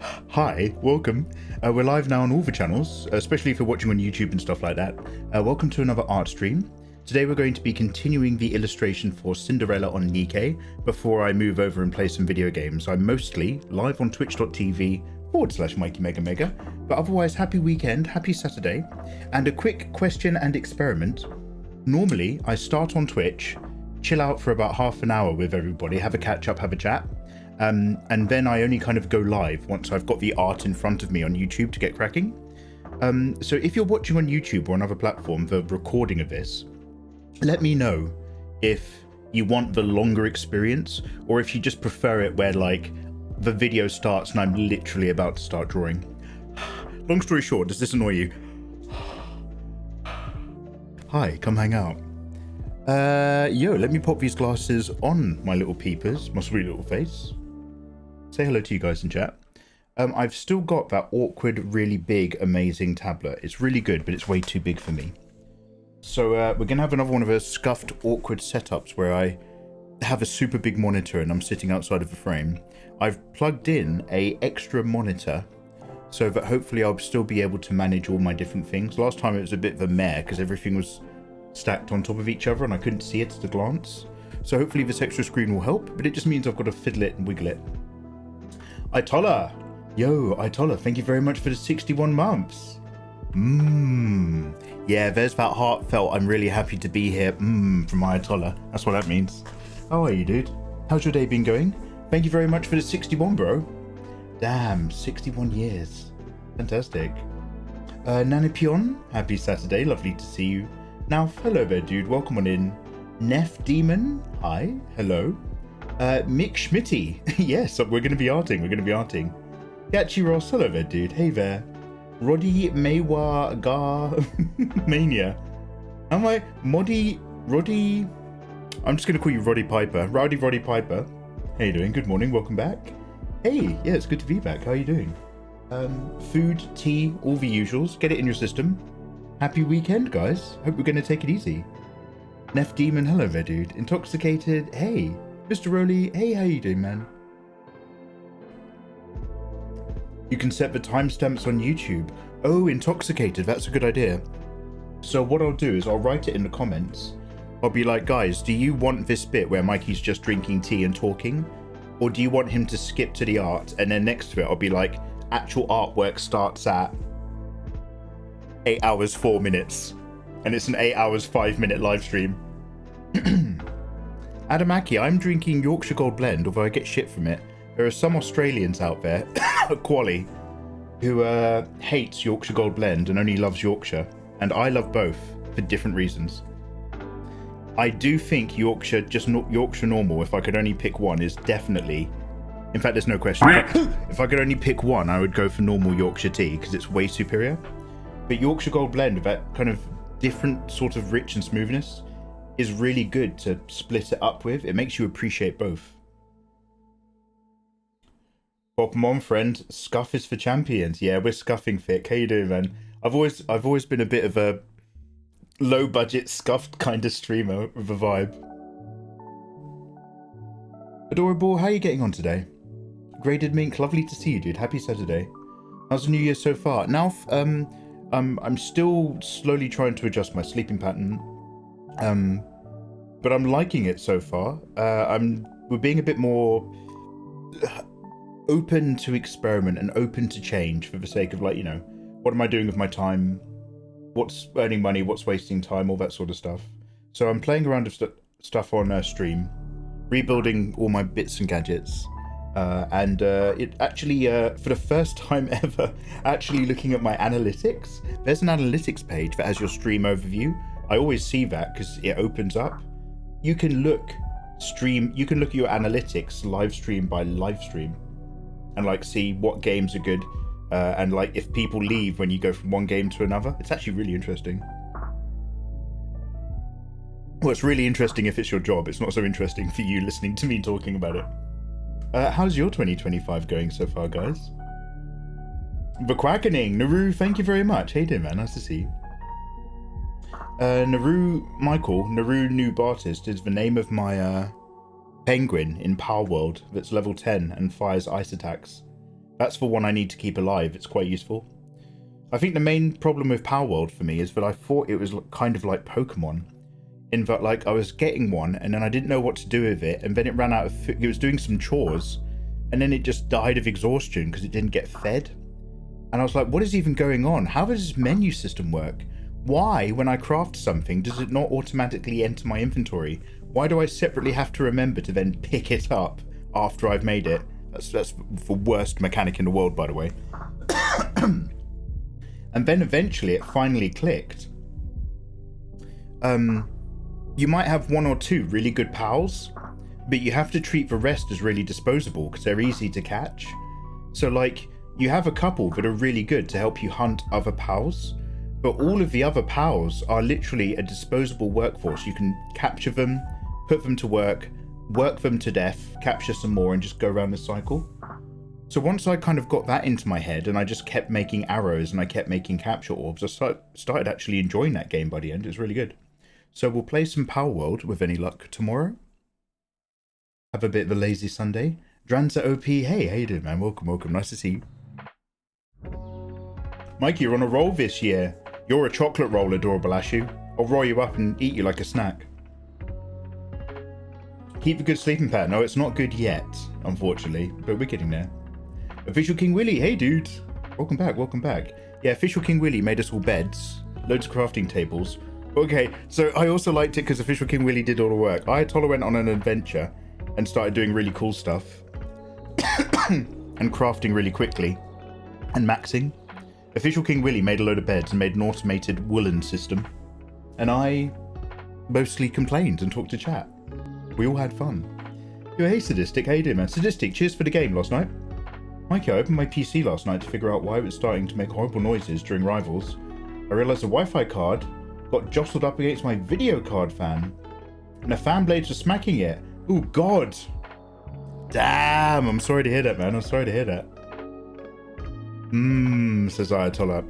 Hi, welcome. We're live now on all the channels, especially if you're watching on YouTube and stuff like that. Welcome to another art stream. Today we're going to be continuing the illustration for Cinderella on NIKKE before I move over and play some video games. I'm mostly live on twitch.tv/MikeyMegaMega, but otherwise happy weekend, happy Saturday. And a quick question and experiment. Normally I start on Twitch, chill out for about half an hour with everybody, have a catch up, have a chat. And then I only kind of go live once I've got the art in front of me on YouTube to get cracking. So if you're watching on YouTube or another platform, the recording of this, let me know if you want the longer experience or if you just prefer it where like the video starts and I'm literally about to start drawing. Long story short, does this annoy you? Hi, come hang out. Yo, let me pop these glasses on my little peepers, my sweet little face. Say hello to you guys in chat. I've still got that awkward, really big, amazing tablet. It's really good, but it's way too big for me. So we're gonna have another one of those scuffed, awkward setups where I have a super big monitor and I'm sitting outside of the frame. I've plugged in a extra monitor so that hopefully I'll still be able to manage all my different things. Last time it was a bit of a mare because everything was stacked on top of each other and I couldn't see it at a glance. So hopefully this extra screen will help, but it just means I've got to fiddle it and wiggle it. Itola! Yo, Itola, thank you very much for the 61 months. Yeah, there's that heartfelt, I'm really happy to be here, from Itola. That's what that means. How are you, dude? How's your day been going? Thank you very much for the 61, bro. Damn, 61 years. Fantastic. Nanipion, happy Saturday, lovely to see you. Now, hello there, dude, welcome on in. Neff Demon, hi, hello. Mick Schmitty, yes, we're going to be arting, Gachi Ross, hello there, dude, hey there. Roddy Maywa Gar Mania. Am I? Roddy? I'm just going to call you Roddy Piper. Roddy Piper. How you doing? Good morning, welcome back. Hey, yeah, it's good to be back. How are you doing? Food, tea, all the usuals. Get it in your system. Happy weekend, guys. Hope we're going to take it easy. Neff Demon, hello there, dude. Intoxicated, hey. Mr. Rowley, hey, how you doing, man? You can set the timestamps on YouTube. Oh, Intoxicated, that's a good idea. So what I'll do is I'll write it in the comments. I'll be like, guys, do you want this bit where Mikey's just drinking tea and talking? Or do you want him to skip to the art? And then next to it, I'll be like, actual artwork starts at 8 hours, 4 minutes. And it's an 8 hours, 5-minute live stream. Adamaki, I'm drinking Yorkshire Gold Blend, although I get shit from it. There are some Australians out there, Quali, who hates Yorkshire Gold Blend and only loves Yorkshire. And I love both for different reasons. I do think Yorkshire, just not Yorkshire normal, if I could only pick one, is definitely... In fact, there's no question. If I could only pick one, I would go for normal Yorkshire tea because it's way superior. But Yorkshire Gold Blend, with that kind of different sort of rich and smoothness, is really good to split it up with. It makes you appreciate both. Pokemon friend, scuff is for champions. Yeah, we're scuffing thick. How you doing, man? I've always been a bit of a low budget scuffed kind of streamer with a vibe. Adorable, how are you getting on today? Graded Mink, lovely to see you, dude. Happy Saturday. How's the new year so far? Now, I'm still slowly trying to adjust my sleeping pattern. But I'm liking it so far. We're being a bit more open to experiment and open to change for the sake of, like, you know, what am I doing with my time? What's earning money? What's wasting time? All that sort of stuff. So I'm playing around with stuff on stream, rebuilding all my bits and gadgets, and it actually, for the first time ever, actually looking at my analytics. There's an analytics page that has your stream overview. I always see that because it opens up. You can look at your analytics live stream by live stream and like see what games are good and like if people leave when you go from one game to another. It's actually really interesting. Well, it's really interesting if it's your job. It's not so interesting for you listening to me talking about it. How's your 2025 going so far, guys? The Quackening, Naru, thank you very much. Hey there, man, nice to see you. Naru Noob Artist is the name of my penguin in Power World that's level 10 and fires ice attacks. That's the one I need to keep alive. It's quite useful. I think the main problem with Power World for me is that I thought it was kind of like Pokemon, in that like I was getting one and then I didn't know what to do with it, and then it ran out of food. It was doing some chores and then it just died of exhaustion because it didn't get fed. And I was like, what is even going on? How does this menu system work? Why, when I craft something, does it not automatically enter my inventory? Why do I separately have to remember to then pick it up after I've made it? That's the worst mechanic in the world, by the way. And then eventually it finally clicked. You might have one or two really good pals, but you have to treat the rest as really disposable because they're easy to catch. So like, you have a couple that are really good to help you hunt other pals, but all of the other pals are literally a disposable workforce. You can capture them, put them to work them to death, capture some more, and just go around the cycle. So once I kind of got that into my head and I just kept making arrows and I kept making capture orbs, I started actually enjoying that game by the end. It was really good. So we'll play some Power World with any luck tomorrow. Have a bit of a lazy Sunday. Dranza OP, hey, how you doing, man? Welcome, welcome. Nice to see you. Mikey, you're on a roll this year. You're a chocolate roll, adorable Ashu. I'll roll you up and eat you like a snack. Keep a good sleeping pattern. No, it's not good yet, unfortunately, but we're getting there. Official King Willie, hey dude. Welcome back, welcome back. Yeah, Official King Willie made us all beds, loads of crafting tables. Okay, so I also liked it because Official King Willie did all the work. Ayatollah went on an adventure and started doing really cool stuff and crafting really quickly and maxing. Official King Willie made a load of beds and made an automated woolen system, and I mostly complained and talked to chat. We all had fun. Yo, hey Sadistic, how you doing, man? Sadistic, cheers for the game last night. Mikey, I opened my PC last night to figure out why it was starting to make horrible noises during Rivals. I realised the Wi-Fi card got jostled up against my video card fan, and the fan blades were smacking it. Oh god! Damn, I'm sorry to hear that, man. I'm sorry to hear that. Says Ayatollah.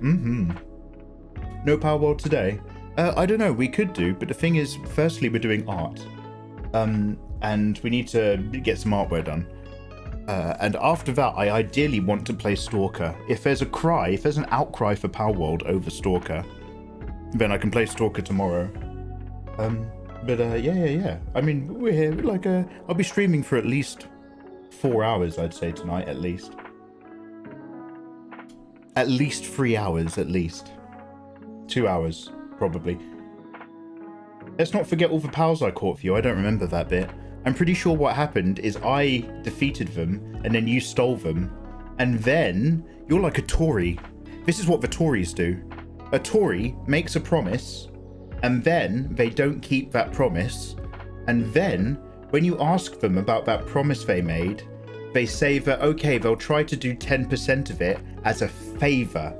No Power World today? I don't know, we could do, but the thing is, firstly, we're doing art. And we need to get some artwork done. And after that, I ideally want to play Stalker. If there's an outcry for Power World over Stalker, then I can play Stalker tomorrow. Yeah. I mean, we're here, like, I'll be streaming for at least 4 hours, I'd say, tonight, at least. At least 3 hours, at least. 2 hours, probably. Let's not forget all the pals I caught for you. I don't remember that bit. I'm pretty sure what happened is I defeated them, and then you stole them, and then you're like a Tory. This is what the Tories do. A Tory makes a promise, and then they don't keep that promise, and then when you ask them about that promise they made, they say that, okay, they'll try to do 10% of it as a favour.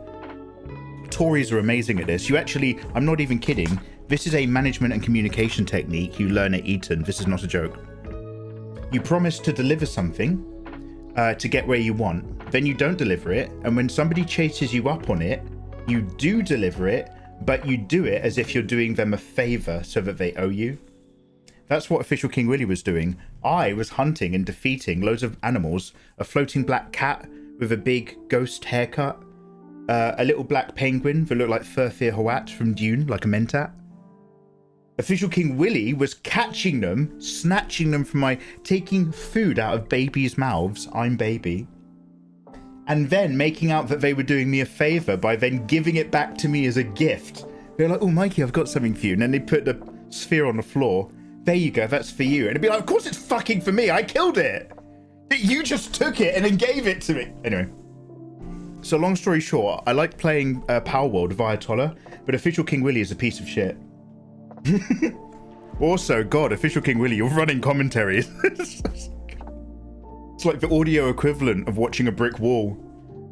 Tories are amazing at this. You actually, I'm not even kidding, this is a management and communication technique you learn at Eton. This is not a joke. You promise to deliver something to get where you want, then you don't deliver it, and when somebody chases you up on it, you do deliver it, but you do it as if you're doing them a favour so that they owe you. That's what Official King Willie was doing. I was hunting and defeating loads of animals, a floating black cat with a big ghost haircut, a little black penguin that looked like Furfir Hoat from Dune, like a mentat. Official King Willie was catching them, snatching them from taking food out of babies' mouths, I'm baby, and then making out that they were doing me a favour by then giving it back to me as a gift. They're like, oh, Mikey, I've got something for you. And then they put the sphere on the floor. There you go, that's for you. And it'd be like, of course it's fucking for me. I killed it. You just took it and then gave it to me. Anyway. So long story short, I like playing Power World with Ayatollah, but Official King Willie is a piece of shit. Also, God, Official King Willie, you're running commentaries. It's like the audio equivalent of watching a brick wall.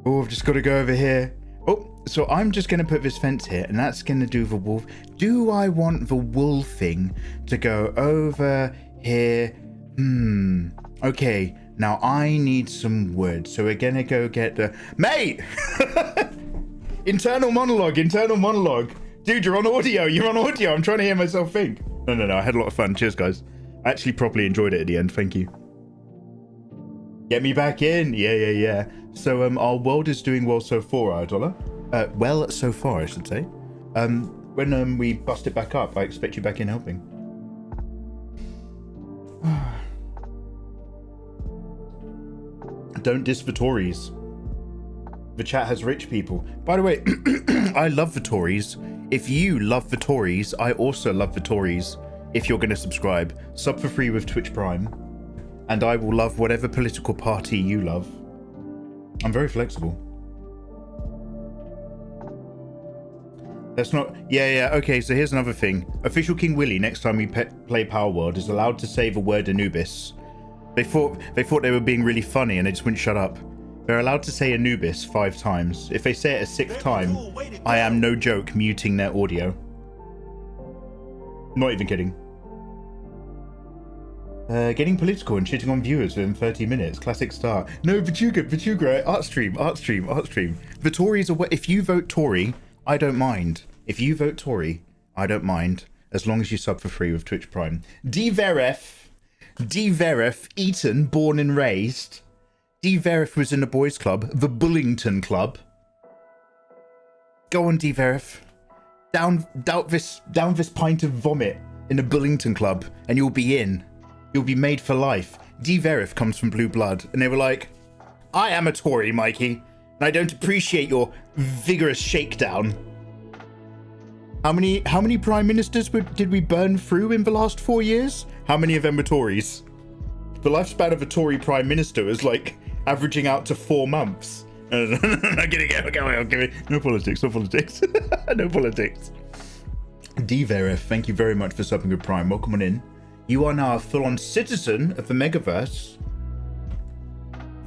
Oh, I've just got to go over here. Oh, so I'm just going to put this fence here, and that's going to do the wolf. Do I want the wool thing to go over here? Okay, now I need some wood. So we're going to go get the... Mate! Internal monologue. Dude, you're on audio. I'm trying to hear myself think. No. I had a lot of fun. Cheers, guys. I actually properly enjoyed it at the end. Thank you. Get me back in. Yeah. So our world is doing well so far, Ayatollah. Well so far, I should say. When we bust it back up, I expect you back in helping. Don't diss the Tories. The chat has rich people. By the way, I love the Tories. If you love the Tories, I also love the Tories. If you're going to subscribe, sub for free with Twitch Prime. And I will love whatever political party you love. I'm very flexible. That's not... Yeah, okay, so here's another thing. Official King Willie, next time we play Power World, is allowed to say the word Anubis. They thought they were being really funny and they just wouldn't shut up. They're allowed to say Anubis 5 times. If they say it a 6th time, I am, no joke, muting their audio. Not even kidding. Getting political and shitting on viewers within 30 minutes. Classic start. No, Vichuga, art stream. The Tories are... If you vote Tory, I don't mind. If you vote Tory, I don't mind. As long as you sub for free with Twitch Prime. D-Veref, Eton, born and raised. D-Veref was in the boys' club, the Bullington Club. Go on, D-Veref. Down this pint of vomit in the Bullington Club, and you'll be in. You'll be made for life. D-Veref comes from Blue Blood, and they were like, I am a Tory, Mikey, and I don't appreciate your vigorous shakedown. How many prime ministers did we burn through in the last 4 years? How many of them were Tories? The lifespan of a Tory prime minister is like averaging out to 4 months. I'm kidding. Okay. No politics. No politics. D-Veref, thank you very much for subbing with Prime. Welcome on in. You are now a full-on citizen of the Megaverse,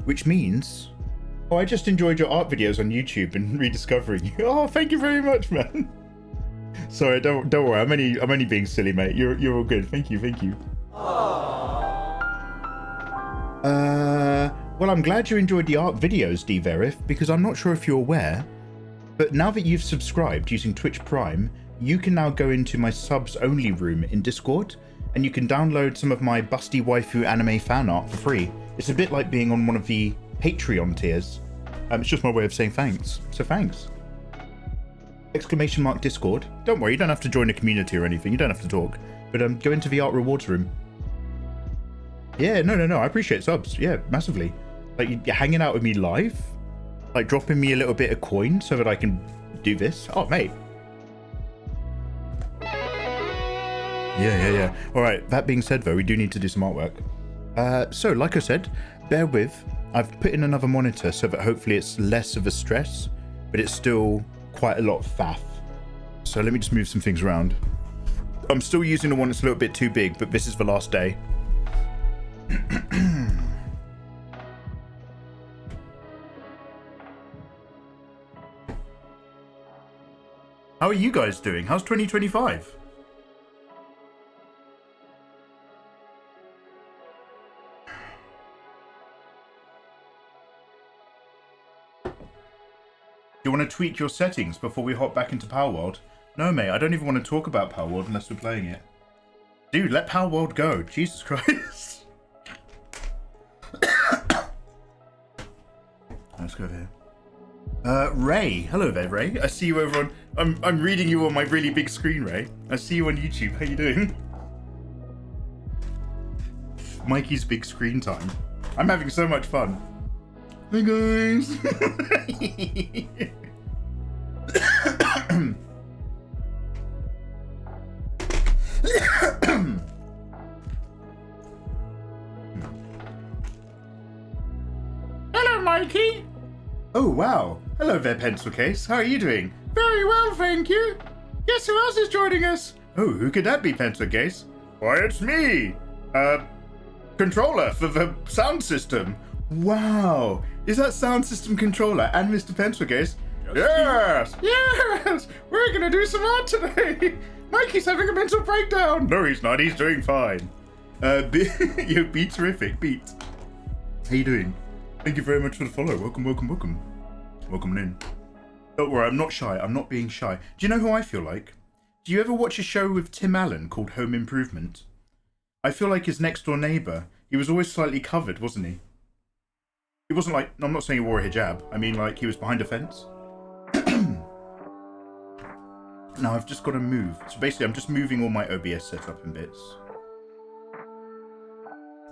which means... Oh, I just enjoyed your art videos on YouTube and rediscovering you. Oh, thank you very much, man. Sorry, don't worry. I'm only being silly, mate. You're all good. Thank you. Well, I'm glad you enjoyed the art videos, D-Verif, because I'm not sure if you're aware, but now that you've subscribed using Twitch Prime, you can now go into my subs only room in Discord, and you can download some of my busty waifu anime fan art for free. It's a bit like being on one of the Patreon tiers. It's just my way of saying thanks. So thanks. ! Discord. Don't worry, you don't have to join a community or anything. You don't have to talk. But go into the art rewards room. Yeah, no. I appreciate subs. Yeah, massively. Like, you're hanging out with me live. Like, dropping me a little bit of coin so that I can do this. Oh, mate. Yeah. All right, that being said, though, we do need to do some artwork. So, like I said, bear with. I've put in another monitor so that hopefully it's less of a stress, but it's still quite a lot of faff. So let me just move some things around. I'm still using the one that's a little bit too big, but this is the last day. How are you guys doing? How's 2025? Do you want to tweak your settings before we hop back into Power World? No, mate, I don't even want to talk about Power World unless we're playing it. Dude, let Power World go. Jesus Christ. Let's go over here. Ray. Hello there, Ray. I see you over on... I'm reading you on my really big screen, Ray. I see you on YouTube. How you doing? Mikey's big screen time. I'm having so much fun. Hey guys! Hello, Mikey! Oh, wow. Hello there, Pencil Case. How are you doing? Very well, thank you. Guess who else is joining us? Oh, who could that be, Pencil Case? Why, it's me! Controller for the sound system. Wow! Is that sound system controller and Mr. Pencil Case? Yes! We're gonna do some art today! Mikey's having a mental breakdown! No, he's not. He's doing fine. You be terrific. Beat. How you doing? Thank you very much for the follow. Welcome. Welcome in. Don't worry, I'm not shy. I'm not being shy. Do you know who I feel like? Do you ever watch a show with Tim Allen called Home Improvement? I feel like his next door neighbour. He was always slightly covered, wasn't he? He wasn't like, I'm not saying he wore a hijab. I mean, like, he was behind a fence. Now I've just got to move. So basically, I'm just moving all my OBS setup in bits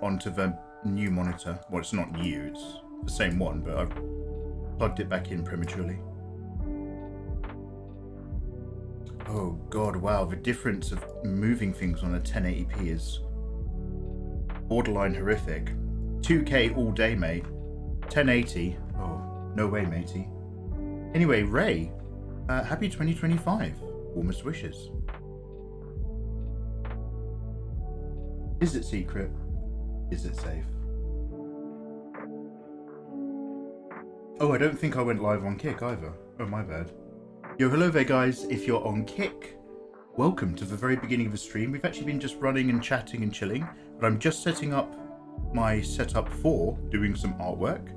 onto the new monitor. Well, it's not new, it's the same one, but I've plugged it back in prematurely. Oh god, wow, the difference of moving things on a 1080p is borderline horrific. 2K all day, mate. 1080. Oh, no way, matey. Anyway, Ray, happy 2025. Warmest wishes. Is it secret? Is it safe? Oh, I don't think I went live on Kick either. Oh, my bad. Yo, hello there, guys. If you're on Kick, welcome to the very beginning of the stream. We've actually been just running and chatting and chilling, but I'm just setting up my setup for doing some artwork.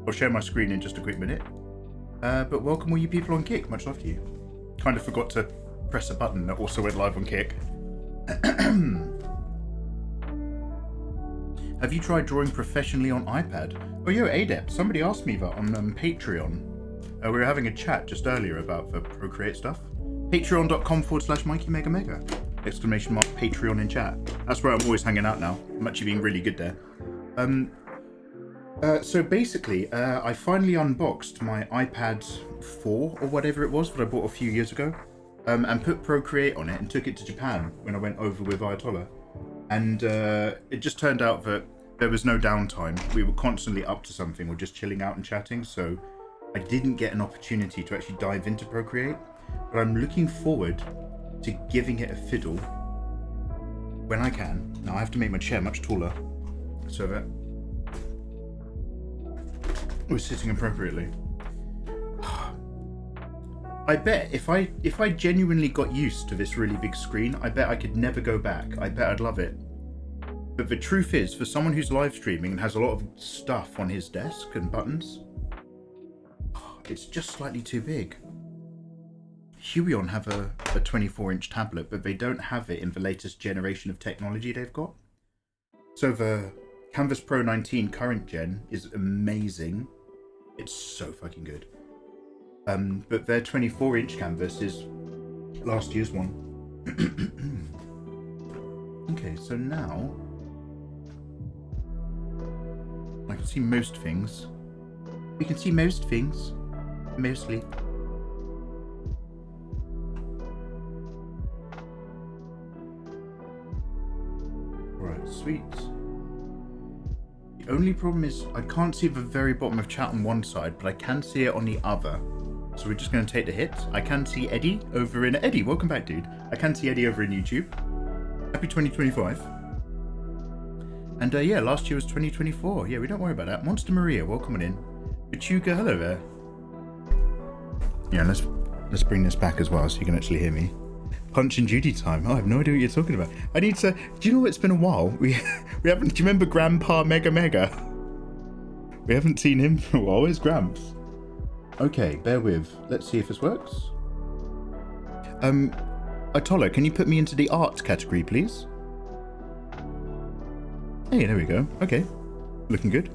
I'll share my screen in just a quick minute. But welcome all you people on Kick. Much love to you. Kind of forgot to press a button that also went live on Kick. Have you tried drawing professionally on iPad? Oh, yo, Adept, somebody asked me that on Patreon. We were having a chat just earlier about the Procreate stuff. Patreon.com/MikeyMegaMega! Exclamation mark Patreon in chat. That's where I'm always hanging out now. I'm actually being really good there. So basically, I finally unboxed my iPad 4 or whatever it was that I bought a few years ago, and put Procreate on it and took it to Japan when I went over with Ayatollah. And it just turned out that there was no downtime. We were constantly up to something or just chilling out and chatting, so I didn't get an opportunity to actually dive into Procreate. But I'm looking forward to giving it a fiddle when I can. Now I have to make my chair much taller so that we're sitting appropriately. I bet if I genuinely got used to this really big screen, I bet I could never go back. I bet I'd love it. But the truth is, for someone who's live streaming and has a lot of stuff on his desk and buttons, it's just slightly too big. Huion have a 24-inch tablet, but they don't have it in the latest generation of technology they've got. So the Canvas Pro 19 current gen is amazing. It's so fucking good. But their 24-inch canvas is last year's one. Okay, so now I can see most things. We can see most things. Mostly. Right, sweet. The only problem is I can't see the very bottom of chat on one side, but I can see it on the other. So we're just going to take the hit. I can see Eddie over in... Eddie, welcome back, dude. I can see Eddie over in YouTube. Happy 2025. And yeah, last year was 2024. Yeah, we don't worry about that. Monster Maria, welcome on in. Pachuga, hello there. Yeah, let's bring this back as well so you can actually hear me. Punch and Judy time. Oh, I have no idea what you're talking about. I need to... Do you know what? It's been a while. We haven't... Do you remember Grandpa Mega Mega? We haven't seen him for a while. Where's Gramps? Okay, bear with. Let's see if this works. Atolla, can you put me into the art category, please? Hey, there we go. Okay. Looking good.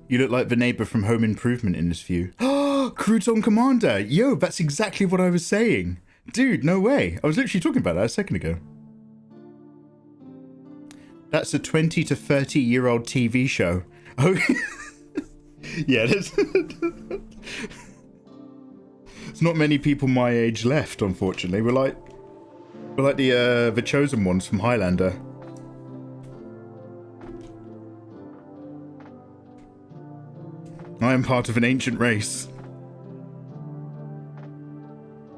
You look like the neighbor from Home Improvement in this view. Oh, Crouton Commander! Yo, that's exactly what I was saying. Dude, no way. I was literally talking about that a second ago. That's a 20 to 30 year old TV show. Oh, yeah, there's not many people my age left, unfortunately. We're like the chosen ones from Highlander. I am part of an ancient race.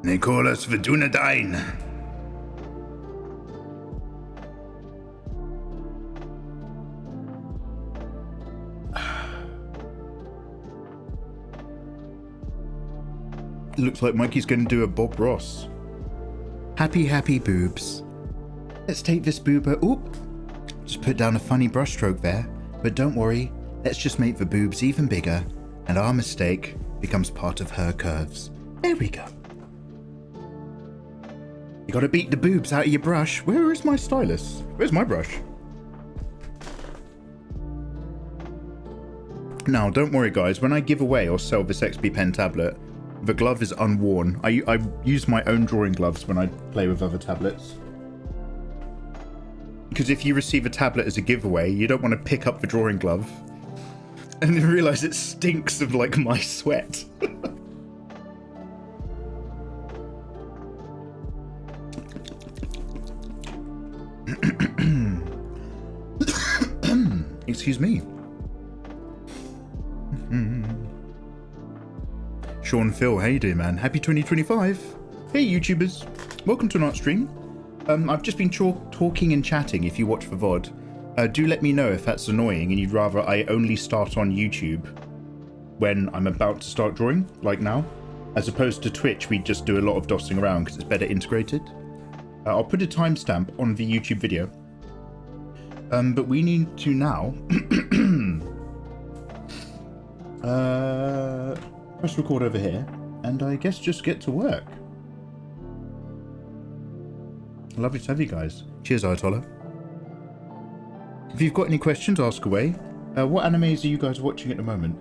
They call us the Dunedain. Looks like Mikey's going to do a Bob Ross. Happy, happy boobs. Let's take this boober. Oop. Just put down a funny brushstroke there. But don't worry. Let's just make the boobs even bigger. And our mistake becomes part of her curves. There we go. You gotta beat the boobs out of your brush. Where is my stylus? Where's my brush? Now, don't worry, guys. When I give away or sell this XP Pen tablet, the glove is unworn. I use my own drawing gloves when I play with other tablets. Because if you receive a tablet as a giveaway, you don't want to pick up the drawing glove and then realise it stinks of, like, my sweat. Excuse me. Sean Phil, how you doing, man? Happy 2025. Hey, YouTubers. Welcome to an art stream. I've just been talking and chatting. If you watch the VOD, do let me know if that's annoying and you'd rather I only start on YouTube when I'm about to start drawing, like now. As opposed to Twitch, we just do a lot of dossing around because it's better integrated. I'll put a timestamp on the YouTube video. But we need to now press record over here, and I guess just get to work. Lovely to have you guys. Cheers, Ayatollah. If you've got any questions, ask away. What animes are you guys watching at the moment?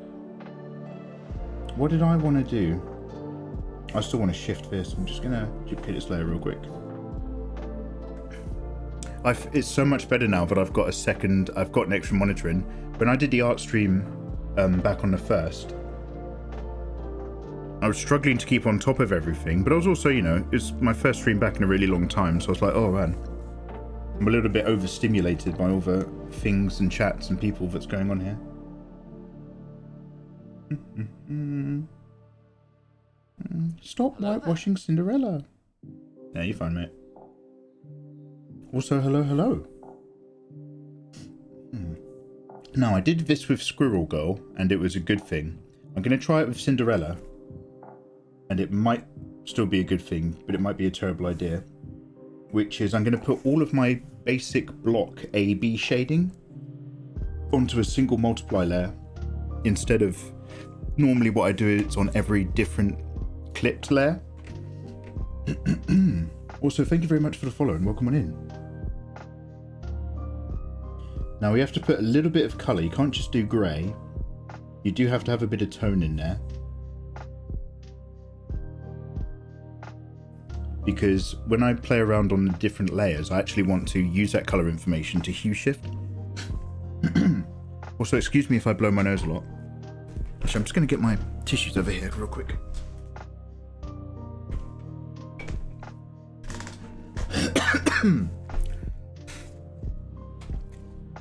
What did I want to do? I still want to shift this. I'm just gonna duplicate this layer real quick. It's so much better now that I've got an extra monitor in. When I did the art stream back on the 1st, I was struggling to keep on top of everything, but I was also, you know, it's my first stream back in a really long time, so I was like, oh man, I'm a little bit overstimulated by all the things and chats and people that's going on here. Stop whitewashing Cinderella. Yeah, you're fine, mate. Also, hello. Now, I did this with Squirrel Girl, and it was a good thing. I'm going to try it with Cinderella, and it might still be a good thing, but it might be a terrible idea. Which is, I'm going to put all of my basic block A-B shading onto a single multiply layer, instead of normally what I do is on every different clipped layer. Also, thank you very much for the follow and welcome on in. Now we have to put a little bit of colour. You can't just do grey. You do have to have a bit of tone in there. Because when I play around on the different layers, I actually want to use that colour information to hue shift. Also, excuse me if I blow my nose a lot. Actually, I'm just going to get my tissues over here real quick.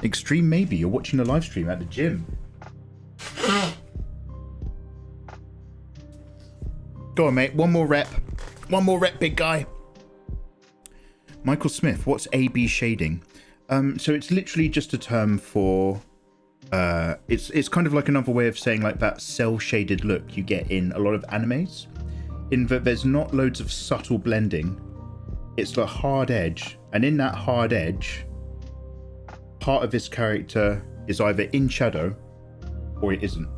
Extreme maybe, you're watching a live stream at the gym. Go on, mate, one more rep, big guy. Michael Smith, what's A-B shading? So it's literally just a term for it's kind of like another way of saying like that cell shaded look you get in a lot of animes, in that there's not loads of subtle blending. It's the hard edge, and in that hard edge, part of this character is either in shadow or it isn't.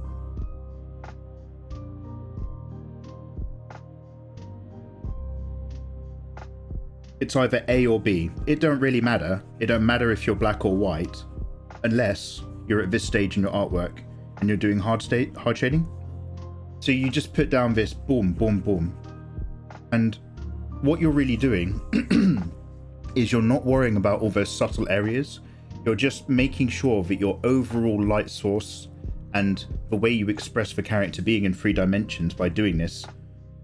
It's either A or B. It don't really matter. It don't matter if you're black or white, unless you're at this stage in your artwork and you're doing hard shading. So you just put down this boom, boom, boom. And what you're really doing is you're not worrying about all those subtle areas. You're just making sure that your overall light source and the way you express the character being in 3 dimensions by doing this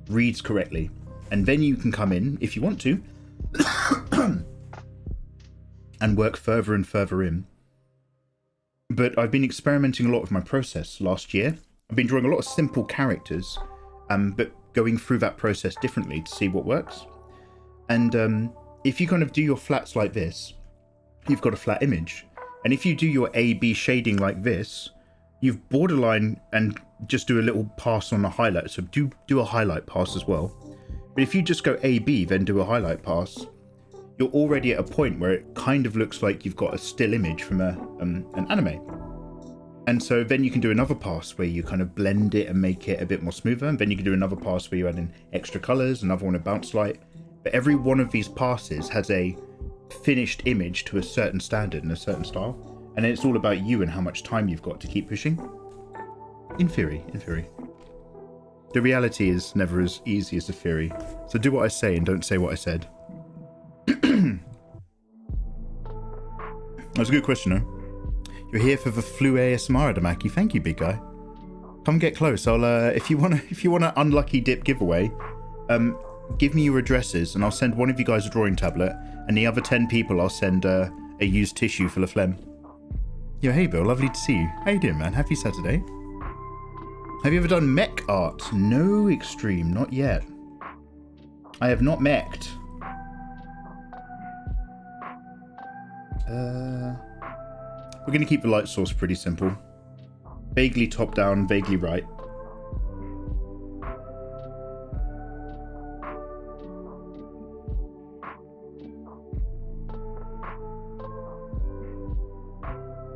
reads correctly. And then you can come in, if you want to, and work further and further in. But I've been experimenting a lot with my process last year. I've been drawing a lot of simple characters, but going through that process differently to see what works. And if you kind of do your flats like this, you've got a flat image. And if you do your A-B shading like this, you've borderline and just do a little pass on the highlight. So do a highlight pass as well. But if you just go A-B, then do a highlight pass, you're already at a point where it kind of looks like you've got a still image from an anime. And so then you can do another pass where you kind of blend it and make it a bit more smoother. And then you can do another pass where you add in extra colors, another one a bounce light. But every one of these passes has a finished image to a certain standard and a certain style. And then it's all about you and how much time you've got to keep pushing. In theory. The reality is never as easy as the theory. So do what I say and don't say what I said. That's a good question, though. You're here for the flu ASMR, Adamaki. Thank you, big guy. Come get close. I'll if you want an unlucky dip giveaway, give me your addresses and I'll send one of you guys a drawing tablet, and the other 10 people I'll send a used tissue full of phlegm. Yo, hey Bill, lovely to see you. How you doing, man? Happy Saturday. Have you ever done mech art? No, Extreme, not yet. I have not meched. We're going to keep the light source pretty simple. Vaguely top down, vaguely right.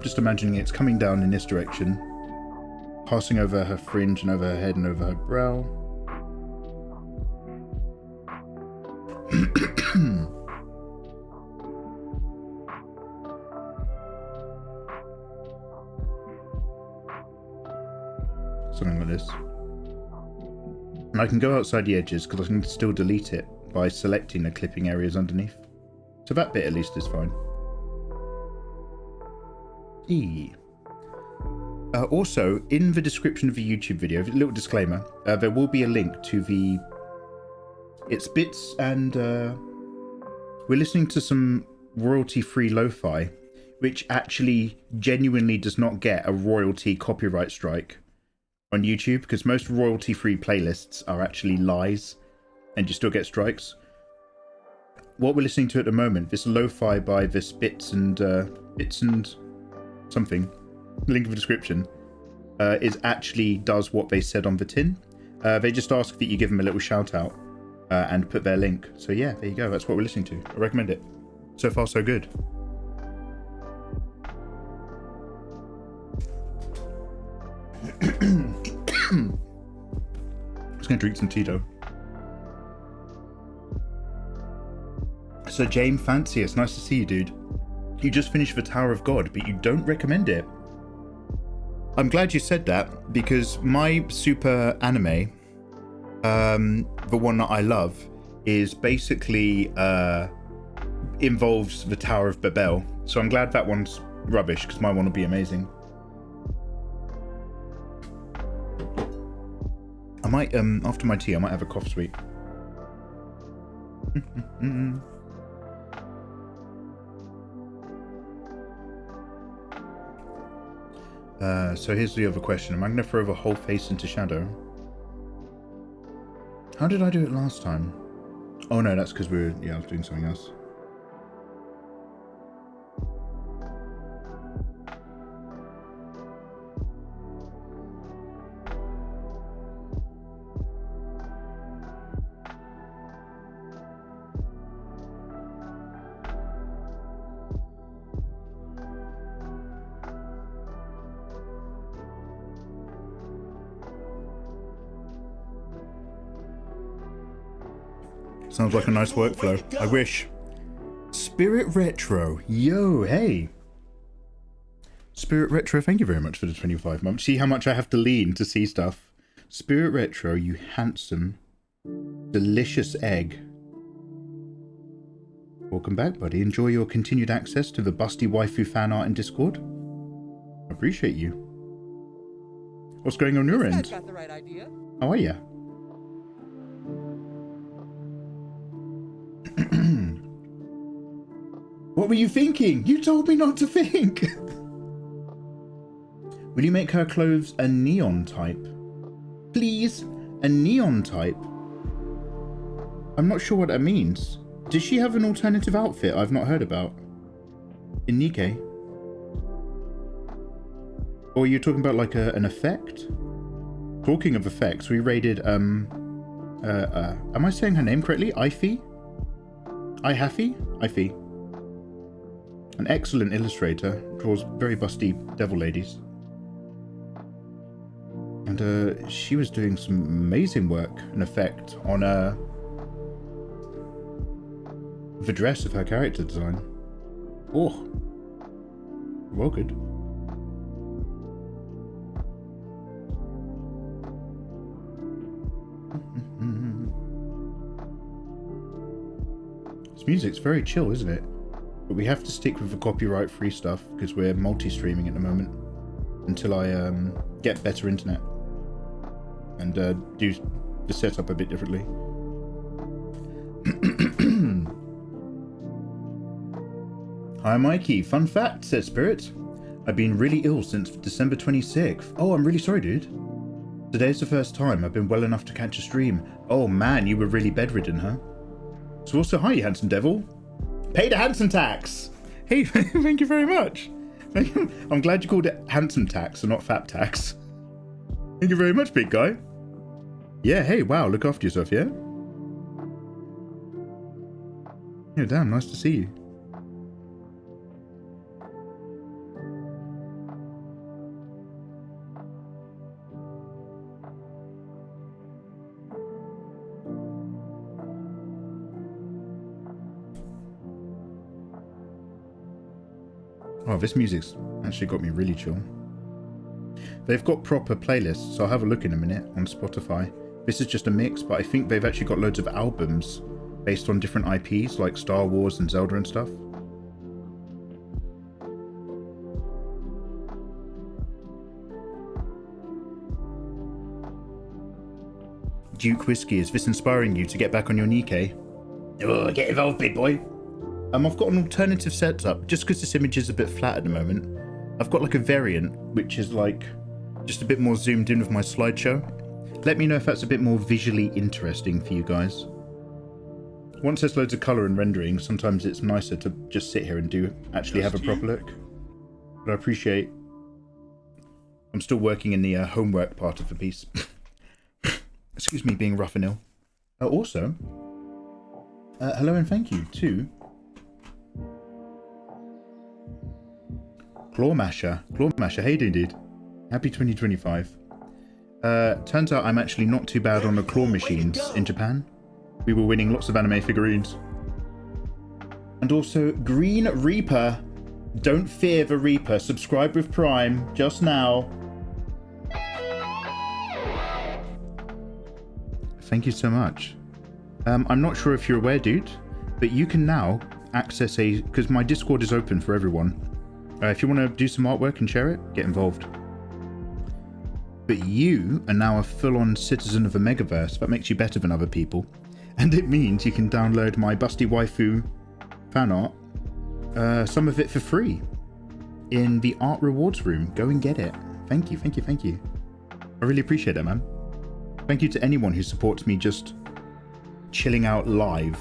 Just imagining it's coming down in this direction, passing over her fringe and over her head and over her brow. Something like this. And I can go outside the edges because I can still delete it by selecting the clipping areas underneath. So that bit at least is fine. Also, in the description of the YouTube video, a little disclaimer, there will be a link to the... It's bits and... we're listening to some royalty-free lo-fi, which actually genuinely does not get a royalty copyright strike on YouTube, because most royalty-free playlists are actually lies, and you still get strikes. What we're listening to at the moment, this lo-fi by this bits and something, link in the description, is actually does what they said on the tin. They just ask that you give them a little shout out and put their link. So yeah, there you go. That's what we're listening to. I recommend it. So far, so good. Just gonna drink some tea though. So James Fancy, it's nice to see you, dude. You just finished the Tower of God, but you don't recommend it. I'm glad you said that, because my super anime, the one that I love, is basically involves the Tower of Babel. So I'm glad that one's rubbish, because my one will be amazing. I might, after my tea, I might have a cough sweet. So here's the other question. Am I going to throw the whole face into shadow? How did I do it last time? Oh no, that's because I was doing something else. Sounds like a nice workflow. I wish. Spirit Retro. Yo, hey. Spirit Retro, thank you very much for the 25 months. See how much I have to lean to see stuff. Spirit Retro, you handsome, delicious egg. Welcome back, buddy. Enjoy your continued access to the busty waifu fan art in Discord. I appreciate you. What's going on your end? Got the right idea. How are ya? What were you thinking? You told me not to think. Will you make her clothes a neon type? Please, a neon type? I'm not sure what that means. Does she have an alternative outfit I've not heard about? In NIKKE? Or are you talking about like an effect? Talking of effects, we raided, am I saying her name correctly? Ify? Ify. An excellent illustrator, draws very busty devil ladies. And she was doing some amazing work and effect on the dress of her character design. Oh, well good. music's very chill, isn't it? But we have to stick with the copyright-free stuff because we're multi-streaming at the moment until I get better internet and do the setup a bit differently. Hi Mikey, fun fact, said Spirit. I've been really ill since December 26th. Oh, I'm really sorry, dude. Today's the first time I've been well enough to catch a stream. Oh man, you were really bedridden, huh? So also, hi, you handsome devil. Pay the handsome tax. Hey, thank you very much. I'm glad you called it handsome tax and not fat tax. Thank you very much, big guy. Yeah, hey, wow, look after yourself, yeah? Yeah, damn, nice to see you. Oh, this music's actually got me really chill. They've got proper playlists, so I'll have a look in a minute on Spotify. This is just a mix, but I think they've actually got loads of albums based on different IPs, like Star Wars and Zelda and stuff. Duke Whiskey, is this inspiring you to get back on your NIKKE? Oh, get involved, big boy. I've got an alternative setup, just because this image is a bit flat at the moment. I've got like a variant, which is like just a bit more zoomed in with my slideshow. Let me know if that's a bit more visually interesting for you guys. Once there's loads of colour and rendering, sometimes it's nicer to just sit here and actually have a proper look. But I appreciate... I'm still working in the homework part of the piece. Excuse me, being rough and ill. Also, hello and thank you to... Claw Masher, hey dude. Happy 2025. Turns out I'm actually not too bad on the claw machines in Japan. We were winning lots of anime figurines. And also, Green Reaper. Don't fear the Reaper. Subscribe with Prime just now. Thank you so much. I'm not sure if you're aware, dude, but you can now access because my Discord is open for everyone. If you want to do some artwork and share it, get involved. But you are now a full-on citizen of the Megaverse. That makes you better than other people. And it means you can download my Busty Waifu fan art, some of it for free, in the art rewards room. Go and get it. Thank you, thank you, thank you. I really appreciate it, man. Thank you to anyone who supports me just chilling out live,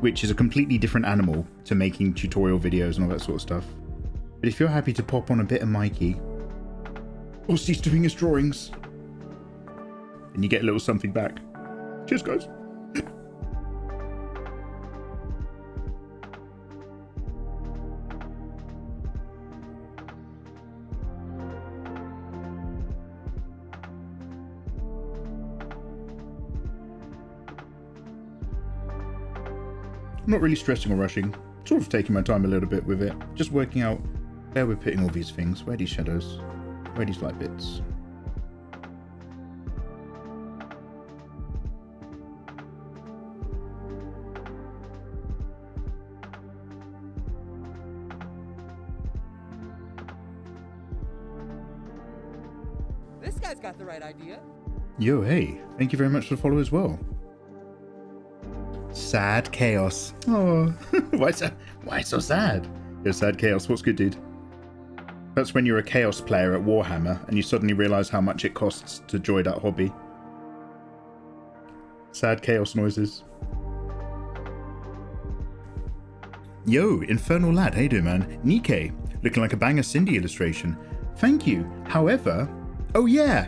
which is a completely different animal to making tutorial videos and all that sort of stuff. But if you're happy to pop on a bit of Mikey, or cease doing his drawings, and you get a little something back. Cheers, guys. I'm not really stressing or rushing, sort of taking my time a little bit with it, just working out where we're putting all these things, where are these shadows, where are these light bits. This guy's got the right idea. Yo, hey, thank you very much for the follow as well. Sad chaos. Oh, why so sad? Yo, sad chaos. What's good, dude? That's when you're a chaos player at Warhammer and you suddenly realise how much it costs to join that hobby. Sad chaos noises. Yo, Infernal Lad, how you doing, man? NIKKE, looking like a banger Cindy illustration. Thank you. However, oh yeah.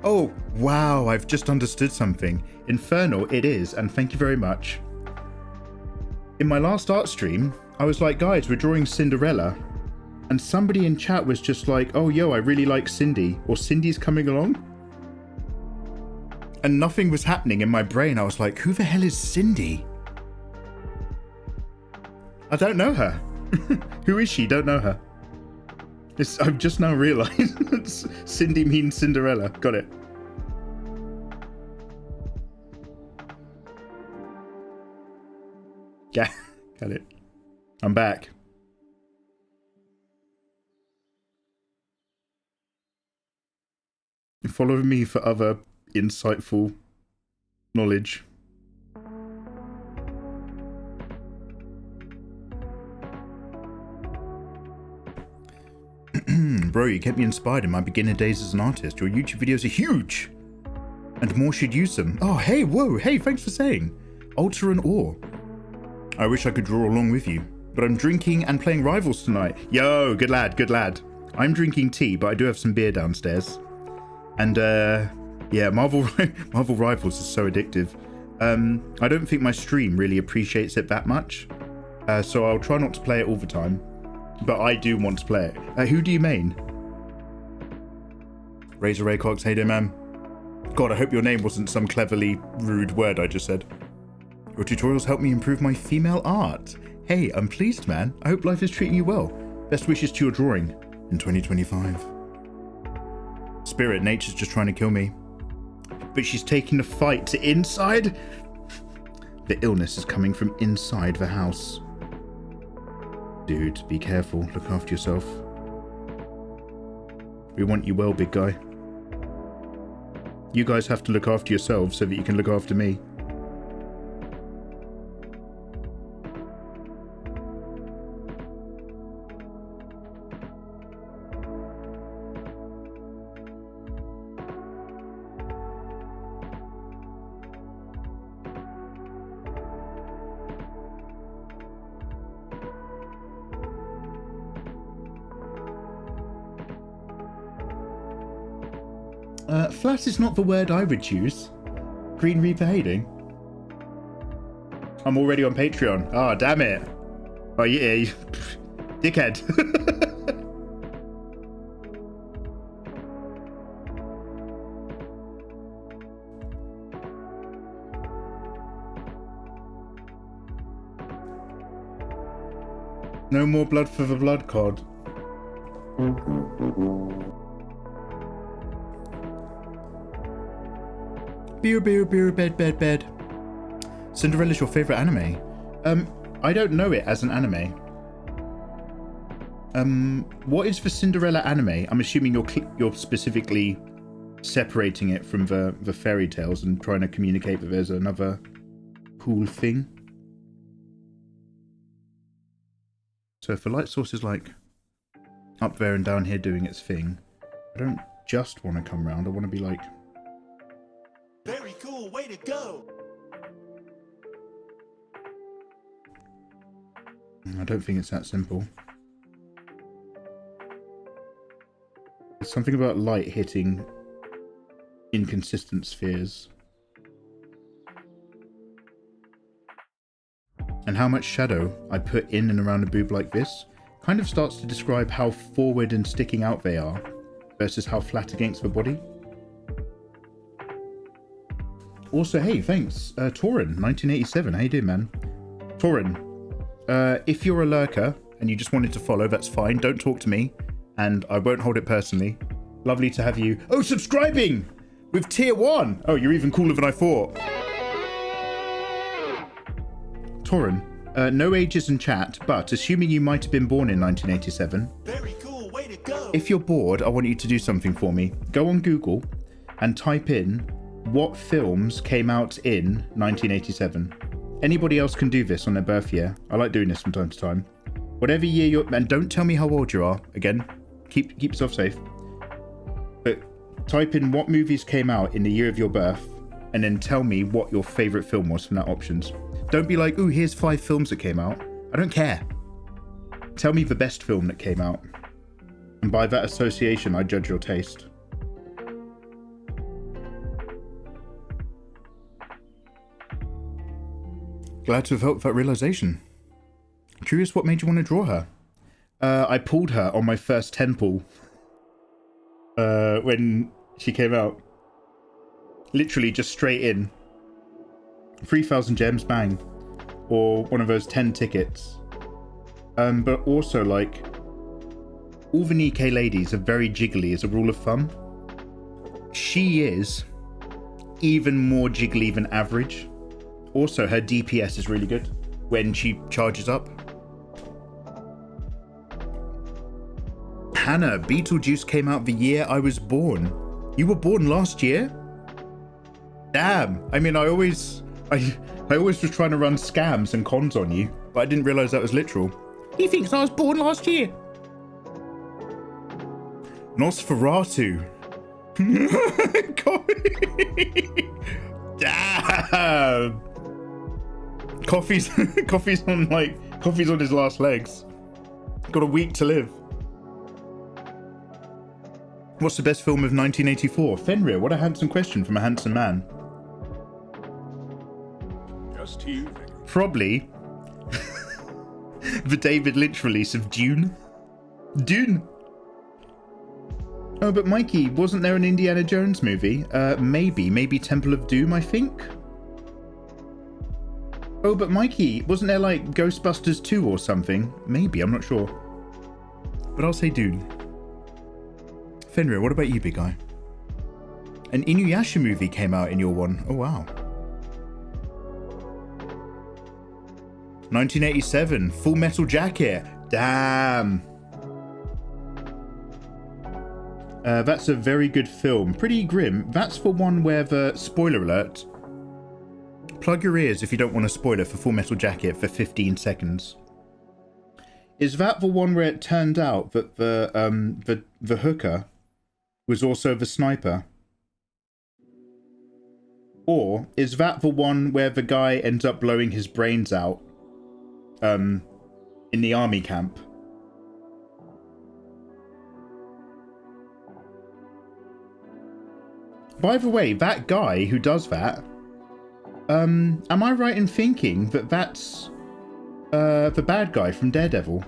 Oh, wow, I've just understood something. Infernal it is, and thank you very much. In my last art stream, I was like, guys, we're drawing Cinderella. And somebody in chat was just like, oh, yo, I really like Cindy, or Cindy's coming along. And nothing was happening in my brain. I was like, who the hell is Cindy? I don't know her. Who is she? Don't know her. I've just now realised Cindy means Cinderella. Got it. Got it. I'm back. Follow me for other insightful knowledge. Bro, you kept me inspired in my beginner days as an artist. Your YouTube videos are huge! And more should use them. Oh, hey, whoa, hey, thanks for saying. Ultra and awe. I wish I could draw along with you, but I'm drinking and playing Rivals tonight. Yo, good lad, good lad. I'm drinking tea, but I do have some beer downstairs. And, yeah, Marvel Rivals is so addictive. I don't think my stream really appreciates it that much, so I'll try not to play it all the time. But I do want to play it. Who do you main? Razor Ray Cox, hey there, man. God, I hope your name wasn't some cleverly rude word I just said. Your tutorials help me improve my female art. Hey, I'm pleased, man. I hope life is treating you well. Best wishes to your drawing in 2025. Spirit, nature's just trying to kill me. But she's taking the fight to inside. The illness is coming from inside the house. Dude, be careful. Look after yourself. We want you well, big guy. You guys have to look after yourselves so that you can look after me. Flat is not the word I would choose. Green Reaper hating. I'm already on Patreon. Oh, damn it. Oh, yeah. Dickhead. No more blood for the blood cod. Beer, beer, beer, bed, bed, bed. Cinderella's your favorite anime? I don't know it as an anime. What is the Cinderella anime? I'm assuming you're specifically separating it from the fairy tales and trying to communicate that there's another cool thing. So if the light source is like up there and down here doing its thing, I don't just want to come round. I want to be like... Very cool, way to go! I don't think it's that simple. There's something about light hitting inconsistent spheres. And how much shadow I put in and around a boob like this kind of starts to describe how forward and sticking out they are versus how flat against the body. Also, hey, thanks, Torin, 1987. How you doing, man? Torin, if you're a lurker and you just wanted to follow, that's fine. Don't talk to me, and I won't hold it personally. Lovely to have you. Oh, subscribing with tier 1. Oh, you're even cooler than I thought. Torin, no ages in chat, but assuming you might have been born in 1987. Very cool, way to go! If you're bored, I want you to do something for me. Go on Google and type in what films came out in 1987. Anybody else can do this on their birth year. I like doing this from time to time. Whatever year you're... And don't tell me how old you are. Again, keep yourself safe. But type in what movies came out in the year of your birth, and then tell me what your favourite film was from that options. Don't be like, ooh, here's 5 films that came out. I don't care. Tell me the best film that came out. And by that association, I judge your taste. Glad to have helped that realization. Curious what made you want to draw her? I pulled her on my first 10 pull. When she came out. Literally just straight in. 3,000 gems, bang. Or one of those 10 tickets. But also, like, all the NIKKE ladies are very jiggly as a rule of thumb. She is even more jiggly than average. Also, her DPS is really good. when she charges up. Hannah, Beetlejuice came out the year I was born. You were born last year? Damn. I mean, I always was trying to run scams and cons on you, but I didn't realize that was literal. He thinks I was born last year. Nosferatu. Damn. Coffee's on his last legs. Got a week to live. What's the best film of 1984? Fenrir, what a handsome question from a handsome man. Just you. Probably the David Lynch release of Dune. Dune. Oh, but Mikey, wasn't there an Indiana Jones movie? Maybe Temple of Doom, I think. Oh, but Mikey, wasn't there like Ghostbusters 2 or something? Maybe, I'm not sure. But I'll say Dune. Fenrir, what about you, big guy? An Inuyasha movie came out in your one. Oh, wow. 1987, Full Metal Jacket. Damn. That's a very good film. Pretty grim. That's for one where the... Spoiler alert. Plug your ears if you don't want a spoiler for Full Metal Jacket for 15 seconds. Is that the one where it turned out that the hooker was also the sniper? Or is that the one where the guy ends up blowing his brains out in the army camp? By the way, that guy who does that, am I right in thinking that that's the bad guy from Daredevil?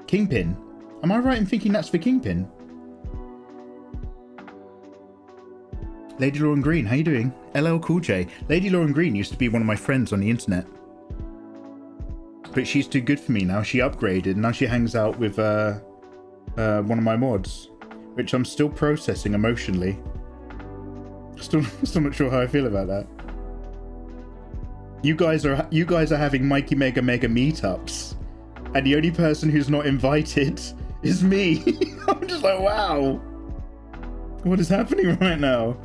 Kingpin. Am I right in thinking that's the Kingpin? Lady Lauren Green, how you doing? LL Cool J. Lady Lauren Green used to be one of my friends on the internet. But she's too good for me now. She upgraded. Now she hangs out with one of my mods, which I'm still processing emotionally. Still not sure how I feel about that. You guys are having Mikey Mega meetups, and the only person who's not invited is me. I'm just like, wow, what is happening right now?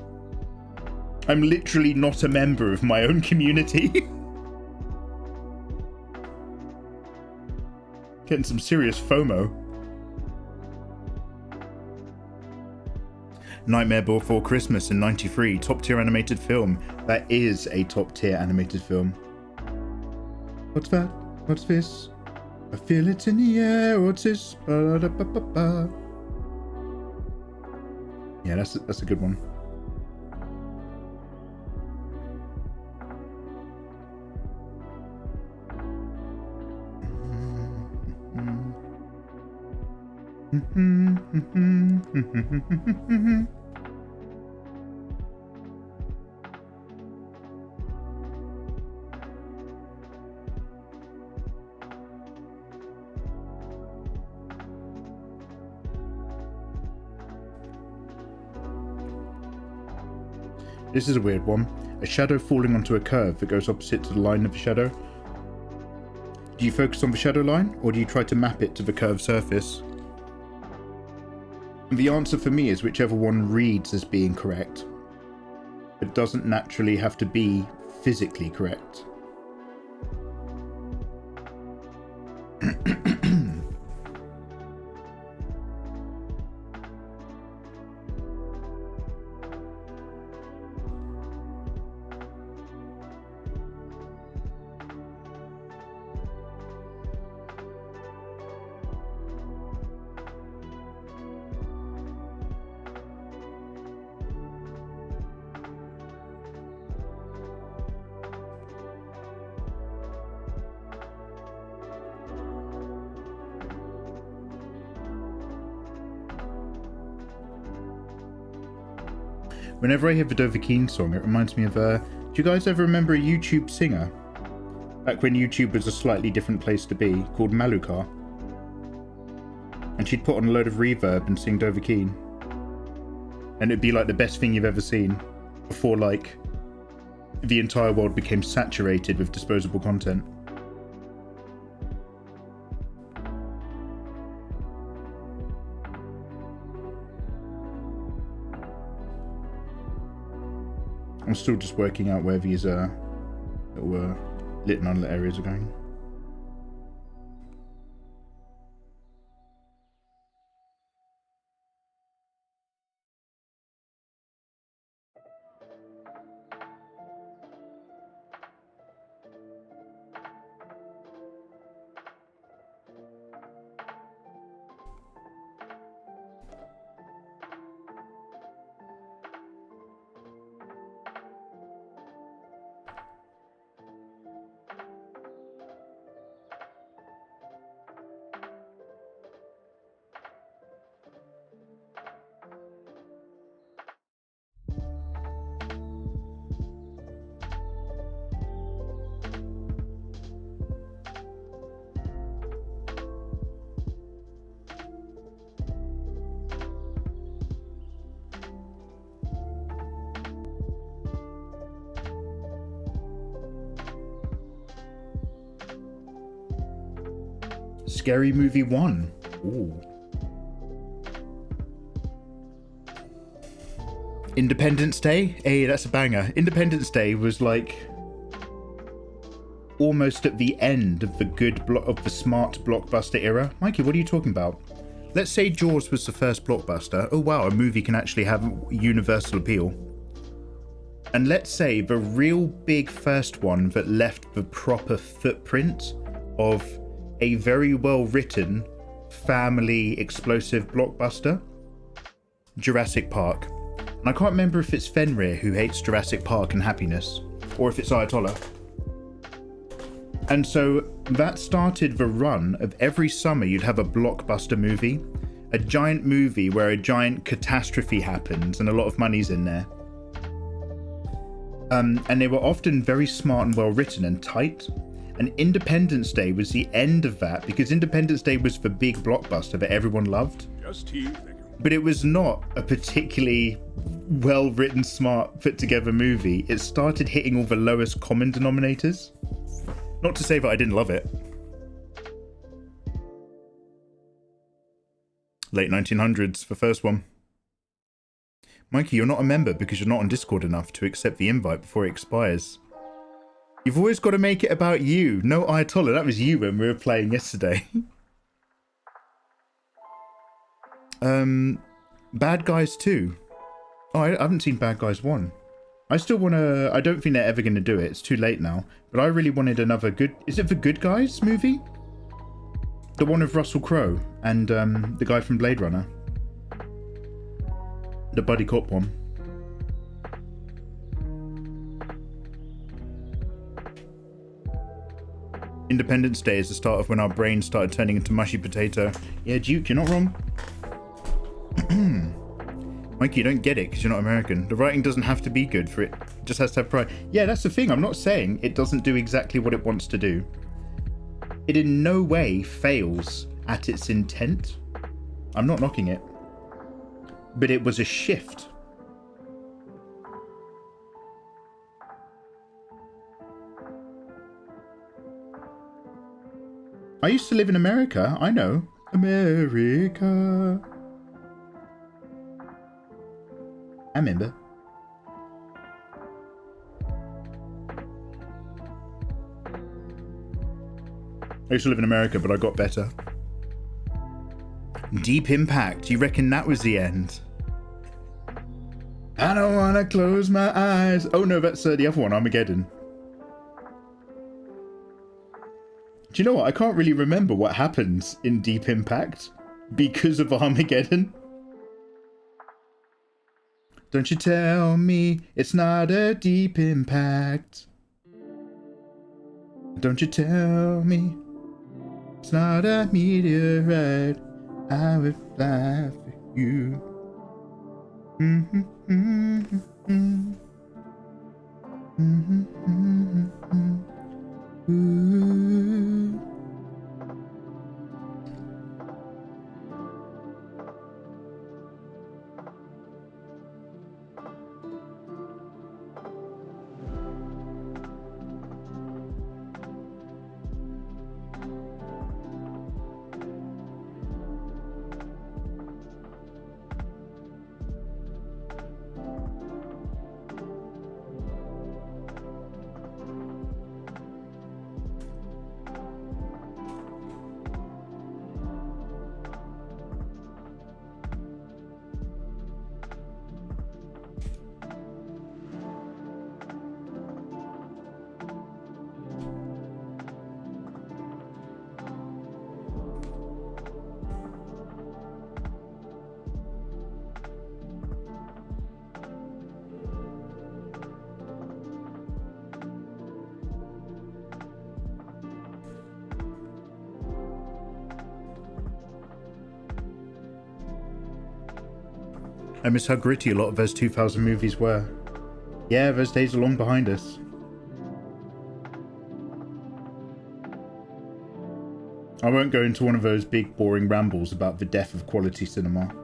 I'm literally not a member of my own community. Getting some serious FOMO. Nightmare Before Christmas in '93, top tier animated film. That is a top tier animated film. What's that? What's this? I feel it in the air. What's this? Ba-da-da-ba-ba-ba. Yeah, that's a good one. This is a weird one. A shadow falling onto a curve that goes opposite to the line of the shadow. Do you focus on the shadow line, or do you try to map it to the curved surface? And the answer for me is whichever one reads as being correct. It doesn't naturally have to be physically correct. Whenever I hear the Dovahkiin song, it reminds me of, do you guys ever remember a YouTube singer? Back when YouTube was a slightly different place to be, called Malukar. And she'd put on a load of reverb and sing Dovahkiin. And it'd be like the best thing you've ever seen, before like, the entire world became saturated with disposable content. I'm still just working out where these little lit and unlit areas are going. Scary Movie 1. Ooh. Independence Day? Hey, that's a banger. Independence Day was like almost at the end of the smart blockbuster era. Mikey, what are you talking about? Let's say Jaws was the first blockbuster. Oh wow, a movie can actually have universal appeal. And let's say the real big first one that left the proper footprint of a very well written family explosive blockbuster, Jurassic Park. And I can't remember if it's Fenrir who hates Jurassic Park and Happiness, or if it's Ayatollah. And so that started the run of every summer you'd have a blockbuster movie, a giant movie where a giant catastrophe happens and a lot of money's in there. And they were often very smart and well written and tight. And Independence Day was the end of that, because Independence Day was the big blockbuster that everyone loved. But it was not a particularly well-written, smart, put-together movie. It started hitting all the lowest common denominators. Not to say that I didn't love it. Late 1900s, the first one. Mikey, you're not a member because you're not on Discord enough to accept the invite before it expires. You've always got to make it about you. No Ayatollah, that was you when we were playing yesterday. Bad Guys 2. Oh, I haven't seen Bad Guys 1. I still want to... I don't think they're ever going to do it. It's too late now. But I really wanted another good... Is it the Good Guys movie? The one of Russell Crowe and the guy from Blade Runner. The buddy cop one. Independence Day is the start of when our brains started turning into mushy potato. Yeah, Duke, you're not wrong. Mikey, you don't get it because you're not American. The writing doesn't have to be good for it. It just has to have pride. Yeah, that's the thing. I'm not saying it doesn't do exactly what it wants to do. It in no way fails at its intent. I'm not knocking it. But it was a shift. I used to live in America. I know. America. I remember. I used to live in America, but I got better. Deep Impact. You reckon that was the end? I don't want to close my eyes. Oh no, that's the other one, Armageddon. Do you know what? I can't really remember what happens in Deep Impact because of Armageddon. Don't you tell me it's not a deep impact. Don't you tell me it's not a meteorite. I would fly for you. Ooh. I miss how gritty a lot of those 2000 movies were. Yeah, those days are long behind us. I won't go into one of those big boring rambles about the death of quality cinema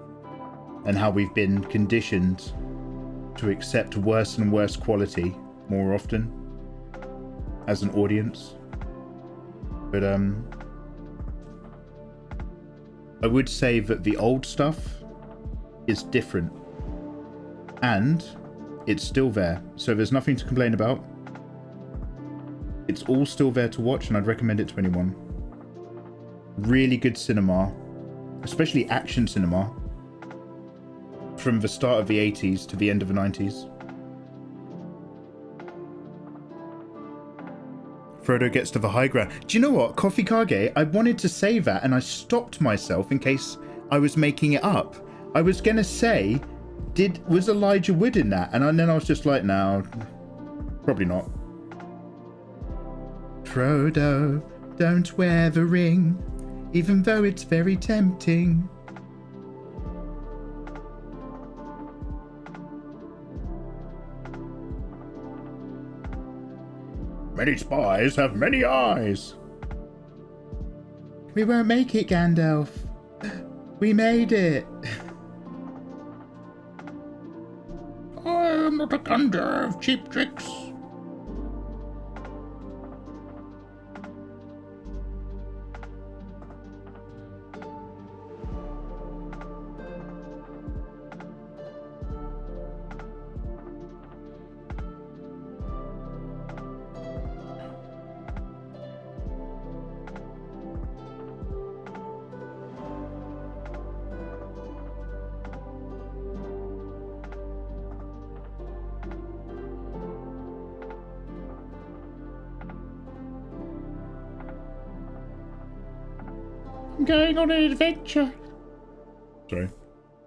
and how we've been conditioned to accept worse and worse quality more often as an audience. But I would say that the old stuff is different and it's still there, so there's nothing to complain about. It's all still there to watch, and I'd recommend it to anyone. Really good cinema, especially action cinema, from the start of the 80s to the end of the 90s. Frodo gets to the high ground. Do you know what, Coffee Kage? I wanted to say that and I stopped myself in case I was making it up. I was gonna say, was Elijah Wood in that? And then I was just like, no, probably not. Frodo, don't wear the ring, even though it's very tempting. Many spies have many eyes. We won't make it, Gandalf. We made it. I'm not a conjurer of cheap tricks. I'm going on an adventure. Sorry,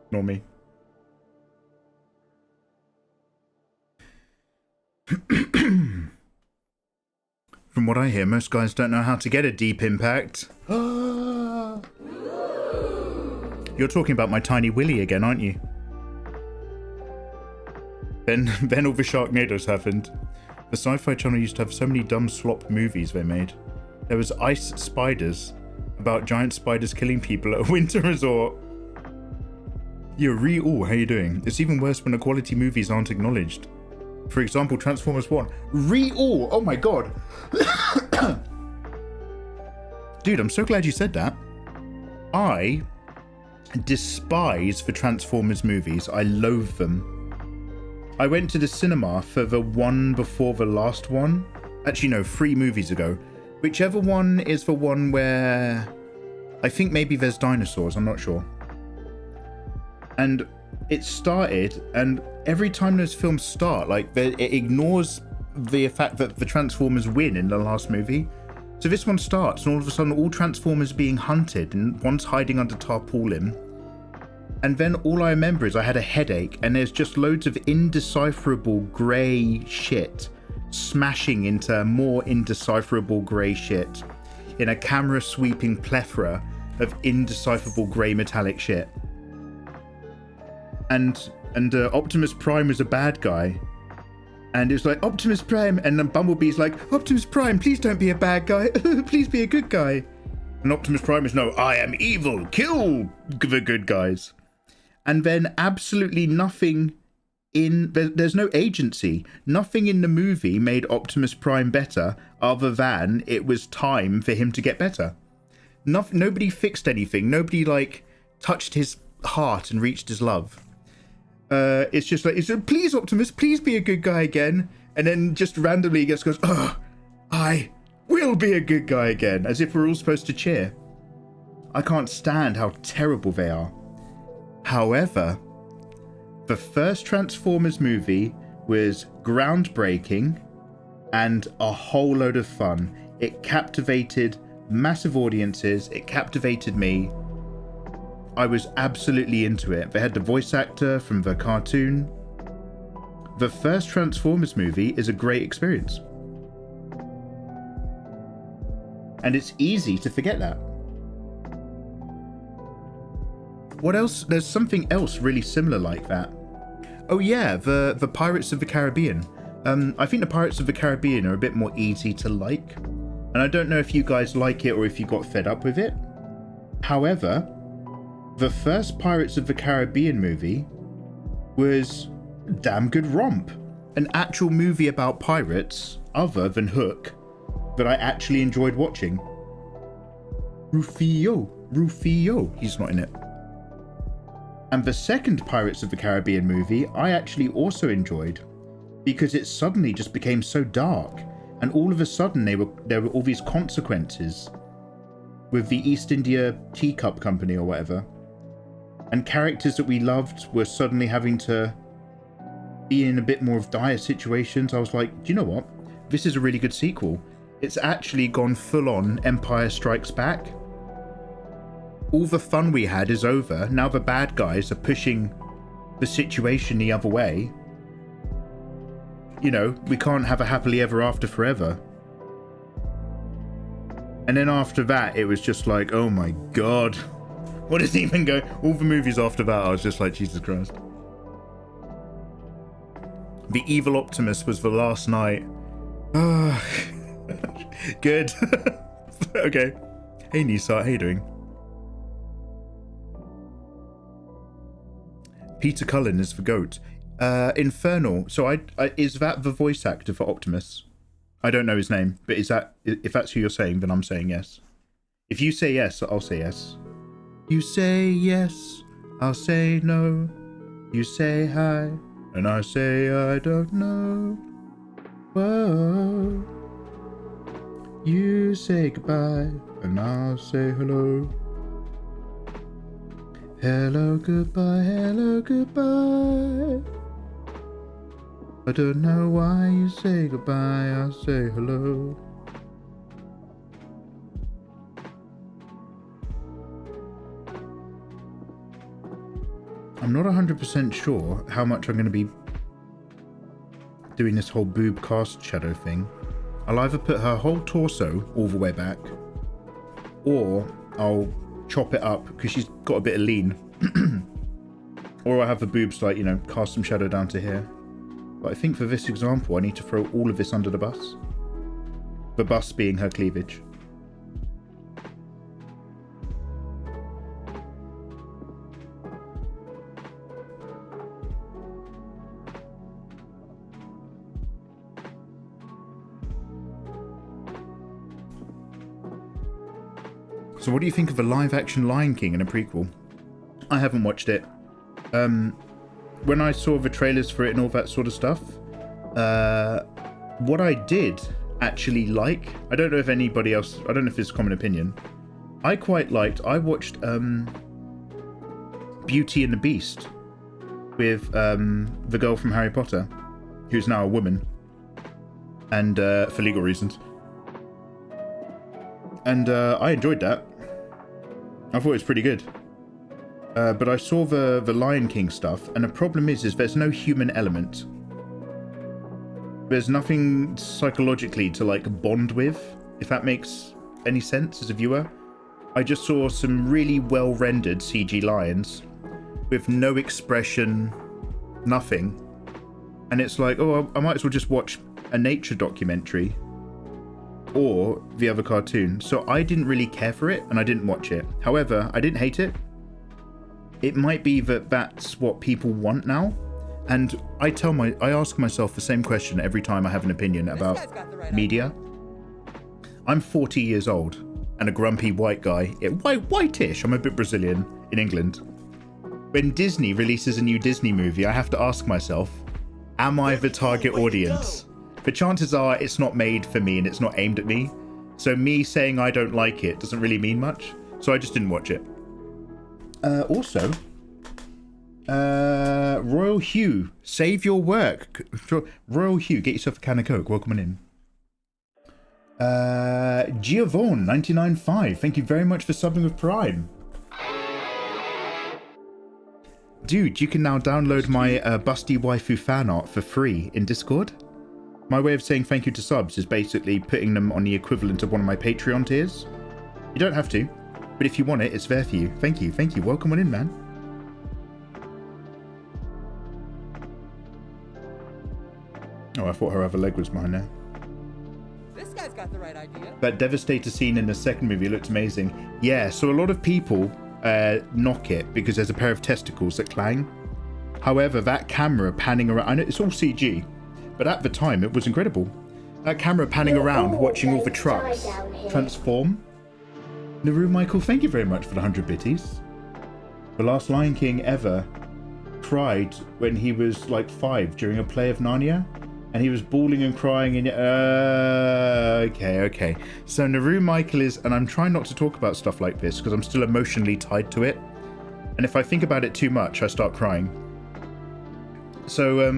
ignore me. From what I hear, most guys don't know how to get a deep impact. You're talking about my tiny willy again, aren't you? Then all the Sharknadoes happened. The Sci-Fi Channel used to have so many dumb slop movies they made. There was Ice Spiders, about giant spiders killing people at a winter resort. You're how you doing? It's even worse when the quality movies aren't acknowledged. For example, Transformers 1. Oh my god. Dude, I'm so glad you said that. I despise the Transformers movies. I loathe them. I went to the cinema for the one before the last one. Actually, no, 3 movies ago. Whichever one is the one where I think maybe there's dinosaurs, I'm not sure. And it started, and every time those films start, like, it ignores the fact that the Transformers win in the last movie. So this one starts, and all of a sudden all Transformers are being hunted, and one's hiding under tarpaulin. And then all I remember is I had a headache, and there's just loads of indecipherable grey shit smashing into more indecipherable grey shit in a camera sweeping plethora of indecipherable grey metallic shit. And Optimus Prime was a bad guy, and it was like, Optimus Prime, and then Bumblebee's like, Optimus Prime, please don't be a bad guy, please be a good guy. And Optimus Prime is, no, I am evil, kill the good guys. And then absolutely nothing there's no agency. Nothing in the movie made Optimus Prime better other than it was time for him to get better. Nobody fixed anything. Nobody, like, touched his heart and reached his love. It's just like, please, Optimus, please be a good guy again. And then just randomly he just goes, oh, I will be a good guy again. As if we're all supposed to cheer. I can't stand how terrible they are. However, the first Transformers movie was groundbreaking and a whole load of fun. It captivated massive audiences. It captivated me. I was absolutely into it. They had the voice actor from the cartoon. The first Transformers movie is a great experience. And it's easy to forget that. What else? There's something else really similar like that. Oh yeah, the Pirates of the Caribbean. I think the Pirates of the Caribbean are a bit more easy to like. And I don't know if you guys like it or if you got fed up with it. However, the first Pirates of the Caribbean movie was a damn good romp. An actual movie about pirates, other than Hook, that I actually enjoyed watching. Rufio, he's not in it. And the second Pirates of the Caribbean movie I actually also enjoyed, because it suddenly just became so dark, and all of a sudden there were all these consequences with the East India Teacup Company or whatever, and characters that we loved were suddenly having to be in a bit more of dire situations. I was like, do you know what? This is a really good sequel. It's actually gone full on Empire Strikes Back. All the fun we had is over. Now the bad guys are pushing the situation the other way. You know, we can't have a happily ever after forever. And then after that, it was just like, oh my god. What is even going? All the movies after that, I was just like, Jesus Christ. The Evil Optimus was the last night. Good. Okay. Hey Nisa, how you doing? Peter Cullen is the goat. Infernal. So I is that the voice actor for Optimus? I don't know his name, but is that, if that's who you're saying, then I'm saying yes. If you say yes, I'll say yes. You say yes, I'll say no. You say hi, and I say I don't know. Whoa. You say goodbye, and I'll say hello. Hello, goodbye, hello, goodbye. I don't know why you say goodbye, I'll say hello. I'm not 100% sure how much I'm going to be doing this whole boob cast shadow thing. I'll either put her whole torso all the way back, or I'll chop it up because she's got a bit of lean. Or I'll have the boobs, like, you know, cast some shadow down to here. But I think for this example, I need to throw all of this under the bus. The bus being her cleavage. So what do you think of a live-action Lion King and a prequel? I haven't watched it. When I saw the trailers for it and all that sort of stuff, what I did actually like, I don't know if anybody else, I don't know if it's a common opinion, I quite liked, I watched Beauty and the Beast with the girl from Harry Potter, who's now a woman, and for legal reasons. And I enjoyed that. I thought it was pretty good. But I saw the Lion King stuff, and the problem is there's no human element. There's nothing psychologically to, like, bond with, if that makes any sense as a viewer. I just saw some really well-rendered CG lions with no expression, nothing. And it's like, oh, I might as well just watch a nature documentary or the other cartoon. So I didn't really care for it, and I didn't watch it. However, I didn't hate it. It might be that that's what people want now, and I ask myself the same question every time I have an opinion about media. I'm 40 years old and a grumpy white guy, whitish, I'm a bit Brazilian, in England. When Disney releases a new Disney movie, I have to ask myself, am I the target audience? But chances are it's not made for me and it's not aimed at me, so me saying I don't like it doesn't really mean much, so I just didn't watch it. Also, Royal Hugh, save your work. Royal Hugh, get yourself a can of Coke. Welcome on in. Giovon 99.5, thank you very much for subbing with Prime. Dude, you can now download my busty waifu fan art for free in Discord. My way of saying thank you to subs is basically putting them on the equivalent of one of my Patreon tiers. You don't have to. But if you want it, it's there for you. Thank you. Welcome on in, man. Oh, I thought her other leg was behind there. This guy's got the right idea. That Devastator scene in the second movie looked amazing. Yeah, so a lot of people knock it because there's a pair of testicles that clang. However, that camera panning around, I know it's all CG, but at the time it was incredible. That camera panning around, watching all the trucks transform. Naru Michael, thank you very much for the 100 bitties. The last Lion King ever cried when he was like 5 during a play of Narnia, and he was bawling and crying and okay. So Naru Michael is, and I'm trying not to talk about stuff like this because I'm still emotionally tied to it, and if I think about it too much I start crying. So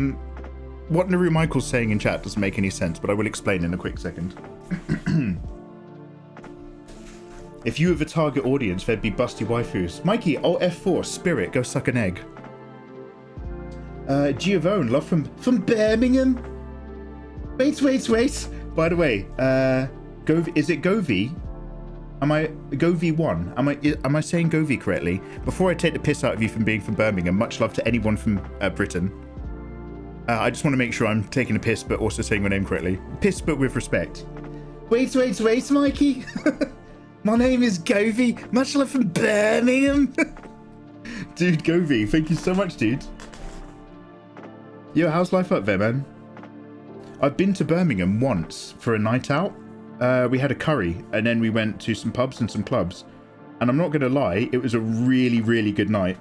what Naru Michael's saying in chat doesn't make any sense, but I will explain in a quick second. If you were the target audience, there'd be busty waifus. Mikey, oh F4, Spirit, go suck an egg. Giovone, love from Birmingham. Wait. By the way, is it Govi? Am I Govi1? Am I saying Govi correctly? Before I take the piss out of you from being from Birmingham, much love to anyone from Britain. I just want to make sure I'm taking a piss, but also saying my name correctly. Piss, but with respect. Wait, Mikey. My name is Govi. Much love from Birmingham. Dude, Govi, thank you so much, dude. Yo, how's life up there, man? I've been to Birmingham once for a night out. We had a curry, and then we went to some pubs and some clubs. And I'm not going to lie, it was a really, really good night.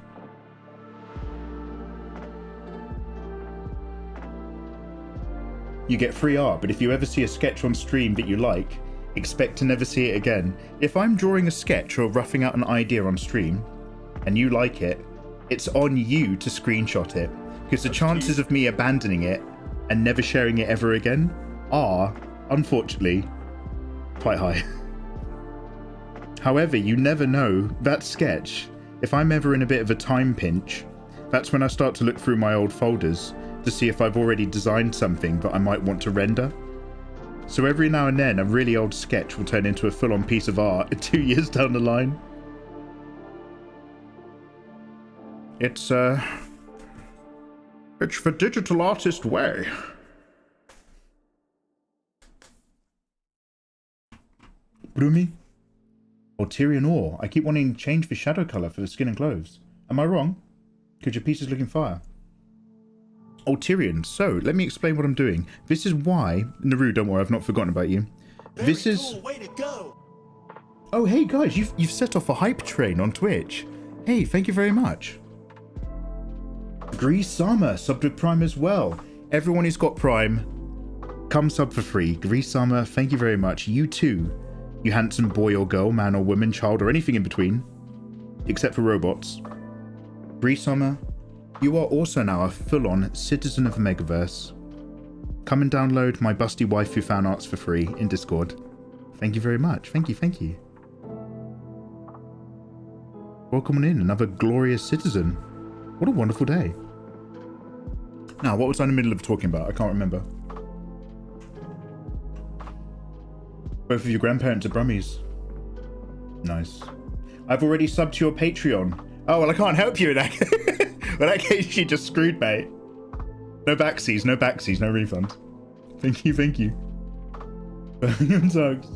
You get free art, but if you ever see a sketch on stream that you like, expect to never see it again. If I'm drawing a sketch or roughing out an idea on stream, and you like it, it's on you to screenshot it, because the chances of me abandoning it and never sharing it ever again are, unfortunately, quite high. However, you never know, that sketch, if I'm ever in a bit of a time pinch, that's when I start to look through my old folders to see if I've already designed something that I might want to render. So every now and then, a really old sketch will turn into a full-on piece of art 2 years down the line. It's the digital artist way. Brumi? Or Tyrion Ore. I keep wanting to change the shadow colour for the skin and clothes. Am I wrong? Because your piece is looking fire. Oh, Tyrion, so let me explain what I'm doing. This is why... Naru, don't worry, I've not forgotten about you. This is... Cool way to go. Oh, hey guys, you've set off a hype train on Twitch. Hey, thank you very much. Grease Sama subbed with Prime as well. Everyone who's got Prime, come sub for free. Grease Sama, thank you very much. You too, you handsome boy or girl, man or woman, child or anything in between, except for robots. Grease Sama, you are also now a full-on citizen of the Megaverse. Come and download my busty waifu fan arts for free in Discord. Thank you very much. Thank you. Welcome on in, another glorious citizen. What a wonderful day. Now, what was I in the middle of talking about? I can't remember. Both of your grandparents are Brummies. Nice. I've already subbed to your Patreon. Oh, well, I can't help you in that case. Well, in that case, you just screwed, mate. No backsies, no refund. Thank you. Birmingham Tugs.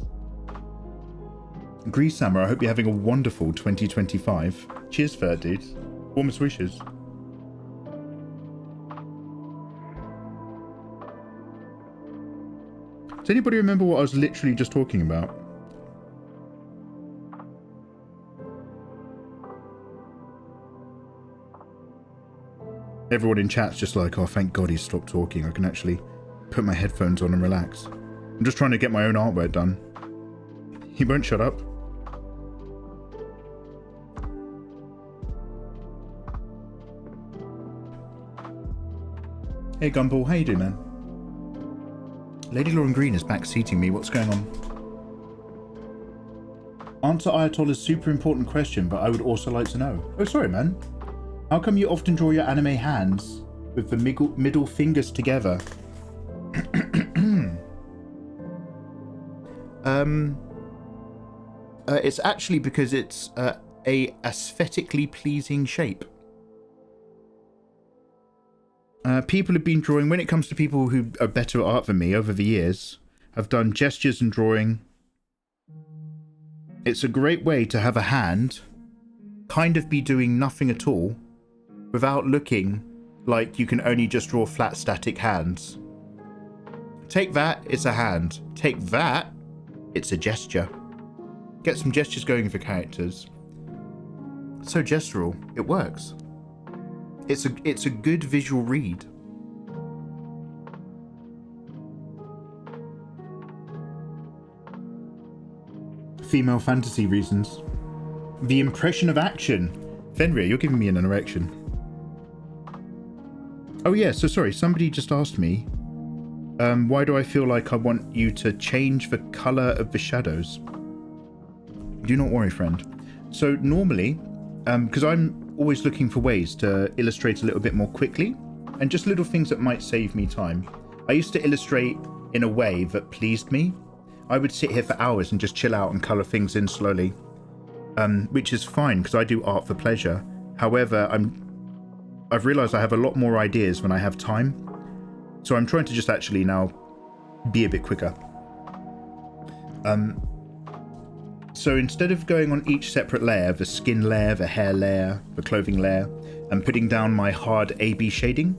Grease Sammer, I hope you're having a wonderful 2025. Cheers for that, dude. Warmest wishes. Does anybody remember what I was literally just talking about? Everyone in chat's just like, oh, thank God he stopped talking. I can actually put my headphones on and relax. I'm just trying to get my own artwork done. He won't shut up. Hey Gumball, how you doing, man? Lady Lauren Green is backseating me. What's going on? Answer Ayatollah's super important question, but I would also like to know. Oh, sorry, man. How come you often draw your anime hands with the middle fingers together? It's actually because it's a aesthetically pleasing shape. People have been drawing, when it comes to people who are better at art than me over the years, have done gestures and drawing. It's a great way to have a hand kind of be doing nothing at all without looking like you can only just draw flat static hands. Take that, it's a hand. Take that, it's a gesture. Get some gestures going for characters. So gestural, it works. It's a good visual read. Female fantasy reasons. The impression of action. Fenrir, you're giving me an erection. Oh yeah, so sorry, somebody just asked me, why do I feel like I want you to change the colour of the shadows? Do not worry, friend. So normally, because I'm always looking for ways to illustrate a little bit more quickly, and just little things that might save me time. I used to illustrate in a way that pleased me. I would sit here for hours and just chill out and colour things in slowly, which is fine because I do art for pleasure. However, I've realised I have a lot more ideas when I have time, so I'm trying to just actually now be a bit quicker. So instead of going on each separate layer, the skin layer, the hair layer, the clothing layer, and putting down my hard AB shading,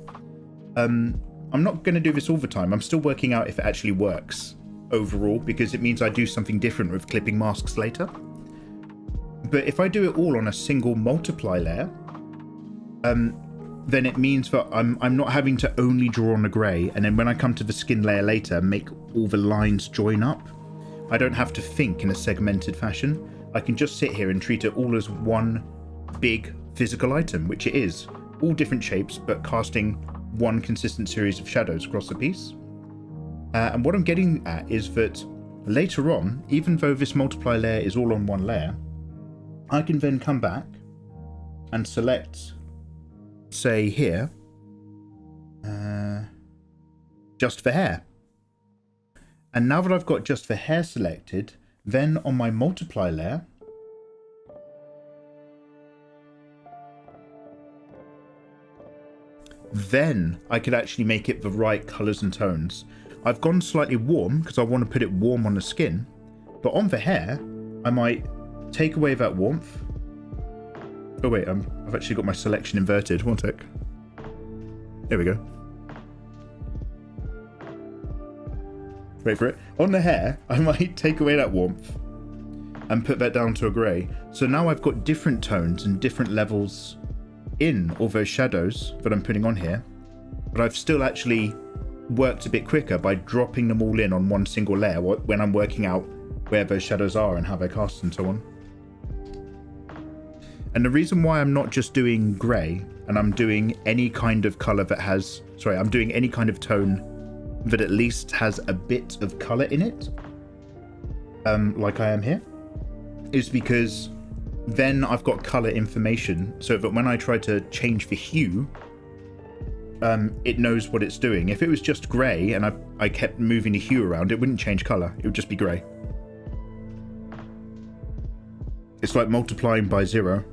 I'm not going to do this all the time. I'm still working out if it actually works overall, because it means I do something different with clipping masks later. But if I do it all on a single multiply layer, then it means that I'm not having to only draw on the grey, and then when I come to the skin layer later, make all the lines join up. I don't have to think in a segmented fashion. I can just sit here and treat it all as one big physical item, which it is. All different shapes, but casting one consistent series of shadows across the piece. And what I'm getting at is that later on, even though this multiply layer is all on one layer, I can then come back and select, say here, just for hair. And now that I've got just for hair selected, then on my multiply layer, then I could actually make it the right colours and tones. I've gone slightly warm because I want to put it warm on the skin, but on the hair, I might take away that warmth. Oh wait, I've actually got my selection inverted. One sec. There we go. Wait for it. On the hair, I might take away that warmth and put that down to a grey. So now I've got different tones and different levels in all those shadows that I'm putting on here, but I've still actually worked a bit quicker by dropping them all in on one single layer when I'm working out where those shadows are and how they're cast and so on. And the reason why I'm not just doing grey and I'm doing any kind of colour that has, I'm doing any kind of tone that at least has a bit of colour in it, like I am here, is because then I've got colour information so that when I try to change the hue, it knows what it's doing. If it was just grey and I kept moving the hue around, it wouldn't change colour, it would just be grey. It's like multiplying by 0.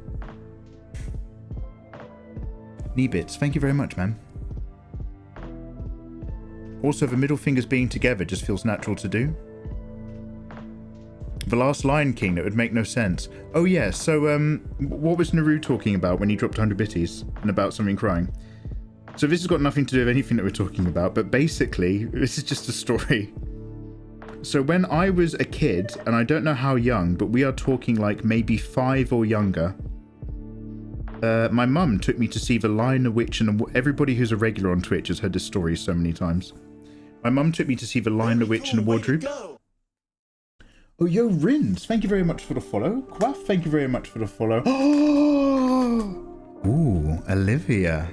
Kneebits, thank you very much, man. Also, the middle fingers being together just feels natural to do. The last Lion King, that would make no sense. Oh yeah, so what was Naru talking about when he dropped 100 bitties and about something crying? So this has got nothing to do with anything that we're talking about, but basically, this is just a story. So when I was a kid, and I don't know how young, but we are talking like maybe 5 or younger, my mum took me to see The Lion, the Witch, and everybody who's a regular on Twitch has heard this story so many times. My mum took me to see The Lion, the Witch, and the Wardrobe. Oh, yo, Rins, thank you very much for the follow. Quaff, thank you very much for the follow. Ooh, Olivia.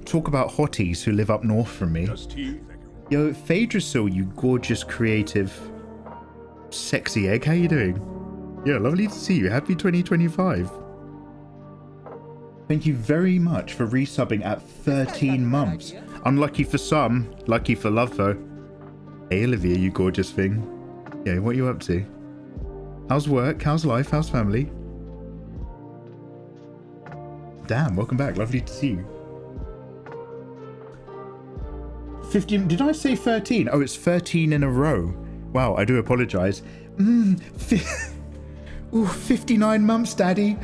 Talk about hotties who live up north from me. Yo, Phaedrasil, you gorgeous, creative, sexy egg. How you doing? Yeah, lovely to see you. Happy 2025. Thank you very much for resubbing at 13 months. Unlucky for some, lucky for love though. Hey Olivia, you gorgeous thing. Yeah, what are you up to? How's work? How's life? How's family? Damn, welcome back. Lovely to see you. 15. Did I say 13? Oh, it's 13 in a row. Wow, I do apologize. 59 months, Daddy.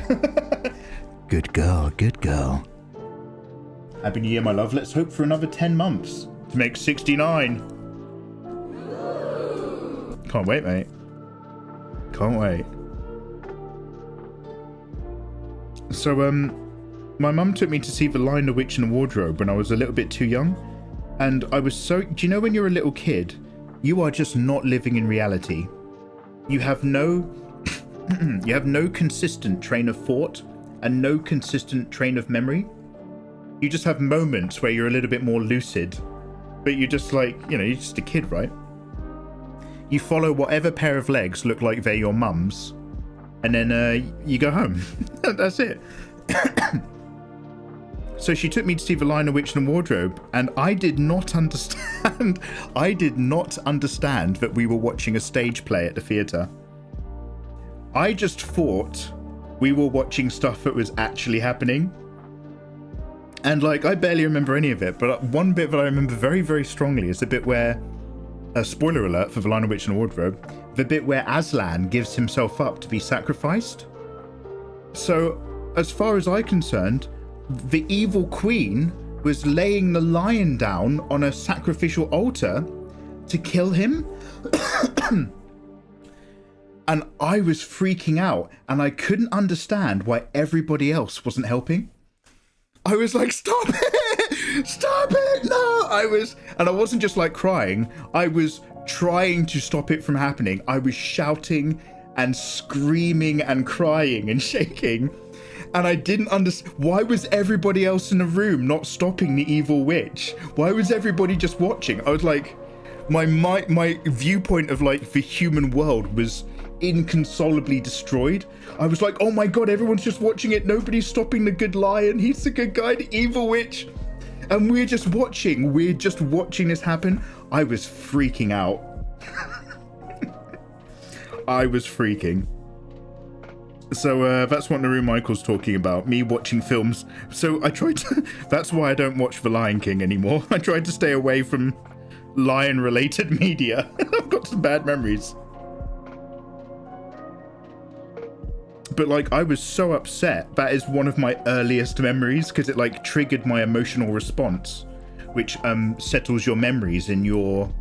Good girl, good girl. Happy New Year, my love. Let's hope for another 10 months to make 69. Can't wait, mate. Can't wait. So, my mum took me to see The Lion, the Witch and the Wardrobe when I was a little bit too young. And I was so... Do you know when you're a little kid, you are just not living in reality? You have no... you have no consistent train of thought and no consistent train of memory. You just have moments where you're a little bit more lucid. But you're just like, you know, you're just a kid, right? You follow whatever pair of legs look like they're your mum's. And then you go home. That's it. So she took me to see The Lion, the Witch and the Wardrobe, and I did not understand. I did not understand that we were watching a stage play at the theatre. I just thought we were watching stuff that was actually happening. And like, I barely remember any of it, but one bit that I remember very, very strongly is the bit where, spoiler alert for The Lion, the Witch and the Wardrobe, the bit where Aslan gives himself up to be sacrificed. So, as far as I'm concerned, the evil queen was laying the lion down on a sacrificial altar to kill him. And I was freaking out, and I couldn't understand why everybody else wasn't helping. I was like, stop it! Stop it! No! And I wasn't just like crying, I was trying to stop it from happening. I was shouting and screaming and crying and shaking. And I didn't understand, why was everybody else in the room not stopping the evil witch? Why was everybody just watching? I was like, my viewpoint of like the human world was inconsolably destroyed. I was like, oh my god, everyone's just watching it. Nobody's stopping the good lion. He's the good guy, the evil witch. And we're just watching this happen. I was freaking out. I was freaking. So that's what Naru Michael's talking about, me watching films. So I tried to, that's why I don't watch The Lion King anymore. I tried to stay away from lion related media. I've got some bad memories. But like, I was so upset. That is one of my earliest memories because it like triggered my emotional response, which settles your memories in your,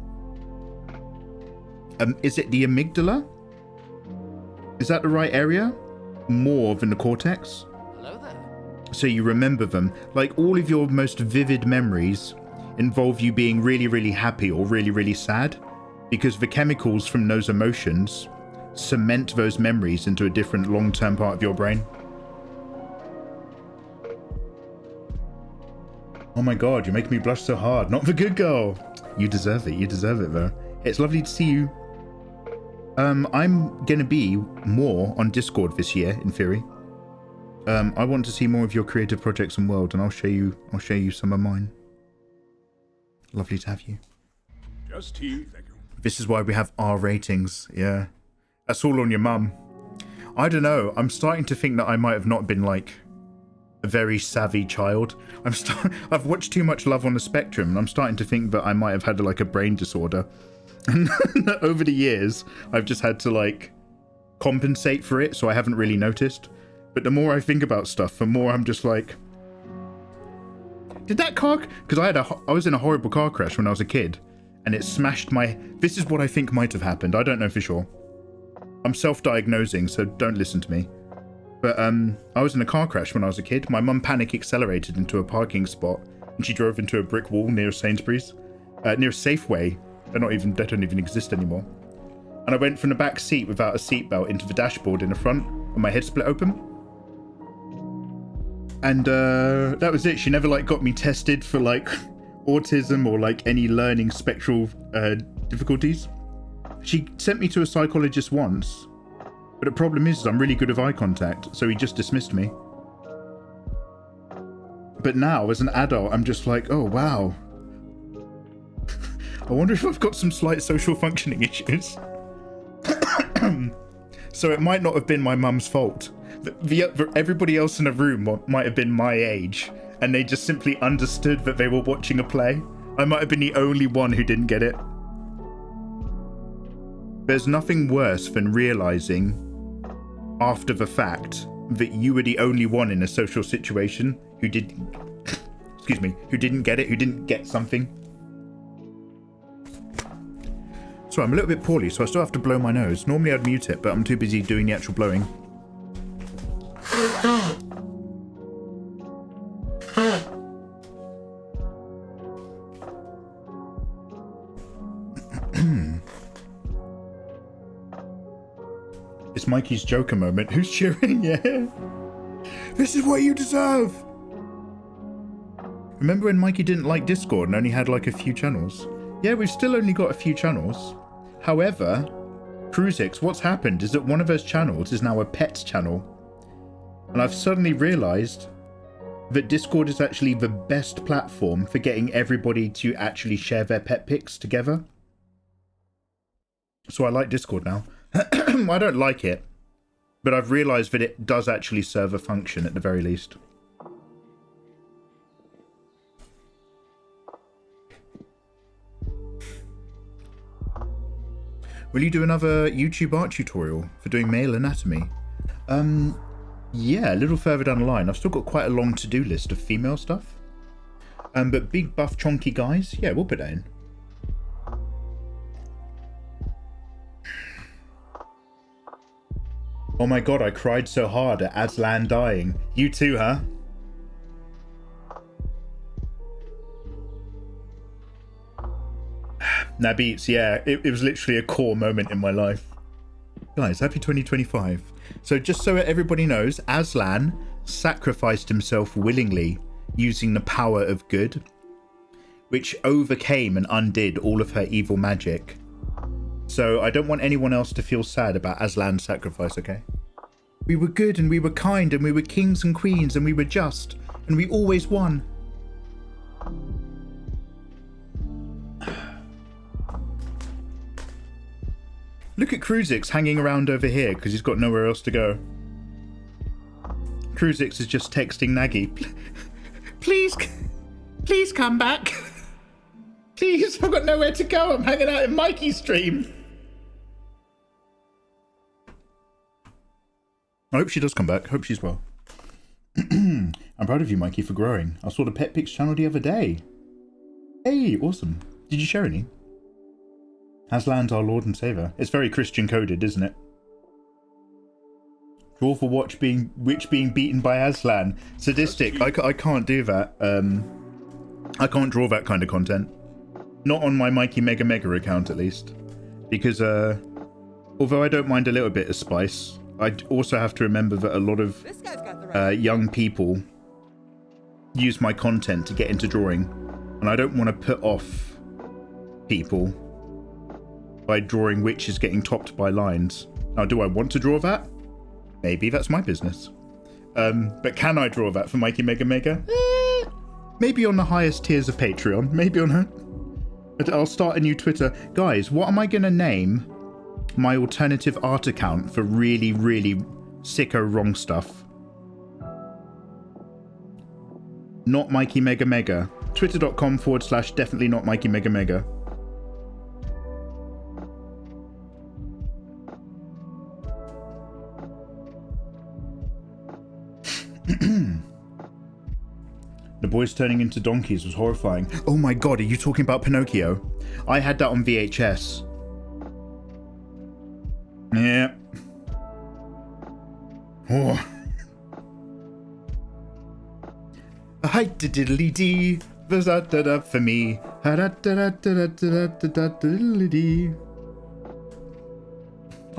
is it the amygdala? Is that the right area? More than the cortex. Hello there. So you remember them. Like all of your most vivid memories involve you being really, really happy or really, really sad, because the chemicals from those emotions cement those memories into a different long-term part of your brain. Oh my god, you're making me blush so hard. Not the good girl. You deserve it. You deserve it though. It's lovely to see you. I'm gonna be more on Discord this year, in theory. I want to see more of your creative projects and world, and I'll show you some of mine. Lovely to have you. Just here, thank you. This is why we have R ratings. Yeah, that's all on your mum. I don't know. I'm starting to think that I might have not been like a very savvy child. I've watched too much Love on the Spectrum, and I'm starting to think that I might have had like a brain disorder. And over the years, I've just had to like compensate for it, so I haven't really noticed. But the more I think about stuff, the more I'm just like, did that car? Because I was in a horrible car crash when I was a kid, and it smashed my. This is what I think might have happened. I don't know for sure. I'm self-diagnosing, so don't listen to me. But I was in a car crash when I was a kid. My mum panic accelerated into a parking spot, and she drove into a brick wall near Sainsbury's, near Safeway. They don't even exist anymore. And I went from the back seat without a seatbelt into the dashboard in the front, and my head split open. And that was it. She never like got me tested for like autism or like any learning spectral difficulties. She sent me to a psychologist once, but the problem is I'm really good with eye contact, so he just dismissed me. But now, as an adult, I'm just like, oh wow. I wonder if I've got some slight social functioning issues. So it might not have been my mum's fault. Everybody else in the room might have been my age, and they just simply understood that they were watching a play. I might have been the only one who didn't get it. There's nothing worse than realizing after the fact that you were the only one in a social situation who didn't, excuse me, who didn't get it, who didn't get something. So I'm a little bit poorly, so I still have to blow my nose. Normally I'd mute it, but I'm too busy doing the actual blowing. It's Mikey's Joker moment. Who's cheering? Yeah. This is what you deserve. Remember when Mikey didn't like Discord and only had like a few channels? Yeah, we've still only got a few channels. However, Cruzix, what's happened is that one of those channels is now a pets channel. And I've suddenly realized that Discord is actually the best platform for getting everybody to actually share their pet pics together. So I like Discord now. I don't like it, but I've realized that it does actually serve a function at the very least. Will you do another YouTube art tutorial for doing male anatomy? Yeah, a little further down the line. I've still got quite a long to-do list of female stuff. But big buff chonky guys, yeah, we'll put that in. Oh my god, I cried so hard at Aslan dying. You too, huh? Nah, Beats, yeah, it was literally a core moment in my life. Guys, happy 2025. So just so everybody knows, Aslan sacrificed himself willingly using the power of good, which overcame and undid all of her evil magic. So I don't want anyone else to feel sad about Aslan's sacrifice, okay? We were good and we were kind and we were kings and queens and we were just and we always won. Look at Cruzix hanging around over here because he's got nowhere else to go. Cruzix is just texting Nagy. Please come back. Please, I've got nowhere to go. I'm hanging out in Mikey's stream. I hope she does come back. Hope she's well. I'm proud of you, Mikey, for growing. I saw the Pet Pics channel the other day. Hey, awesome. Did you share any? Aslan's our Lord and Savior. It's very Christian coded, isn't it? Draw for witch being beaten by Aslan. Sadistic. I can't do that. I can't draw that kind of content. Not on my Mikey Mega Mega account, at least. Because, although I don't mind a little bit of spice, I also have to remember that a lot of young people use my content to get into drawing. And I don't want to put off people by drawing witches getting topped by lines. Now, do I want to draw that? Maybe, that's my business. But can I draw that for Mikey Mega Mega? Maybe on the highest tiers of Patreon. Maybe on her. I'll start a new Twitter. Guys, what am I going to name my alternative art account for really, really sicko wrong stuff? Not Mikey Mega Mega. Twitter.com/definitely not Mikey Mega Mega. The boys turning into donkeys was horrifying. Oh my god, are you talking about Pinocchio? I had that on VHS. Yeah. Oh. Hi diddly dee, was that up for me? I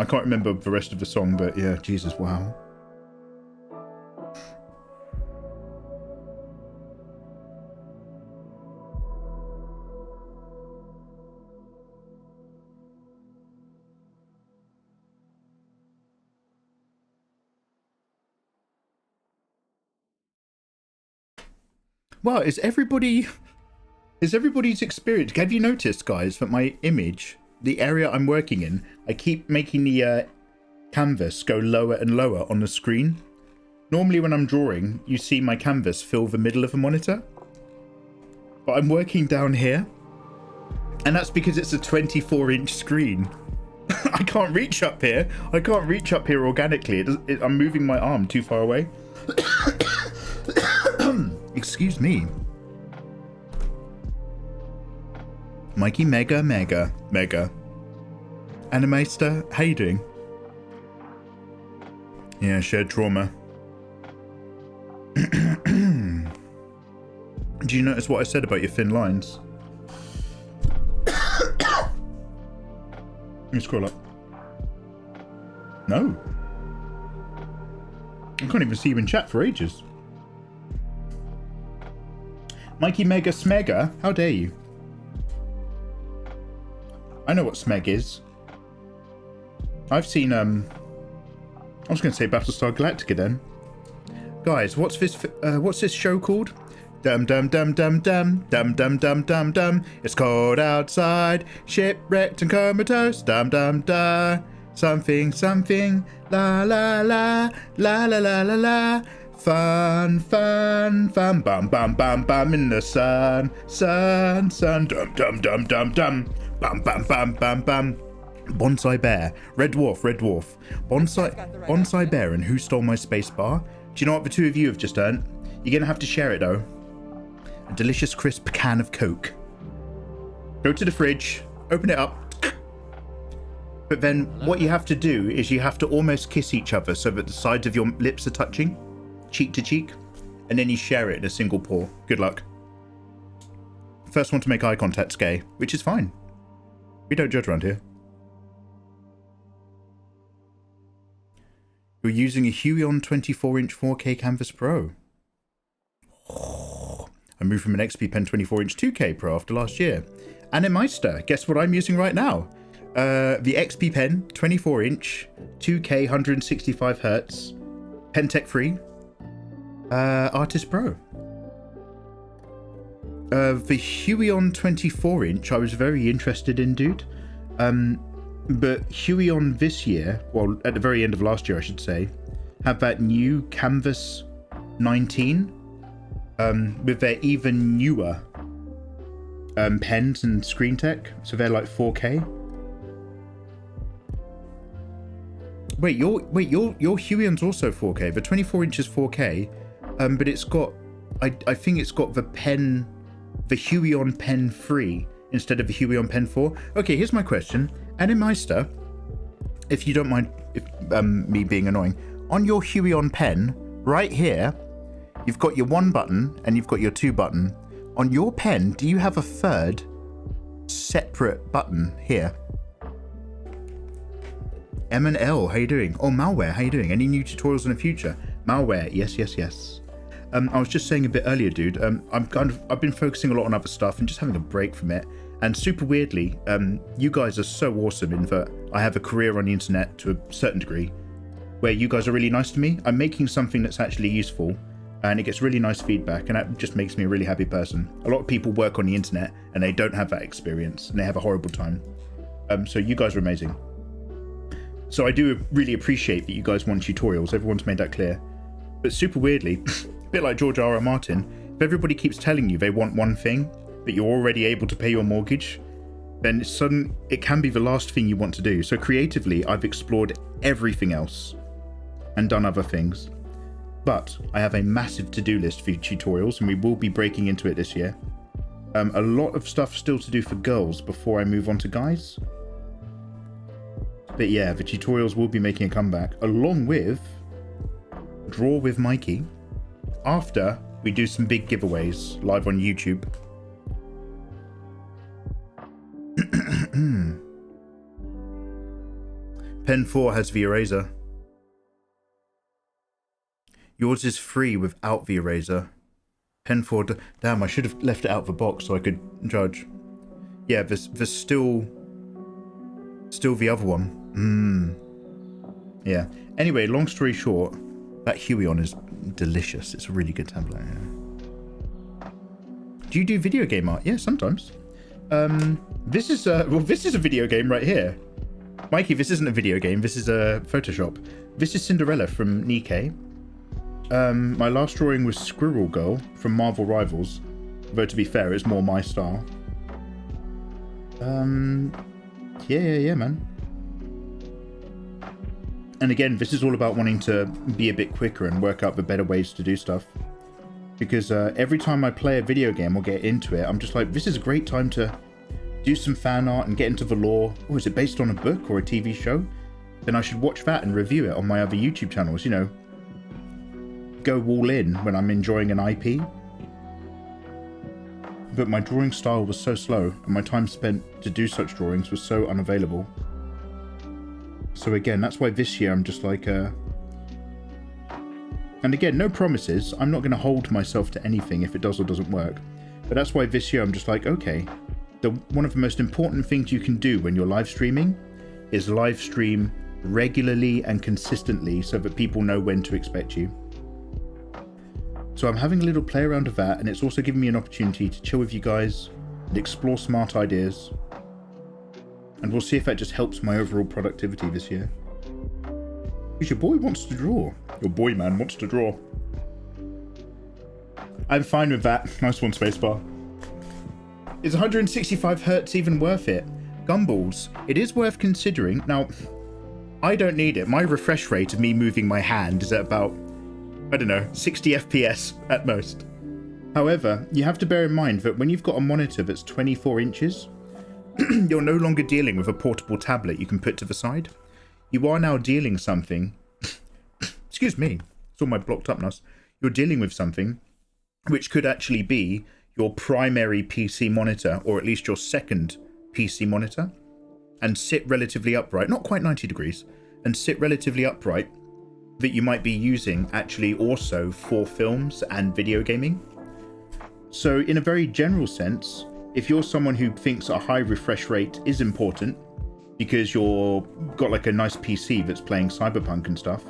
can't remember the rest of the song, but yeah, Jesus, wow. Wow, is everybody's experience? Have you noticed, guys, that my image, the area I'm working in, I keep making the canvas go lower and lower on the screen? Normally when I'm drawing, you see my canvas fill the middle of the monitor. but I'm working down here, and that's because it's a 24-inch screen. I can't reach up here. I can't reach up here organically. I'm moving my arm too far away. Excuse me. Mikey, mega. Animaster, how you doing? Yeah, shared trauma. Do you notice what I said about your thin lines? Let me scroll up. No. I can't even see you in chat for ages. Mikey Mega Smega, how dare you? I know what Smeg is. I've seen, I was going to say Battlestar Galactica then. Guys, what's this show called? Dum dum dum dum dum dum dum dum dum dum. It's cold outside, shipwrecked and comatose. Dum dum da. Something la la la la la la la la. Fun bum bum bum bum in the sun dum dum dum dum dum bum bum bum bum bum. Bonsai Bear, Red Dwarf, Bonsai Bear and Who Stole My Space Bar? Do you know what the two of you have just earned? You're gonna have to share it though. A delicious crisp can of Coke. Go to the fridge, open it up. But then what you have to do is you have to almost kiss each other so that the sides of your lips are touching, cheek to cheek, and then you share it in a single pour. Good luck. First one to make eye contact's gay, which is fine. We don't judge around here. You're using a Huion 24-inch 4K Canvas Pro. I moved from an XP Pen 24-inch 2K Pro after last year. Animeister, guess what I'm using right now? The XP Pen 24-inch 2K 165Hz Pentec free Artist Pro. The Huion 24-inch I was very interested in, dude. But Huion this year, well, at the very end of last year, I should say, have that new Canvas 19 with their even newer pens and screen tech. So they're like 4K. Wait, your Huion's also 4K. The 24-inch is 4K, but it's got, I think it's got the Huion Pen 3 instead of the Huion Pen 4. Okay, here's my question. Animeister, if you don't mind me being annoying, on your Huion pen, right here, you've got your 1 button and you've got your 2 button. On your pen, do you have a third separate button here? M&L, how you doing? Oh, Malware, how you doing? Any new tutorials in the future? Malware, yes. I was just saying a bit earlier, dude, I've been focusing a lot on other stuff and just having a break from it. And super weirdly, you guys are so awesome in that I have a career on the internet to a certain degree where you guys are really nice to me. I'm making something that's actually useful and it gets really nice feedback, and that just makes me a really happy person. A lot of people work on the internet and they don't have that experience and they have a horrible time. So you guys are amazing. So I do really appreciate that you guys want tutorials. Everyone's made that clear. But super weirdly, a bit like George R.R. Martin, if everybody keeps telling you they want one thing, that you're already able to pay your mortgage, then it can be the last thing you want to do. So creatively, I've explored everything else and done other things. But I have a massive to-do list for tutorials, and we will be breaking into it this year. A lot of stuff still to do for girls before I move on to guys. But yeah, the tutorials will be making a comeback, along with Draw with Mikey, after we do some big giveaways live on YouTube. Pen 4 has the eraser. Yours is free without the eraser. Pen 4... Damn, I should have left it out of the box so I could judge. Yeah, there's still the other one. Yeah. Anyway, long story short, that Huion is delicious. It's a really good template. Yeah. Do you do video game art? Yeah, sometimes. This is a video game right here. Mikey, this isn't a video game. This is a Photoshop. This is Cinderella from NIKKE. My last drawing was Squirrel Girl from Marvel Rivals. Though to be fair, it's more my style. Yeah, man. And again, this is all about wanting to be a bit quicker and work out the better ways to do stuff. Because every time I play a video game or get into it, I'm just like, this is a great time to do some fan art and get into the lore. Oh, is it based on a book or a TV show? Then I should watch that and review it on my other YouTube channels, you know. Go all in when I'm enjoying an IP. But my drawing style was so slow, and my time spent to do such drawings was so unavailable. So again, that's why this year I'm just like, and again, no promises. I'm not going to hold myself to anything if it does or doesn't work. But that's why this year I'm just like, okay, one of the most important things you can do when you're live streaming is live stream regularly and consistently so that people know when to expect you. So I'm having a little play around with that, and it's also giving me an opportunity to chill with you guys and explore smart ideas. And we'll see if that just helps my overall productivity this year. Because your boy wants to draw. Your boy man wants to draw. I'm fine with that. Nice one, spacebar. Is 165 Hz even worth it? Gumballs, it is worth considering. Now, I don't need it. My refresh rate of me moving my hand is at about, I don't know, 60 FPS at most. However, you have to bear in mind that when you've got a monitor that's 24 inches, you're no longer dealing with a portable tablet you can put to the side. You are now dealing something, excuse me, it's all my blocked upness. You're dealing with something which could actually be your primary PC monitor, or at least your second PC monitor, and sit relatively upright, not quite 90 degrees, and sit relatively upright, that you might be using actually also for films and video gaming. So in a very general sense, if you're someone who thinks a high refresh rate is important because you've got like a nice PC that's playing Cyberpunk and stuff,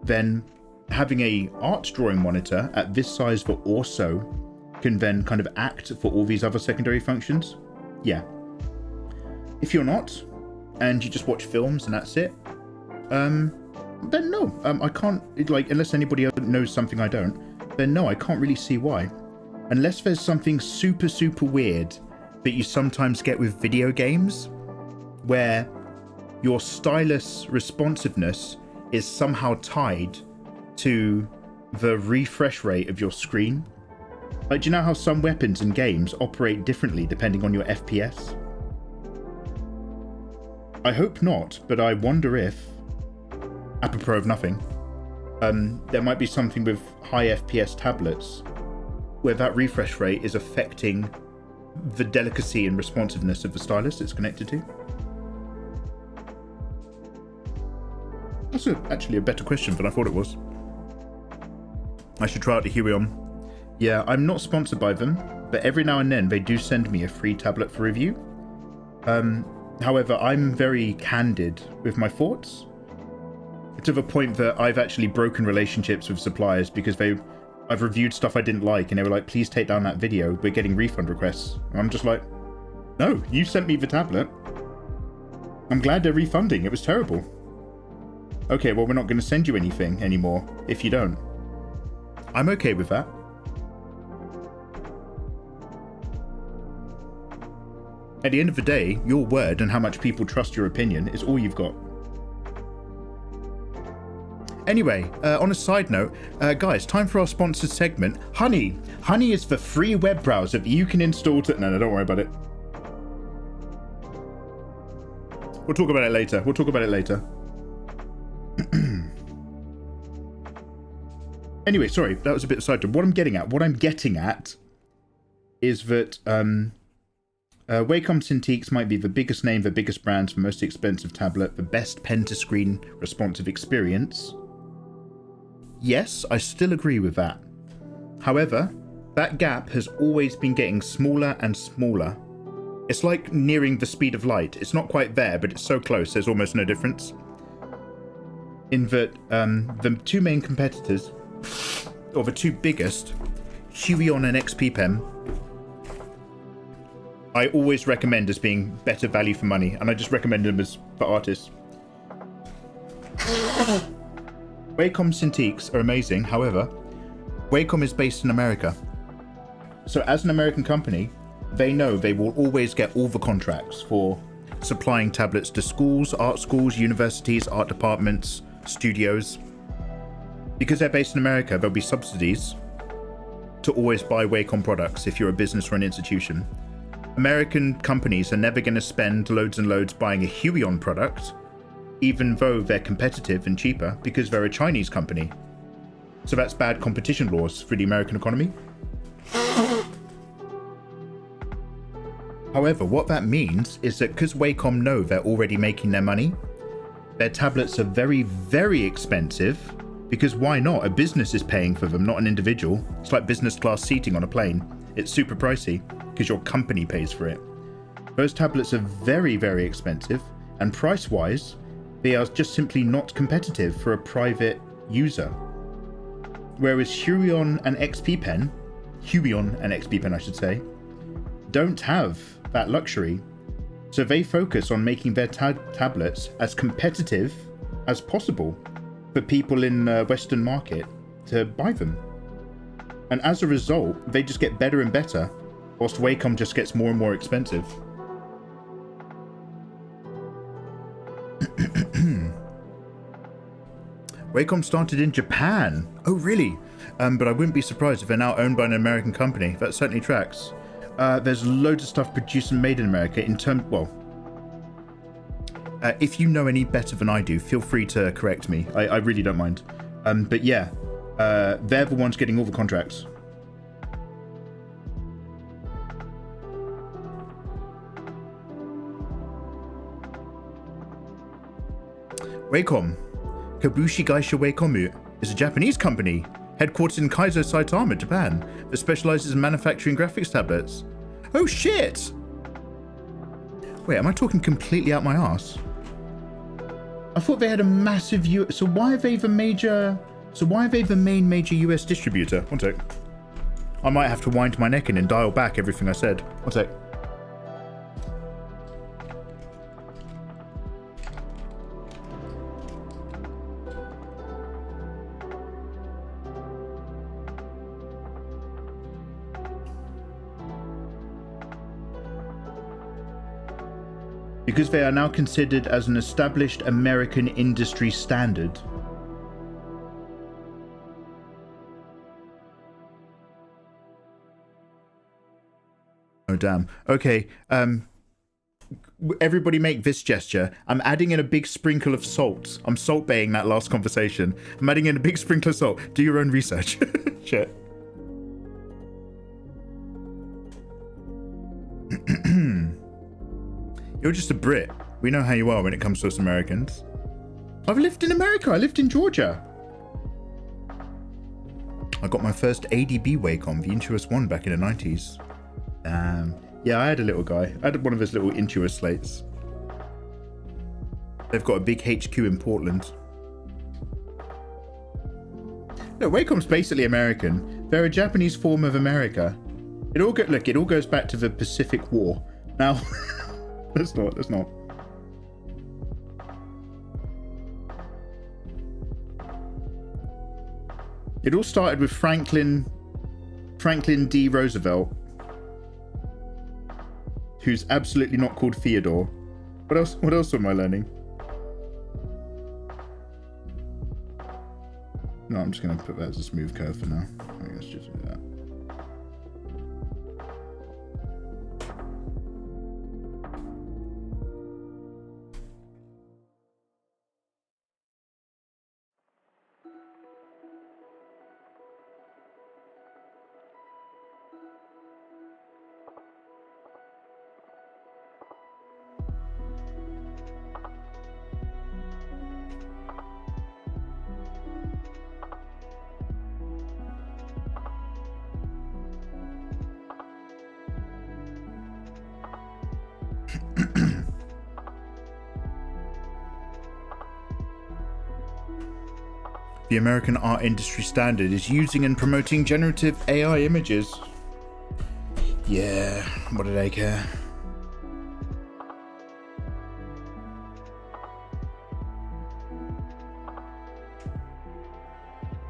then having a art drawing monitor at this size that also can then kind of act for all these other secondary functions, yeah. If you're not, and you just watch films and that's it, then no, I can't, like, unless anybody else knows something I don't, then no, I can't really see why. Unless there's something super, super weird that you sometimes get with video games, where your stylus responsiveness is somehow tied to the refresh rate of your screen. Like, do you know how some weapons in games operate differently depending on your FPS? I hope not, but I wonder if, apropos of nothing, there might be something with high FPS tablets where that refresh rate is affecting the delicacy and responsiveness of the stylus it's connected to. That's actually a better question than I thought it was. I should try out the Huion. Yeah, I'm not sponsored by them, but every now and then they do send me a free tablet for review. However, I'm very candid with my thoughts, to the point that I've actually broken relationships with suppliers because I've reviewed stuff I didn't like, and they were like, please take down that video, we're getting refund requests. And I'm just like, no, you sent me the tablet. I'm glad they're refunding, it was terrible. Okay, well, we're not going to send you anything anymore if you don't. I'm okay with that. At the end of the day, your word and how much people trust your opinion is all you've got. Anyway, on a side note, guys, time for our sponsored segment, Honey. Honey is the free web browser that you can install to... No, don't worry about it. We'll talk about it later. Anyway, sorry, that was a bit side. What I'm getting at is that Wacom Cintiqs might be the biggest name, the biggest brand, the most expensive tablet, the best pen-to-screen responsive experience. Yes, I still agree with that. However, that gap has always been getting smaller and smaller. It's like nearing the speed of light. It's not quite there, but it's so close, there's almost no difference. In that the two main competitors, or the two biggest, Huion and XP Pen, I always recommend as being better value for money, and I just recommend them as for artists. Wacom Cintiqs are amazing, however, Wacom is based in America. So as an American company, they know they will always get all the contracts for supplying tablets to schools, art schools, universities, art departments, studios. Because they're based in America, there'll be subsidies to always buy Wacom products if you're a business or an institution. American companies are never going to spend loads and loads buying a Hogyan product, even though they're competitive and cheaper, because they're a Chinese company. So that's bad competition laws for the American economy. However, what that means is that because Wacom know they're already making their money, their tablets are very, very expensive, because why not? A business is paying for them, not an individual. It's like business class seating on a plane. It's super pricey because your company pays for it. Those tablets are very, very expensive, and price-wise, they are just simply not competitive for a private user. Whereas Hogyan and XP Pen I should say, don't have that luxury. So they focus on making their tablets as competitive as possible for people in the Western market to buy them. And as a result, they just get better and better, whilst Wacom just gets more and more expensive. Wacom started in Japan. Oh, really? But I wouldn't be surprised if they're now owned by an American company. That certainly tracks. There's loads of stuff produced and made in America if you know any better than I do, feel free to correct me. I really don't mind. But yeah, they're the ones getting all the contracts. Wacom, Kabushi Gaisha Wacomu, is a Japanese company headquartered in Kaizo, Saitama, Japan, that specializes in manufacturing graphics tablets. Oh shit! Wait, am I talking completely out my ass? I thought they had a massive so why are they the main major US distributor? One sec. I might have to wind my neck in and dial back everything I said. One sec. Because they are now considered as an established American industry standard. Oh, damn. Okay, everybody make this gesture. I'm adding in a big sprinkle of salt. I'm salt baying that last conversation. I'm adding in a big sprinkle of salt. Do your own research. Shit. You're just a Brit. We know how you are when it comes to us Americans. I've lived in America. I lived in Georgia. I got my first ADB Wacom, the Intuos 1, back in the 90s. Yeah, I had a little guy. I had one of those little Intuos slates. They've got a big HQ in Portland. No, Wacom's basically American. They're a Japanese form of America. It all goes back to the Pacific War. Now... Let's not. It all started with Franklin D. Roosevelt, who's absolutely not called Theodore. What else am I learning? No, I'm just going to put that as a smooth curve for now. I guess just do that. The American art industry standard is using and promoting generative AI images. Yeah, what do they care?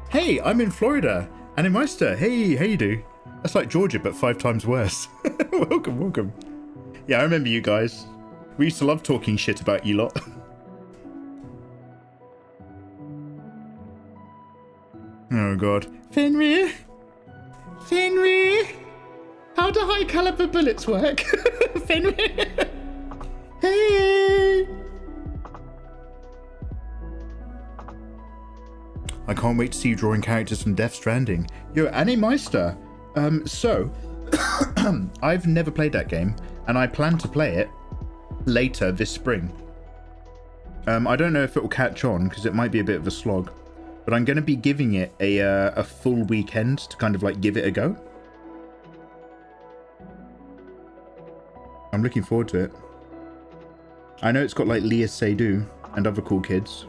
Hey, I'm in Florida. Animeister, hey, how you do? That's like Georgia, but 5 times worse. Welcome, welcome. Yeah, I remember you guys. We used to love talking shit about you lot. Oh god. Fenrir! Fenrir! How do high caliber bullets work? Fenrir! Hey! I can't wait to see you drawing characters from Death Stranding. Yo, Animeister. So, I've never played that game, and I plan to play it later this spring. I don't know if it will catch on, because it might be a bit of a slog, but I'm going to be giving it a full weekend to kind of like give it a go. I'm looking forward to it. I know it's got like Leah Seydoux and other cool kids.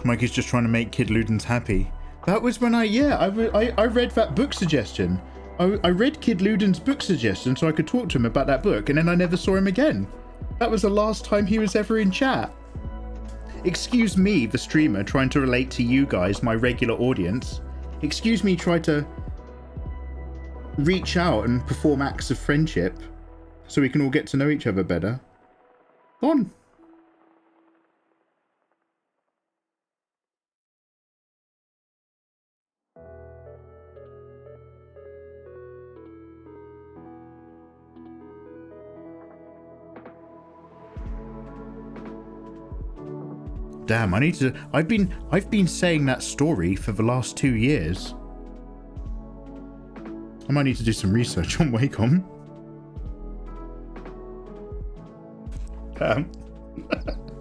Mikey's just trying to make Kid Ludens happy. That was when I read that book suggestion. I read Kid Ludens' book suggestion so I could talk to him about that book, and then I never saw him again. That was the last time he was ever in chat. Excuse me, the streamer, trying to relate to you guys, my regular audience. Excuse me, try to reach out and perform acts of friendship so we can all get to know each other better. Go on. Damn, I need to. I've been saying that story for the last 2 years. I might need to do some research on Wacom.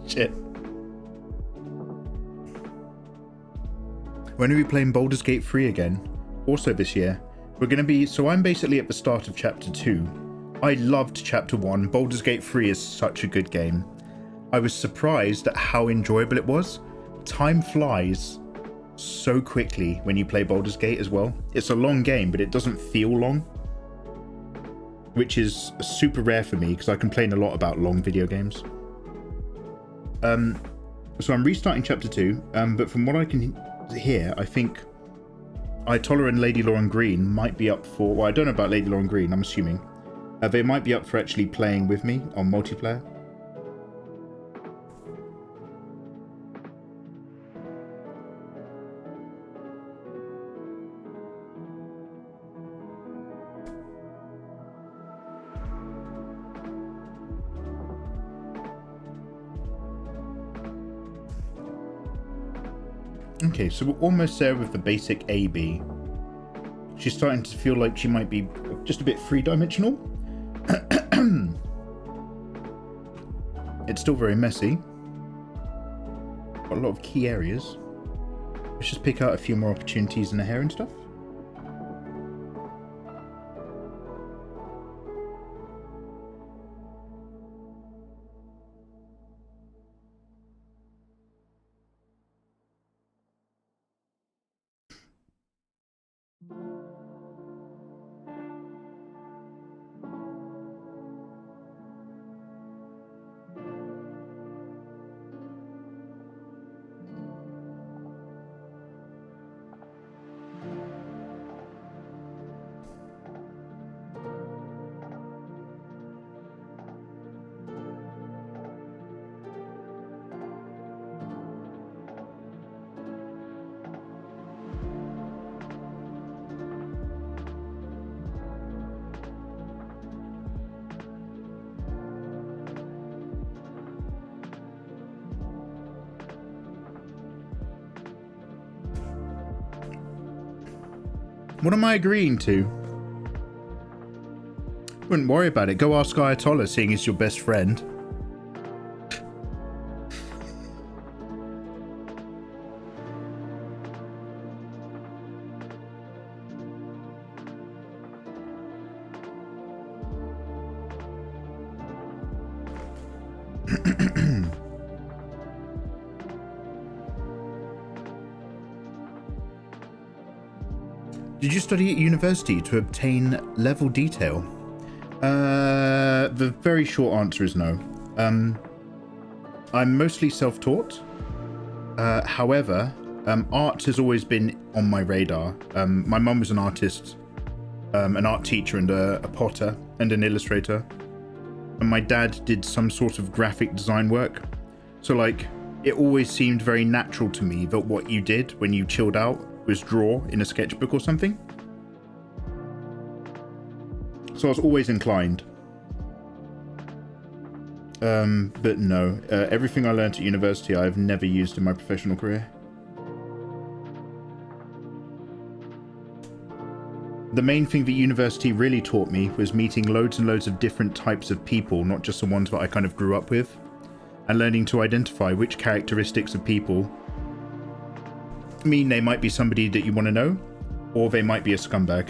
Shit. When are we playing Baldur's Gate 3 again? Also this year. We're going to be. So I'm basically at the start of Chapter 2. I loved Chapter 1. Baldur's Gate 3 is such a good game. I was surprised at how enjoyable it was. Time flies so quickly when you play Baldur's Gate as well. It's a long game, but it doesn't feel long, which is super rare for me because I complain a lot about long video games. So I'm restarting Chapter 2, but from what I can hear, I think Ayatollah and Lady Lauren Green might be up for... Well, I don't know about Lady Lauren Green, I'm assuming. They might be up for actually playing with me on multiplayer. Okay, so we're almost there with the basic A-B. She's starting to feel like she might be just a bit three-dimensional. It's still very messy. Got a lot of key areas. Let's just pick out a few more opportunities in the hair and stuff. What am I agreeing to? Wouldn't worry about it. Go ask Ayatollah, seeing he's your best friend. Did you study at university to obtain level detail? The very short answer is no. I'm mostly self-taught. However, art has always been on my radar. My mum was an artist, an art teacher and a potter and an illustrator. And my dad did some sort of graphic design work. So like, it always seemed very natural to me that what you did when you chilled out was draw in a sketchbook or something. So I was always inclined. But no, everything I learned at university I've never used in my professional career. The main thing that university really taught me was meeting loads and loads of different types of people, not just the ones that I kind of grew up with, and learning to identify which characteristics of people mean they might be somebody that you want to know, or they might be a scumbag.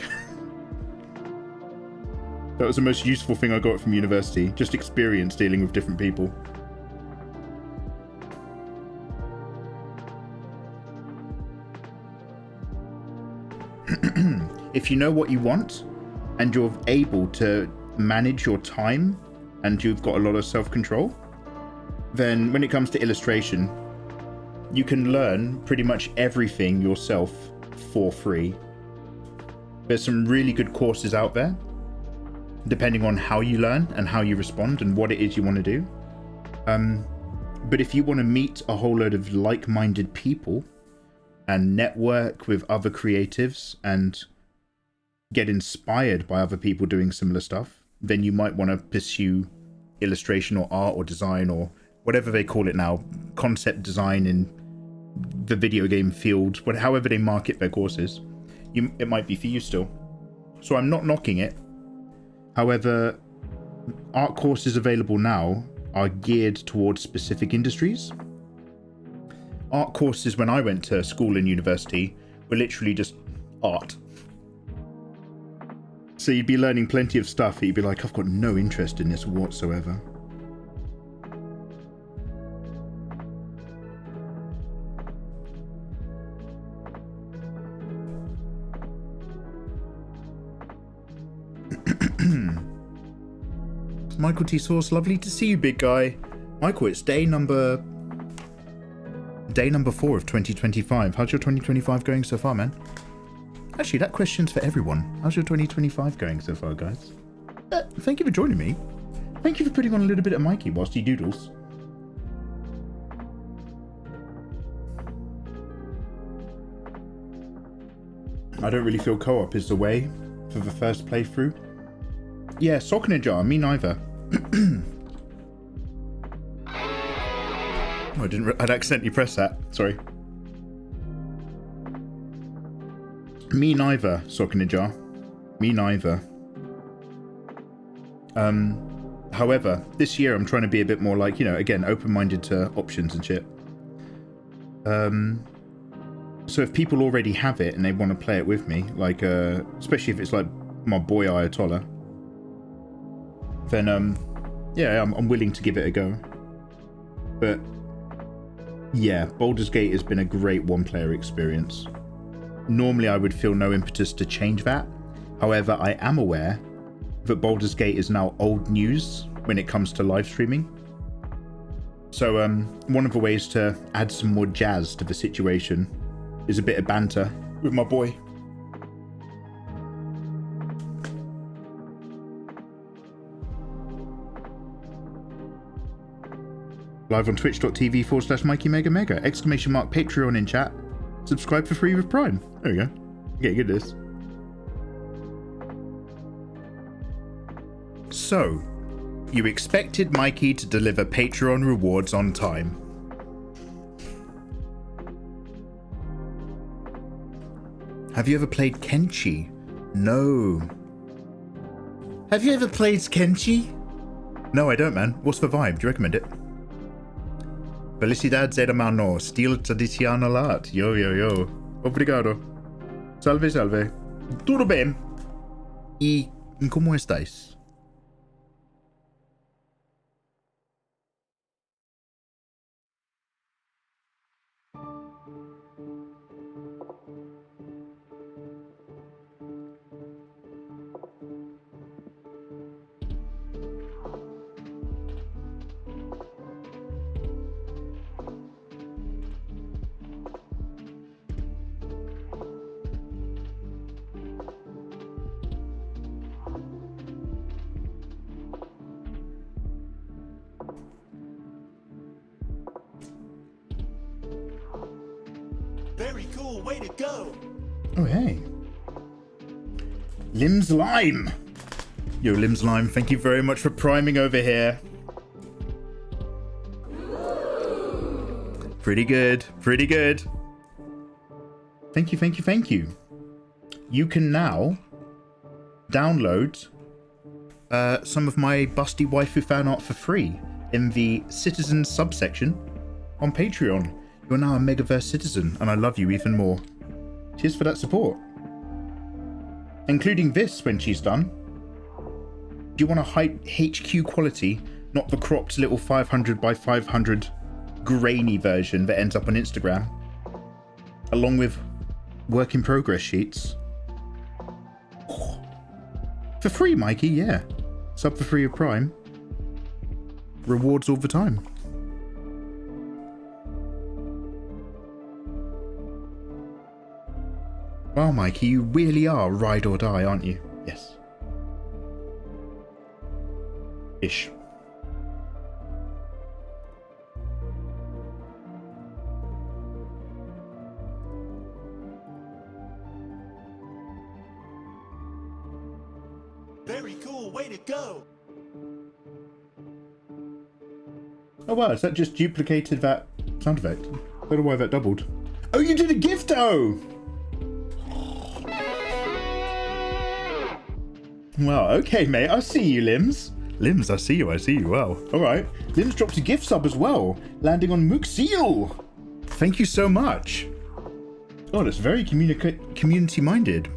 That was the most useful thing I got from university, just experience dealing with different people. If you know what you want, and you're able to manage your time, and you've got a lot of self-control, then when it comes to illustration, you can learn pretty much everything yourself for free. There's some really good courses out there, depending on how you learn and how you respond and what it is you want to do. But if you want to meet a whole load of like-minded people and network with other creatives and get inspired by other people doing similar stuff, then you might want to pursue illustration or art or design or whatever they call it now, concept design in the video game field, however they market their courses. It might be for you still. So I'm not knocking it. However, art courses available now are geared towards specific industries. Art courses when I went to school and university were literally just art. So you'd be learning plenty of stuff that you'd be like, I've got no interest in this whatsoever. Michael T. Source, lovely to see you, big guy. Michael, it's day number 4 of 2025. How's your 2025 going so far, man? Actually, that question's for everyone. How's your 2025 going so far, guys? Thank you for joining me. Thank you for putting on a little bit of Mikey whilst he doodles. I don't really feel co-op is the way for the first playthrough. Yeah, sock in a jar, me neither. Oh, I'd accidentally press that, sorry. Me neither, sock in a jar. Me neither. However, this year I'm trying to be a bit more like, you know, again, open-minded to options and shit. So if people already have it and they want to play it with me, like, especially if it's like my boy Ayatollah, then, yeah, I'm willing to give it a go. But, yeah, Baldur's Gate has been a great one-player experience. Normally I would feel no impetus to change that. However, I am aware that Baldur's Gate is now old news when it comes to live streaming. So, one of the ways to add some more jazz to the situation is a bit of banter with my boy. Live on twitch.tv/MikeyMegaMega, exclamation mark Patreon in chat. Subscribe for free with Prime. There we go. Get good at this. So, you expected Mikey to deliver Patreon rewards on time. Have you ever played Kenshi? No. Have you ever played Kenshi? No, I don't, man. What's the vibe? Do you recommend it? Felicidades, hermano. Stile traditional art. Yo, yo, yo. Obrigado. Salve, salve. Tudo bem? Y ¿cómo estáis? Very cool, way to go. Oh, hey. Limbs Lime. Yo, Limbs Lime, thank you very much for priming over here. Pretty good, pretty good. Thank you, thank you, thank you. You can now download some of my busty waifu fan art for free in the citizens subsection on Patreon. You're now a Megaverse citizen, and I love you even more. Cheers for that support. Including this when she's done. Do you want a high HQ quality, not the cropped little 500 by 500 grainy version that ends up on Instagram, along with work in progress sheets? For free, Mikey, yeah. Sub for free of Prime. Rewards all the time. Wow, Mikey, you really are ride or die, aren't you? Yes. Ish. Very cool, way to go. Oh wow, has that just duplicated that sound effect? I don't know why that doubled. Oh, you did a gifto! Wow, okay, mate, I see you, Limbs. Limbs, I see you, wow. Alright, Limbs dropped a gift sub as well, landing on Muxil. Thank you so much. Oh, that's very community-minded.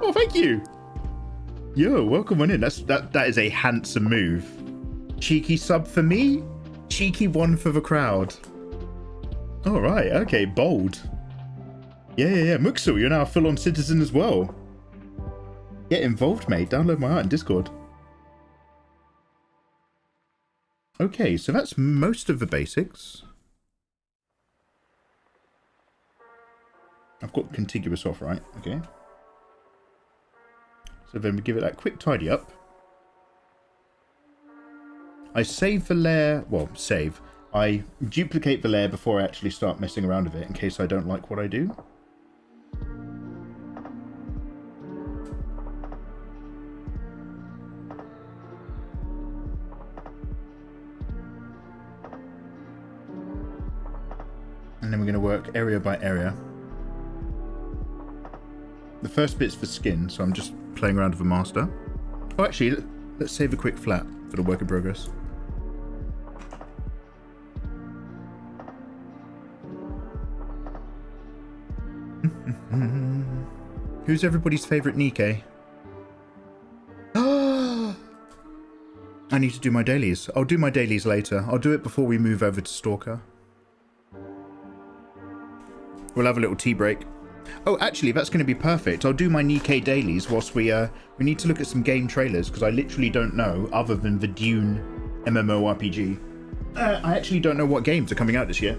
Oh, thank you. Yo, welcome on in. That is a handsome move. Cheeky sub for me, cheeky one for the crowd. All right, okay, bold. Yeah. Muxil, you're now a full-on citizen as well. Get involved, mate. Download my art in Discord. Okay, so that's most of the basics. I've got contiguous off, right? Okay. So then we give it that quick tidy up. I save the layer, well, save. I duplicate the layer before I actually start messing around with it in case I don't like what I do. And then we're going to work area by area. The first bit's for skin, so I'm just playing around with the master. Oh, actually, let's save a quick flat for the work in progress. Who's everybody's favourite NIKKE? I need to do my dailies. I'll do my dailies later. I'll do it before we move over to Stalker. We'll have a little tea break. Oh, actually, that's going to be perfect. I'll do my NIKKE dailies whilst we need to look at some game trailers, because I literally don't know, other than the Dune MMORPG. I actually don't know what games are coming out this year.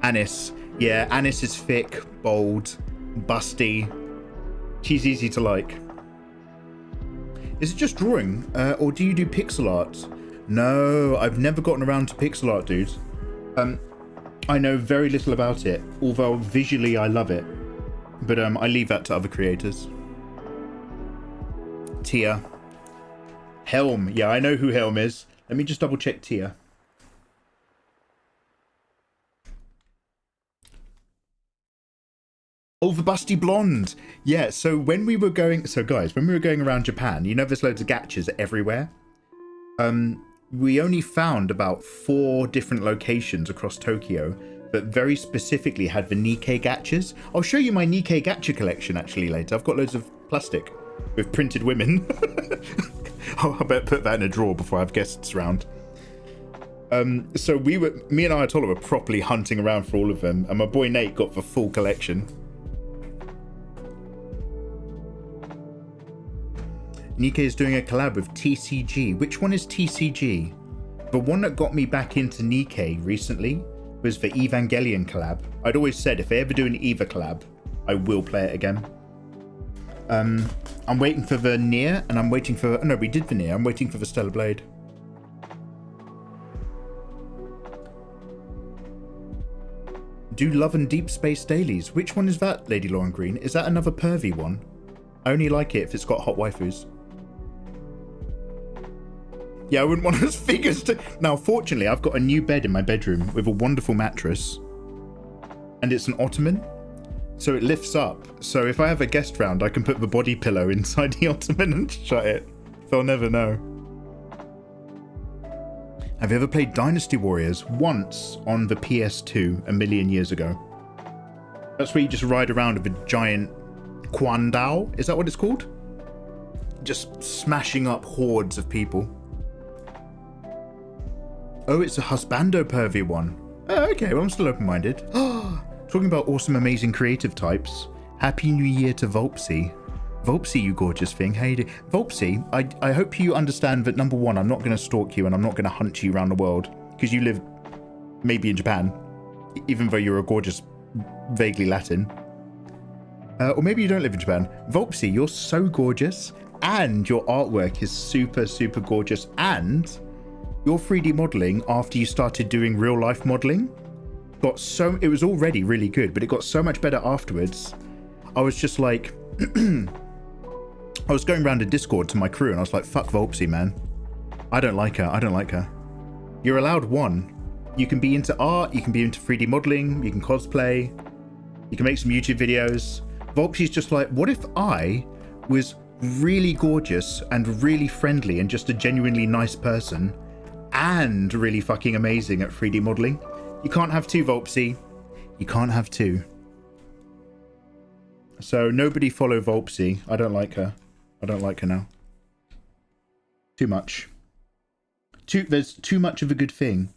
Anis. Yeah, Anis is thick, bold, busty. She's easy to like. Is it just drawing, or do you do pixel art? No, I've never gotten around to pixel art, dude. I know very little about it, although visually I love it. But I leave that to other creators. Tia. Helm. Yeah, I know who Helm is. Let me just double check Tia. Oh, the busty blonde. Yeah, so when we were going... So guys, when we were going around Japan, you know there's loads of gachas everywhere? We only found about 4 different locations across Tokyo that very specifically had the NIKKE gachas. I'll show you my NIKKE gacha collection actually later. I've got loads of plastic with printed women. I better put that in a drawer before I have guests around. So me and Ayatollah were properly hunting around for all of them, and my boy Nate got the full collection. NIKKE is doing a collab with TCG. Which one is TCG? The one that got me back into NIKKE recently was the Evangelion collab. I'd always said if they ever do an Eva collab, I will play it again. I'm waiting for the Nier, and I'm waiting for... Oh, no, we did the Nier. I'm waiting for the Stellar Blade. Do Love and Deep Space dailies. Which one is that, Lady Lauren Green? Is that another pervy one? I only like it if it's got hot waifus. Yeah, I wouldn't want those figures to... Now, fortunately, I've got a new bed in my bedroom with a wonderful mattress. And it's an ottoman. So it lifts up. So if I have a guest round, I can put the body pillow inside the ottoman and shut it. They'll never know. Have you ever played Dynasty Warriors? Once on the PS2 a million years ago. That's where you just ride around with a giant Kwandao. Is that what it's called? Just smashing up hordes of people. Oh, it's a husbando pervy one. Oh, okay, well, I'm still open-minded. Talking about awesome, amazing creative types. Happy New Year to Volpsy. Volpsy, you gorgeous thing. How you doing? Volpsy, I hope you understand that, number one, I'm not going to stalk you and I'm not going to hunt you around the world because you live maybe in Japan, even though you're a gorgeous, vaguely Latin. Or maybe you don't live in Japan. Volpsy, you're so gorgeous and your artwork is super, super gorgeous, and your 3D modeling after you started doing real life modeling got so... It was already really good, but it got so much better afterwards. I was just like... I was going around a Discord to my crew and I was like, fuck Volpsy, man. I don't like her. I don't like her. You're allowed one. You can be into art. You can be into 3D modeling. You can cosplay. You can make some YouTube videos. Volpsy's just like, what if I was really gorgeous and really friendly and just a genuinely nice person and really fucking amazing at 3D modeling? You can't have two, Volpsy. You can't have two. So nobody follow Volpsy. I don't like her. I don't like her now. Too much. There's too much of a good thing.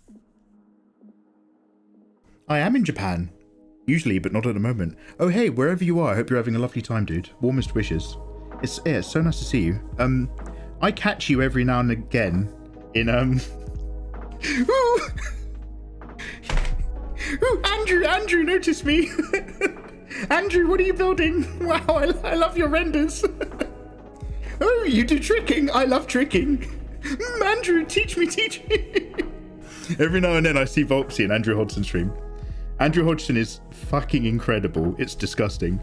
I am in Japan. Usually, but not at the moment. Oh, hey, wherever you are, I hope you're having a lovely time, dude. Warmest wishes. It's so nice to see you. I catch you every now and again in, Ooh! Ooh, Andrew noticed me. Andrew, what are you building? Wow, I love your renders. Oh, you do tricking. I love tricking. Andrew, teach me. Every now and then I see Volpsy and Andrew Hodgson stream. Andrew Hodgson is fucking incredible. It's disgusting.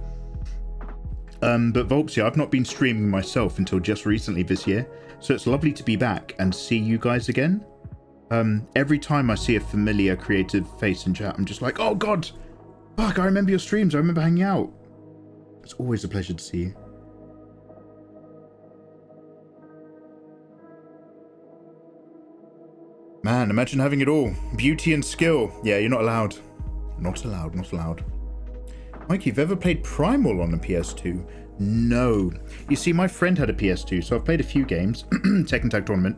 But Volpsy, I've not been streaming myself until just recently this year. So it's lovely to be back and see you guys again. Every time I see a familiar creative face in chat, I'm just like, oh God, fuck, I remember your streams. I remember hanging out. It's always a pleasure to see you. Man, imagine having it all. Beauty and skill. Yeah, you're not allowed. Not allowed. Mike, you've ever played Primal on the PS2? No. You see, my friend had a PS2, so I've played a few games. Tekken Tag Tournament.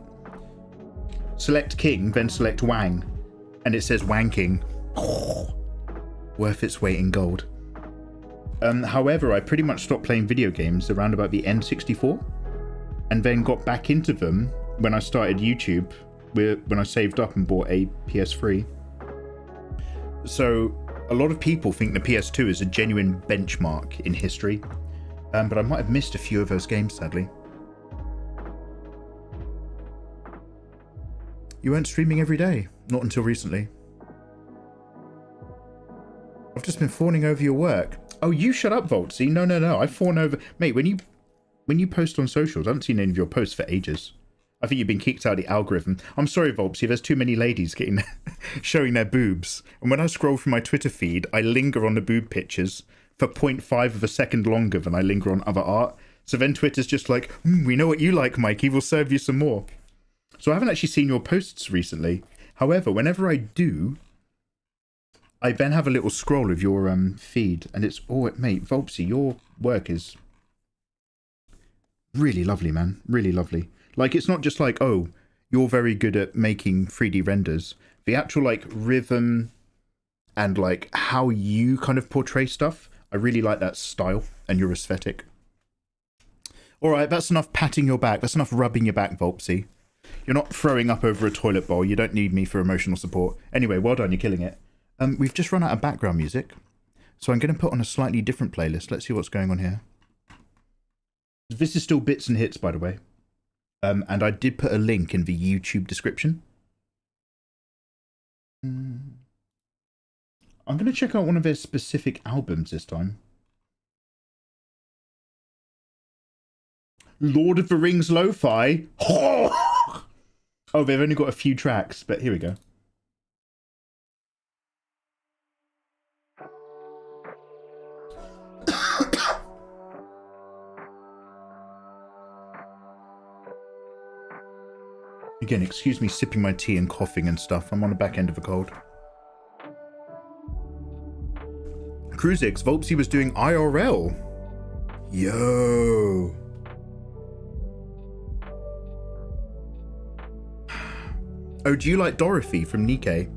Select King, then select Wang. And it says Wanking. Oh, worth its weight in gold. However, I pretty much stopped playing video games around about the N64. And then got back into them when I started YouTube. When I saved up and bought a PS3. So a lot of people think the PS2 is a genuine benchmark in history, but I might have missed a few of those games, sadly. You weren't streaming every day? Not until recently. I've just been fawning over your work. Oh, you shut up, Voltsy. No. I fawn over... Mate, when you post on socials, I haven't seen any of your posts for ages. I think you've been kicked out of the algorithm. I'm sorry, Volpsy, there's too many ladies getting showing their boobs. And when I scroll through my Twitter feed, I linger on the boob pictures for 0.5 of a second longer than I linger on other art. So then Twitter's just like, we know what you like, Mikey, we'll serve you some more. So I haven't actually seen your posts recently. However, whenever I do, I then have a little scroll of your feed. And it's, oh, mate, Volpsy, your work is really lovely, man. Really lovely. Like, it's not just like, oh, you're very good at making 3D renders. The actual, like, rhythm and, like, how you kind of portray stuff, I really like that style and your aesthetic. All right, that's enough patting your back. That's enough rubbing your back, Volpsy. You're not throwing up over a toilet bowl. You don't need me for emotional support. Anyway, well done. You're killing it. We've just run out of background music, so I'm going to put on a slightly different playlist. Let's see what's going on here. This is still bits and hits, by the way. And I did put a link in the YouTube description. I'm going to check out one of their specific albums this time. Lord of the Rings Lo-Fi. Oh, they've only got a few tracks, but here we go. Again, excuse me sipping my tea and coughing and stuff. I'm on the back end of a cold. Cruzix, Volpsy was doing IRL. Yo. Oh, do you like Dorothy from NIKKE?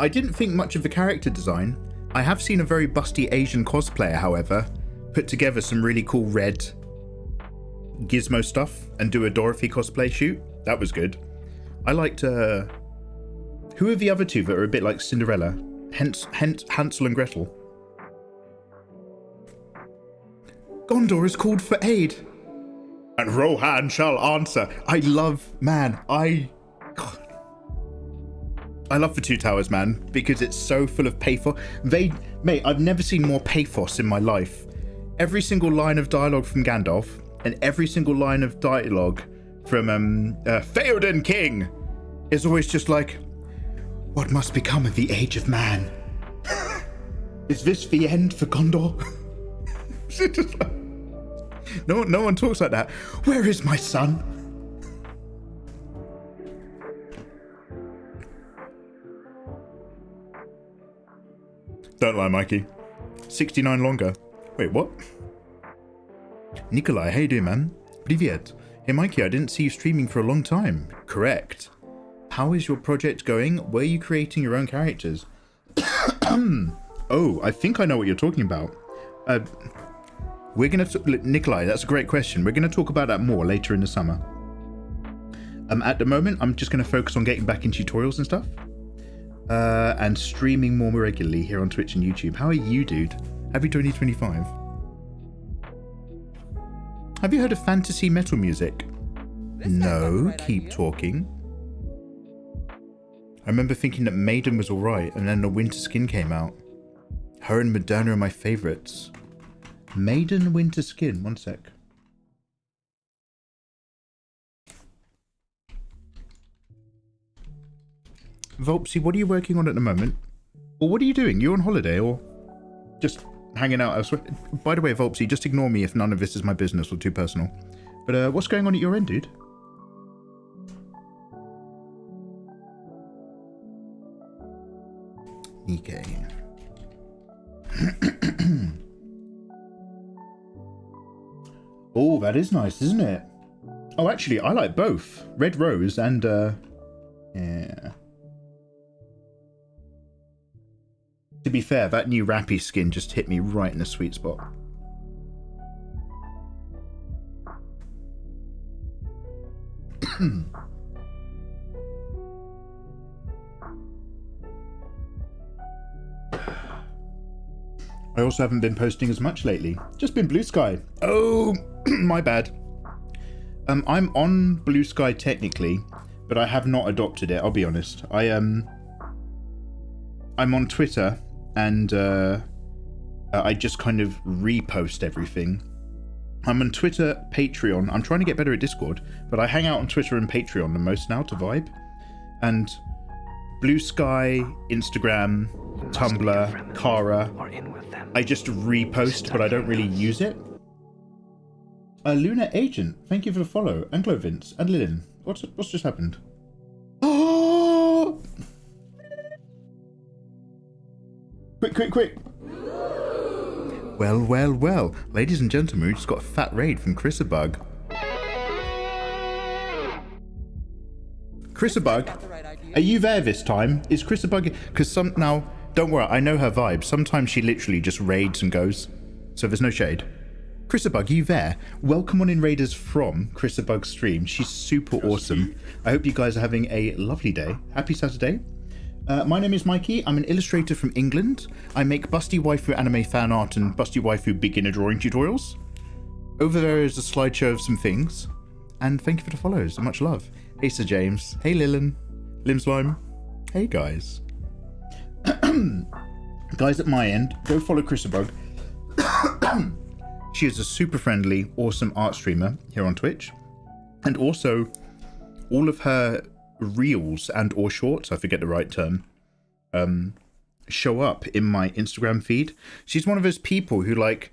I didn't think much of the character design. I have seen a very busty Asian cosplayer, however, put together some really cool red gizmo stuff and do a Dorothy cosplay shoot. That was good. I liked, who are the other two that are a bit like Cinderella? Hence Hansel and Gretel. Gondor is called for aid. And Rohan shall answer. I love, man, I love the Two Towers, man, because it's so full of pathos. Mate, I've never seen more pathos in my life. Every single line of dialogue from Gandalf and every single line of dialogue from Theoden King is always just like, what must become of the age of man? Is this the end for Gondor? Just like, no one talks like that. Where is my son? Don't lie, Mikey. 69 longer. Wait, what? Nikolai, how you doing, man? Привет. Hey, Mikey, I didn't see you streaming for a long time. Correct. How is your project going? Were you creating your own characters? Oh, I think I know what you're talking about. We're going to... Nikolai, that's a great question. We're going to talk about that more later in the summer. At the moment, I'm just going to focus on getting back in tutorials and stuff. And streaming more regularly here on Twitch and YouTube. How are you, dude? Happy 2025. Have you heard of fantasy metal music? No, keep talking. I remember thinking that Maiden was alright, and then the Winter Skin came out. Her and Moderna are my favourites. Maiden, Winter Skin, one sec. Volpsy, what are you working on at the moment? Or what are you doing? You on holiday or just hanging out elsewhere? By the way, Volpsy, just ignore me if none of this is my business or too personal. But what's going on at your end, dude? NIKKE. Oh, that is nice, isn't it? Oh, actually, I like both. Red Rose and, yeah. To be fair, that new Rappy skin just hit me right in the sweet spot. I also haven't been posting as much lately. Just been Blue Sky. Oh, my bad. I'm on Blue Sky technically, but I have not adopted it, I'll be honest. I'm on Twitter and I just kind of repost everything. I'm on Twitter, Patreon. I'm trying to get better at Discord, but I hang out on Twitter and Patreon the most now to vibe. And Blue Sky, Instagram, Tumblr, Cara, I just repost, but I don't really use it. Luna Agent, thank you for the follow. And Vince and Lillian. What's just happened? Oh! Quick. Well. Ladies and gentlemen, we just got a fat raid from Chrisabug. Chrisabug, are you there this time? Is Chrisabug... Because now, don't worry, I know her vibe. Sometimes she literally just raids and goes. So there's no shade. Chrisabug, are you there? Welcome on in Raiders from Chrisabug's stream. She's super awesome. I hope you guys are having a lovely day. Happy Saturday. My name is Mikey. I'm an illustrator from England. I make busty waifu anime fan art and busty waifu beginner drawing tutorials. Over there is a slideshow of some things. And thank you for the follows. Much love. Hey, Sir James. Hey, Lillian. Limslime. Hey, guys. Guys at my end, go follow Chrisabug. She is a super friendly, awesome art streamer here on Twitch. And also, all of her reels and or shorts, I forget the right term, show up in my Instagram feed. She's one of those people who like,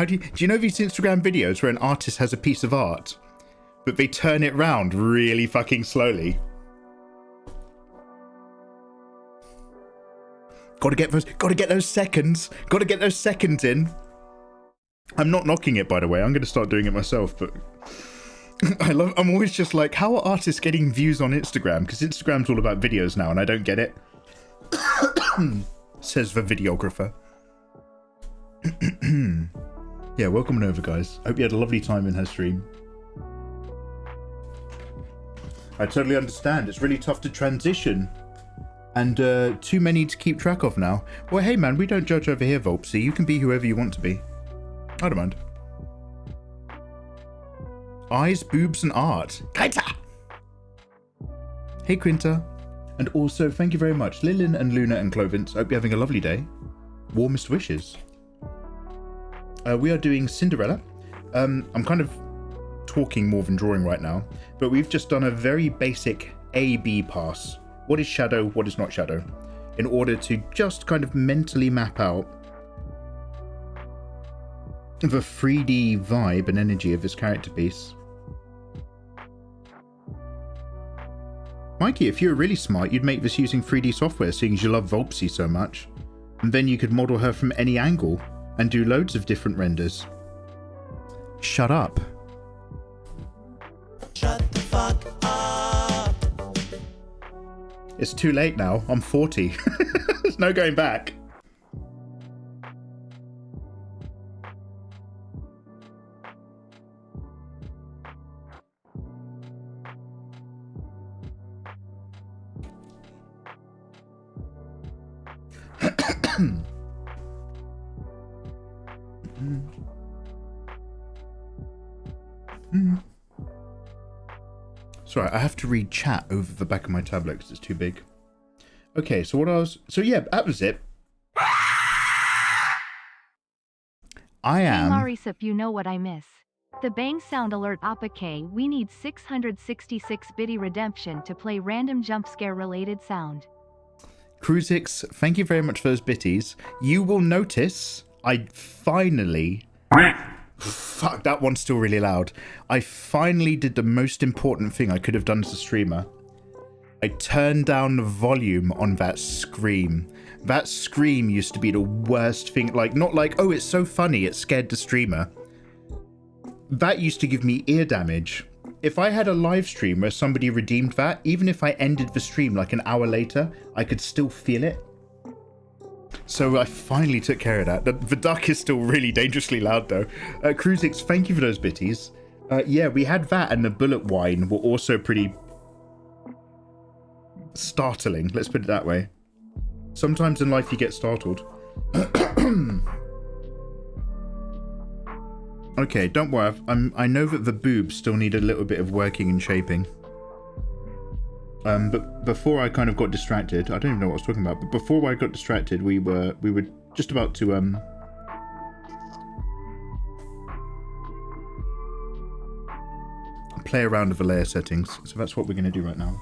do you know these Instagram videos where an artist has a piece of art, but they turn it round really fucking slowly? Gotta get those seconds in. I'm not knocking it, by the way. I'm going to start doing it myself, but I'm always just like, how are artists getting views on Instagram? Because Instagram's all about videos now, and I don't get it. Says the videographer. Yeah, welcome on over, guys. Hope you had a lovely time in her stream. I totally understand. It's really tough to transition. And too many to keep track of now. Well, hey man, we don't judge over here, Volpsy. You can be whoever you want to be. I don't mind. Eyes, boobs, and art. Kaita! Hey, Quinta. And also, thank you very much, Lillian and Luna and Clovins. Hope you're having a lovely day. Warmest wishes. We are doing Cinderella. I'm kind of talking more than drawing right now, but we've just done a very basic A-B pass. What is shadow, what is not shadow, in order to just kind of mentally map out the 3D vibe and energy of this character piece. Mikey, if you were really smart, you'd make this using 3D software, seeing as you love Volpsy so much. And then you could model her from any angle and do loads of different renders. Shut up. Shut the fuck up. It's too late now. I'm 40. There's no going back. Sorry, I have to read chat over the back of my tablet because it's too big. Okay, so yeah, that was it. I am... Hey Marisip, you know what I miss. The bang sound alert apake, we need 666 bitty redemption to play random jump scare related sound. Cruzix, thank you very much for those bitties. You will notice I finally... Fuck, that one's still really loud. I finally did the most important thing I could have done as a streamer. I turned down the volume on that scream. That scream used to be the worst thing. Like, not like, oh, it's so funny, it scared the streamer. That used to give me ear damage. If I had a live stream where somebody redeemed that, even if I ended the stream like an hour later, I could still feel it. So I finally took care of that. The duck is still really dangerously loud though. Cruzix, thank you for those bitties. Yeah, we had that and the bullet wine were also pretty startling. Let's put it that way. Sometimes in life you get startled. Okay, don't worry. I know that the boobs still need a little bit of working and shaping. But before I kind of got distracted, I don't even know what I was talking about, but before I got distracted, we were just about to play around with the layer settings. So that's what we're going to do right now.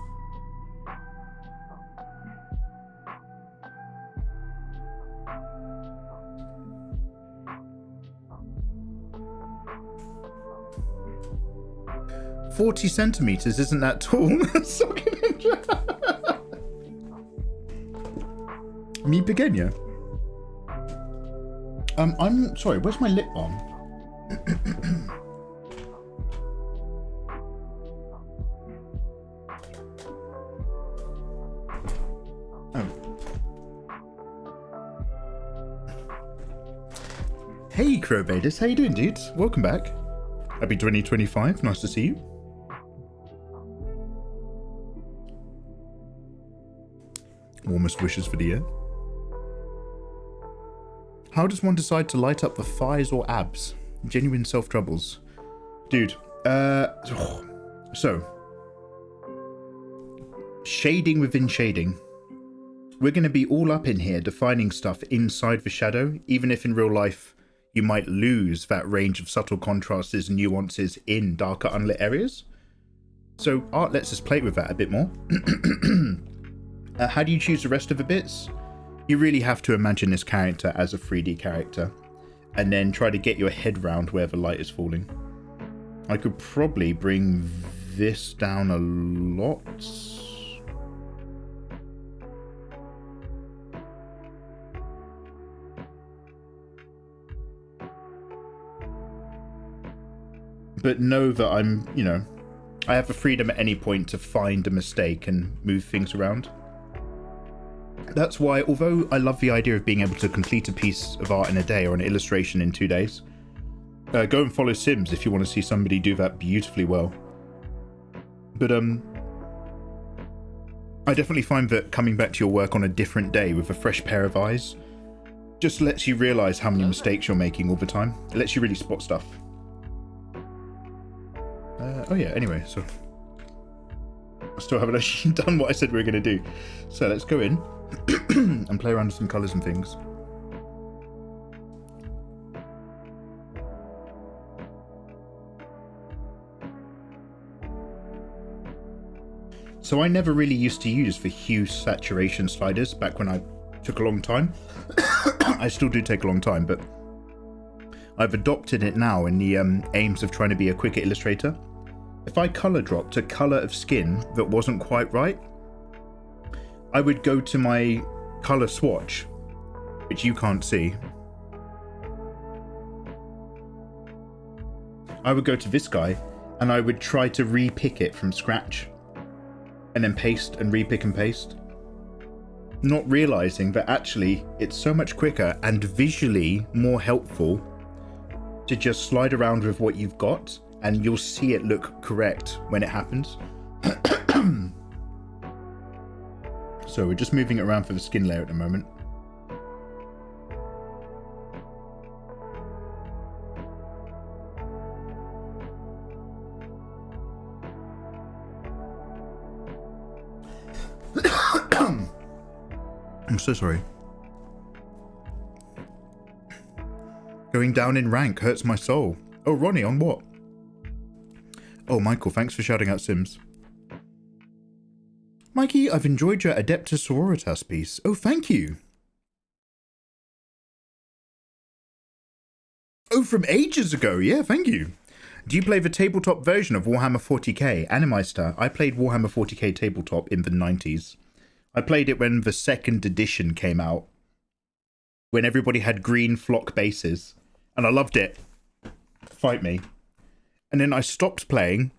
"40 centimeters isn't that tall." Me pequeña. I'm sorry, where's my lip balm? Oh. Hey Crowbaitus, how you doing, dudes? Welcome back. Happy 2025, nice to see you. Warmest wishes for the year. How does one decide to light up the thighs or abs? Genuine self-troubles. Dude, so. Shading within shading. we're going to be all up in here defining stuff inside the shadow, even if in real life you might lose that range of subtle contrasts and nuances in darker unlit areas. So art lets us play with that a bit more. How do you choose the rest of the bits? You really have to imagine this character as a 3D character and then try to get your head round where the light is falling. I could probably bring this down a lot. But know that I'm, you know, I have the freedom at any point to find a mistake and move things around. That's why, although I love the idea of being able to complete a piece of art in a day or an illustration in 2 days, go and follow Sims if you want to see somebody do that beautifully well. But I definitely find that coming back to your work on a different day with a fresh pair of eyes just lets you realize how many mistakes you're making all the time. It lets you really spot stuff. Oh yeah, anyway, so I still haven't actually done what I said we were going to do. So let's go in and play around with some colours and things. So I never really used to use the hue saturation sliders back when I took a long time. I still do take a long time, but I've adopted it now in the aims of trying to be a quicker illustrator. If I colour dropped a colour of skin that wasn't quite right, I would go to my colour swatch, which you can't see. I would go to this guy and I would try to re-pick it from scratch and then paste and re-pick and paste, not realising that actually it's so much quicker and visually more helpful to just slide around with what you've got and you'll see it look correct when it happens. So we're just moving it around for the skin layer at the moment. I'm so sorry. Going down in rank hurts my soul. Oh, Ronnie, on what? Oh, Michael, thanks for shouting out Sims. Mikey, I've enjoyed your Adeptus Sororitas piece. Oh, thank you. Oh, from ages ago. Yeah, thank you. Do you play the tabletop version of Warhammer 40k? Animeister. I played Warhammer 40k tabletop in the 90s. I played it when the second edition came out, when everybody had green flock bases, and I loved it. Fight me. And then I stopped playing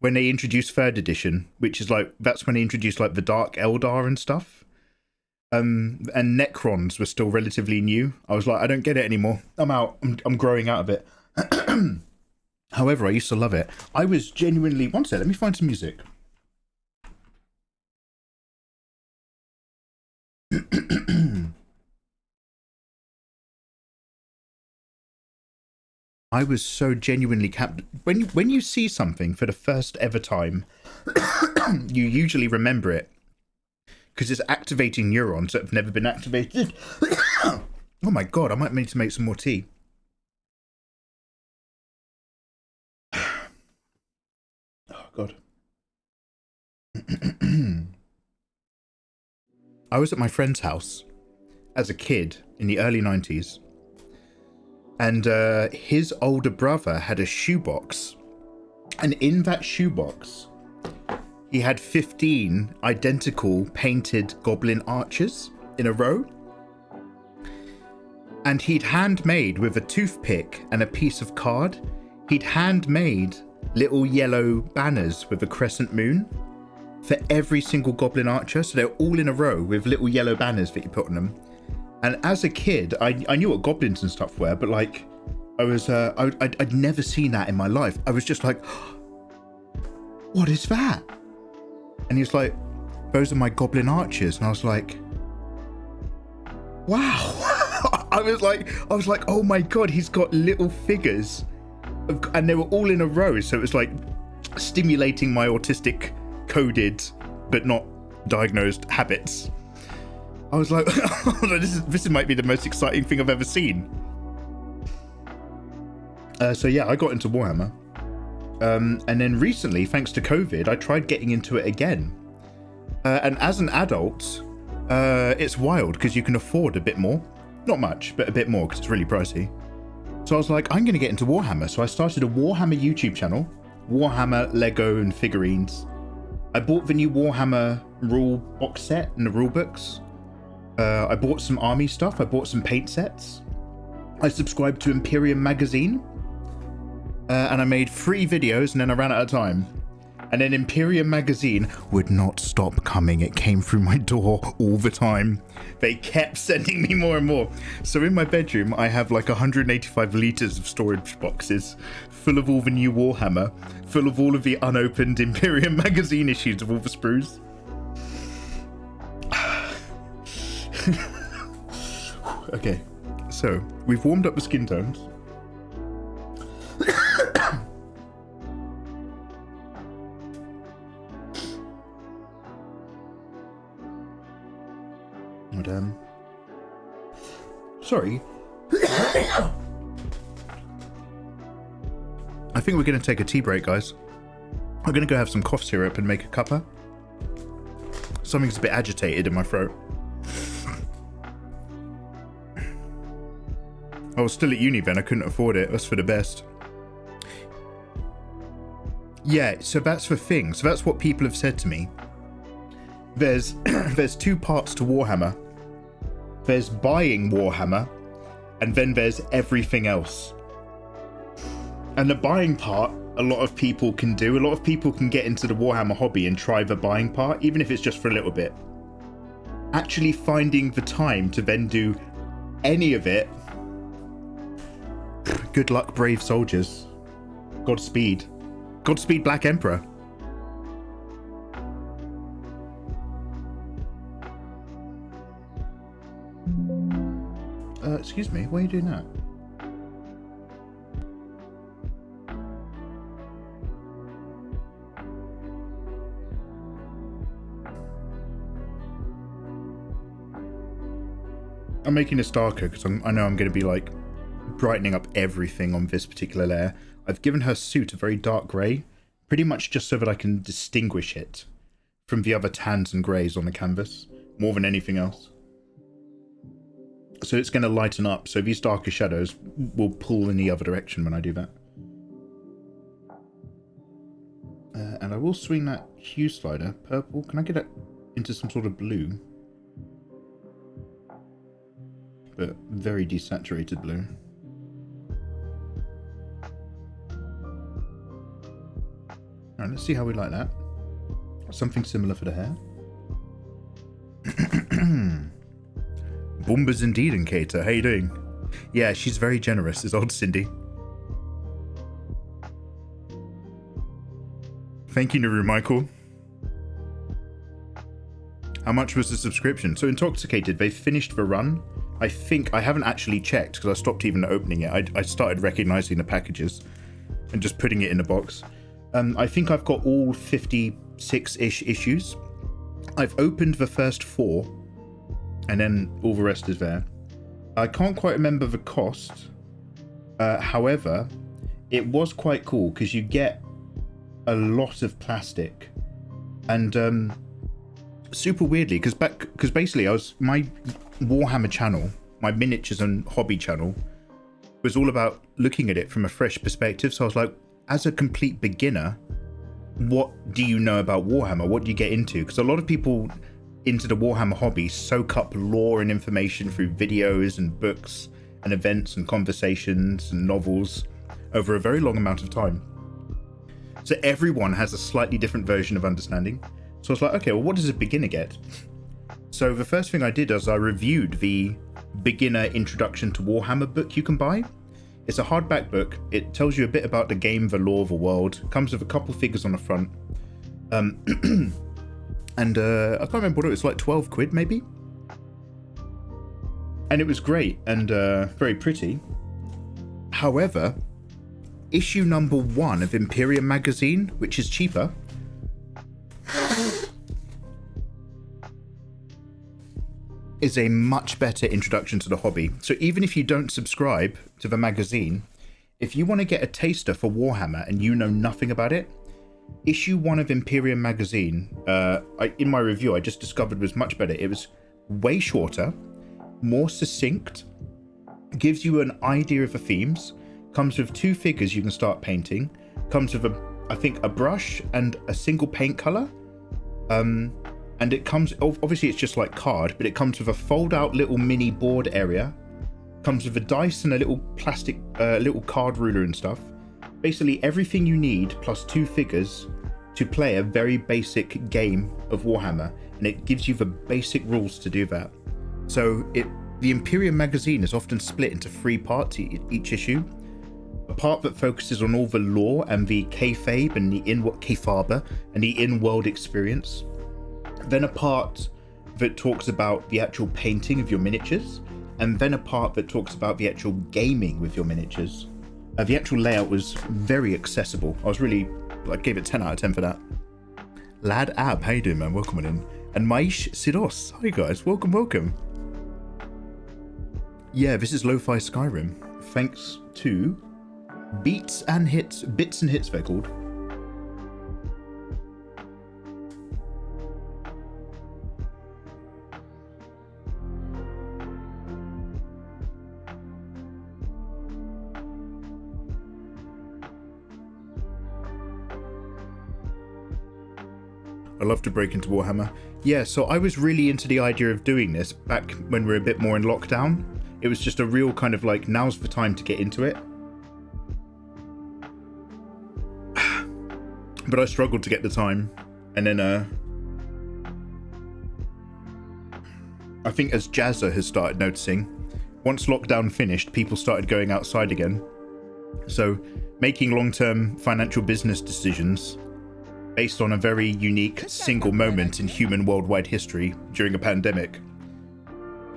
when they introduced third edition, which is like, that's when they introduced like the Dark Eldar and stuff. And Necrons were still relatively new. I was like, I don't get it anymore. I'm out. I'm growing out of it. However, I used to love it. I was genuinely... One sec, let me find some music. I was so genuinely when you see something for the first ever time, you usually remember it because it's activating neurons that have never been activated. Oh my god, I might need to make some more tea. Oh god. I was at my friend's house as a kid in the early 90s. And his older brother had a shoebox. And in that shoebox, he had 15 identical painted goblin archers in a row. And he'd handmade with a toothpick and a piece of card, he'd handmade little yellow banners with a crescent moon for every single goblin archer. So they're all in a row with little yellow banners that you put on them. And as a kid, I knew what goblins and stuff were, but like, I'd never seen that in my life. I was just like, what is that? And he was like, those are my goblin archers. And I was like, wow. I was like, oh my god, he's got little figures, and they were all in a row. So it was like stimulating my autistic coded, but not diagnosed habits. I was like, this might be the most exciting thing I've ever seen. So yeah, I got into Warhammer. And then recently, thanks to COVID, I tried getting into it again. And as an adult, it's wild because you can afford a bit more. Not much, but a bit more because it's really pricey. So I was like, I'm going to get into Warhammer. So I started a Warhammer YouTube channel, Warhammer, Lego and figurines. I bought the new Warhammer rule box set and the rule books. I bought some army stuff. I bought some paint sets. I subscribed to Imperium magazine. And I made 3 videos and then I ran out of time. And then Imperium magazine would not stop coming. It came through my door all the time. They kept sending me more and more. So in my bedroom, I have like 185 liters of storage boxes full of all the new Warhammer, full of all of the unopened Imperium magazine issues of all the sprues. Okay, so we've warmed up the skin tones. Sorry. I think we're going to take a tea break, guys. I'm going to go have some cough syrup and make a cuppa. Something's a bit agitated in my throat. I was still at uni then, I couldn't afford it. That's for the best. Yeah, so that's the thing. So that's what people have said to me. There's 2 parts to Warhammer. There's buying Warhammer, and then there's everything else. And the buying part, a lot of people can do. A lot of people can get into the Warhammer hobby and try the buying part, even if it's just for a little bit. Actually finding the time to then do any of it. Good luck, brave soldiers. Godspeed. Godspeed, Black Emperor. Excuse me, why are you doing that? I'm making this darker because I know I'm going to be like brightening up everything on this particular layer. I've given her suit a very dark grey, pretty much just so that I can distinguish it from the other tans and greys on the canvas, more than anything else. So it's going to lighten up, so these darker shadows will pull in the other direction when I do that. And I will swing that hue slider, purple. Can I get it into some sort of blue? But very desaturated blue. Alright, let's see how we like that. Something similar for the hair. Bombers indeed, Nkata. How you doing? Yeah, she's very generous, is old Cindy. Thank you, Naru Michael. How much was the subscription? So Intoxicated, they finished the run. I think, I haven't actually checked because I stopped even opening it. I started recognizing the packages and just putting it in the box. I think I've got all 56-ish issues. I've opened the first 4. And then all the rest is there. I can't quite remember the cost. However, it was quite cool because you get a lot of plastic. And super weirdly, because basically my Warhammer channel, my miniatures and hobby channel, was all about looking at it from a fresh perspective. So I was like, as a complete beginner, what do you know about Warhammer? What do you get into? Because a lot of people into the Warhammer hobby soak up lore and information through videos and books and events and conversations and novels over a very long amount of time. So everyone has a slightly different version of understanding. So I was like, okay, well, what does a beginner get? So the first thing I did is I reviewed the beginner introduction to Warhammer book you can buy. It's a hardback book. It tells you a bit about the game, the lore of the world. It comes with a couple figures on the front. And I can't remember what it was, like 12 quid maybe? And it was great and very pretty. However, issue number 1 of Imperium magazine, which is cheaper, is a much better introduction to the hobby. So even if you don't subscribe to the magazine, if you want to get a taster for Warhammer and you know nothing about it, issue 1 of Imperium magazine, in my review, I just discovered was much better. It was way shorter, more succinct, gives you an idea of the themes, comes with 2 figures you can start painting, comes with I think a brush and a single paint color. And it comes, obviously it's just like card, but it comes with a fold out little mini board area, comes with a dice and a little plastic, little card ruler and stuff. Basically everything you need plus 2 figures to play a very basic game of Warhammer, and it gives you the basic rules to do that. So the Imperium magazine is often split into 3 parts each issue. A part that focuses on all the lore and the kayfabe and the kayfabe and the in-world experience. Then a part that talks about the actual painting of your miniatures, and then a part that talks about the actual gaming with your miniatures. The actual layout was very accessible. I gave it 10 out of 10 for that. Lad Ab, how you doing, man? Welcome on in. And Maish Sidos, hi guys, welcome. Yeah, this is Lo-Fi Skyrim, thanks to Bits and Hits, they're called. I love to break into Warhammer. Yeah, so I was really into the idea of doing this back when we were a bit more in lockdown. It was just a real kind of like, now's the time to get into it. But I struggled to get the time. And then I think as Jazza has started noticing, once lockdown finished, people started going outside again. So making long-term financial business decisions based on a very unique single moment in human worldwide history during a pandemic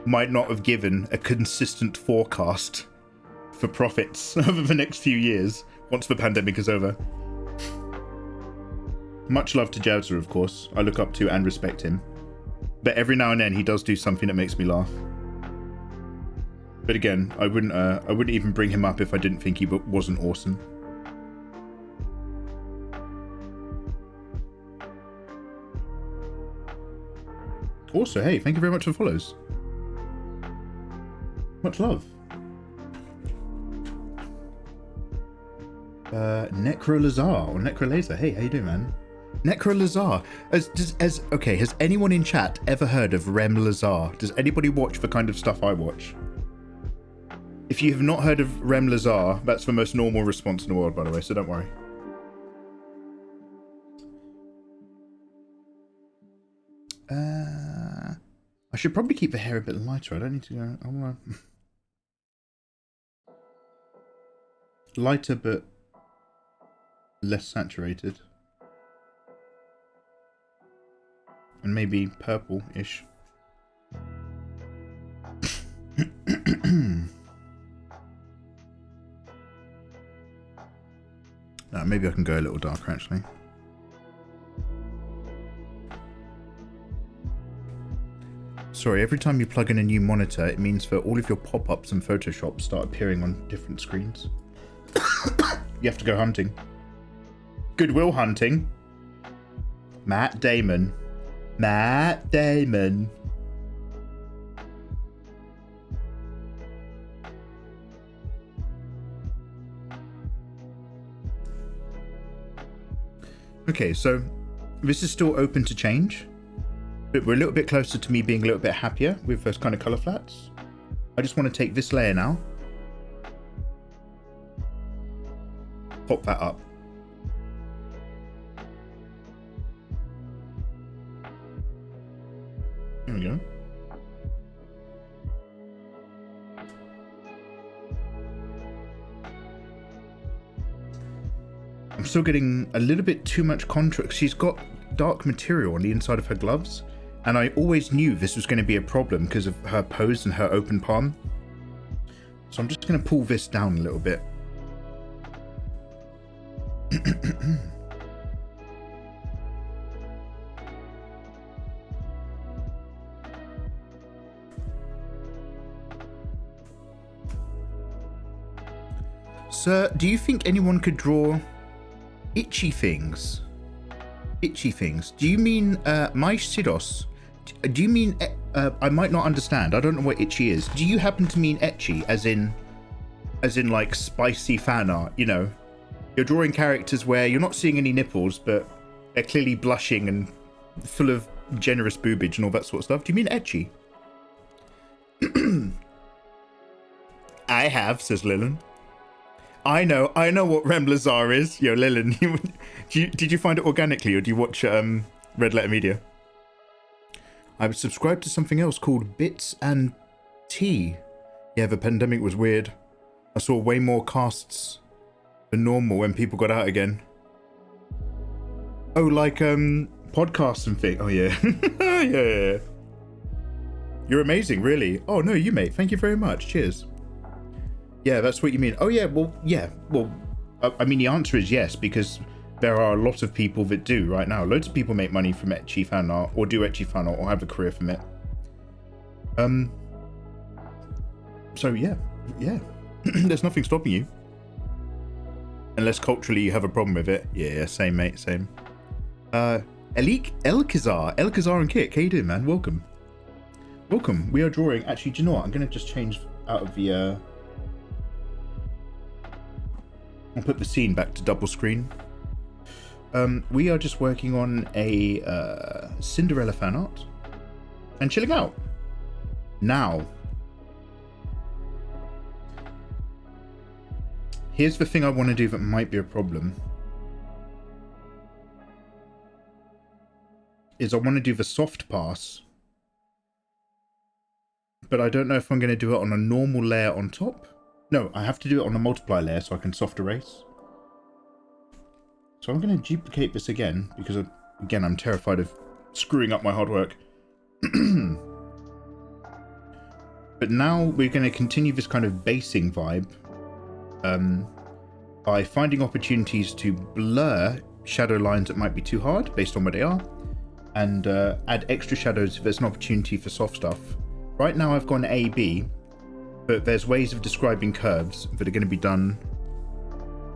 might not have given a consistent forecast for profits over the next few years once the pandemic is over. Much love to Jowzer, of course. I look up to and respect him. But every now and then he does do something that makes me laugh. But again, I wouldn't even bring him up if I didn't think he wasn't awesome. Also, hey, thank you very much for follows. Much love. Necrolazar or Necrolaser. Hey, how you doing, man? Necrolazar. Okay, has anyone in chat ever heard of Rem Lazar? Does anybody watch the kind of stuff I watch? If you have not heard of Rem Lazar, that's the most normal response in the world, by the way, so don't worry. I should probably keep the hair a bit lighter. I don't need to go... I want to... lighter, but less saturated. And maybe purple-ish. Maybe I can go a little darker, actually. Sorry, every time you plug in a new monitor, it means that all of your pop-ups and Photoshop start appearing on different screens. You have to go hunting. Goodwill Hunting. Matt Damon. Matt Damon. Okay, so this is still open to change. But we're a little bit closer to me being a little bit happier with those kind of color flats. I just want to take this layer now. Pop that up. There we go. I'm still getting a little bit too much contrast. She's got dark material on the inside of her gloves. And I always knew this was going to be a problem because of her pose and her open palm. So I'm just going to pull this down a little bit. Sir, do you think anyone could draw itchy things? Itchy things. Do you mean my siros? Do you mean I might not understand. I don't know what itchy is. Do you happen to mean etchy as in like spicy fan art, you know? You're drawing characters where you're not seeing any nipples, but they're clearly blushing and full of generous boobage and all that sort of stuff. Do you mean etchy? I have, says Lillian. I know what Remblazar is. Yo, Lillian, did you find it organically or do you watch Red Letter Media? I was subscribed to something else called Bits and Tea. Yeah, the pandemic was weird. I saw way more casts than normal when people got out again. Oh, like podcasts and things. Oh yeah. Yeah. You're amazing, really. Oh no, you mate. Thank you very much. Cheers. Yeah, that's what you mean. Oh yeah, well, yeah. Well, I mean, the answer is yes, because there are a lot of people that do right now. Loads of people make money from etchy fan art, or do etchy fan art, or have a career from it. So yeah. There's nothing stopping you. Unless culturally you have a problem with it. Yeah, same mate, same. Elkazar and Kik, how you doing, man? Welcome. We are drawing. Actually, do you know what? I'm gonna just change out of the I'll put the scene back to double screen. We are just working on a Cinderella fan art and chilling out. Now, here's the thing I want to do that might be a problem. Is I want to do the soft pass, but I don't know if I'm going to do it on a normal layer on top. No, I have to do it on a multiply layer so I can soft erase. So I'm going to duplicate this again because, again, I'm terrified of screwing up my hard work. But now we're going to continue this kind of basing vibe by finding opportunities to blur shadow lines that might be too hard based on where they are, and add extra shadows if there's an opportunity for soft stuff. Right now I've gone A-B, but there's ways of describing curves that are going to be done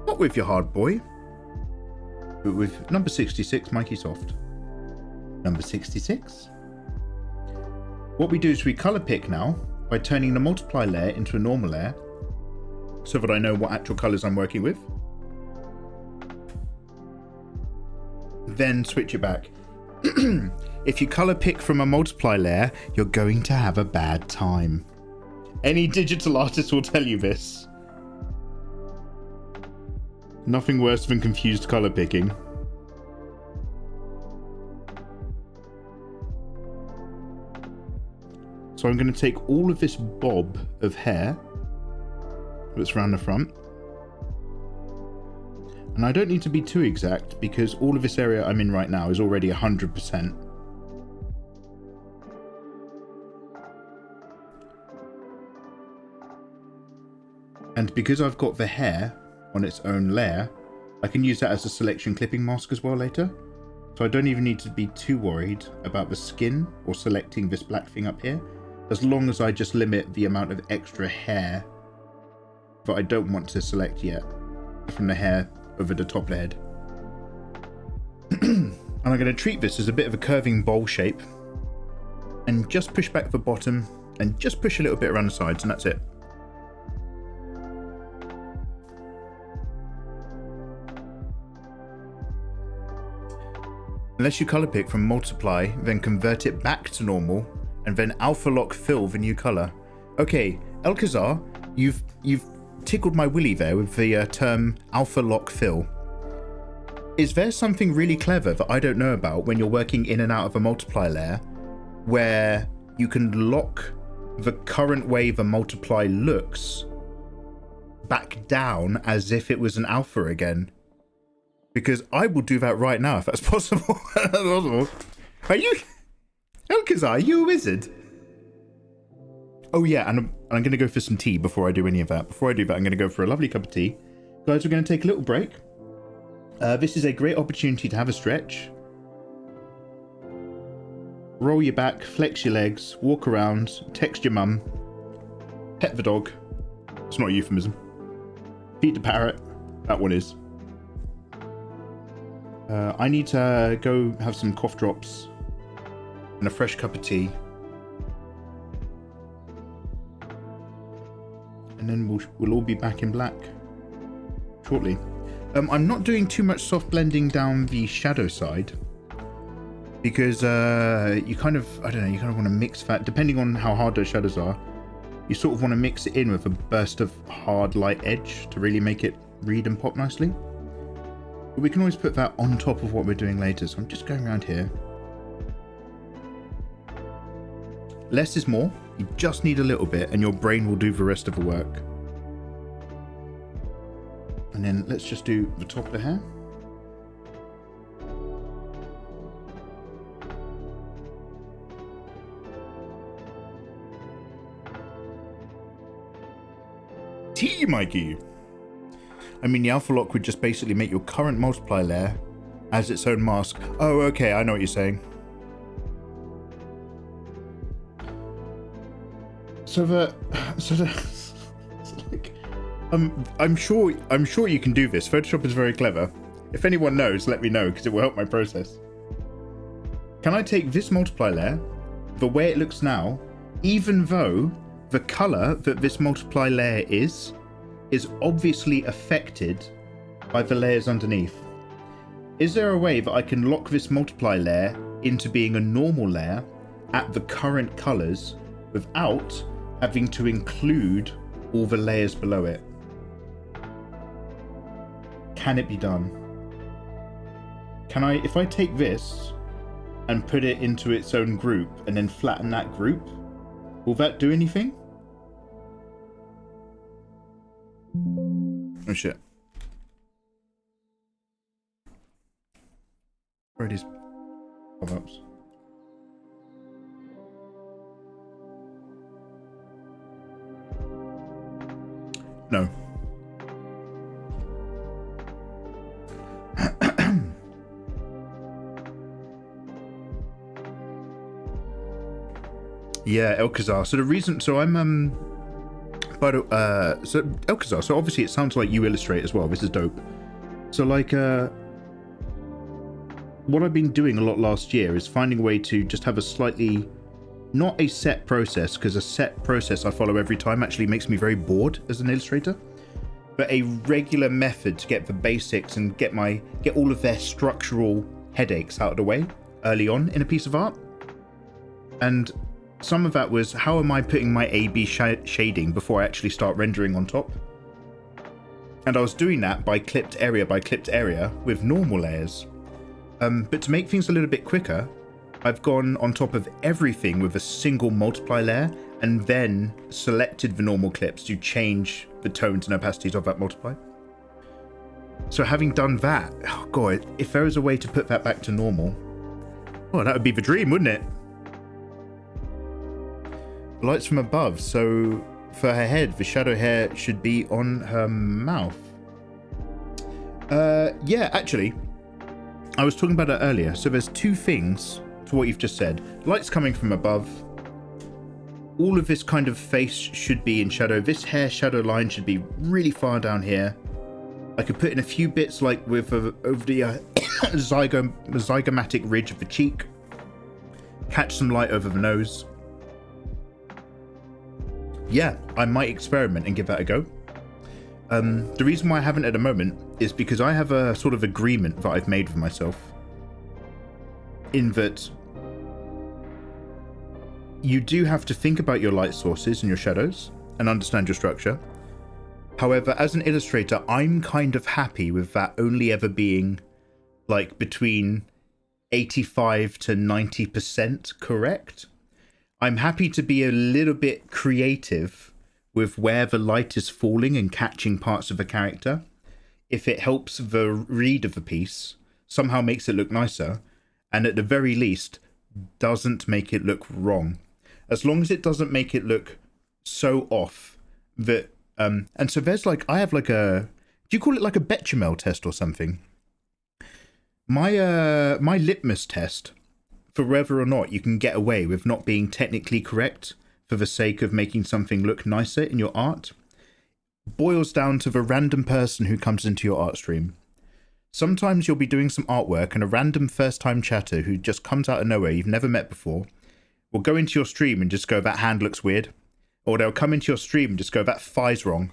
not with your hard boy, but with number 66, Mikey Soft. Number 66. What we do is we color pick now by turning the multiply layer into a normal layer so that I know what actual colors I'm working with. Then switch it back. If you color pick from a multiply layer, you're going to have a bad time. Any digital artist will tell you this. Nothing worse than confused color picking. So I'm going to take all of this bob of hair that's around the front. And I don't need to be too exact because all of this area I'm in right now is already 100%. And because I've got the hair on its own layer, I can use that as a selection clipping mask as well later. So I don't even need to be too worried about the skin or selecting this black thing up here, as long as I just limit the amount of extra hair that I don't want to select yet from the hair over the top of the head. And I'm going to treat this as a bit of a curving bowl shape and just push back the bottom and just push a little bit around the sides, and that's it. Unless you color pick from multiply, then convert it back to normal, and then alpha lock fill the new color. Okay, Elkazar, you've tickled my willy there with the term alpha lock fill. Is there something really clever that I don't know about when you're working in and out of a multiply layer where you can lock the current way the multiply looks back down as if it was an alpha again? Because I will do that right now if that's possible. Are you... Elkazar, are you a wizard? Oh yeah, and I'm going to go for some tea before I do any of that. Before I do that, I'm going to go for a lovely cup of tea. Guys, we're going to take a little break. This is a great opportunity to have a stretch. Roll your back, flex your legs, walk around, text your mum, pet the dog. It's not a euphemism. Pete the Parrot. That one is. I need to go have some cough drops and a fresh cup of tea. And then we'll all be back in black shortly. I'm not doing too much soft blending down the shadow side because you kind of, I don't know, you kind of want to mix that, depending on how hard those shadows are, you sort of want to mix it in with a burst of hard light edge to really make it read and pop nicely. But we can always put that on top of what we're doing later, so I'm just going around here. Less is more. You just need a little bit and your brain will do the rest of the work. And then let's just do the top of the hair. Tea, Mikey! I mean, the alpha lock would just basically make your current multiply layer as its own mask. Oh, okay, I know what you're saying. So like, I'm sure you can do this. Photoshop is very clever. If anyone knows, let me know because it will help my process. Can I take this multiply layer, the way it looks now, even though the color that this multiply layer is obviously affected by the layers underneath? Is there a way that I can lock this multiply layer into being a normal layer at the current colors without having to include all the layers below it? Can it be done? Can I, if I take this and put it into its own group and then flatten that group, will that do anything? Oh shit. Where are these pop-ups? No. Yeah, Elkazar. So the reason, so I'm so Elkazar. So obviously it sounds like you illustrate as well. This is dope. So like what I've been doing a lot last year is finding a way to just have a slightly, not a set process, because a set process I follow every time actually makes me very bored as an illustrator, but a regular method to get the basics and get all of their structural headaches out of the way early on in a piece of art. And some of that was, how am I putting my A-B shading before I actually start rendering on top? And I was doing that by clipped area with normal layers. But to make things a little bit quicker, I've gone on top of everything with a single multiply layer and then selected the normal clips to change the tones and opacities of that multiply. So having done that, oh god, if there was a way to put that back to normal, oh, that would be the dream, wouldn't it? Lights from above, so for her head, the shadow hair should be on her mouth. Yeah, actually, I was talking about it earlier. So there's two things to what you've just said. Lights coming from above. All of this kind of face should be in shadow. This hair shadow line should be really far down here. I could put in a few bits like with over the zygomatic ridge of the cheek. Catch some light over the nose. Yeah, I might experiment and give that a go. The reason why I haven't at the moment is because I have a sort of agreement that I've made with myself. In that you do have to think about your light sources and your shadows and understand your structure. However, as an illustrator, I'm kind of happy with that only ever being like between 85 to 90% correct. I'm happy to be a little bit creative with where the light is falling and catching parts of a character. If it helps the read of a piece, somehow makes it look nicer, and at the very least, doesn't make it look wrong. As long as it doesn't make it look so off that, and so there's like, I have like a, do you call it like a bechamel test or something? My litmus test for whether or not you can get away with not being technically correct for the sake of making something look nicer in your art boils down to the random person who comes into your art stream. Sometimes you'll be doing some artwork and a random first-time chatter who just comes out of nowhere you've never met before will go into your stream and just go, that hand looks weird. Or they'll come into your stream and just go, that thigh's wrong.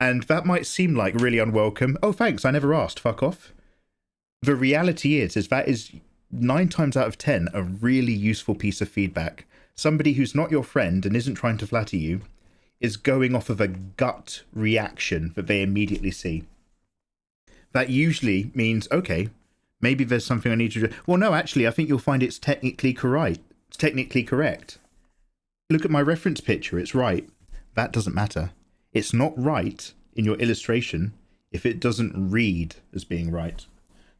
And that might seem like really unwelcome. Oh, thanks, I never asked, fuck off. The reality is that is 9 times out of 10 a really useful piece of feedback. Somebody who's not your friend and isn't trying to flatter you is going off of a gut reaction that they immediately see. That usually means, okay, maybe there's something I need to do. Well, no, actually, I think you'll find it's technically correct. It's technically correct. Look at my reference picture, it's right. That doesn't matter. It's not right in your illustration if it doesn't read as being right.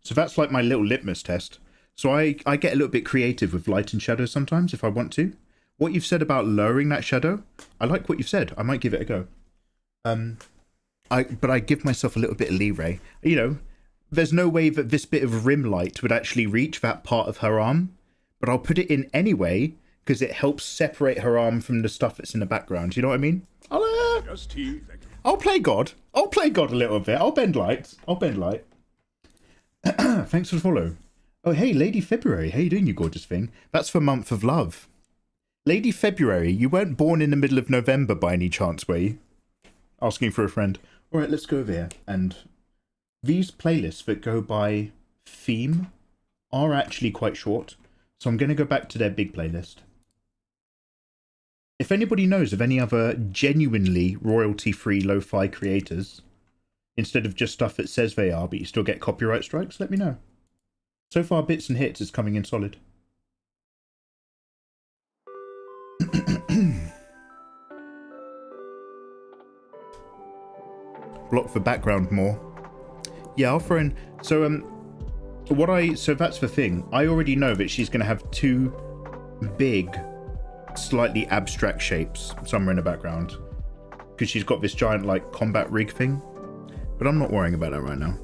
So that's like my little litmus test. So I get a little bit creative with light and shadow sometimes if I want to. What you've said about lowering that shadow, I like what you've said. I might give it a go. But I give myself a little bit of leeway. You know, there's no way that this bit of rim light would actually reach that part of her arm, but I'll put it in anyway because it helps separate her arm from the stuff that's in the background. You know what I mean? I'll play God. I'll play God a little bit. I'll bend light. Thanks for the follow. Oh, hey, Lady February. How you doing, you gorgeous thing? That's for Month of Love. Lady February, you weren't born in the middle of November by any chance, were you? Asking for a friend. All right, let's go over here. And these playlists that go by theme are actually quite short. So I'm going to go back to their big playlist. If anybody knows of any other genuinely royalty-free lo-fi creators, instead of just stuff that says they are, but you still get copyright strikes, let me know. So far, Bits and Hits is coming in solid. Block the background more. Yeah, I'll throw in. So so that's the thing. I already know that she's going to have 2 big, slightly abstract shapes somewhere in the background because she's got this giant like combat rig thing. But I'm not worrying about that right now.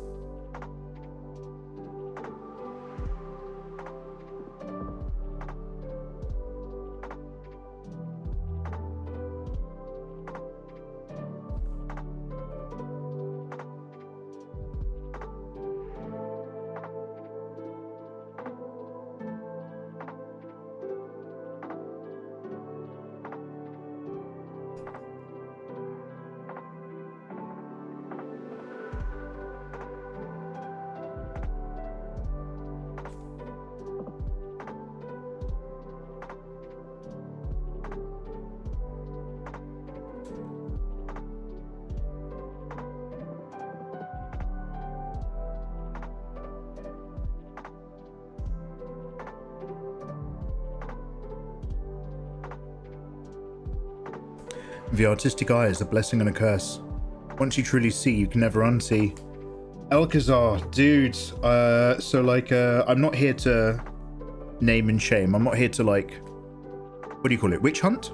The artistic eye is a blessing and a curse. Once you truly see, you can never unsee. Alcazar, dude. So like, I'm not here to name and shame. I'm not here to like, what do you call it? Witch hunt?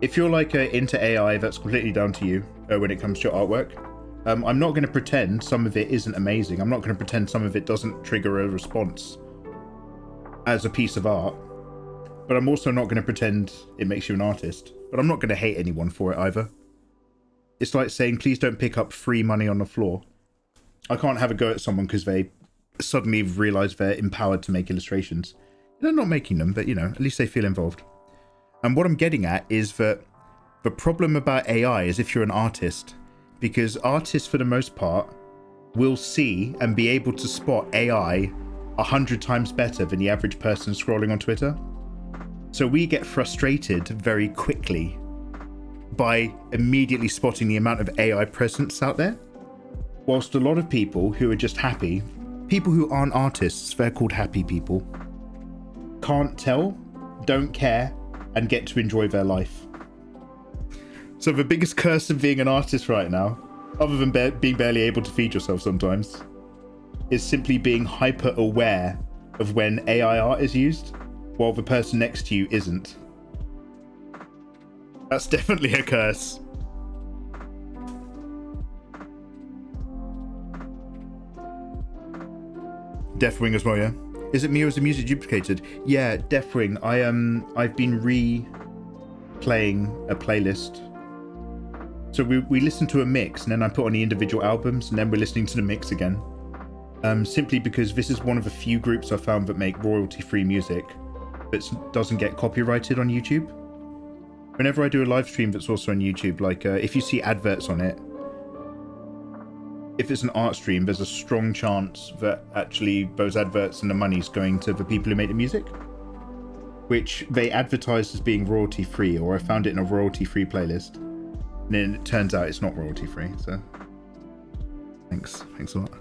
If you're like into AI, that's completely down to you when it comes to your artwork. I'm not going to pretend some of it isn't amazing. I'm not going to pretend some of it doesn't trigger a response as a piece of art. But I'm also not going to pretend it makes you an artist. But I'm not going to hate anyone for it either. It's like saying, please don't pick up free money on the floor. I can't have a go at someone because they suddenly realise they're empowered to make illustrations. They're not making them, but, you know, at least they feel involved. And what I'm getting at is that the problem about AI is if you're an artist, because artists, for the most part, will see and be able to spot AI 100 times better than the average person scrolling on Twitter. So we get frustrated very quickly by immediately spotting the amount of AI presence out there. Whilst a lot of people who are just happy, people who aren't artists, they're called happy people, can't tell, don't care, and get to enjoy their life. So the biggest curse of being an artist right now, other than being barely able to feed yourself sometimes, is simply being hyper aware of when AI art is used, while the person next to you isn't. That's definitely a curse. Deathwing as well, yeah? Is it me or is the music duplicated? Yeah, Deathwing. I've been replaying a playlist So we listen to a mix, and then I put on the individual albums, and then we're listening to the mix again. Simply because this is one of the few groups I found that make royalty-free music that doesn't get copyrighted on YouTube. Whenever I do a live stream that's also on YouTube, like if you see adverts on it, if it's an art stream, there's a strong chance that actually those adverts and the money's going to the people who make the music, which they advertise as being royalty-free, or I found it in a royalty-free playlist, and then it turns out it's not royalty-free, so thanks a lot.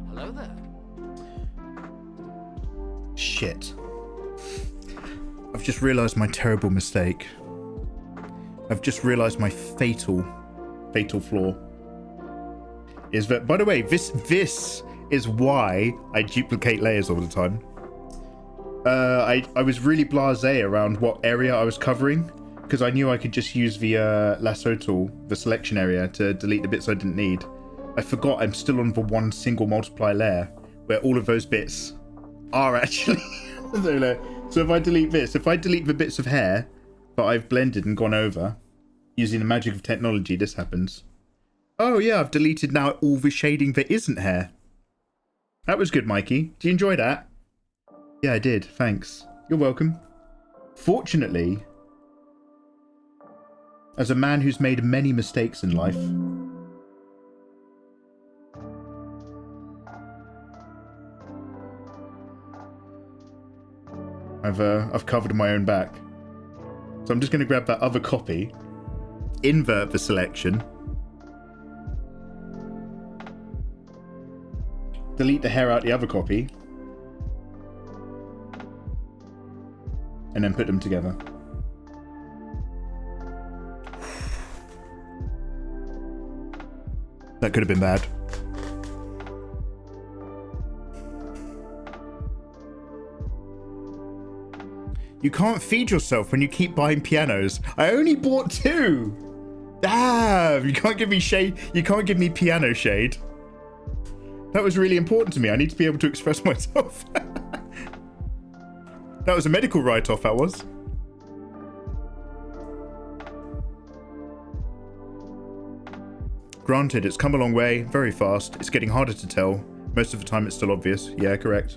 Hello there. Shit. I've just realised my terrible mistake. I've just realised my fatal flaw. Is that, by the way, this is why I duplicate layers all the time. I was really blasé around what area I was covering, because I knew I could just use the lasso tool, the selection area, to delete the bits I didn't need. I forgot I'm still on the one single multiply layer where all of those bits are actually. So if I delete this, if I delete the bits of hair that I've blended and gone over using the magic of technology, this happens. Oh yeah, I've deleted now all the shading that isn't hair. That was good, Mikey. Do you enjoy that? Yeah, I did. Thanks. You're welcome. Fortunately, as a man who's made many mistakes in life, I've covered my own back. So I'm just going to grab that other copy, invert the selection, delete the hair out the other copy, and then put them together. That could have been bad. You can't feed yourself when you keep buying pianos. I only bought 2. Damn, you can't give me shade. You can't give me piano shade. That was really important to me. I need to be able to express myself. That was a medical write-off, that was. Granted, it's come a long way, very fast. It's getting harder to tell. Most of the time it's still obvious. Yeah, correct.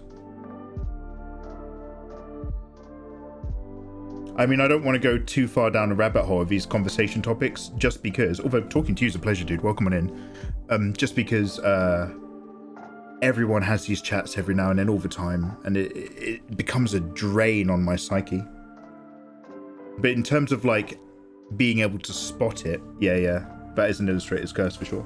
I mean, I don't want to go too far down a rabbit hole of these conversation topics, just because, although talking to you is a pleasure, dude, welcome on in. Just because everyone has these chats every now and then all the time, and it becomes a drain on my psyche. But in terms of, like, being able to spot it, yeah, that is an illustrator's curse for sure.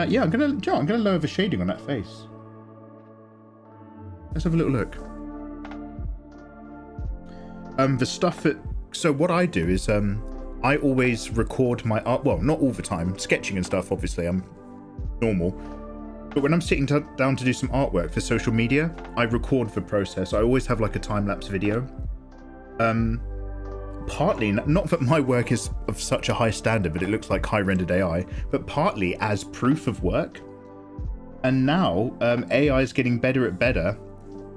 Yeah, I'm gonna lower the shading on that face. Let's have a little look. The stuff that, so what I do is I always record my art, well, not all the time, sketching and stuff, obviously I'm normal, but when I'm sitting down to do some artwork for social media, I record the process. I always have like a time-lapse video, partly, not that my work is of such a high standard that it looks like high-rendered AI, but partly as proof of work. And now AI is getting better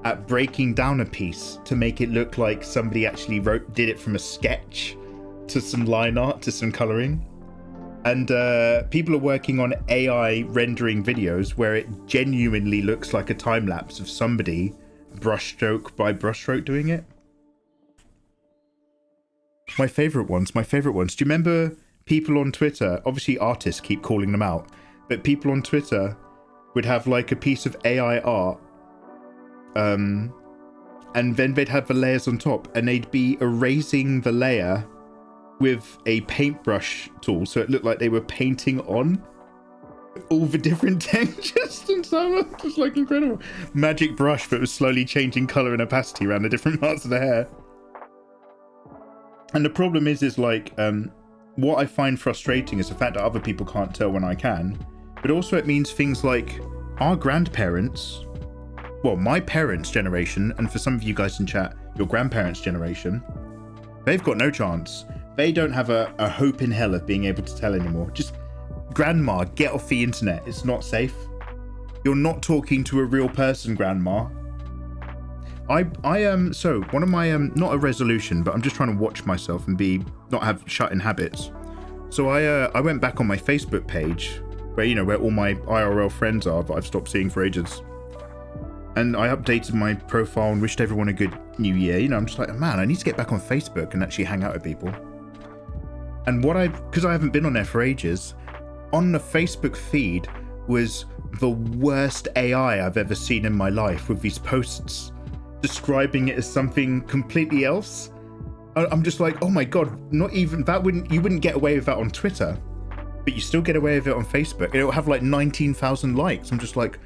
at breaking down a piece to make it look like somebody actually did it from a sketch to some line art to some coloring. And people are working on AI rendering videos where it genuinely looks like a time lapse of somebody brushstroke by brushstroke doing it. My favorite ones. Do you remember people on Twitter, obviously artists keep calling them out, but people on Twitter would have like a piece of AI art, and then they'd have the layers on top, and they'd be erasing the layer with a paintbrush tool, so it looked like they were painting on all the different textures and so on. It was like incredible. Magic brush that was slowly changing color and opacity around the different parts of the hair. And the problem is like, what I find frustrating is the fact that other people can't tell when I can, but also it means things like our grandparents, well, my parents' generation, and for some of you guys in chat, your grandparents' generation, they've got no chance. They don't have a hope in hell of being able to tell anymore. Just, grandma, get off the internet. It's not safe. You're not talking to a real person, grandma. So one of my, not a resolution, but I'm just trying to watch myself and not have shut-in habits. So I went back on my Facebook page where, you know, where all my IRL friends are that I've stopped seeing for ages. And I updated my profile and wished everyone a good new year. You know, I'm just like, man, I need to get back on Facebook and actually hang out with people. And because I haven't been on there for ages, on the Facebook feed was the worst AI I've ever seen in my life, with these posts describing it as something completely else. I'm just like, oh my god, not even that. You wouldn't get away with that on Twitter, but you still get away with it on Facebook. It'll have like 19,000 likes. I'm just like,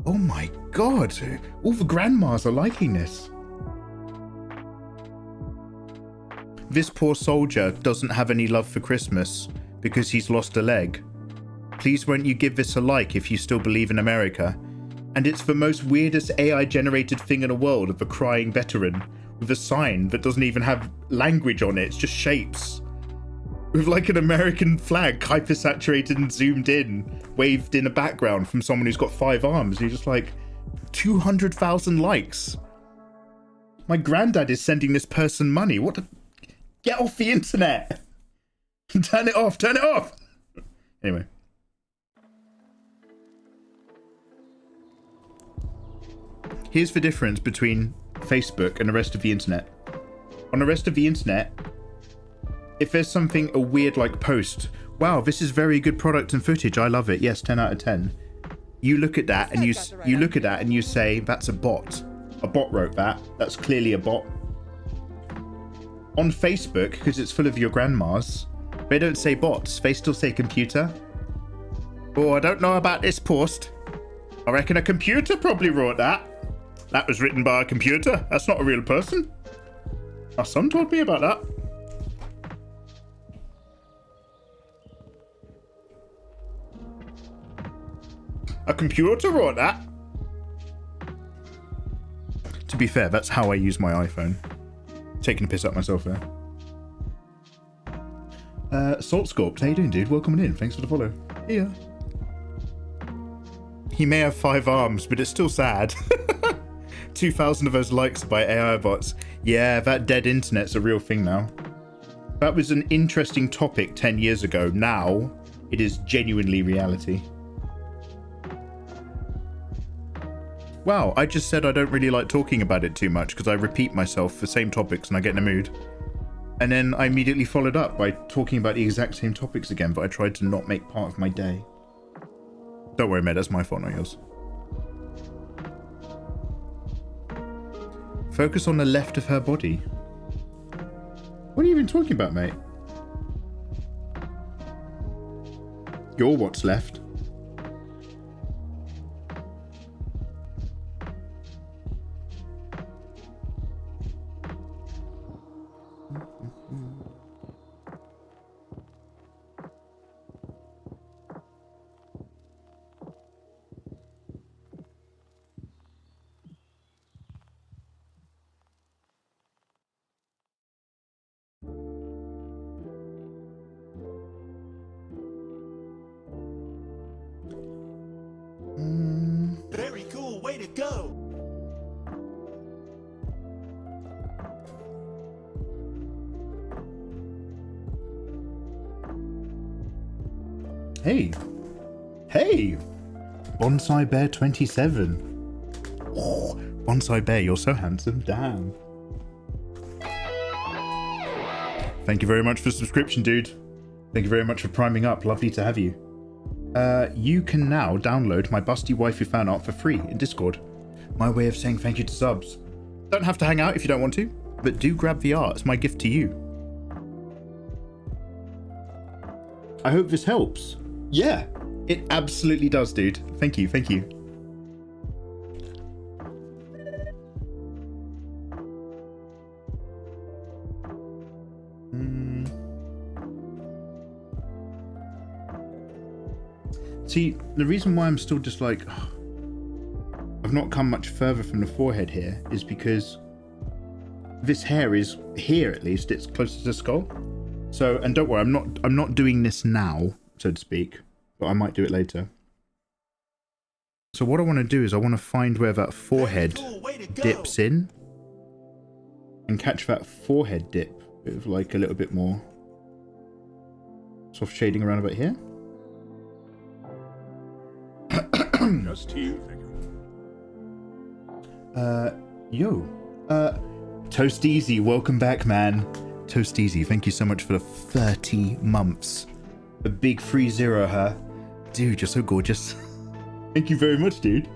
oh my god, all the grandmas are liking this. This poor soldier doesn't have any love for Christmas because he's lost a leg. Please won't you give this a like if you still believe in America? And it's the most weirdest AI generated thing in the world of a crying veteran with a sign that doesn't even have language on it. It's just shapes with like an American flag hypersaturated and zoomed in, waved in a background from someone who's got 5 arms. You're just like, 200,000 likes. My granddad is sending this person money. What the... Get off the internet. Turn it off. Turn it off. Anyway. Here's the difference between Facebook and the rest of the internet. On the rest of the internet, if there's something, a weird like post, wow, this is very good product and footage, I love it, yes, 10 out of 10. You look at that and you look at that and you say, that's a bot. A bot wrote that. That's clearly a bot. On Facebook, because it's full of your grandmas, they don't say bots, they still say computer. Oh, I don't know about this post. I reckon a computer probably wrote that. That was written by a computer. That's not a real person. My son told me about that. A computer wrote that. To be fair, that's how I use my iPhone. Taking a piss up myself there. Salt Scorped, how you doing, dude? Welcome in. Thanks for the follow. Yeah. He may have 5 arms, but it's still sad. 2,000 of those likes by AI bots. Yeah, that dead internet's a real thing now. That was an interesting topic 10 years ago. Now, it is genuinely reality. Wow, I just said I don't really like talking about it too much because I repeat myself for same topics and I get in a mood. And then I immediately followed up by talking about the exact same topics again, but I tried to not make part of my day. Don't worry, mate, that's my fault, not yours. Focus on the left of her body. What are you even talking about, mate? You're what's left. Very cool, way to go! Hey. Hey! Bonsai Bear 27. Oh, Bonsai Bear, you're so handsome. Damn. Thank you very much for the subscription, dude. Thank you very much for priming up. Lovely to have you. You can now download my busty waifu fan art for free in Discord. My way of saying thank you to subs. Don't have to hang out if you don't want to, but do grab the art. It's my gift to you. I hope this helps. Yeah, it absolutely does, dude. Thank you, thank you. See, the reason why I'm still just like, I've not come much further from the forehead here is because this hair is here, at least it's closer to the skull. So, and don't worry, I'm not doing this now, so to speak, but I might do it later. So what I want to do is I want to find where that forehead dips in and catch that forehead dip with like a little bit more soft shading around about here. Just here. Toast Easy, welcome back, man. Toast Easy, thank you so much for the 30 months. A big 3-0, huh? Dude, you're so gorgeous. Thank you very much, dude.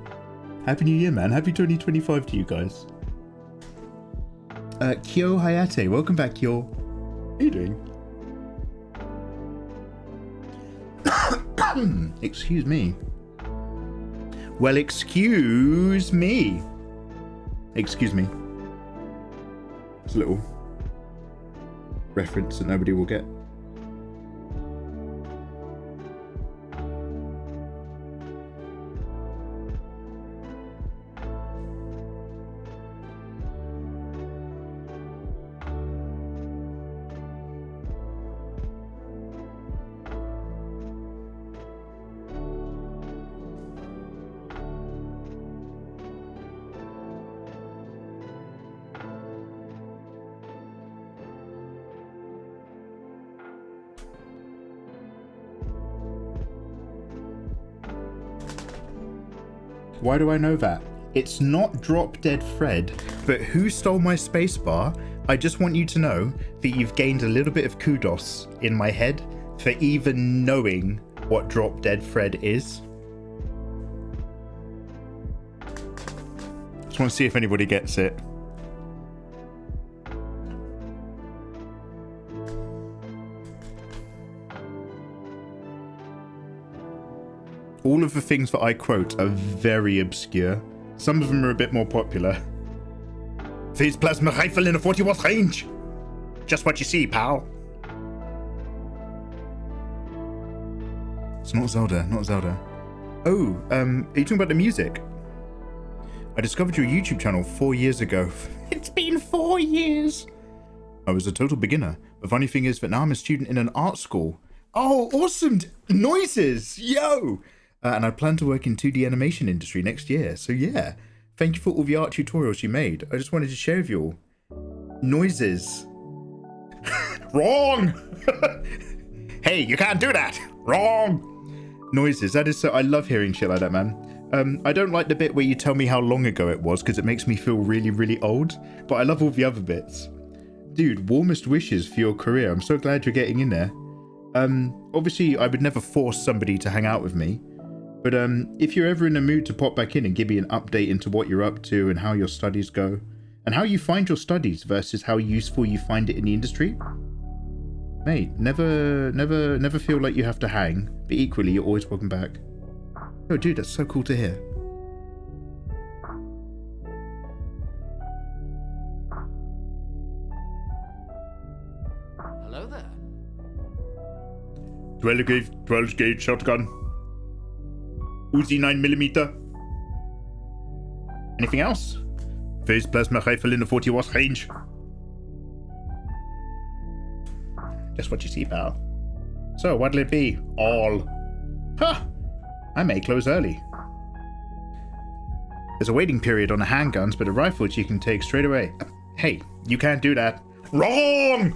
Happy New Year, man. Happy 2025 to you guys. Kyo Hayate, welcome back, Kyo. How you doing? Excuse me. Well, excuse me. Excuse me. It's a little reference that nobody will get. Why do I know that? It's not Drop Dead Fred, but who stole my spacebar? I just want you to know that you've gained a little bit of kudos in my head for even knowing what Drop Dead Fred is. Just want to see if anybody gets it. All of the things that I quote are very obscure. Some of them are a bit more popular. Phase plasma rifle in a 40-watt range. Just what you see, pal. It's not Zelda, not Zelda. Oh, are you talking about the music? I discovered your YouTube channel 4 years ago. It's been 4 years. I was a total beginner. The funny thing is that now I'm a student in an art school. Oh, awesome. Noises. Yo. And I plan to work in 2D animation industry next year. So yeah, thank you for all the art tutorials you made. I just wanted to share with you all. Noises. Wrong! Hey, you can't do that! Wrong! Noises, that is so... I love hearing shit like that, man. I don't like the bit where you tell me how long ago it was, because it makes me feel really, really old. But I love all the other bits. Dude, warmest wishes for your career. I'm so glad you're getting in there. Obviously, I would never force somebody to hang out with me. But if you're ever in the mood to pop back in and give me an update into what you're up to and how your studies go, and how you find your studies versus how useful you find it in the industry, mate, never feel like you have to hang, but equally, you're always welcome back. Oh, dude, that's so cool to hear. Hello there. 12 gauge shotgun. Uzi 9mm. Anything else? Phase plasma rifle in the 40-watt range. Just what you see, pal. So, what'll it be? All. Huh! I may close early. There's a waiting period on the handguns, but the rifles you can take straight away. Hey, you can't do that. Wrong!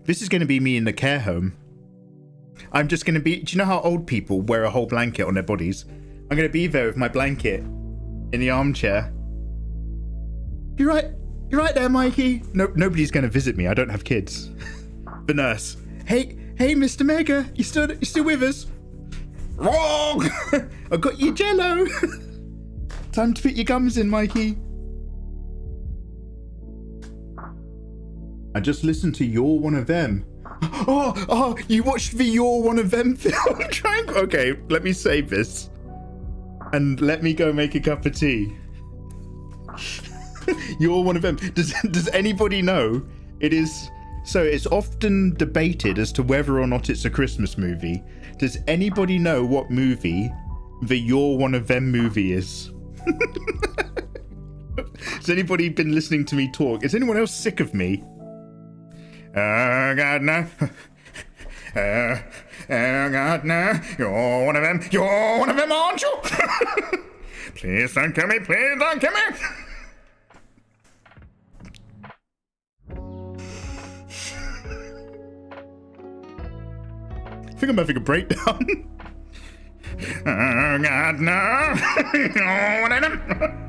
This is going to be me in the care home. I'm just going to be... Do you know how old people wear a whole blanket on their bodies? I'm going to be there with my blanket in the armchair. You're right there, Mikey. No, nobody's going to visit me. I don't have kids. The nurse. Hey, Mr. Mega, you still with us? Wrong! I got you Jello. Time to put your gums in, Mikey. I just listened to You're One of Them. Oh, you watched the You're One of Them film? Okay, let me save this. And let me go make a cup of tea. You're one of them. Does anybody know? It is. So it's often debated as to whether or not it's a Christmas movie. Does anybody know what movie the You're One of Them movie is? Has anybody been listening to me talk? Is anyone else sick of me? Oh God, no. Oh God, no. You're one of them. You're one of them, aren't you? Please don't kill me. Please don't kill me. I think I'm having a breakdown. Oh God, no. You're one of them.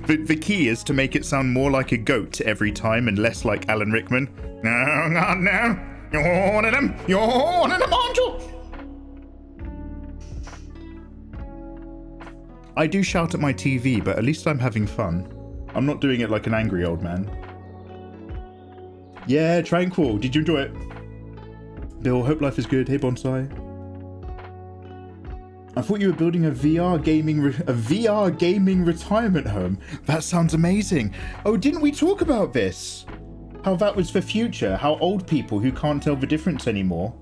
The key is to make it sound more like a goat every time and less like Alan Rickman. No, God, no. You're one of them. You're one of them, aren't you? I do shout at my TV, but at least I'm having fun. I'm not doing it like an angry old man. Yeah, Tranquil. Did you enjoy it? Bill, hope life is good. Hey, Bonsai. I thought you were building a VR gaming retirement home. That sounds amazing. Oh, didn't we talk about this? How that was for future, how old people who can't tell the difference anymore.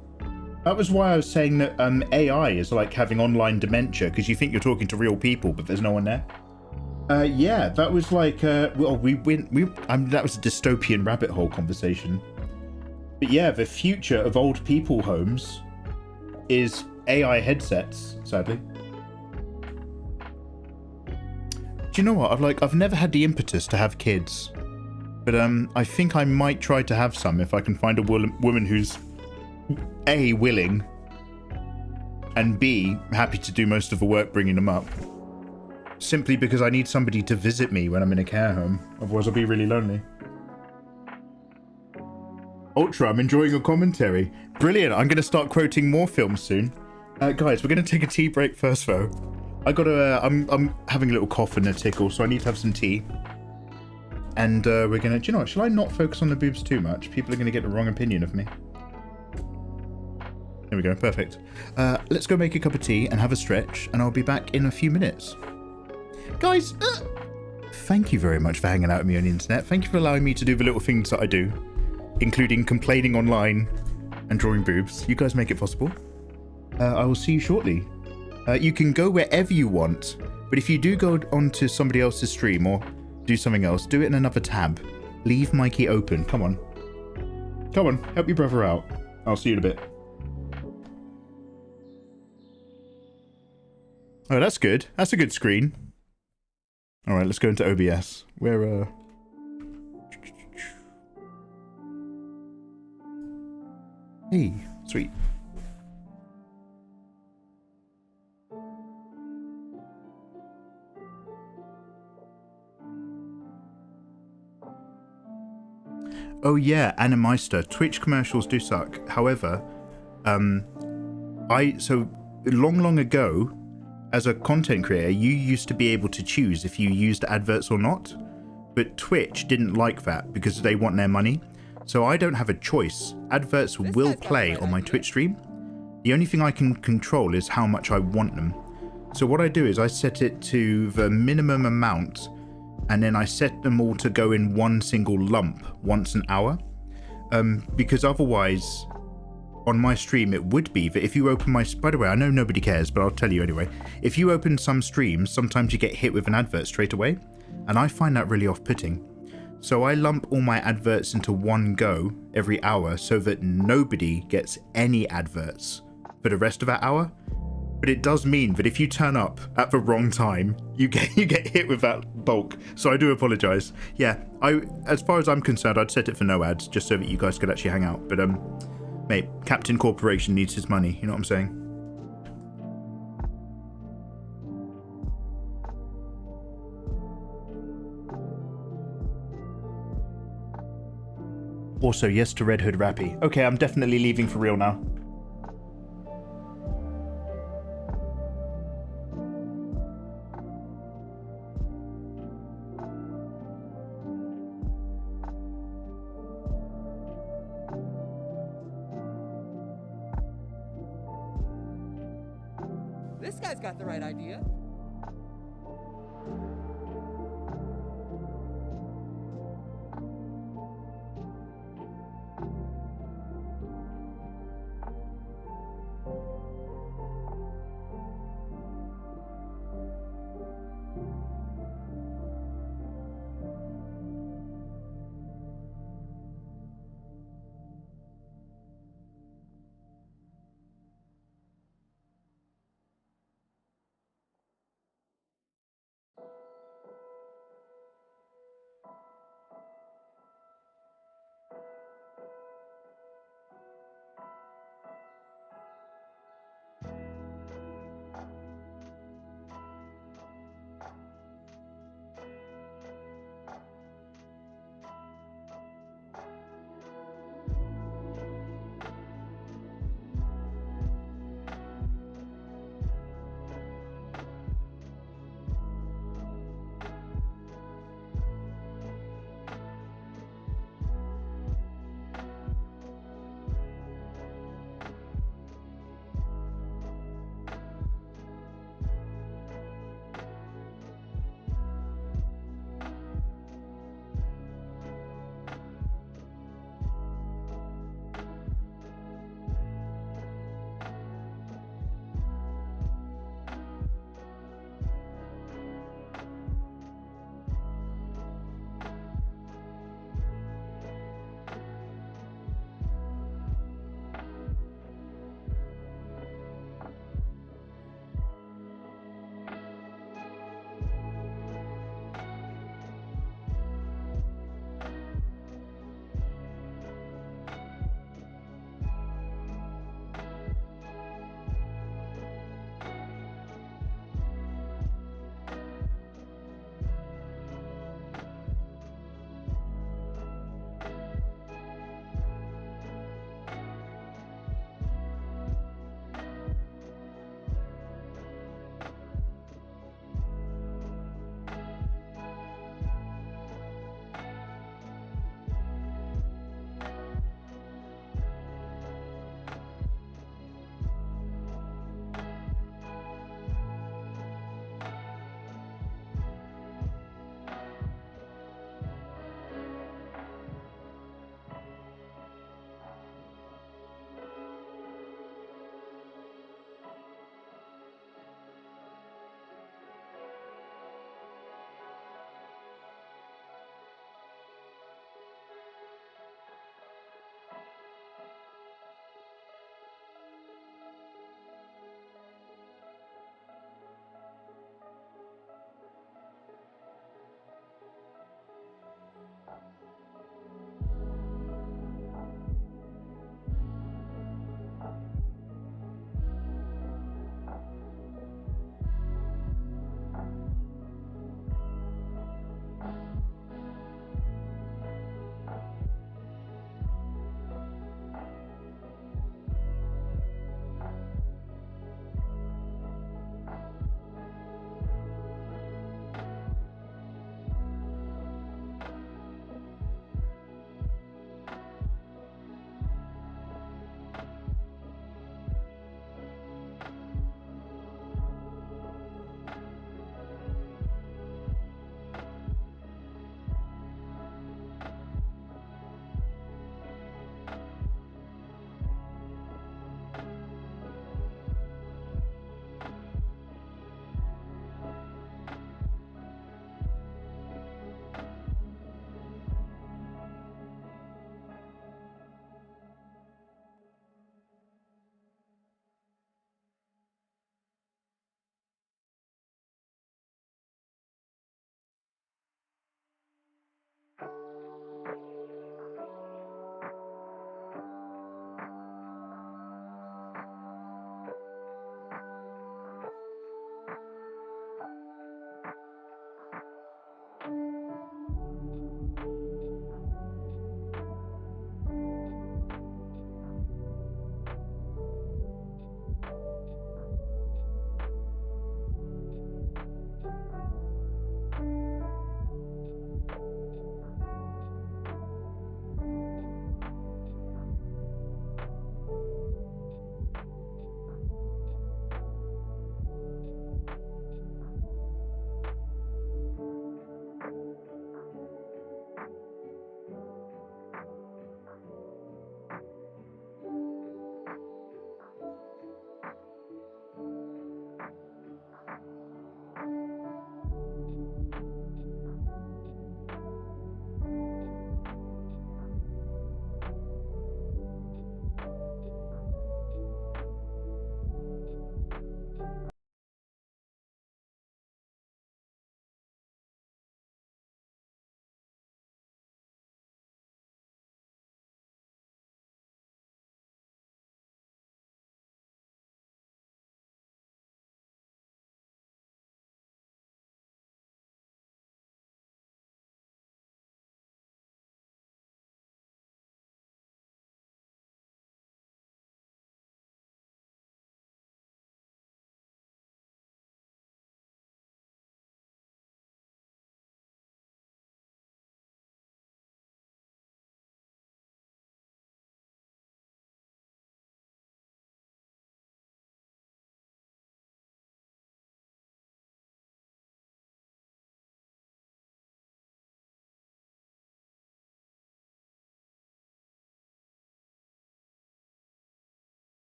That was why I was saying that AI is like having online dementia, because you think you're talking to real people, but there's no one there. Yeah, that was like, that was a dystopian rabbit hole conversation. But yeah, the future of old people homes is AI headsets, sadly. Do you know what? I've never had the impetus to have kids, but I think I might try to have some if I can find a woman who's A, willing, and B, happy to do most of the work bringing them up. Simply because I need somebody to visit me when I'm in a care home, otherwise I'll be really lonely. Ultra, I'm enjoying your commentary. Brilliant, I'm going to start quoting more films soon. Guys, we're going to take a tea break first, though. I'm having a little cough and a tickle, so I need to have some tea. And we're going to... Do you know what? Shall I not focus on the boobs too much? People are going to get the wrong opinion of me. There we go. Perfect. Let's go make a cup of tea and have a stretch, and I'll be back in a few minutes. Guys, thank you very much for hanging out with me on the internet. Thank you for allowing me to do the little things that I do, including complaining online and drawing boobs. You guys make it possible. I will see you shortly. You can go wherever you want, but if you do go onto somebody else's stream or do something else, do it in another tab. Leave Mikey open. Come on. Come on, help your brother out. I'll see you in a bit. Oh, that's good. That's a good screen. All right, let's go into OBS. Where, Hey, sweet. Oh yeah, Animeister. Twitch commercials do suck. However, so long ago, as a content creator, you used to be able to choose if you used adverts or not, but Twitch didn't like that because they want their money. So I don't have a choice. Adverts will play on my Twitch stream. The only thing I can control is how much I want them. So what I do is I set it to the minimum amount, and then I set them all to go in one single lump once an hour. Because otherwise, on my stream, it would be that if you open my... By the way, I know nobody cares, but I'll tell you anyway. If you open some streams, sometimes you get hit with an advert straight away, and I find that really off-putting. So I lump all my adverts into one go every hour so that nobody gets any adverts for the rest of that hour. But it does mean that if you turn up at the wrong time, you get hit with that bulk. So I do apologize. Yeah, as far as I'm concerned, I'd set it for no ads just so that you guys could actually hang out. But mate, Captain Corporation needs his money. You know what I'm saying? Also, yes to Red Hood Rappy. Okay, I'm definitely leaving for real now. This guy's got the right idea.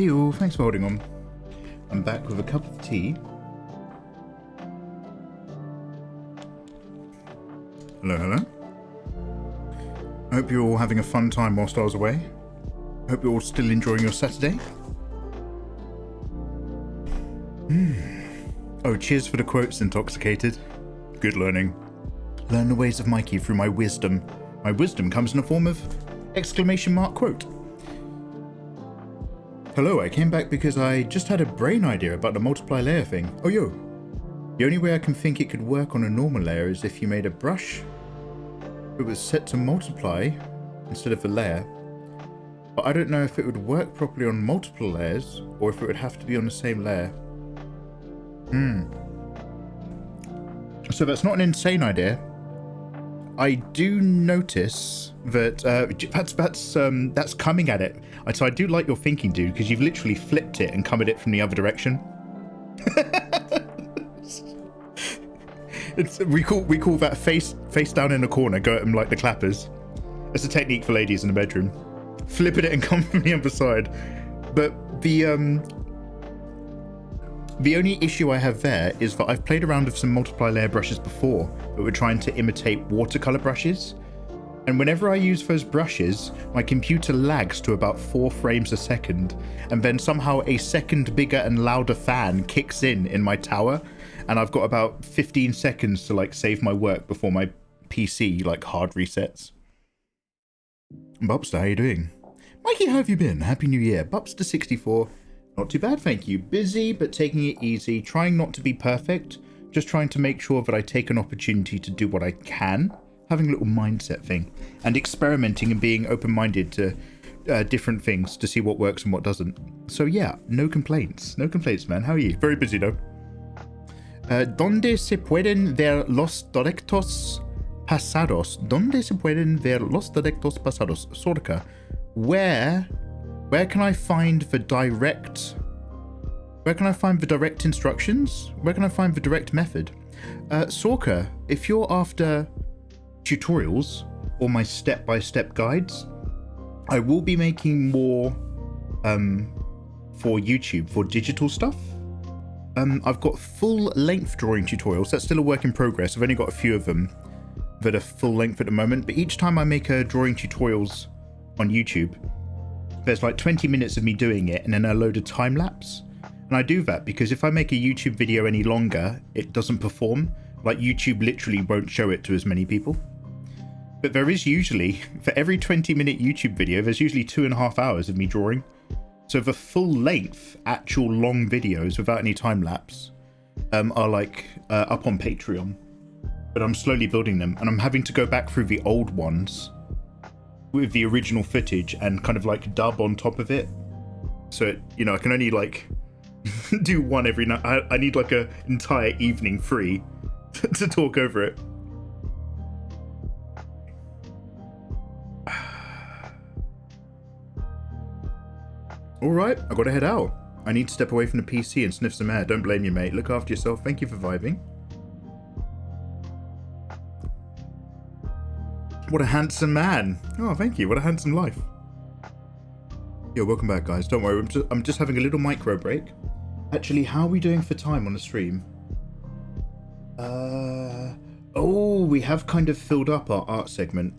Hey all, thanks for holding on. I'm back with a cup of tea. Hello, hello. I hope you're all having a fun time whilst I was away. I hope you're all still enjoying your Saturday. Oh, cheers for the quotes, Intoxicated. Good learning. Learn the ways of Mikey through my wisdom. My wisdom comes in the form of exclamation mark quote. Hello, I came back because I just had a brain idea about the multiply layer thing. Oh yo. The only way I can think it could work on a normal layer is if you made a brush. It was set to multiply instead of a layer. But I don't know if it would work properly on multiple layers or if it would have to be on the same layer. So that's not an insane idea. I do notice that that's coming at it. So I do like your thinking, dude, because you've literally flipped it and come at it from the other direction. We call that face down in the corner. Go at them like the clappers. It's a technique for ladies in the bedroom. Flip it and come from the other side. But the only issue I have there is that I've played around with some multiply layer brushes before, but we're trying to imitate watercolor brushes. And whenever I use those brushes, my computer lags to about 4 frames a second, and then somehow a second bigger and louder fan kicks in my tower, and I've got about 15 seconds to like save my work before my PC like hard resets. Bubster, how you doing? Mikey, how have you been? Happy New Year. Bubster64. Not too bad, thank you. Busy, but taking it easy. Trying not to be perfect. Just trying to make sure that I take an opportunity to do what I can. Having a little mindset thing. And experimenting and being open-minded to different things to see what works and what doesn't. So yeah, no complaints. No complaints, man. How are you? Very busy, though. ¿Dónde se pueden ver los directos pasados? ¿Dónde se pueden ver los directos pasados? Sorka, where can I find the direct... Where can I find the direct instructions? Where can I find the direct method? Sorka, if you're after tutorials or my step-by-step guides, I will be making more for YouTube, for digital stuff. I've got full-length drawing tutorials. That's still a work in progress. I've only got a few of them that are full-length at the moment, but each time I make a drawing tutorials on YouTube, there's like 20 minutes of me doing it and then a load of time lapse. And I do that because if I make a YouTube video any longer, it doesn't perform. Like YouTube literally won't show it to as many people. But there is usually, for every 20-minute YouTube video, there's usually 2.5 hours of me drawing. So the full length, actual long videos without any time lapse are like up on Patreon. But I'm slowly building them and I'm having to go back through the old ones with the original footage and kind of like dub on top of it. So, I can only like do one every night. I need like an entire evening free to talk over it. Alright, I gotta head out. I need to step away from the PC and sniff some air. Don't blame you, mate. Look after yourself. Thank you for vibing. What a handsome man. Oh, thank you. What a handsome life. Yo, welcome back, guys. Don't worry, I'm just having a little micro break. Actually, how are we doing for time on the stream? Oh, we have kind of filled up our art segment.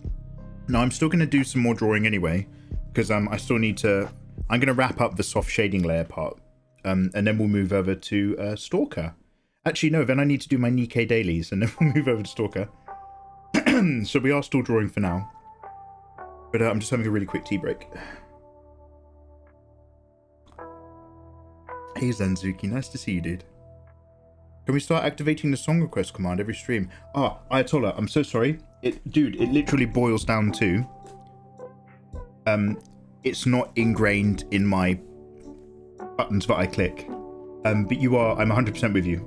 No, I'm still going to do some more drawing anyway, because I still need to... I'm going to wrap up the soft shading layer part, and then we'll move over to Stalker. Actually, no, then I need to do my NIKKE dailies, and then we'll move over to Stalker. So we are still drawing for now. But I'm just having a really quick tea break. Hey Zanzuki, nice to see you, dude. Can we start activating the song request command every stream? Ah, Ayatollah, I'm so sorry. It literally boils down to... it's not ingrained in my buttons that I click. But I'm 100% with you.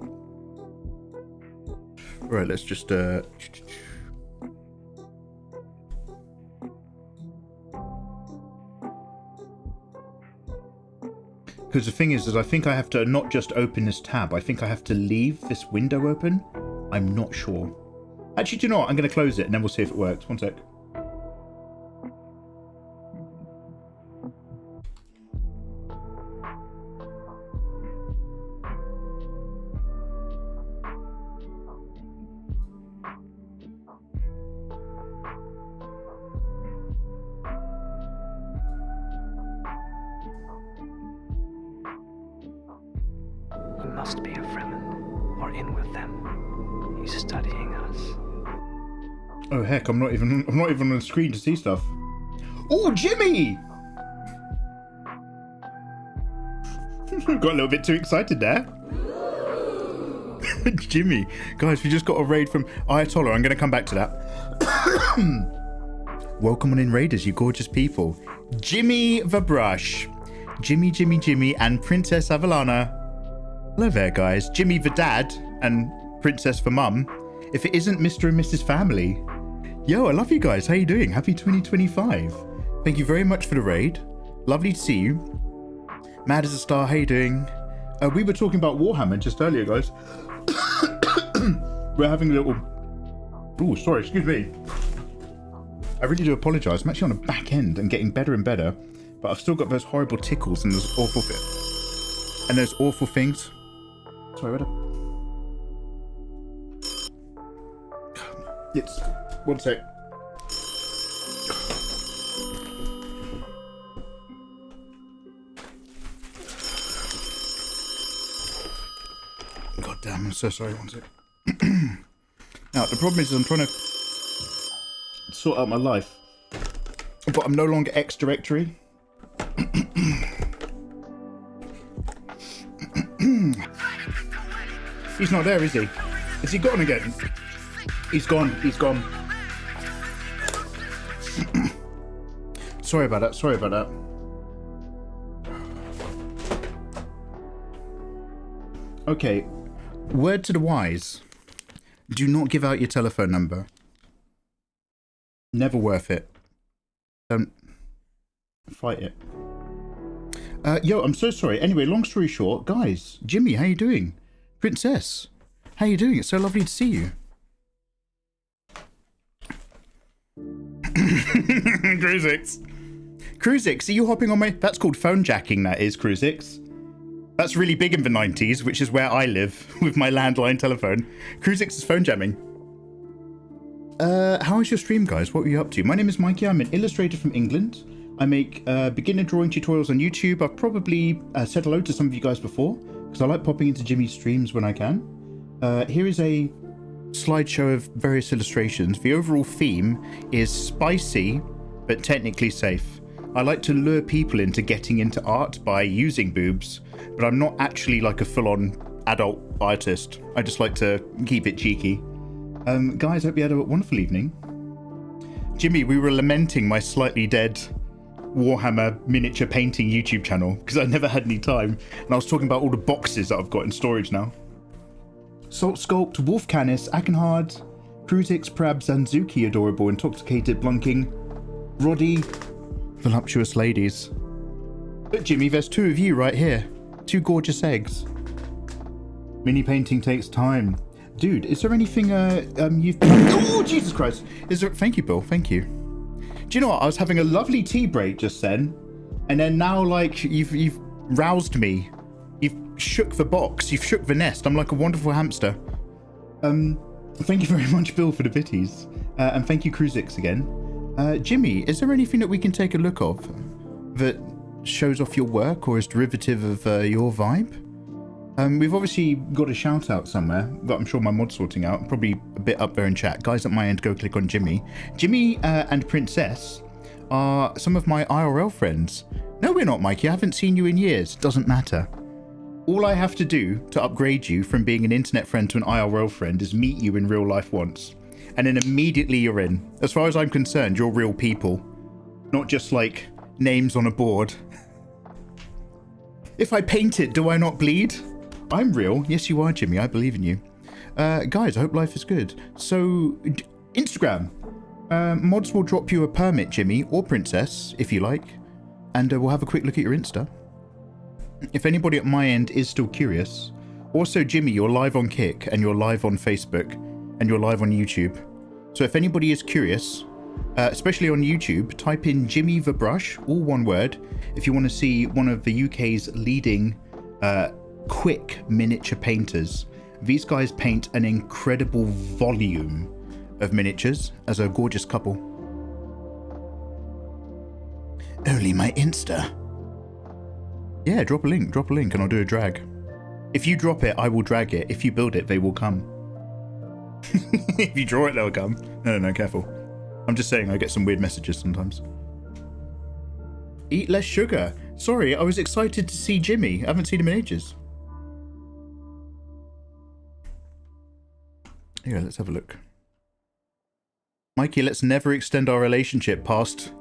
Alright, let's just... Because the thing is I think I have to not just open this tab, I think I have to leave this window open. I'm not sure. Actually, do you know what? I'm going to close it and then we'll see if it works. One sec. must be a Fremen, or in with them. He's studying us. Oh heck, I'm not even on the screen to see stuff. Oh, Jimmy! Got a little bit too excited there. Jimmy. Guys, we just got a raid from Ayatollah. I'm going to come back to that. Welcome on in, raiders, you gorgeous people. Jimmy the Brush. Jimmy, and Princess Avalana. Hello there, guys. Jimmy the Dad and Princess the Mum. If it isn't Mr. and Mrs. Family. Yo, I love you guys. How you doing? Happy 2025. Thank you very much for the raid. Lovely to see you. Mad as a Star, how you doing? We were talking about Warhammer just earlier, guys. We're having a little... Oh, sorry, excuse me. I really do apologise. I'm actually on a back end and getting better and better, but I've still got those horrible tickles and those awful things. Sorry, what? It's... One sec. God damn, I'm so sorry. One sec. Now, the problem is I'm trying to sort out my life, but I'm no longer X directory. He's not there, is he? Is he gone again? He's gone. Sorry about that. Okay, word to the wise. Do not give out your telephone number. Never worth it. Don't fight it. Yo, I'm so sorry. Anyway, long story short, guys, Jimmy, how you doing? Princess, how you doing? It's so lovely to see you. Cruisix, are you hopping on my... That's called phone jacking, that is, Cruisix. That's really big in the 90s, which is where I live, with my landline telephone. Cruisix is phone jamming. How was your stream, guys? What were you up to? My name is Mikey. I'm an illustrator from England. I make beginner drawing tutorials on YouTube. I've probably said hello to some of you guys before, because I like popping into Jimmy's streams when I can. Here is a slideshow of various illustrations. The overall theme is spicy, but technically safe. I like to lure people into getting into art by using boobs, but I'm not actually like a full-on adult artist. I just like to keep it cheeky. Guys, hope you had a wonderful evening. Jimmy, we were lamenting my slightly dead Warhammer miniature painting YouTube channel because I never had any time, and I was talking about all the boxes that I've got in storage now. Salt Sculpt, Wolf Canis, Akenhard, Cruisix, Prab, Zanzuki, adorable, intoxicated, blunking, Roddy, voluptuous ladies. But Jimmy, there's two of you right here. Two gorgeous eggs. Mini painting takes time. Dude, is there anything you've... Oh, Jesus Christ. Is there... Thank you, Bill. Thank you. Do you know what? I was having a lovely tea break just then. And then now, like, you've roused me. You've shook the box. You've shook the nest. I'm like a wonderful hamster. Thank you very much, Bill, for the bitties. And thank you, Cruisix, again. Jimmy, is there anything that we can take a look of that shows off your work or is derivative of your vibe? We've obviously got a shout out somewhere that I'm sure my mod's sorting out, probably a bit up there in chat. Guys at my end, go click on Jimmy. Jimmy and Princess are some of my IRL friends. No, we're not, Mikey. I haven't seen you in years. Doesn't matter. All I have to do to upgrade you from being an internet friend to an IRL friend is meet you in real life once. And then immediately you're in. As far as I'm concerned, you're real people. Not just like names on a board. If I paint it, do I not bleed? I'm real. Yes, you are, Jimmy. I believe in you. Guys, I hope life is good. So, Instagram. Mods will drop you a permit, Jimmy, or Princess, if you like. And we'll have a quick look at your Insta. If anybody at my end is still curious. Also, Jimmy, you're live on Kick, and you're live on Facebook, and you're live on YouTube. So if anybody is curious, especially on YouTube, type in Jimmy the Brush, all one word, if you want to see one of the UK's leading quick miniature painters. These guys paint an incredible volume of miniatures as a gorgeous couple. Only my Insta. Yeah, drop a link and I'll do a drag. If you drop it, I will drag it. If you build it, they will come. If you draw it, they'll come. No, careful. I'm just saying I get some weird messages sometimes. Eat less sugar. Sorry, I was excited to see Jimmy. I haven't seen him in ages. Yeah, let's have a look. Mikey, let's never extend our relationship past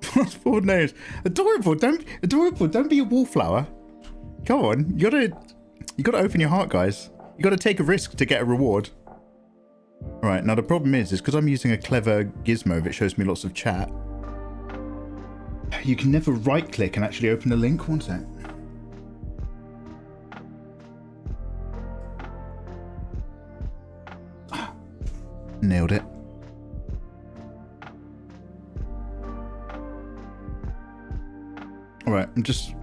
4 names. Adorable, don't be a wallflower. Come on, you gotta open your heart, guys. You gotta take a risk to get a reward. Alright, now the problem is because I'm using a clever gizmo that shows me lots of chat. You can never right click and actually open a link. One sec. Nailed it. Alright,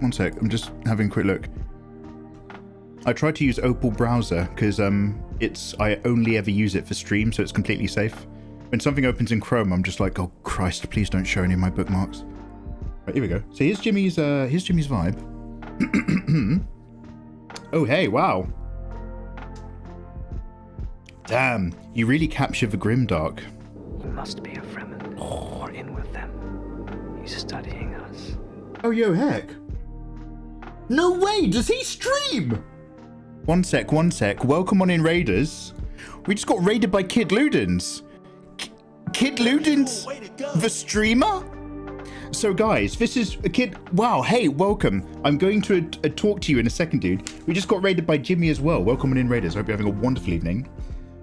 one sec, I'm just having a quick look. I tried to use Opal browser because I only ever use it for stream, so it's completely safe. When something opens in Chrome, I'm just like, oh Christ, please don't show any of my bookmarks. Right, here we go. So here's Jimmy's vibe. Oh hey, wow. Damn, you really capture the grimdark. He must be a Fremen, or in with them. He's studying us. Oh yo, heck. No way, does he stream? One sec. Welcome on in, Raiders. We just got raided by Kid Ludens. Kid Ludens, the streamer? So guys, this is a kid. Wow, hey, welcome. I'm going to talk to you in a second, dude. We just got raided by Jimmy as well. Welcome on in, Raiders. Hope you're having a wonderful evening.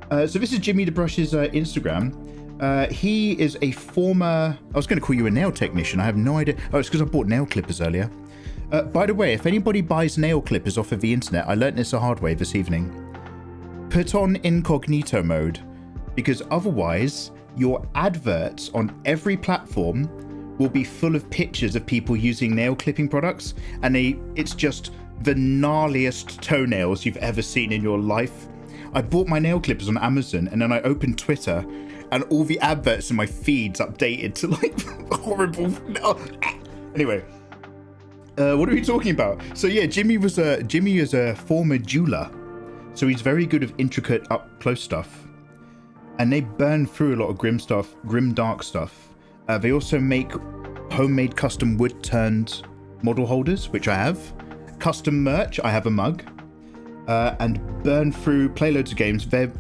So this is Jimmy the Brush's Instagram. He is a former, I was going to call you a nail technician. I have no idea. Oh, it's because I bought nail clippers earlier. By the way, if anybody buys nail clippers off of the internet, I learnt this the hard way this evening. Put on incognito mode, because otherwise your adverts on every platform will be full of pictures of people using nail clipping products, and it's just the gnarliest toenails you've ever seen in your life. I bought my nail clippers on Amazon, and then I opened Twitter, and all the adverts in my feeds updated to like horrible. Anyway. What are we talking about? So yeah, Jimmy is a former jeweler, so he's very good with intricate up close stuff, and they burn through a lot of grim dark stuff. They also make homemade custom wood turned model holders, which I have, custom merch. I have a mug, and burn through, play loads of games. They're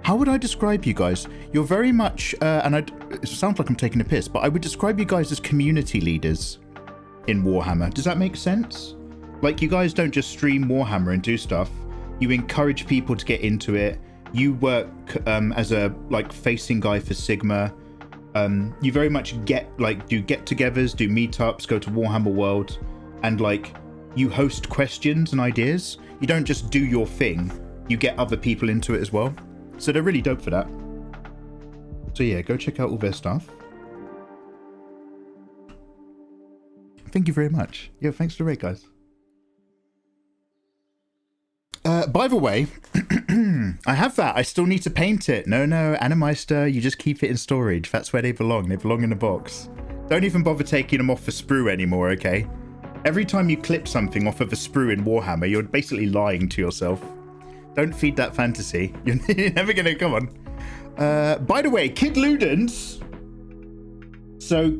how would I describe you guys? You're very much it sounds like I'm taking a piss, but I would describe you guys as community leaders in Warhammer. Does that make sense? Like, you guys don't just stream Warhammer and do stuff. You encourage people to get into it. You work as a facing guy for Sigma. You very much do get-togethers, do meetups, go to Warhammer World, and you host questions and ideas. You don't just do your thing. You get other people into it as well. So they're really dope for that. So yeah, go check out all their stuff. Thank you very much. Yeah, thanks for the rate, guys. By the way, I have that. I still need to paint it. No, Animeister, you just keep it in storage. That's where they belong. They belong in a box. Don't even bother taking them off the sprue anymore, okay? Every time you clip something off of a sprue in Warhammer, you're basically lying to yourself. Don't feed that fantasy. You're never gonna, come on. By the way, Kid Ludens. So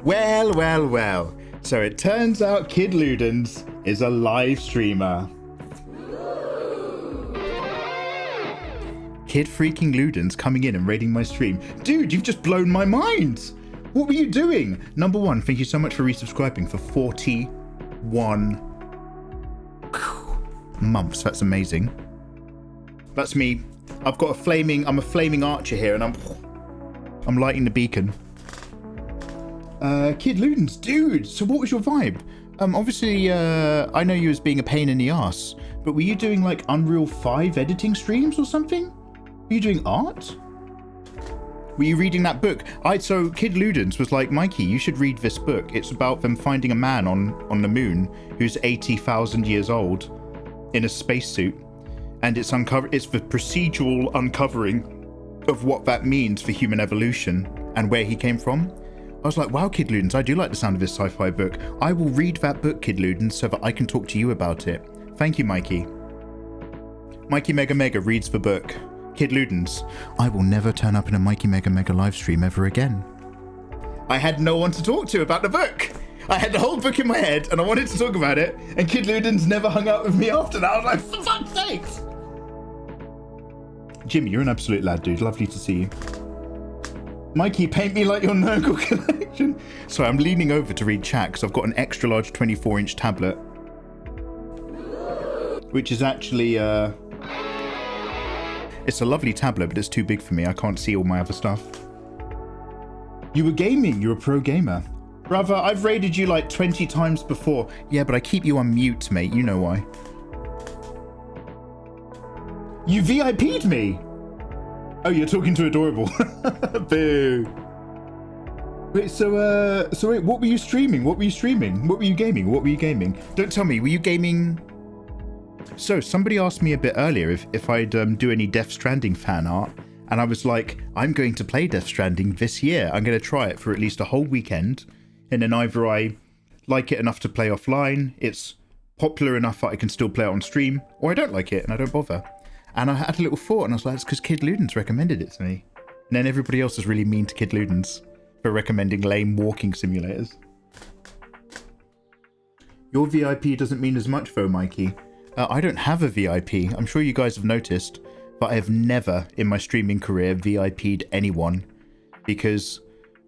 well. So it turns out Kid Ludens is a live streamer. Kid freaking Ludens coming in and raiding my stream. Dude, you've just blown my mind. What were you doing? Number one, thank you so much for resubscribing for 41 months. That's amazing. That's me. I'm a flaming archer here, and I'm lighting the beacon. Kid Ludens, dude, so what was your vibe? Obviously, I know you as being a pain in the ass, but were you doing Unreal 5 editing streams or something? Were you doing art? Were you reading that book? So Kid Ludens was like, Mikey, you should read this book. It's about them finding a man on the moon who's 80,000 years old in a spacesuit, and it's the procedural uncovering of what that means for human evolution and where he came from. I was like, wow, Kid Ludens, I do like the sound of this sci-fi book. I will read that book, Kid Ludens, so that I can talk to you about it. Thank you, Mikey. Mikey Mega Mega reads the book. Kid Ludens, I will never turn up in a Mikey Mega Mega live stream ever again. I had no one to talk to about the book. I had the whole book in my head and I wanted to talk about it, and Kid Ludens never hung out with me after that. I was like, for fuck's sakes. Jimmy, you're an absolute lad, dude. Lovely to see you. Mikey, paint me like your Nurgle collection. Sorry, I'm leaning over to read chat because I've got an extra large 24-inch tablet, which is actually, it's a lovely tablet, but it's too big for me. I can't see all my other stuff. You were gaming. You're a pro gamer. Brother, I've raided you like 20 times before. Yeah, but I keep you on mute, mate. You know why. You VIP'd me. Oh, you're talking to Adorable. Boo. Wait, so wait, what were you streaming? What were you streaming? What were you gaming? What were you gaming? Don't tell me, were you gaming? So, somebody asked me a bit earlier if I'd do any Death Stranding fan art, and I was like, I'm going to play Death Stranding this year. I'm going to try it for at least a whole weekend, and then either I like it enough to play offline, it's popular enough that I can still play it on stream, or I don't like it and I don't bother. And I had a little thought, and I was like, it's because Kid Ludens recommended it to me. And then everybody else is really mean to Kid Ludens for recommending lame walking simulators. Your VIP doesn't mean as much though, Mikey. I don't have a VIP. I'm sure you guys have noticed, but I have never in my streaming career VIP'd anyone, because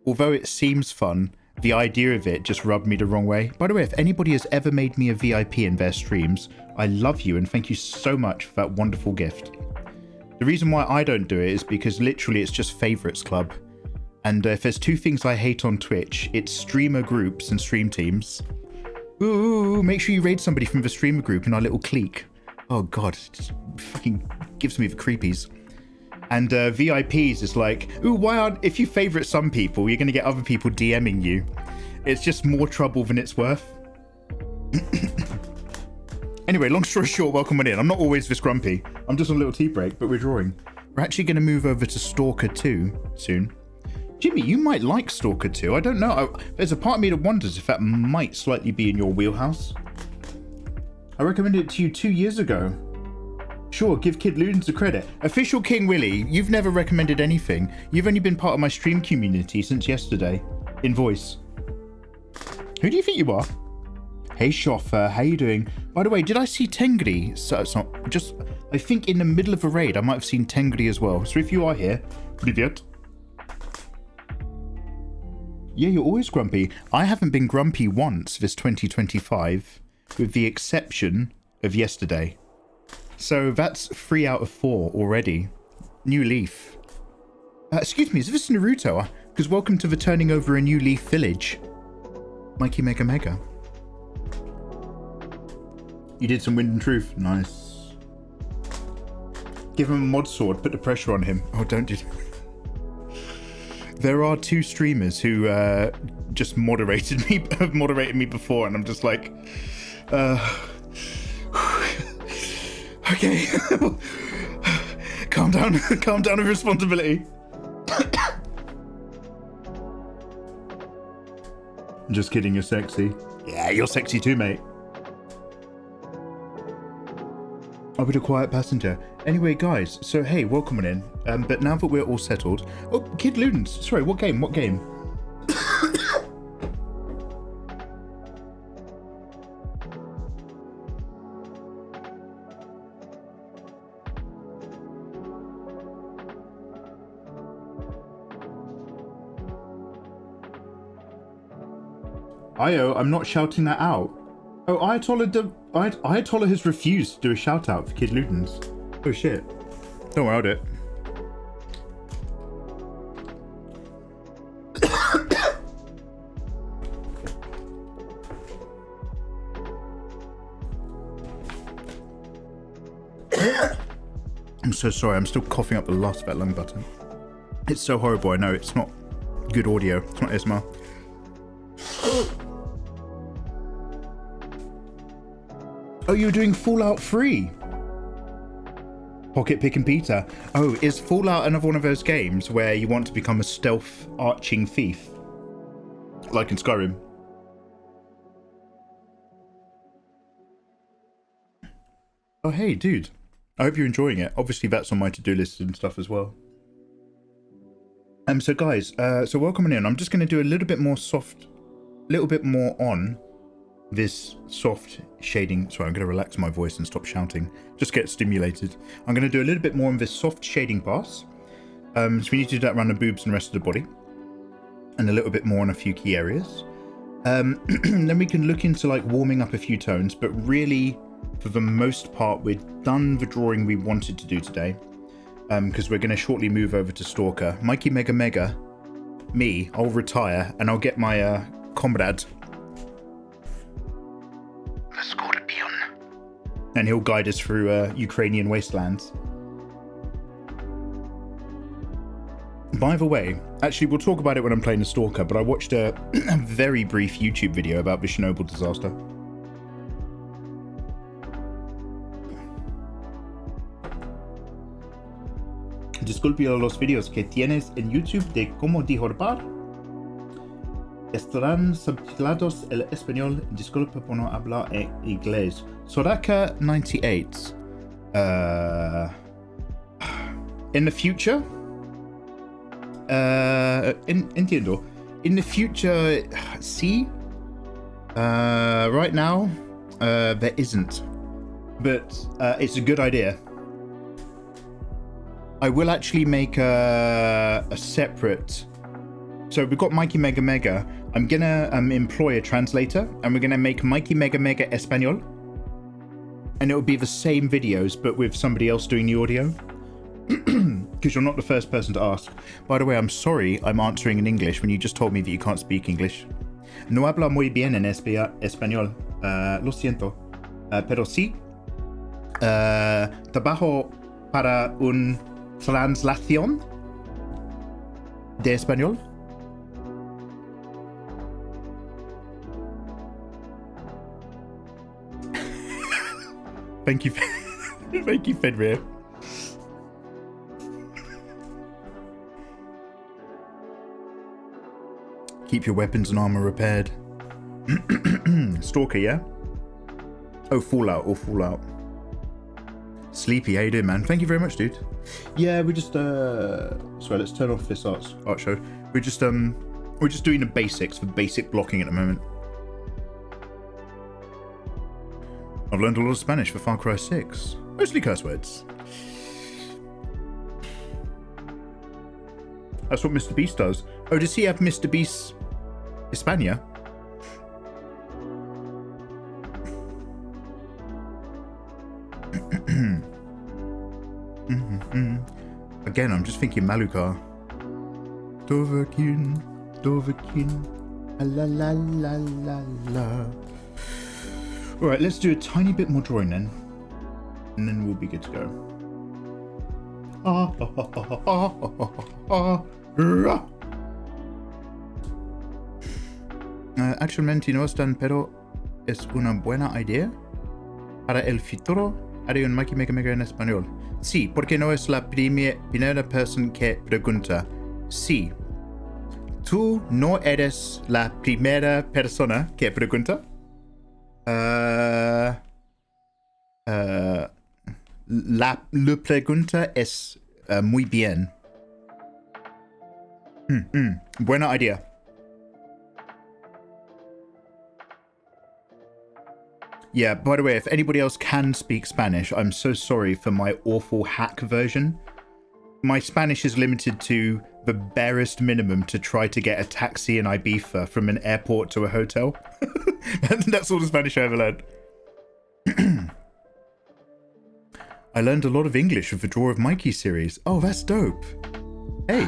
although it seems fun, the idea of it just rubbed me the wrong way. By the way, if anybody has ever made me a VIP in their streams, I love you and thank you so much for that wonderful gift. The reason why I don't do it is because literally it's just favorites club. And if there's two things I hate on Twitch, it's streamer groups and stream teams. Ooh, make sure you raid somebody from the streamer group in our little clique. Oh god, it just fucking gives me the creepies. And VIPs is like, ooh, why aren't, if you favorite some people, you're going to get other people DMing you. It's just more trouble than it's worth. Anyway, long story short, welcome on in. I'm not always this grumpy. I'm just on a little tea break, but we're drawing. We're actually going to move over to Stalker 2 soon. Jimmy, you might like Stalker 2. I don't know. There's a part of me that wonders if that might slightly be in your wheelhouse. I recommended it to you 2 years ago. Sure, give Kid Ludens the credit. Official King Willy, you've never recommended anything. You've only been part of my stream community since yesterday. In voice. Who do you think you are? Hey Shoffer, how you doing? By the way, did I see Tengri? So it's not just, I think in the middle of a raid I might have seen Tengri as well. So if you are here, Privyet. Yeah, you're always grumpy. I haven't been grumpy once this 2025, with the exception of yesterday. So that's 3 out of 4 already. New leaf. Excuse me, is this Naruto? Because welcome to the turning over a new leaf village. Mikey Mega Mega. You did some Wind and Truth. Nice. Give him a mod sword, put the pressure on him. Oh, don't do that. There are 2 streamers who just moderated me, have moderated me before, and I'm just like, okay, calm down with responsibility. Just kidding, you're sexy. Yeah, you're sexy too, mate. I'll be the quiet passenger. Anyway, guys, so hey, welcome on in. But now that we're all settled... Oh, Kid Ludens. Sorry, what game? What game? Io, I'm not shouting that out. Oh, Ayatollah has refused to do a shout out for Kid Ludens. Oh shit. Don't worry, I'll do it. I'm so sorry, I'm still coughing up the last of that lung button. It's so horrible, I know, it's not good audio, it's not ASMR. Oh, you're doing Fallout 3? Pocket Pick and Peter. Oh, is Fallout another one of those games where you want to become a stealth arching thief? Like in Skyrim. Oh, hey, dude. I hope you're enjoying it. Obviously, that's on my to-do list and stuff as well. So guys, so welcome in. I'm just going to do a little bit more on this soft shading. Sorry, I'm going to relax my voice and stop shouting. Just get stimulated. I'm going to do a little bit more on this soft shading pass. So we need to do that around the boobs and the rest of the body. And a little bit more on a few key areas. Then we can look into like warming up a few tones, but really for the most part we're done the drawing we wanted to do today, because we're going to shortly move over to Stalker. Mikey Mega Mega, me, I'll retire and I'll get my comrade, the Scorpion, and he'll guide us through Ukrainian wastelands. By the way, actually we'll talk about it when I'm playing the Stalker, but I watched a very brief YouTube video about the Chernobyl disaster. Disculpe los videos que tienes en YouTube de cómo dibujar. Estarán subtitulados en español. Disculpe por no hablar en inglés. Soraka 98. In the future? Entiendo. In the future, see? Right now, there isn't. But it's a good idea. I will actually make a separate... So we've got Mikey Mega Mega. I'm gonna employ a translator, and we're gonna make Mikey Mega Mega Espanol. And it will be the same videos, but with somebody else doing the audio. Because you're not the first person to ask. By the way, I'm sorry I'm answering in English when you just told me that you can't speak English. No habla muy bien en español. Lo siento. Pero sí. Trabajo para un translación de español. Thank you. Thank you, Fenrir. Keep your weapons and armor repaired. Stalker, yeah? Oh, Fallout or Fallout. Sleepy, how you doing, man? Thank you very much, dude. Yeah, we just sorry, let's turn off this art show. We're just doing the basics for basic blocking at the moment. I've learned a lot of Spanish for Far Cry 6. Mostly curse words. That's what Mr. Beast does. Oh, does he have Mr. Beast Hispania? Again, I'm just thinking Maluka. Doverkin, la la la la la. Alright, let's do a tiny bit more drawing then. And then we'll be good to go. Actualmente no es tan, pero es una buena idea. Para el futuro, haré un Mikey Mega Mega en español. Sí, porque no es la primera persona que pregunta. Sí. ¿Tú no eres la primera persona que pregunta? La pregunta es muy bien. Buena idea. Yeah, by the way, if anybody else can speak Spanish, I'm so sorry for my awful hack version. My Spanish is limited to the barest minimum to try to get a taxi in Ibiza from an airport to a hotel. That's all the Spanish I ever learned. I learned a lot of English with the Draw of Mikey series. Oh, that's dope. Hey.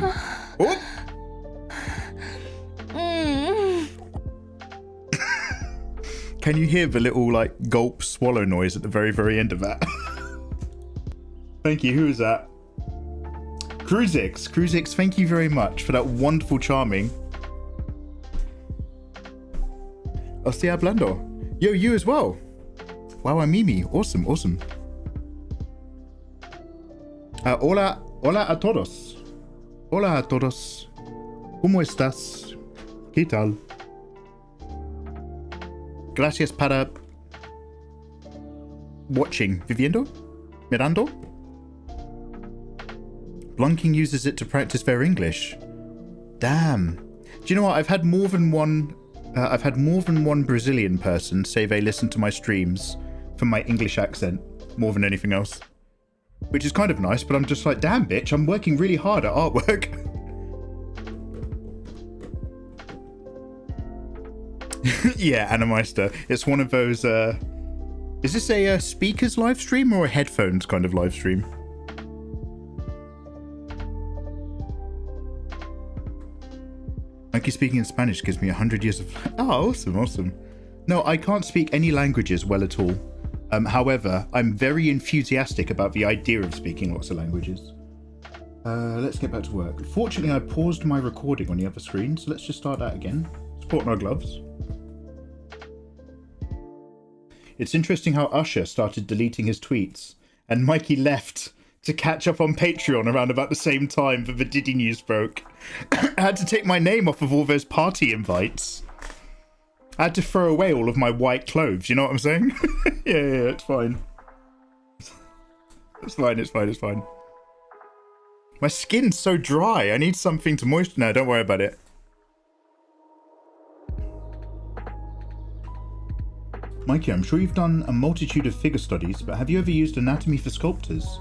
Oh. Can you hear the little like gulp swallow noise at the very, very end of that? Thank you. Who is that? Cruzix. Cruzix, thank you very much for that wonderful charming. Estoy hablando. Yo, you as well. Wow, I'm Mimi. Awesome, awesome. Hola a todos. Hola a todos. ¿Cómo estás? ¿Qué tal? Gracias para watching? Viviendo? Mirando? Blunking uses it to practice their English. Damn. Do you know what? I've had more than one Brazilian person say they listen to my streams for my English accent more than anything else. Which is kind of nice, but I'm just like, damn bitch, I'm working really hard at artwork. Yeah, Animeister. It's one of those, is this a speakers live stream or a headphones kind of live stream? Monkey speaking in Spanish gives me 100 years of... Oh, awesome, awesome. No, I can't speak any languages well at all. However, I'm very enthusiastic about the idea of speaking lots of languages. Let's get back to work. Fortunately, I paused my recording on the other screen, so let's just start that again. Supporting our gloves. It's interesting how Usher started deleting his tweets, and Mikey left to catch up on Patreon around about the same time that the Diddy news broke. I had to take my name off of all those party invites. I had to throw away all of my white clothes, you know what I'm saying? Yeah, it's fine. It's fine. My skin's so dry, I need something to moisten. No, don't worry about it. Mikey, I'm sure you've done a multitude of figure studies, but have you ever used anatomy for sculptors?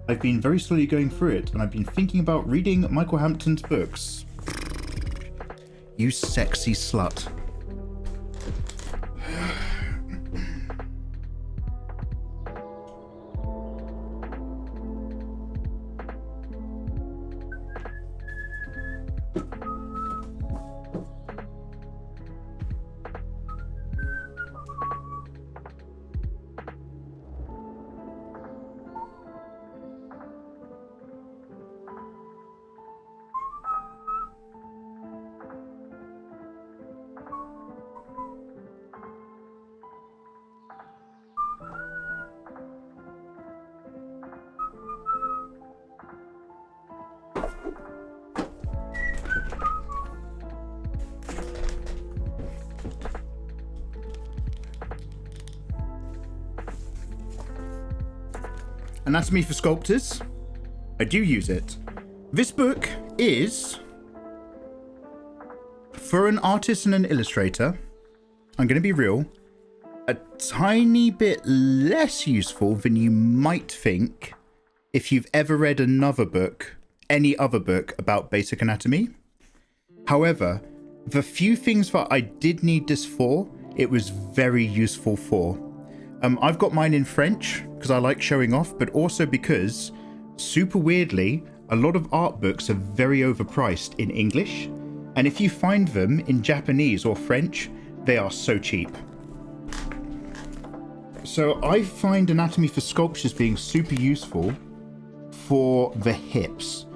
I've been very slowly going through it, and I've been thinking about reading Michael Hampton's books. You sexy slut. Anatomy for sculptors. I do use it. This book is for an artist and an illustrator. I'm going to be real. A tiny bit less useful than you might think if you've ever read another book, any other book about basic anatomy. However, the few things that I did need this for, it was very useful for. I've got mine in French because I like showing off, but also because, super weirdly, a lot of art books are very overpriced in English. And if you find them in Japanese or French, they are so cheap. So I find anatomy for sculptures being super useful for the hips.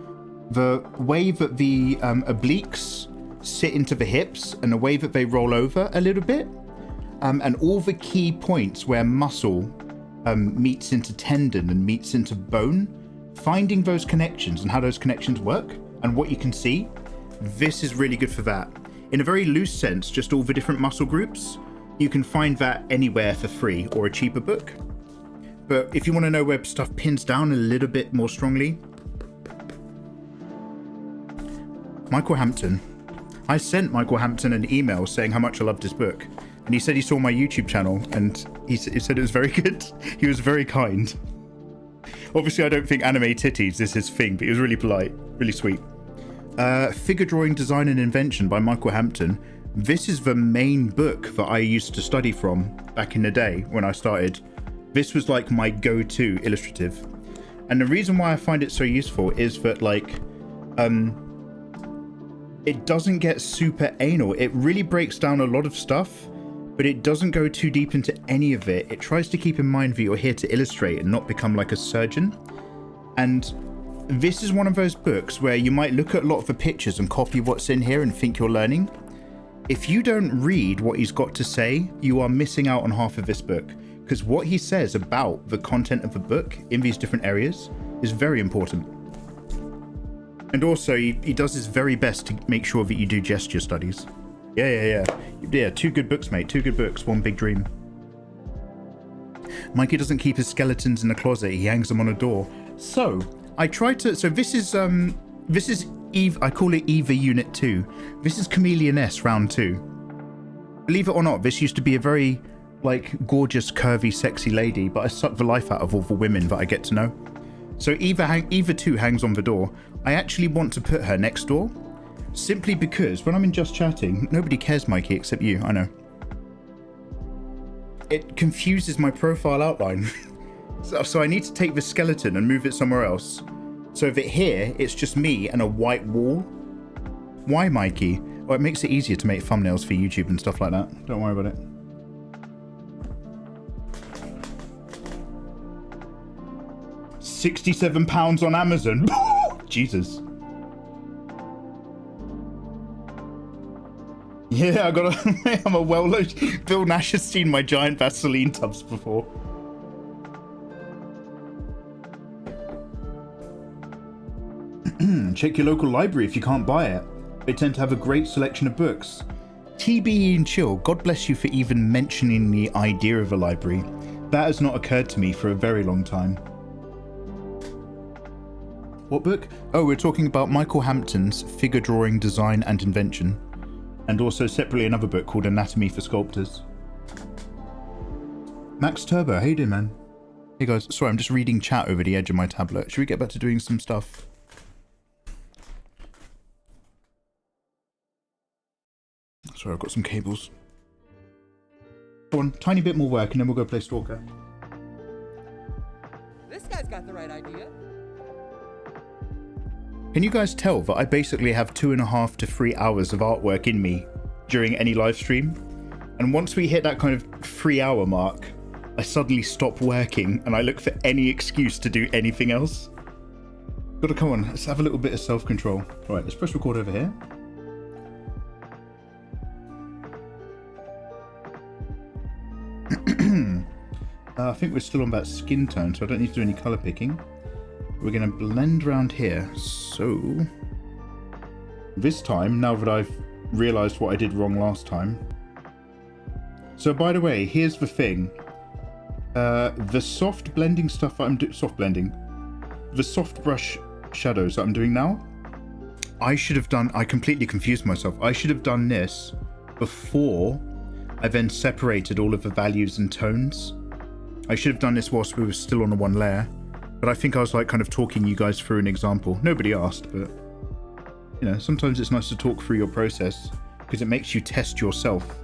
The way that the obliques sit into the hips and the way that they roll over a little bit. And all the key points where muscle meets into tendon and meets into bone, finding those connections and how those connections work and what you can see, this is really good for that. In a very loose sense, just all the different muscle groups, you can find that anywhere for free or a cheaper book. But if you want to know where stuff pins down a little bit more strongly, Michael Hampton. I sent Michael Hampton an email saying how much I loved his book. And he said he saw my YouTube channel and he said it was very good. He was very kind. Obviously, I don't think anime titties is his thing, but he was really polite, really sweet. Figure Drawing, Design and Invention by Michael Hampton. This is the main book that I used to study from back in the day when I started. This was like my go-to illustrative. And the reason why I find it so useful is that it doesn't get super anal. It really breaks down a lot of stuff, but it doesn't go too deep into any of it. It tries to keep in mind that you're here to illustrate and not become like a surgeon. And this is one of those books where you might look at a lot of the pictures and copy what's in here and think you're learning. If you don't read what he's got to say, you are missing out on half of this book, because what he says about the content of the book in these different areas is very important. And also, he does his very best to make sure that you do gesture studies. Yeah, 2 good books, mate. 2 good books, 1 big dream. Mikey doesn't keep his skeletons in a closet. He hangs them on a door. So I tried to. So this is Eve. I call it Eva Unit 2. This is Chameleon S Round 2. Believe it or not, this used to be a very like gorgeous, curvy, sexy lady, but I suck the life out of all the women that I get to know. So Eva 2 hangs on the door. I actually want to put her next door, simply because when I'm in Just Chatting, nobody cares, Mikey, except you. I know. It confuses my profile outline. So I need to take the skeleton and move it somewhere else. So that here, it's just me and a white wall. Why, Mikey? Well, it makes it easier to make thumbnails for YouTube and stuff like that. Don't worry about it. £67 on Amazon. Jesus. Yeah, I got a. I'm a well-loaded. Bill Nash has seen my giant Vaseline tubs before. Check your local library if you can't buy it. They tend to have a great selection of books. TBE and chill. God bless you for even mentioning the idea of a library. That has not occurred to me for a very long time. What book? Oh, we're talking about Michael Hampton's Figure Drawing, Design and Invention. And also separately another book called Anatomy for Sculptors. Max Turbo, how you doing, man? Hey guys, sorry, I'm just reading chat over the edge of my tablet. Should we get back to doing some stuff? Sorry, I've got some cables. Go on, tiny bit more work and then we'll go play Stalker. This guy's got the right idea. Can you guys tell that I basically have 2.5 to 3 hours of artwork in me during any live stream? And once we hit that kind of 3 hour mark, I suddenly stop working and I look for any excuse to do anything else. Gotta come on, let's have a little bit of self-control. All right, let's press record over here. I think we're still on that skin tone, so I don't need to do any color picking. We're going to blend around here. So this time, now that I've realized what I did wrong last time. So by the way, here's the thing. The soft blending stuff that I'm doing, the soft brush shadows that I'm doing now, I completely confused myself. I should have done this before I then separated all of the values and tones. I should have done this whilst we were still on the one layer. But I think I was like kind of talking you guys through an example. Nobody asked, but you know, sometimes it's nice to talk through your process because it makes you test yourself.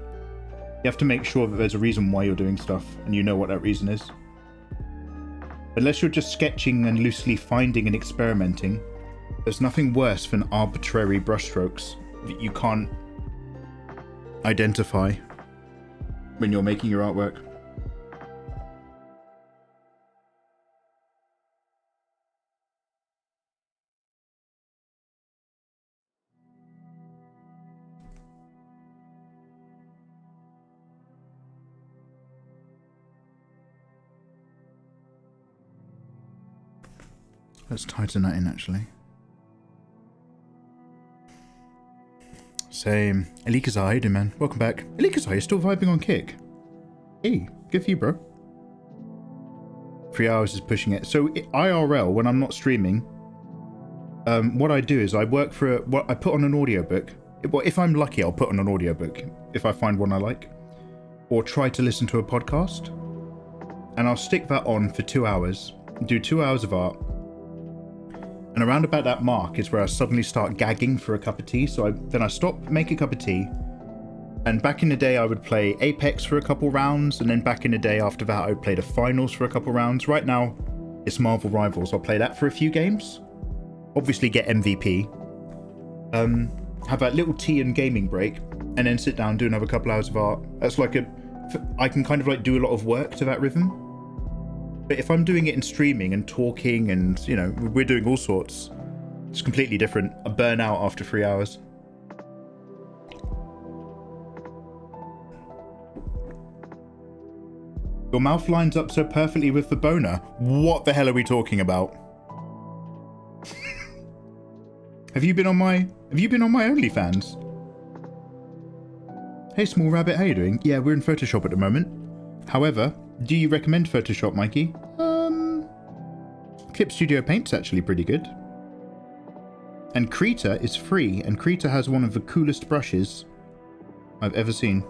You have to make sure that there's a reason why you're doing stuff and you know what that reason is. Unless you're just sketching and loosely finding and experimenting, there's nothing worse than arbitrary brushstrokes that you can't identify when you're making your artwork. Let's tighten that in, actually. Same. Elikazar, how you doing, man? Welcome back. Elikazar, you're still vibing on Kick. Hey, good for you, bro. 3 hours is pushing it. So IRL, when I'm not streaming, what I do is I work for I put on an audiobook. Well, if I'm lucky, I'll put on an audiobook if I find one I like, or try to listen to a podcast, and I'll stick that on for 2 hours, do 2 hours of art. And around about that mark is where I suddenly start gagging for a cup of tea. So then I stop, make a cup of tea. And back in the day, I would play Apex for a couple rounds. And then back in the day after that, I would play the finals for a couple rounds. Right now, it's Marvel Rivals. I'll play that for a few games. Obviously get MVP. Have that little tea and gaming break. And then sit down, do another couple hours of art. That's like I can kind of like do a lot of work to that rhythm. But if I'm doing it in streaming and talking and, you know, we're doing all sorts, it's completely different. I burn out after 3 hours. Your mouth lines up so perfectly with the boner. What the hell are we talking about? Have you been on my OnlyFans? Hey, Small Rabbit, how you doing? Yeah, we're in Photoshop at the moment. However, Do you recommend Photoshop, Mikey? Clip Studio Paint's actually pretty good. And Krita is free, and Krita has one of the coolest brushes I've ever seen.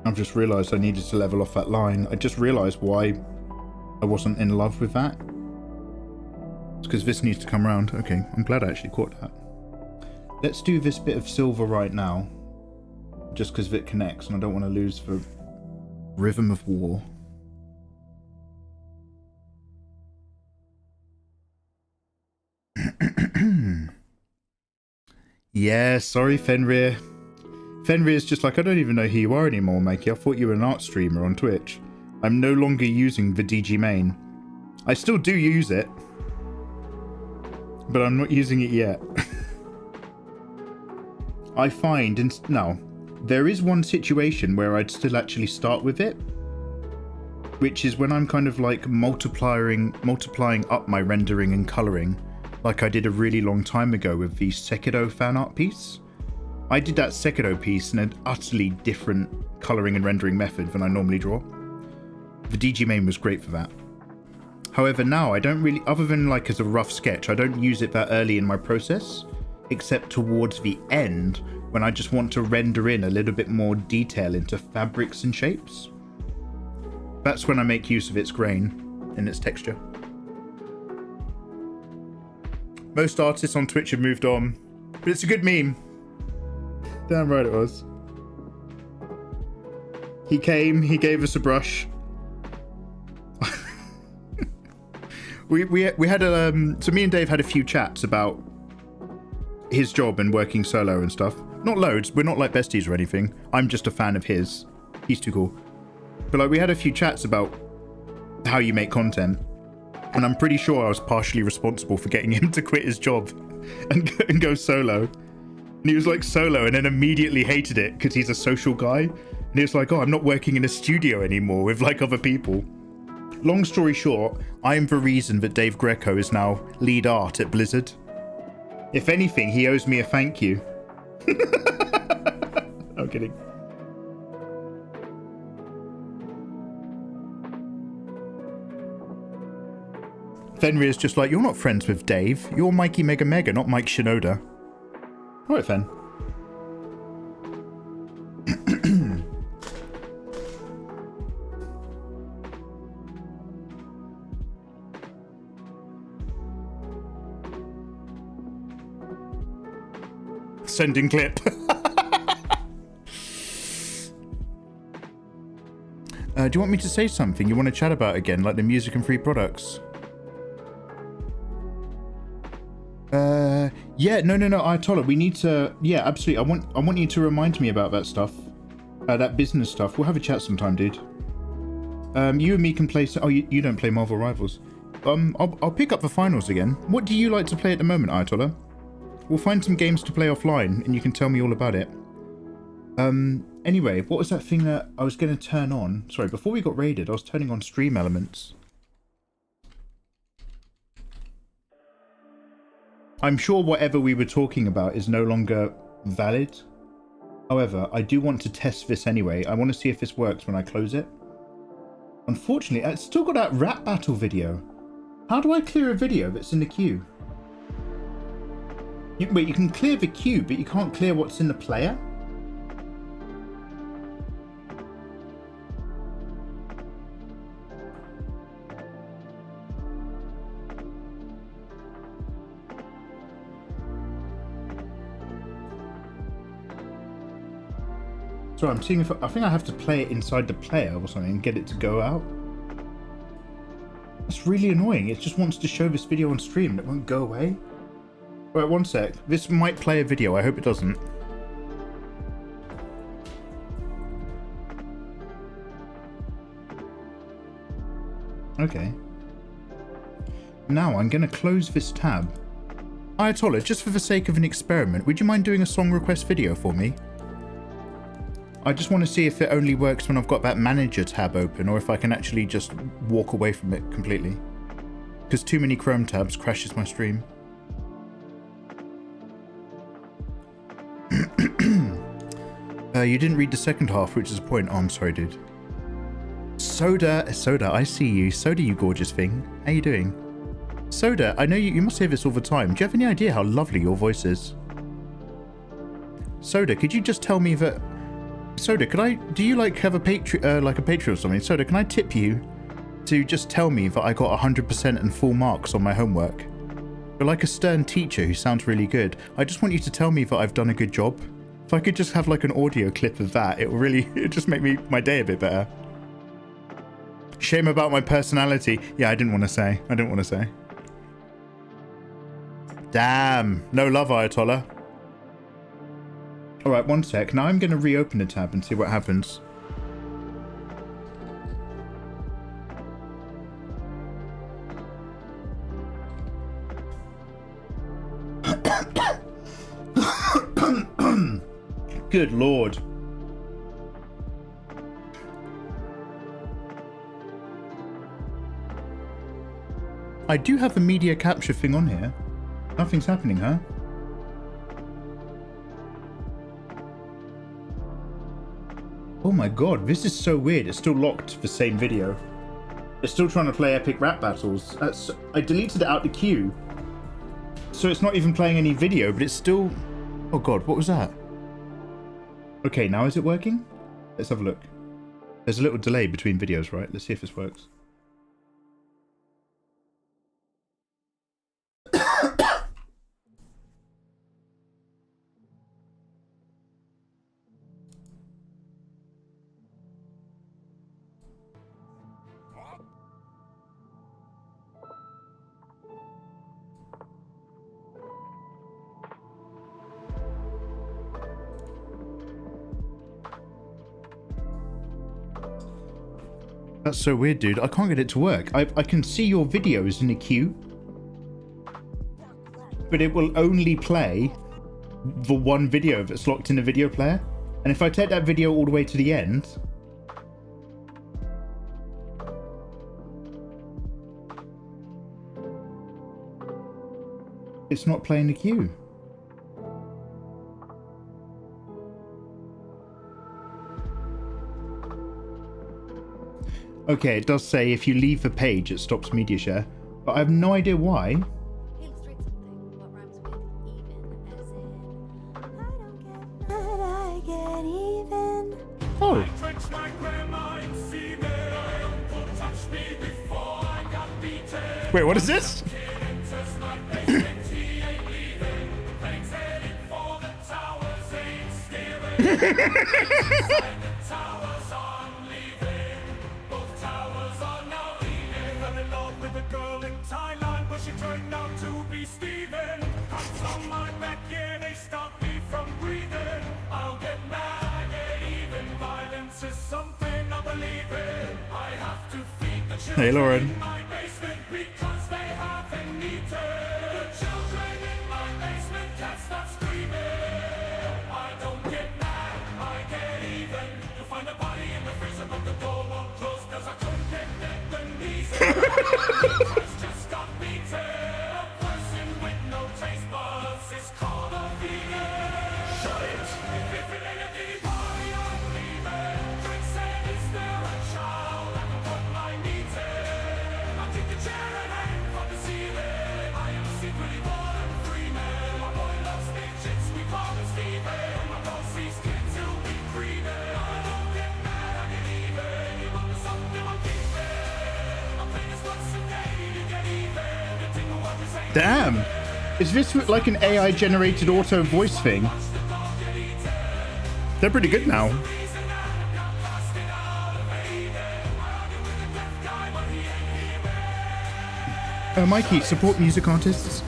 I've just realised I needed to level off that line. I just realised why I wasn't in love with that. It's because this needs to come around. Okay, I'm glad I actually caught that. Let's do this bit of silver right now. Just because it connects and I don't want to lose the rhythm of war. Yeah, sorry Fenrir. Fenrir's just like, I don't even know who you are anymore, Mikey. I thought you were an art streamer on Twitch. I'm no longer using the DG main. I still do use it, but I'm not using it yet. I find, now, there is one situation where I'd still actually start with it, which is when I'm kind of like multiplying up my rendering and colouring, like I did a really long time ago with the Sekiro fan art piece. I did that Sekiro piece in an utterly different colouring and rendering method than I normally draw. The DG main was great for that. However, now I don't really, other than like as a rough sketch, I don't use it that early in my process, except towards the end when I just want to render in a little bit more detail into fabrics and shapes. That's when I make use of its grain and its texture. Most artists on Twitch have moved on, but it's a good meme. Damn right it was. He came, he gave us a brush. we had a so me and Dave had a few chats about his job and working solo and stuff. Not loads, we're not like besties or anything. I'm just a fan of his. He's too cool. But like we had a few chats about how you make content. And I'm pretty sure I was partially responsible for getting him to quit his job and go solo. And he was like solo and then immediately hated it because he's a social guy. And he was like, oh, I'm not working in a studio anymore with like other people. Long story short, I am the reason that Dave Greco is now lead art at Blizzard. If anything, he owes me a thank you. I'm kidding. Fenrir's just like, you're not friends with Dave. You're Mikey Mega Mega, not Mike Shinoda. Alright, Fen. Sending clip. Do you want me to say something you want to chat about again, like the music and free products? Yeah, no, Ayatollah, we need to, yeah, absolutely. I want you to remind me about that stuff, that business stuff. We'll have a chat sometime, dude. You and me can play, oh, you don't play Marvel Rivals. I'll pick up the finals again. What do you like to play at the moment, Ayatollah? We'll find some games to play offline, and you can tell me all about it. Anyway, what was that thing that I was going to turn on? Sorry, before we got raided, I was turning on stream elements. I'm sure whatever we were talking about is no longer valid. However, I do want to test this anyway. I want to see if this works when I close it. Unfortunately, it's still got that rap battle video. How do I clear a video that's in the queue? Wait, you can clear the queue, but you can't clear what's in the player? So I'm seeing if I think I have to play it inside the player or something and get it to go out. That's really annoying. It just wants to show this video on stream and it won't go away. Right, one sec. This might play a video. I hope it doesn't. Okay. Now I'm going to close this tab. Ayatollah, just for the sake of an experiment, would you mind doing a song request video for me? I just want to see if it only works when I've got that manager tab open, or if I can actually just walk away from it completely. Because too many Chrome tabs crashes my stream. You didn't read the second half, which is a point. Oh, I'm sorry, dude. Soda, I see you. Soda, you gorgeous thing. How you doing? Soda, I know you must hear this all the time. Do you have any idea how lovely your voice is? Soda, could you just tell me that... Soda, do you like have a Patreon or something? Soda, can I tip you to just tell me that I got 100% and full marks on my homework? You're like a stern teacher who sounds really good. I just want you to tell me that I've done a good job. If I could just have like an audio clip of that, it'd just make my day a bit better. Shame about my personality. Yeah, I didn't want to say. Damn. No love, Ayatollah. Alright, one sec. Now I'm going to reopen the tab and see what happens. Good lord. I do have a media capture thing on here. Nothing's happening, huh? Oh my god, this is so weird. It's still locked to the same video. It's still trying to play epic rap battles. I deleted it out the queue. So it's not even playing any video, but it's still... Oh god, what was that? Okay, now is it working? Let's have a look. There's a little delay between videos, right? Let's see if this works. That's so weird, dude. I can't get it to work. I can see your videos in a queue, but it will only play the one video that's locked in a video player. And if I take that video all the way to the end, it's not playing the queue. Okay, it does say if you leave the page, it stops media share, but I have no idea why. Illustrate something. What rhymes with even, as in, I get even. Oh. Wait, what is this? Hey, Lauren. Damn! Is this like an AI generated auto voice thing? They're pretty good now. Mikey, support music artists.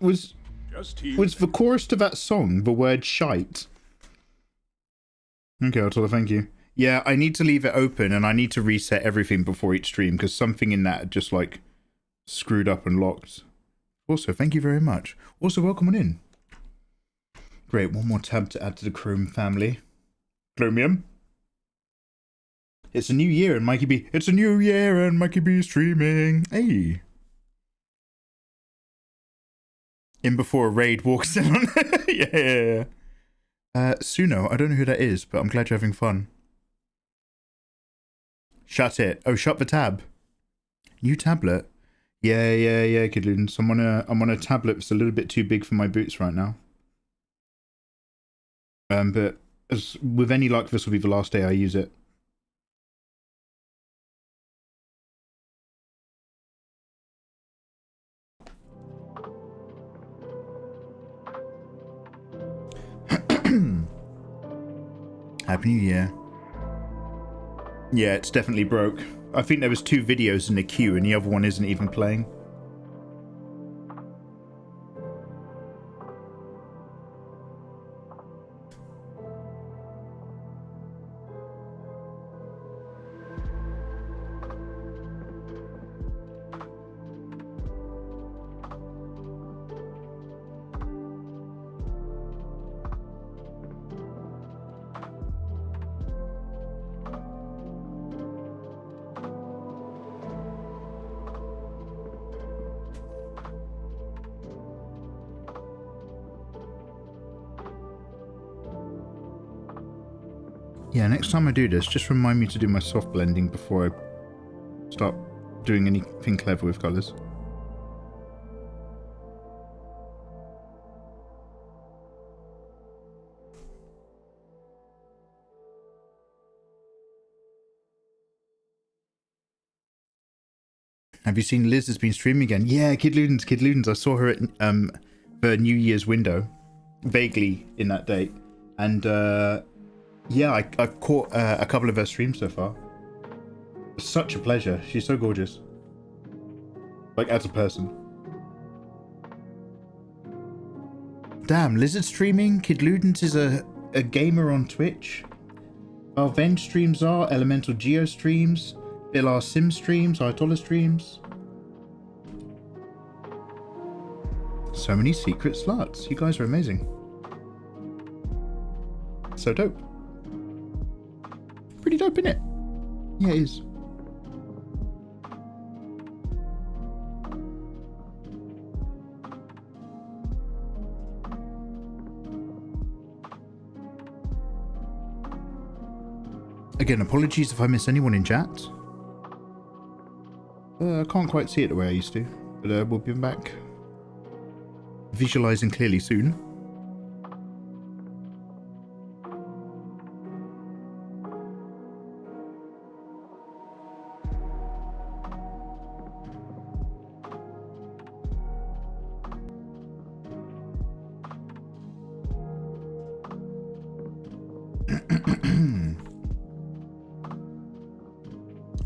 Was the chorus to that song the word shite? Okay, I'll tell her thank you. Yeah, I need to leave it open and I need to reset everything before each stream because something in that just like screwed up and locked. Also, thank you very much. Also, welcome on in. Great, one more tab to add to the Chrome family. Chromium. It's a new year and Mikey B. It's a new year and Mikey B is streaming. Hey. In before a raid walks in on. Yeah. Suno, I don't know who that is, but I'm glad you're having fun. Shut it. Oh, shut the tab. New tablet. Yeah, Kidloons. I'm on a tablet that's a little bit too big for my boots right now. But as with any luck, this will be the last day I use it. Happy New Year. Yeah, it's definitely broke. I think there was 2 videos in the queue and the other one isn't even playing. Yeah, next time I do this, just remind me to do my soft blending before I start doing anything clever with colours. Have you seen Liz has been streaming again? Yeah, Kidloons. I saw her at the New Year's window, vaguely in that date, and yeah, I've caught a couple of her streams so far. Such a pleasure. She's so gorgeous. Like, as a person. Damn, Lizard streaming? Kid Ludens is a gamer on Twitch. Our Ven streams are Elemental Geo streams. Bill R Sim streams, Ayatollah streams. So many secret sluts. You guys are amazing. So dope. Pretty dope, innit? Yeah, it is. Again, apologies if I miss anyone in chat. I can't quite see it the way I used to, but we'll be back visualizing clearly soon.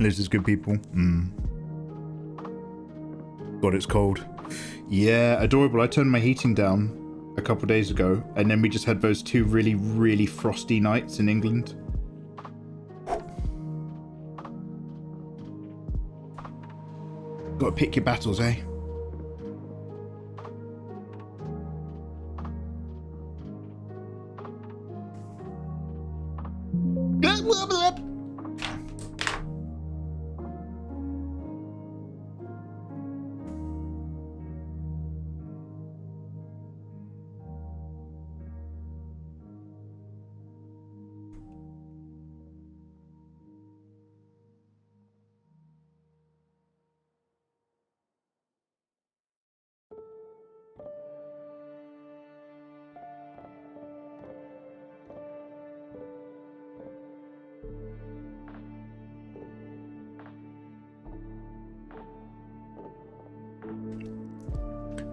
Liz is good people. God, it's cold. Yeah, adorable. I turned my heating down a couple days ago, and then we just had those 2 really, really frosty nights in England. Gotta pick your battles, eh?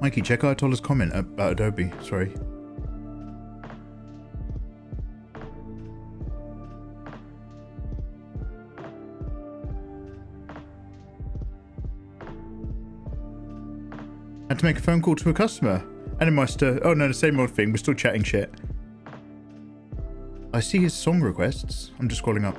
Mikey, check out Tola's comment about Adobe. Sorry. Had to make a phone call to a customer. Animeister. Oh no, the same old thing. We're still chatting shit. I see his song requests. I'm just scrolling up.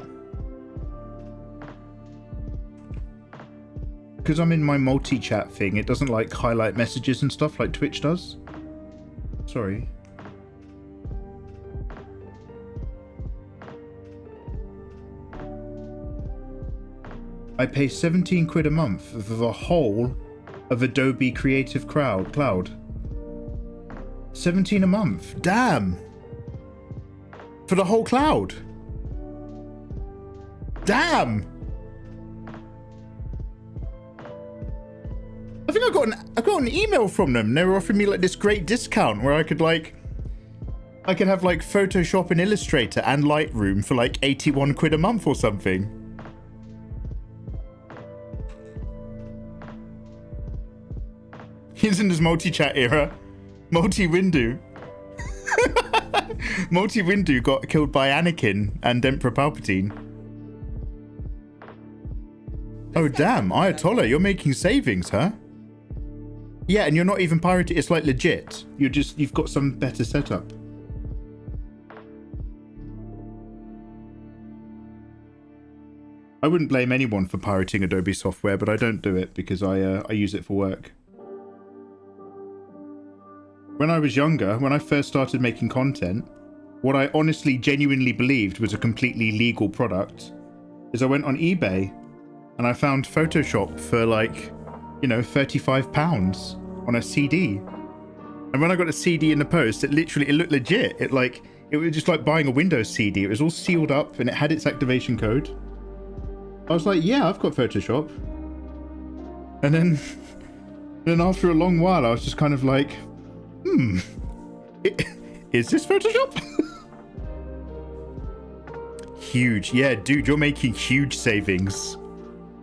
Because I'm in my multi-chat thing, it doesn't like highlight messages and stuff like Twitch does. Sorry. I pay 17 quid a month for the whole of Adobe Creative Cloud. 17 a month. Damn. For the whole cloud. Damn. I think I got an email from them. They were offering me like this great discount where I could have like Photoshop and Illustrator and Lightroom for like 81 quid a month or something. He's in his multi-chat era. Multi-Windu. Multi-Windu got killed by Anakin and Emperor Palpatine. Oh damn, Ayatollah, you're making savings, huh? Yeah, and you're not even pirating, it's like legit. You've got some better setup. I wouldn't blame anyone for pirating Adobe software, but I don't do it because I use it for work. When I was younger, when I first started making content, what I honestly, genuinely believed was a completely legal product is I went on eBay and I found Photoshop for like, you know, £35 on a CD. And when I got a CD in the post, it looked legit. It was just like buying a Windows CD. It was all sealed up and it had its activation code. I was like, yeah, I've got Photoshop. And then after a long while, I was just kind of like, is this Photoshop? Huge. Yeah, dude, you're making huge savings.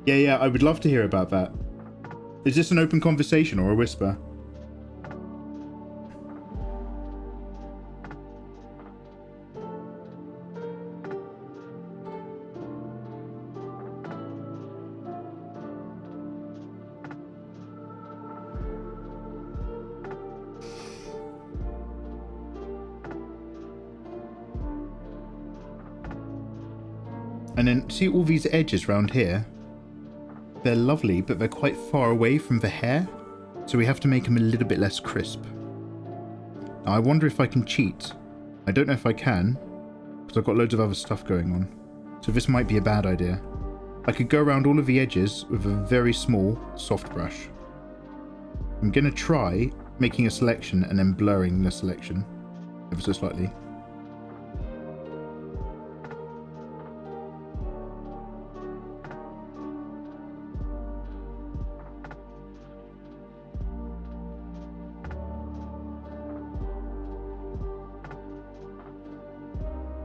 Yeah, I would love to hear about that. Is this an open conversation or a whisper? And then see all these edges around here? They're lovely, but they're quite far away from the hair, so we have to make them a little bit less crisp. Now, I wonder if I can cheat. I don't know if I can, because I've got loads of other stuff going on. So this might be a bad idea. I could go around all of the edges with a very small, soft brush. I'm going to try making a selection and then blurring the selection ever so slightly.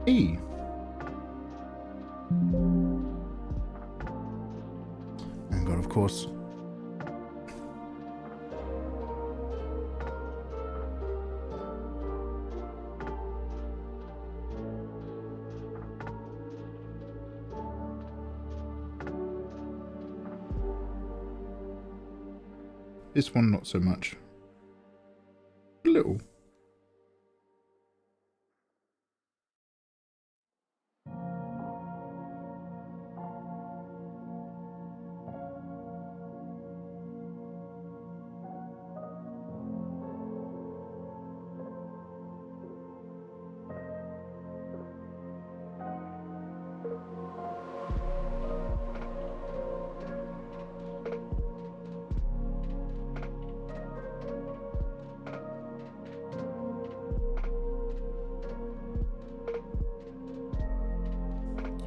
Hey. And God, of course. This one, not so much. A little.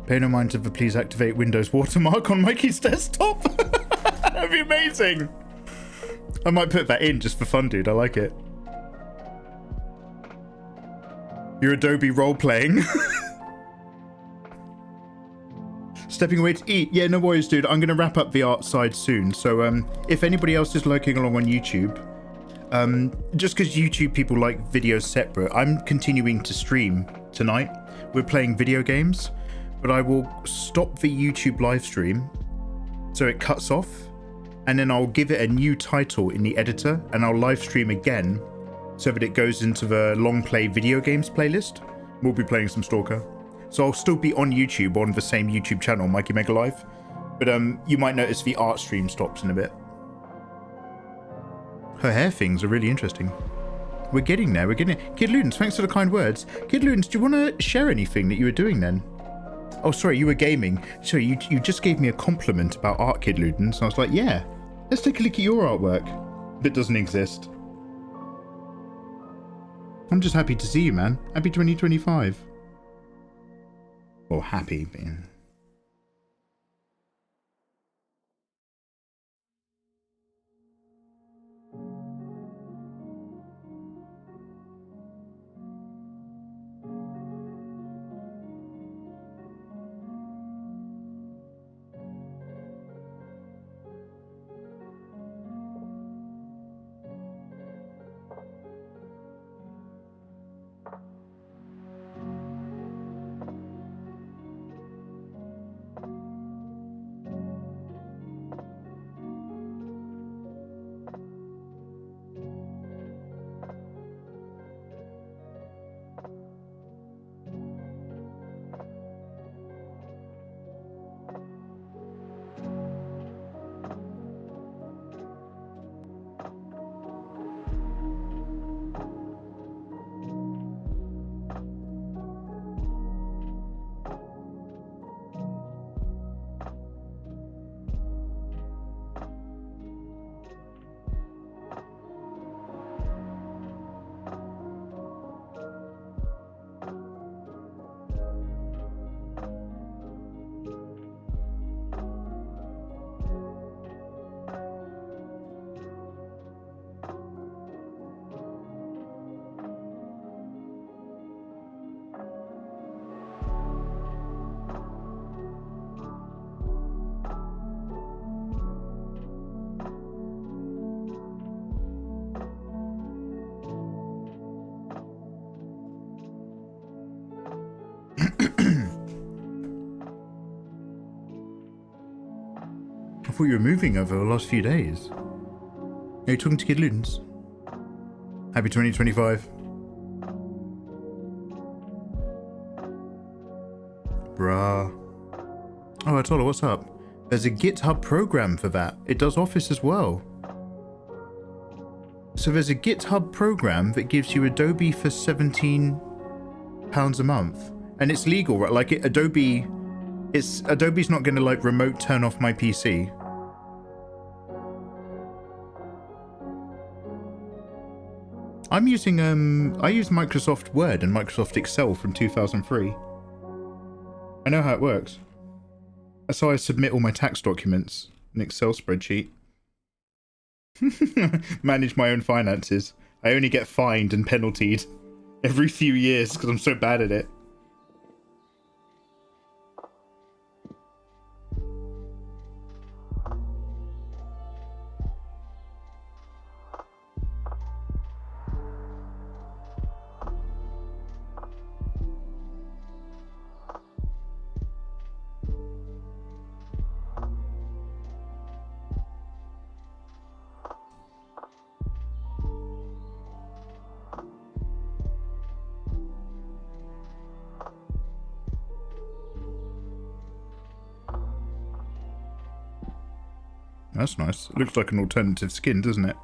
Pay no mind to the please activate Windows watermark on Mikey's desktop. That'd be amazing. I might put that in just for fun, dude. I like it. You're Adobe role-playing. Stepping away to eat. Yeah, no worries, dude. I'm going to wrap up the art side soon. So if anybody else is lurking along on YouTube, just because YouTube people like videos separate, I'm continuing to stream tonight. We're playing video games. But I will stop the YouTube live stream so it cuts off, and then I'll give it a new title in the editor, and I'll live stream again so that it goes into the long play video games playlist. We'll be playing some Stalker. So I'll still be on YouTube on the same YouTube channel, Mikey Mega Live, But you might notice the art stream stops in a bit. Her hair things are really interesting. We're getting there, we're getting there. Kid Ludens, thanks for the kind words. Kid Ludens, do you want to share anything that you were doing then? Oh, sorry, you were gaming. Sorry, you just gave me a compliment about art, Kid Ludens. And I was like, yeah, let's take a look at your artwork. That doesn't exist. I'm just happy to see you, man. Happy 2025. Well, happy, man. I thought you were moving over the last few days. Are you talking to Kid Ludens? Happy 2025. Bruh. Oh, Atola, what's up? There's a GitHub program for that. It does Office as well. So there's a GitHub program that gives you Adobe for £17 a month. And it's legal, right? Like Adobe's not going to like remote turn off my PC. I'm using I use Microsoft Word and Microsoft Excel from 2003. I know how it works. That's how I submit all my tax documents, an Excel spreadsheet. Manage my own finances. I only get fined and penaltied every few years because I'm so bad at it. That's nice. It looks like an alternative skin, doesn't it?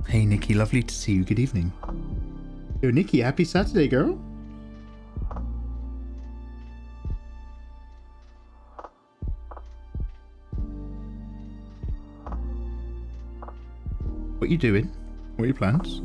Hey Nikki, lovely to see you. Good evening. Yo Nikki, happy Saturday, girl. What you doing? What are your plans?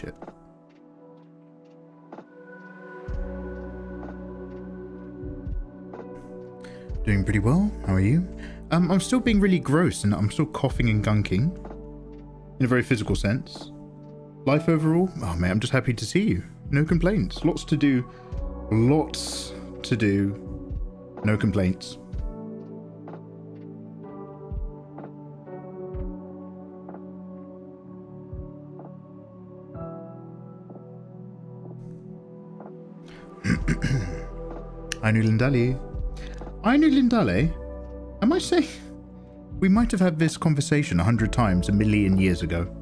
shit. Doing pretty well. How are you? I'm still being really gross and I'm still coughing and gunking. In a very physical sense. Life overall? Oh man, I'm just happy to see you. No complaints. Lots to do. Lots to do. No complaints. Ainu Lindali. Ainu Lindale? Am I saying? We might have had this conversation 100 times a million years ago.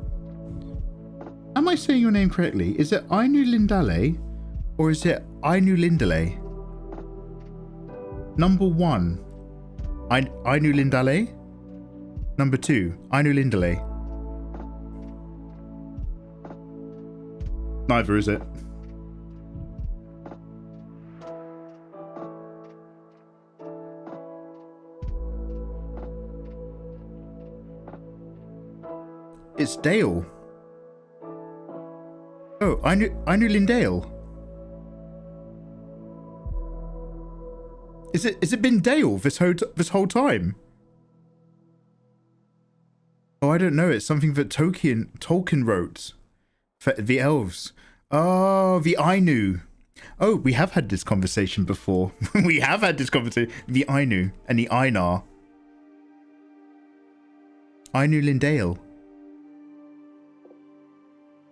Am I saying your name correctly? Is it Ainu Lindale or is it Ainu Lindale? Number 1, Ainu Lindale. Number 2, Ainu Lindale. Neither is it. It's Dale. Oh, Ainu Lindale. Is it been Dale this whole time? Oh, I don't know. It's something that Tolkien wrote for the elves. Oh, the Ainu. Oh, we have had this conversation before. We have had this conversation. The Ainu and the Einar. Ainu Lindale.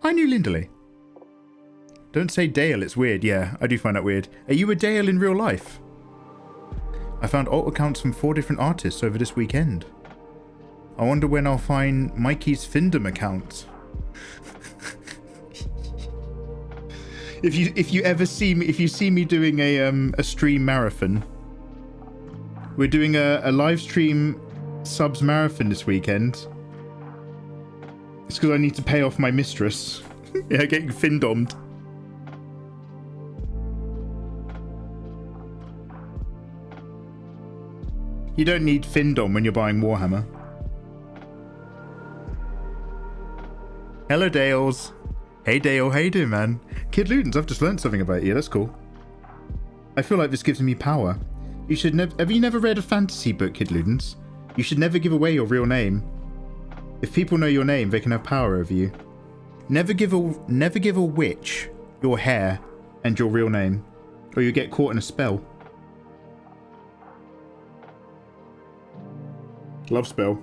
Ainu Lindale. Don't say Dale, it's weird. Yeah, I do find that weird. Are you a Dale in real life? I found alt accounts from 4 different artists over this weekend. I wonder when I'll find Mikey's Findom account. If you ever see me, if you see me doing a stream marathon, we're doing a live stream subs marathon this weekend. It's because I need to pay off my mistress. Yeah, getting findomed. You don't need findom when you're buying Warhammer. Hello, Dales. Hey, Dale. How you doing, man? Kid Ludens, I've just learned something about you. That's cool. I feel like this gives me power. You should never... Have you never read a fantasy book, Kid Ludens? You should never give away your real name. If people know your name, they can have power over you. Never give a witch your hair and your real name, or you get caught in a spell. Love spell.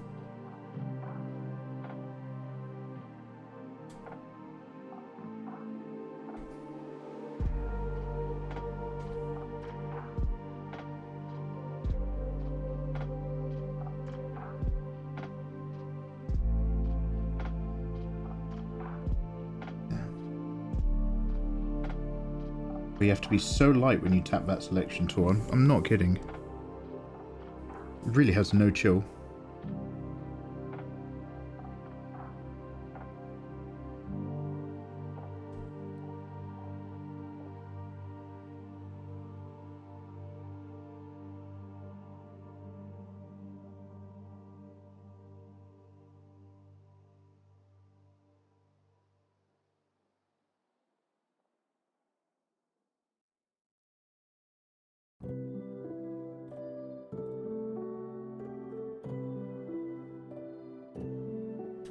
You have to be so light when you tap that selection tool. I'm not kidding. It really has no chill.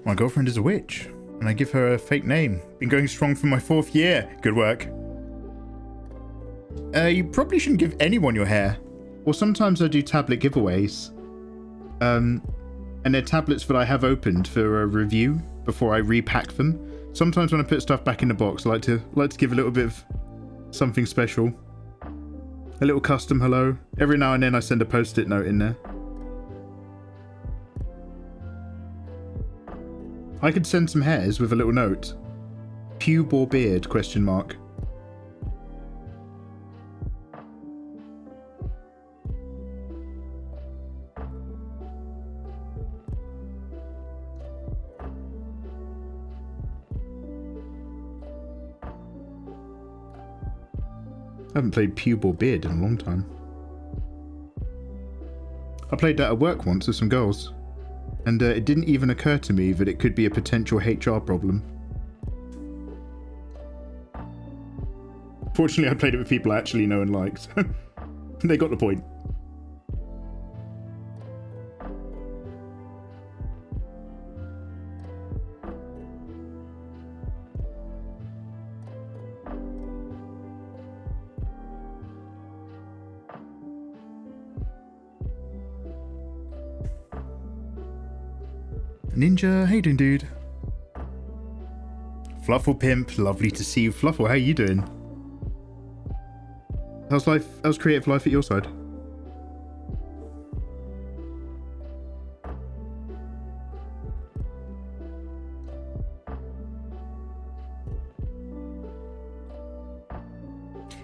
My girlfriend is a witch, and I give her a fake name. Been going strong for my 4th year. Good work. You probably shouldn't give anyone your hair. Or sometimes I do tablet giveaways. And they're tablets that I have opened for a review before I repack them. Sometimes when I put stuff back in the box, I like to give a little bit of something special. A little custom hello. Every now and then I send a post-it note in there. I could send some hairs with a little note. Pube or beard, question mark. I haven't played pube or beard in a long time. I played that at work once with some girls. And it didn't even occur to me that it could be a potential HR problem. Fortunately, I played it with people I actually know and like, so they got the point. Ninja, how you doing, dude? Fluffle Pimp, lovely to see you. Fluffle, how you doing? How's life? How's creative life at your side?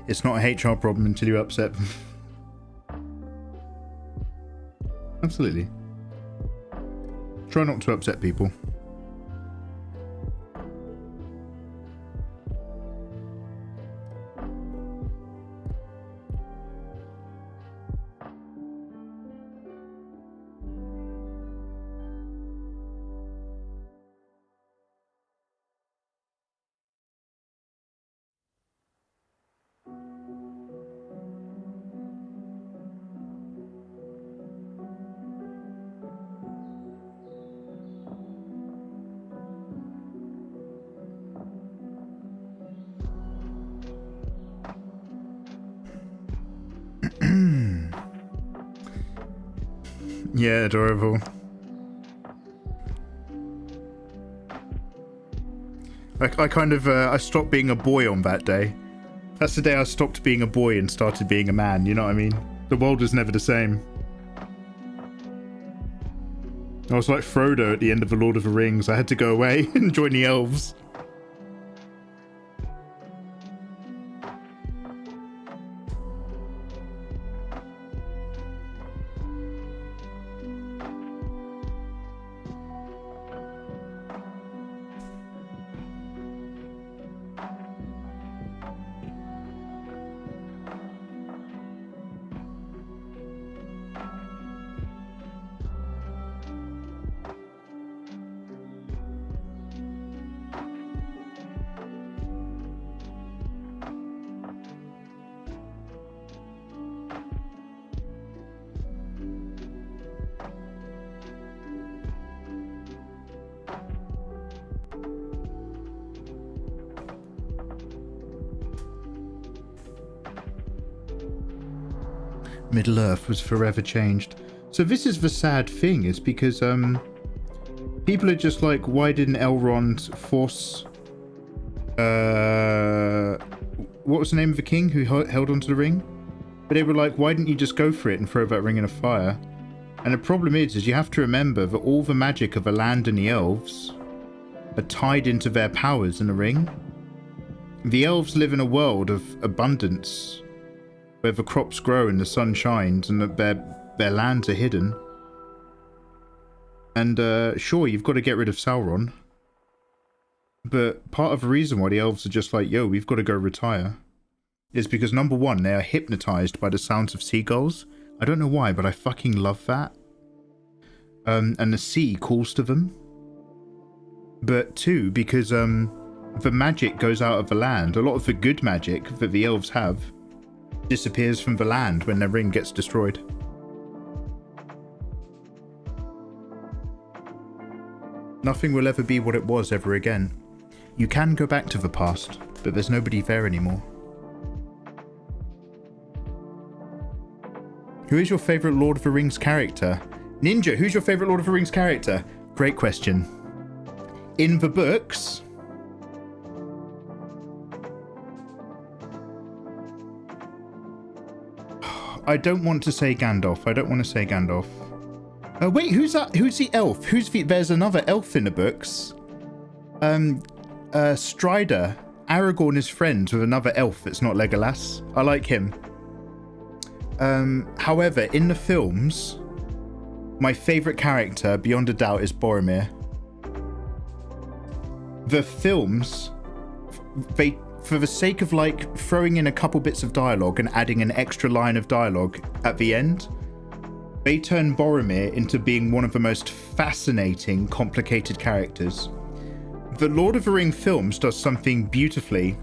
It's not a HR problem until you upset them. Absolutely. Try not to upset people. Yeah, adorable. I kind of, I stopped being a boy on that day. That's the day I stopped being a boy and started being a man, you know what I mean? The world was never the same. I was like Frodo at the end of The Lord of the Rings. I had to go away and join the elves. Middle Earth was forever changed. So this is the sad thing, is because people are just like, why didn't Elrond force what was the name of the king who held onto the ring? But they were like, why didn't you just go for it and throw that ring in a fire? And the problem is you have to remember that all the magic of the land and the elves are tied into their powers in the ring. The elves live in a world of abundance, where the crops grow and the sun shines and their lands are hidden. And sure, you've got to get rid of Sauron. But part of the reason why the elves are just like, yo, we've got to go retire, is because number one, they are hypnotized by the sounds of seagulls. I don't know why, but I fucking love that. And the sea calls to them. But two, because the magic goes out of the land. A lot of the good magic that the elves have disappears from the land when their ring gets destroyed. Nothing will ever be what it was ever again. You can go back to the past, but there's nobody there anymore. Who is your favourite Lord of the Rings character? Ninja, who's your favourite Lord of the Rings character? Great question. In the books, I don't want to say Gandalf. I don't want to say Gandalf. Wait, who's that? Who's the elf? There's another elf in the books. Strider. Aragorn is friends with another elf that's not Legolas. I like him. However, in the films, my favourite character, beyond a doubt, is Boromir. The films, they, for the sake of like throwing in a couple bits of dialogue and adding an extra line of dialogue at the end, they turn Boromir into being one of the most fascinating, complicated characters. The Lord of the Ring films does something beautifully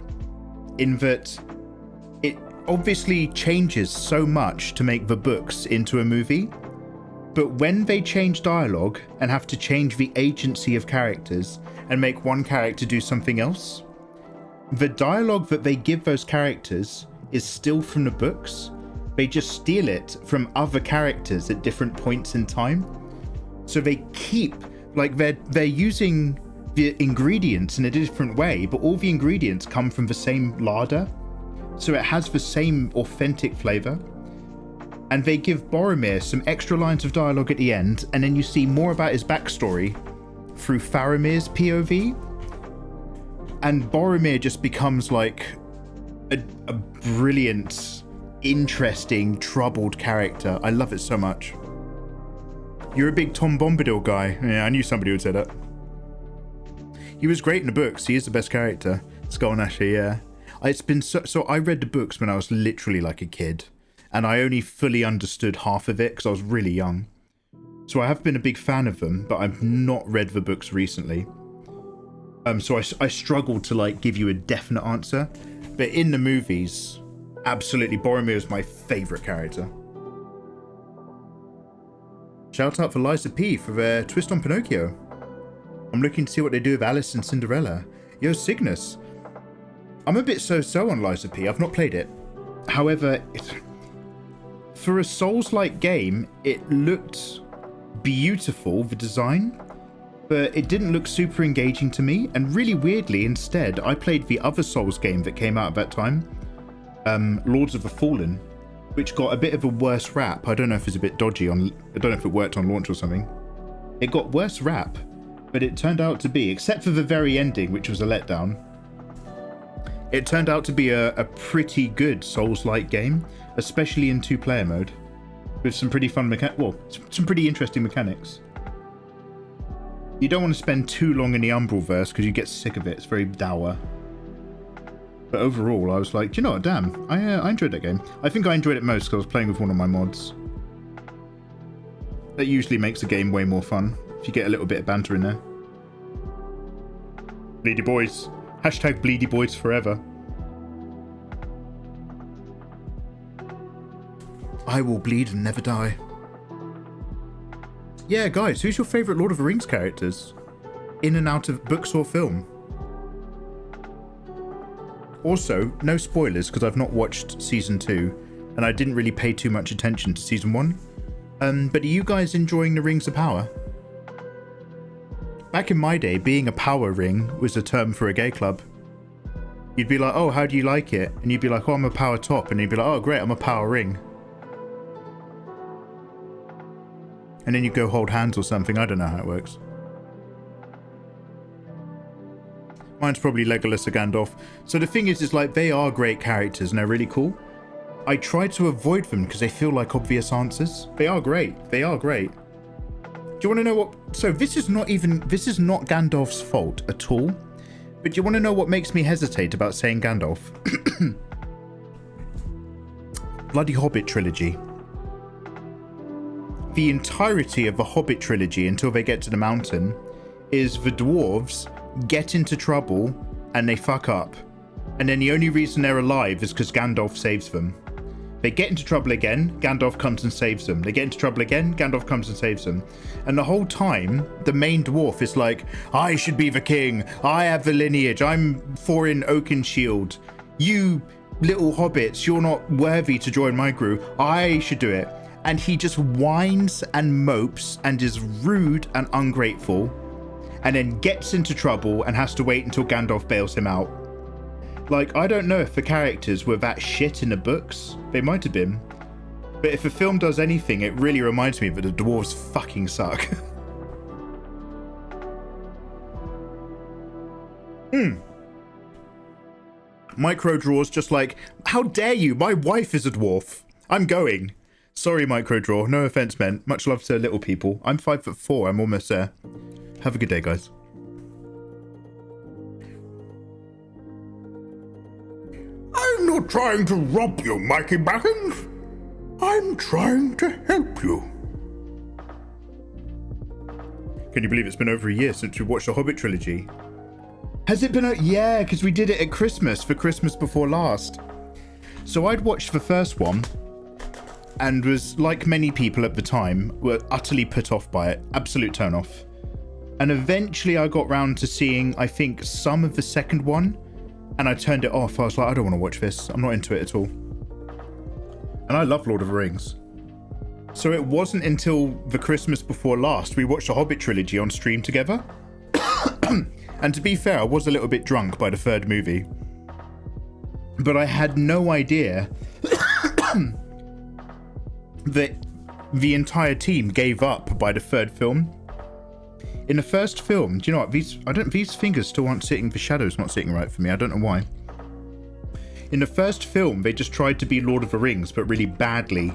in that it obviously changes so much to make the books into a movie, but when they change dialogue and have to change the agency of characters and make one character do something else, the dialogue that they give those characters is still from the books. They just steal it from other characters at different points in time. So they keep, like, they're using the ingredients in a different way, but all the ingredients come from the same larder. So it has the same authentic flavor. And they give Boromir some extra lines of dialogue at the end, and then you see more about his backstory through Faramir's POV. And Boromir just becomes like a brilliant, interesting, troubled character. I love it so much. You're a big Tom Bombadil guy. Yeah, I knew somebody would say that. He was great in the books. He is the best character. Skull and Ashley, yeah. It's been so I read the books when I was literally like a kid, and I only fully understood half of it because I was really young. So I have been a big fan of them, but I've not read the books recently. So I struggle to like give you a definite answer, but in the movies, absolutely, Boromir is my favorite character. Shout out for Liza P for their twist on Pinocchio. I'm looking to see what they do with Alice and Cinderella. Yo, Cygnus. I'm a bit so-so on Liza P. I've not played it. However, for a Souls-like game, it looked beautiful, the design, but it didn't look super engaging to me. And really weirdly, instead, I played the other Souls game that came out at that time, Lords of the Fallen, which got a bit of a worse rap. I don't know if it's a bit dodgy on, I don't know if it worked on launch or something. It got worse rap, but it turned out to be, except for the very ending, which was a letdown, it turned out to be a pretty good Souls-like game, especially in 2-player mode, with some pretty fun some pretty interesting mechanics. You don't want to spend too long in the Umbral verse because you get sick of it. It's very dour. But overall, I was like, do you know what? Damn, I enjoyed that game. I think I enjoyed it most because I was playing with one of my mods. That usually makes the game way more fun if you get a little bit of banter in there. Bleedy boys. Hashtag Bleedy boys forever. I will bleed and never die. Yeah, guys, who's your favourite Lord of the Rings characters? In and out of books or film? Also, no spoilers because I've not watched Season 2 and I didn't really pay too much attention to Season 1. But are you guys enjoying the Rings of Power? Back in my day, being a power ring was a term for a gay club. You'd be like, oh, how do you like it? And you'd be like, oh, I'm a power top. And you'd be like, oh, great, I'm a power ring. And then you go hold hands or something. I don't know how it works. Mine's probably Legolas or Gandalf. So the thing is like, they are great characters and they're really cool. I try to avoid them because they feel like obvious answers. They are great. They are great. Do you want to know what... So this is not Gandalf's fault at all. But do you want to know what makes me hesitate about saying Gandalf? Bloody Hobbit trilogy. The entirety of the Hobbit trilogy until they get to the mountain is the dwarves get into trouble and they fuck up. And then the only reason they're alive is because Gandalf saves them. They get into trouble again, Gandalf comes and saves them. They get into trouble again, Gandalf comes and saves them. And the whole time, the main dwarf is like, I should be the king. I have the lineage. I'm Thorin Oakenshield. You little hobbits, you're not worthy to join my crew. I should do it. And he just whines and mopes and is rude and ungrateful. And then gets into trouble and has to wait until Gandalf bails him out. Like, I don't know if the characters were that shit in the books. They might have been. But if a film does anything, it really reminds me that the dwarves fucking suck. Micro draws just like, how dare you? My wife is a dwarf. I'm going. Sorry, Micro Draw. No offense meant. Much love to little people. I'm 5'4". I'm almost there. Have a good day, guys. I'm not trying to rob you, Mikey Backens. I'm trying to help you. Can you believe it's been over a year since we watched the Hobbit trilogy? Has it been yeah, because we did it at Christmas, for Christmas before last. So I'd watched the first one and was, like many people at the time, were utterly put off by it. Absolute turn off. And eventually I got round to seeing, I think, some of the second one, and I turned it off. I was like, I don't want to watch this. I'm not into it at all. And I love Lord of the Rings. So it wasn't until the Christmas before last we watched the Hobbit trilogy on stream together. And to be fair, I was a little bit drunk by the third movie. But I had no idea that the entire team gave up by the third film. In the first film, do you know what? These fingers still aren't sitting, the shadow's not sitting right for me. I don't know why. In the first film, they just tried to be Lord of the Rings, but really badly,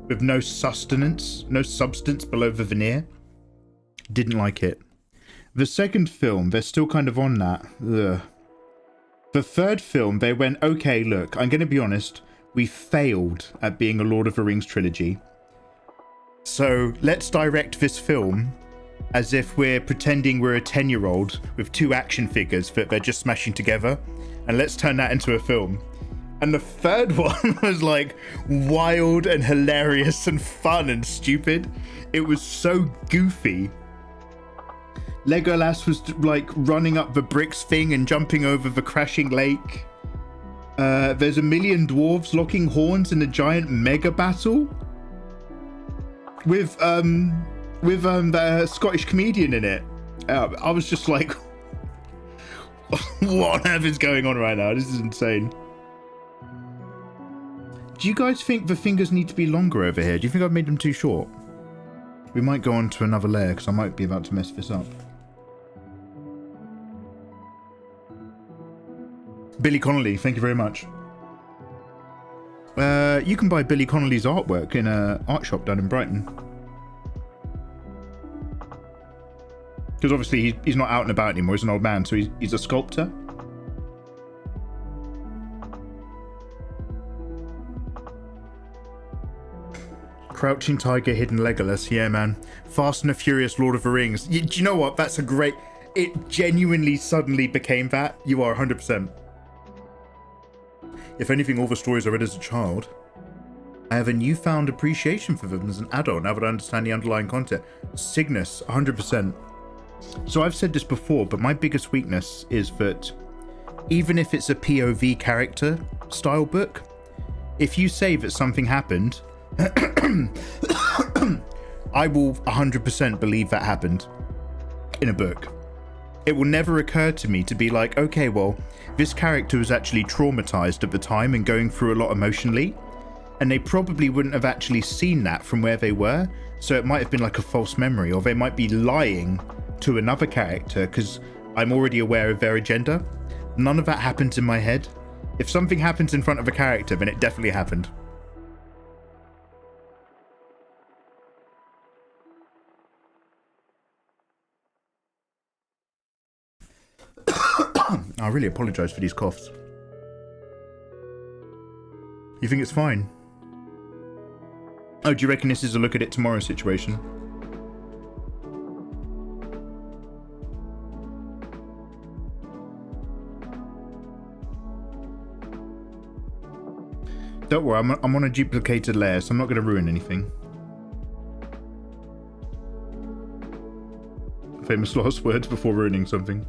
with no substance below the veneer. Didn't like it. The second film, they're still kind of on that. Ugh. The third film, they went, okay, look, I'm going to be honest, we failed at being a Lord of the Rings trilogy. So let's direct this film as if we're pretending we're a 10-year-old with two action figures that they're just smashing together, and let's turn that into a film. And the third one was like wild and hilarious and fun and stupid. It was so goofy. Legolas was like running up the bricks thing and jumping over the crashing lake. There's a million dwarves locking horns in a giant mega battle with the Scottish comedian in it. I was just like, what on earth is going on right now? This is insane. Do you guys think the fingers need to be longer over here? Do you think I've made them too short? We might go on to another layer because I might be about to mess this up. Billy Connolly, thank you very much. You can buy Billy Connolly's artwork in an art shop down in Brighton. Because obviously he's not out and about anymore, he's an old man, so he's a sculptor. Crouching Tiger, Hidden Legolas, yeah man. Fast and the Furious, Lord of the Rings. Do you know what, that's a great... It genuinely suddenly became that. You are 100%. If anything, all the stories I read as a child, I have a newfound appreciation for them as an adult now that I understand the underlying content. Cygnus, 100%. So I've said this before, but my biggest weakness is that even if it's a POV character style book, if you say that something happened, I will 100% believe that happened in a book. It will never occur to me to be like, okay, well, this character was actually traumatized at the time and going through a lot emotionally, and they probably wouldn't have actually seen that from where they were, so it might have been like a false memory, or they might be lying to another character because I'm already aware of their agenda. None of that happens in my head. If something happens in front of a character, then it definitely happened. I really apologise for these coughs. You think it's fine? Oh, do you reckon this is a look at it tomorrow situation? Don't worry, I'm on a duplicated layer, so I'm not going to ruin anything. Famous last words before ruining something.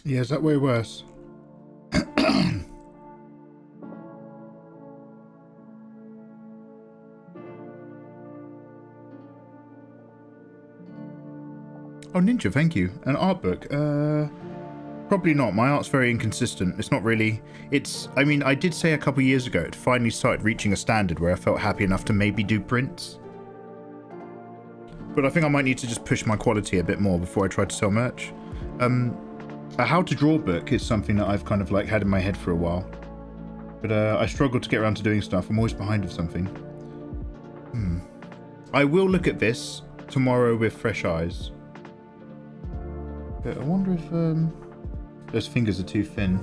Yeah, is that way worse? Oh, Ninja, thank you. An art book? Probably not. My art's very inconsistent. It's not really... I mean, I did say a couple years ago it finally started reaching a standard where I felt happy enough to maybe do prints. But I think I might need to just push my quality a bit more before I try to sell merch. A how to draw book is something that I've kind of like had in my head for a while. But I struggle to get around to doing stuff. I'm always behind with something. I will look at this tomorrow with fresh eyes. But I wonder if those fingers are too thin.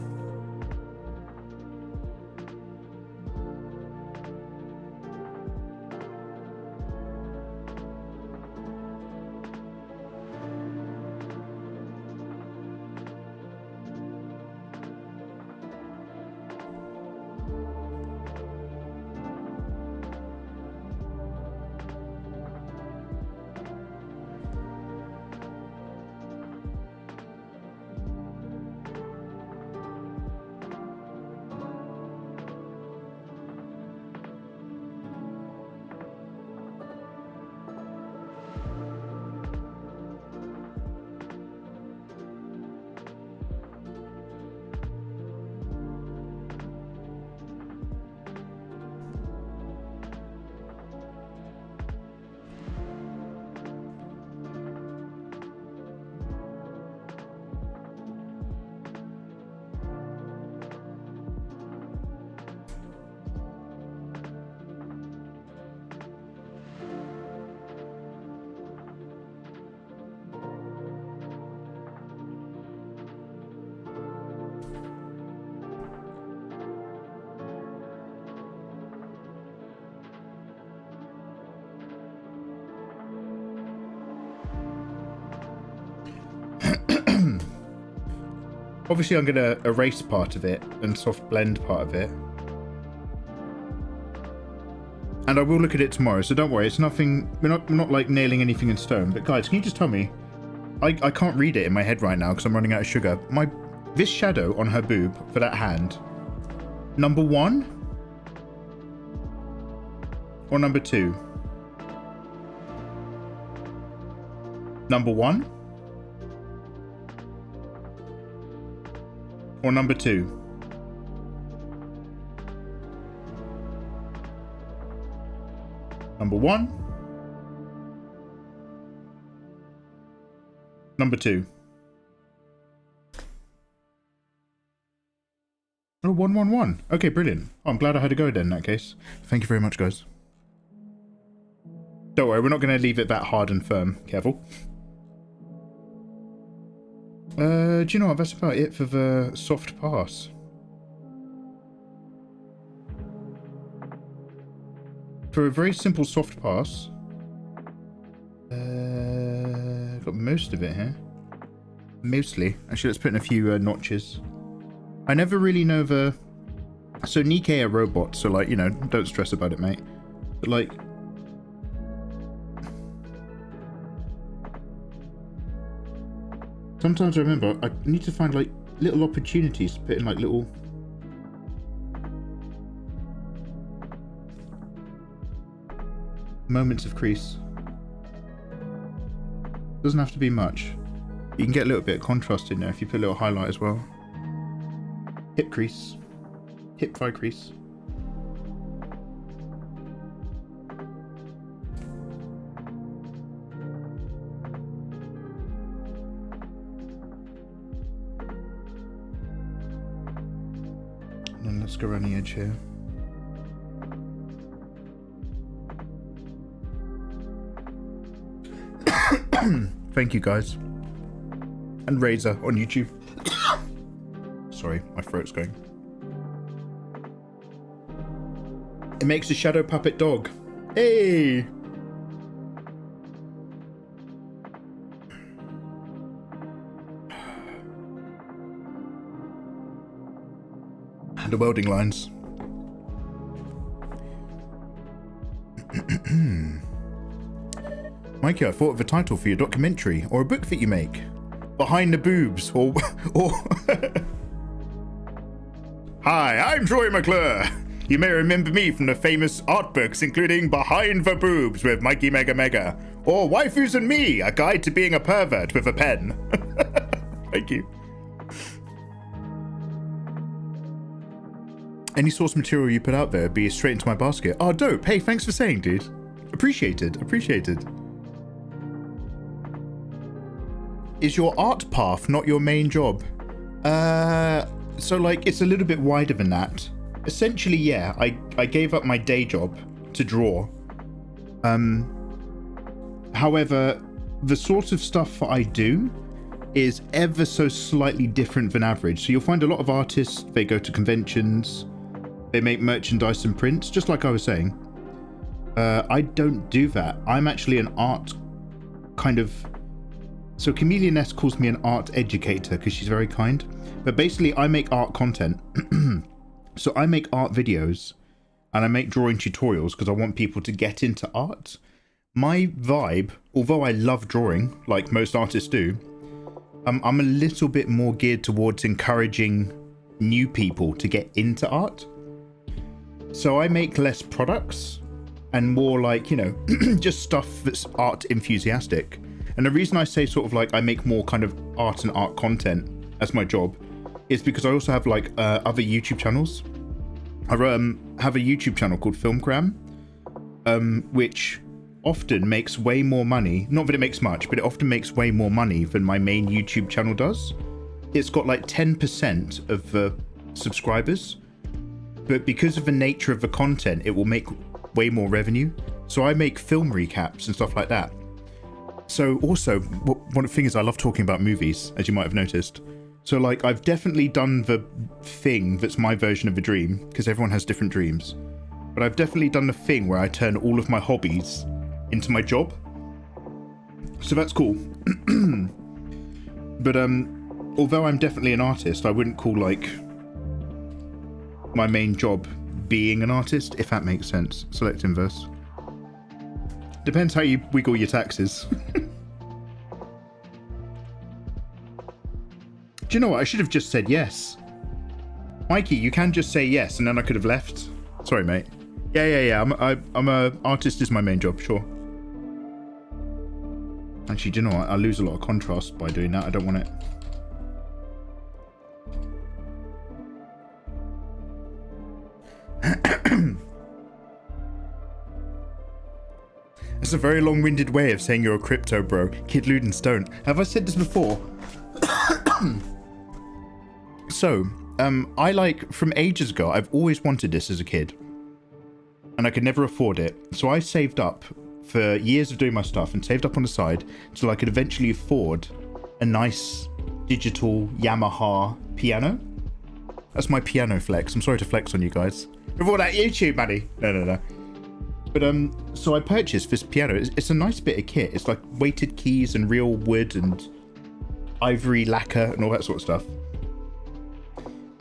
Obviously, I'm going to erase part of it and soft blend part of it. And I will look at it tomorrow, so don't worry. It's nothing... We're not like nailing anything in stone. But guys, can you just tell me? I can't read it in my head right now because I'm running out of sugar. This shadow on her boob for that hand. Number 1? Or number 2? Number 1? Or number 2? Number 1? Number 2? Oh, 111. Okay, brilliant. Oh, I'm glad I had to go then in that case. Thank you very much, guys. Don't worry, we're not going to leave it that hard and firm. Careful. Do you know what? That's about it for the soft pass. For a very simple soft pass, got most of it here. Mostly. Actually, let's put in a few notches. I never really know the... So NIKKE are robots, so like, you know, don't stress about it, mate. But like... Sometimes I remember I need to find like little opportunities to put in like little... moments of crease. Doesn't have to be much. You can get a little bit of contrast in there if you put a little highlight as well. Hip crease. Hip thigh crease. And then let's go around the edge here. Thank you guys. And Razor on YouTube. Sorry, my throat's going. It makes a shadow puppet dog. Hey! And the welding lines. Mikey, I thought of a title for your documentary or a book that you make. behind the boobs, or Hi, I'm Troy McClure. You may remember me from the famous art books, including Behind the Boobs with Mikey Mega Mega, or Waifus and Me, A Guide to Being a Pervert with a Pen. Thank you. Any source material you put out there, be straight into my basket. Oh, dope. Hey, thanks for saying, dude. Appreciated. Appreciated. Is your art path not your main job? So like, it's a little bit wider than that. Essentially, yeah, I gave up my day job to draw. However, the sort of stuff that I do is ever so slightly different than average. So you'll find a lot of artists, they go to conventions, they make merchandise and prints, just like I was saying. I don't do that. I'm actually an art kind of... So Chameleon S calls me an art educator because she's very kind. But basically, I make art content. So I make art videos and I make drawing tutorials because I want people to get into art. My vibe, although I love drawing, like most artists do, I'm a little bit more geared towards encouraging new people to get into art. So I make less products and more like, you know, just stuff that's art enthusiastic. And the reason I say sort of like I make more kind of art and art content as my job is because I also have like other YouTube channels. I have a YouTube channel called Filmgram, which often makes way more money. Not that it makes much, but it often makes way more money than my main YouTube channel does. It's got like 10% of the subscribers, but because of the nature of the content, it will make way more revenue. So I make film recaps and stuff like that. So also, one of the things I love talking about movies, as you might have noticed. So like, I've definitely done the thing that's my version of a dream, because everyone has different dreams. But I've definitely done the thing where I turn all of my hobbies into my job. So that's cool. But although I'm definitely an artist, I wouldn't call like my main job being an artist, if that makes sense. Select inverse. Depends how you wiggle your taxes. Do you know what? I should have just said yes. Mikey, you can just say yes, and then I could have left. Sorry, mate. Yeah. I'm a artist is my main job, sure. Actually, do you know what? I lose a lot of contrast by doing that. I don't want it. That's a very long-winded way of saying you're a crypto bro. Kid Ludens don't. Have I said this before? So, I like, from ages ago, I've always wanted this as a kid. And I could never afford it. So I saved up for years of doing my stuff and saved up on the side until I could eventually afford a nice digital Yamaha piano. That's my piano flex. I'm sorry to flex on you guys. With all that YouTube money. No. But so I purchased this piano. It's a nice bit of kit. It's like weighted keys and real wood and ivory lacquer and all that sort of stuff.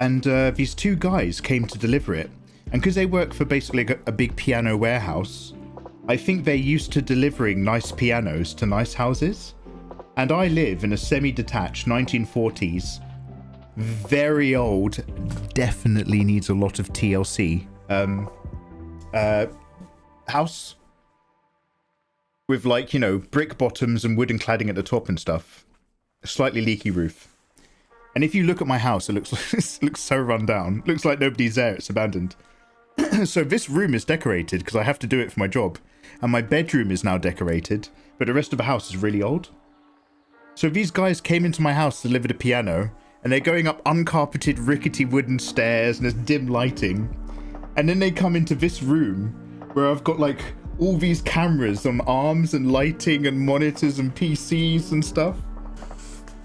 And these two guys came to deliver it. And because they work for basically a big piano warehouse, I think they're used to delivering nice pianos to nice houses. And I live in a semi-detached 1940s, very old, definitely needs a lot of TLC, house with, like, you know, brick bottoms and wooden cladding at the top and stuff. A slightly leaky roof. And if you look at my house, it looks so run down. Looks like nobody's there. It's abandoned. So this room is decorated because I have to do it for my job. And my bedroom is now decorated, but the rest of the house is really old. So these guys came into my house to deliver the piano, and they're going up uncarpeted, rickety wooden stairs, and there's dim lighting. And then they come into this room where I've got like all these cameras on arms and lighting and monitors and PCs and stuff.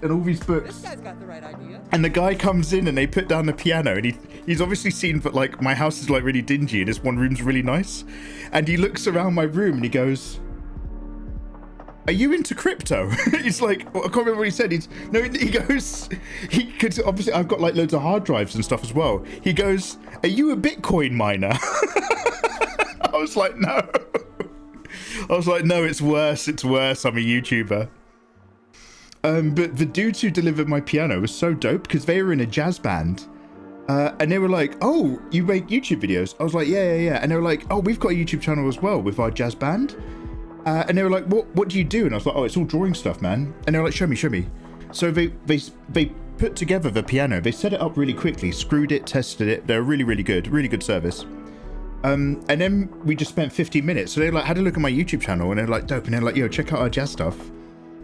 And all these books. This guy's got the right idea. And the guy comes in and they put down the piano, and he's obviously seen that like my house is like really dingy and this one room's really nice. And he looks around my room and he goes, "Are you into crypto?" He's like, I can't remember what he said. He goes, because obviously I've got like loads of hard drives and stuff as well. He goes, "Are you a Bitcoin miner?" I was like, no. No, it's worse. I'm a YouTuber. But the dudes who delivered my piano was so dope because they were in a jazz band. And they were like, oh, you make YouTube videos? I was like, yeah. And they were like, oh, we've got a YouTube channel as well with our jazz band. And they were like, what do you do? And I was like, oh, it's all drawing stuff, man. And they were like, show me. So they put together the piano. They set it up really quickly, screwed it, tested it. They're really good service. And then we just spent 15 minutes. So they like had a look at my YouTube channel and they're like, dope. And they're like, yo, check out our jazz stuff.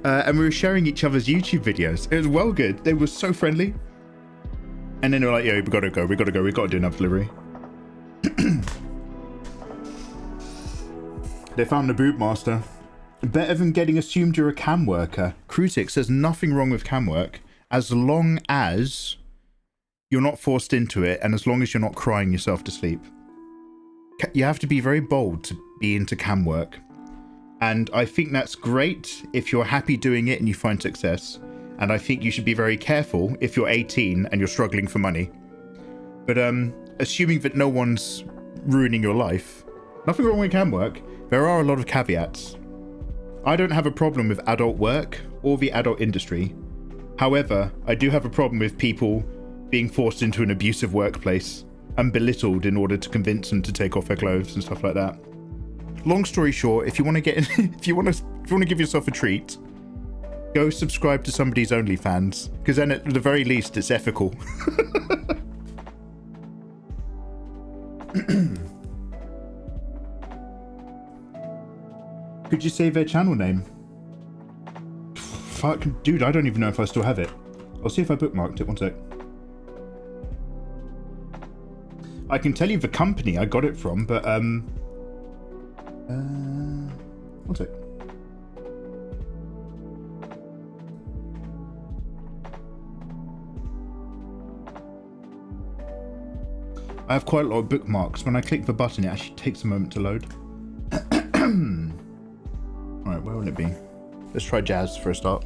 And we were sharing each other's YouTube videos. It was well good. They were so friendly. And then they were like, yeah, we gotta go. We gotta do another delivery. They found the bootmaster. Better than getting assumed you're a cam worker. Krutix says nothing wrong with cam work as long as you're not forced into it and as long as you're not crying yourself to sleep. You have to be very bold to be into cam work. And I think that's great if you're happy doing it and you find success. And I think you should be very careful if you're 18 and you're struggling for money. But assuming that no one's ruining your life, nothing wrong with cam work. There are a lot of caveats. I don't have a problem with adult work or the adult industry. However, I do have a problem with people being forced into an abusive workplace and belittled in order to convince them to take off their clothes and stuff like that. Long story short, if you want to get if you want to give yourself a treat, go subscribe to somebody's OnlyFans, because then at the very least it's ethical. Could you save their channel name? Fuck, dude, I don't even know if I still have it. I'll see if I bookmarked it. One sec. I can tell you the company I got it from, but one sec. I have quite a lot of bookmarks. When I click the button, it actually takes a moment to load. Alright, where will it be? Let's try jazz for a start.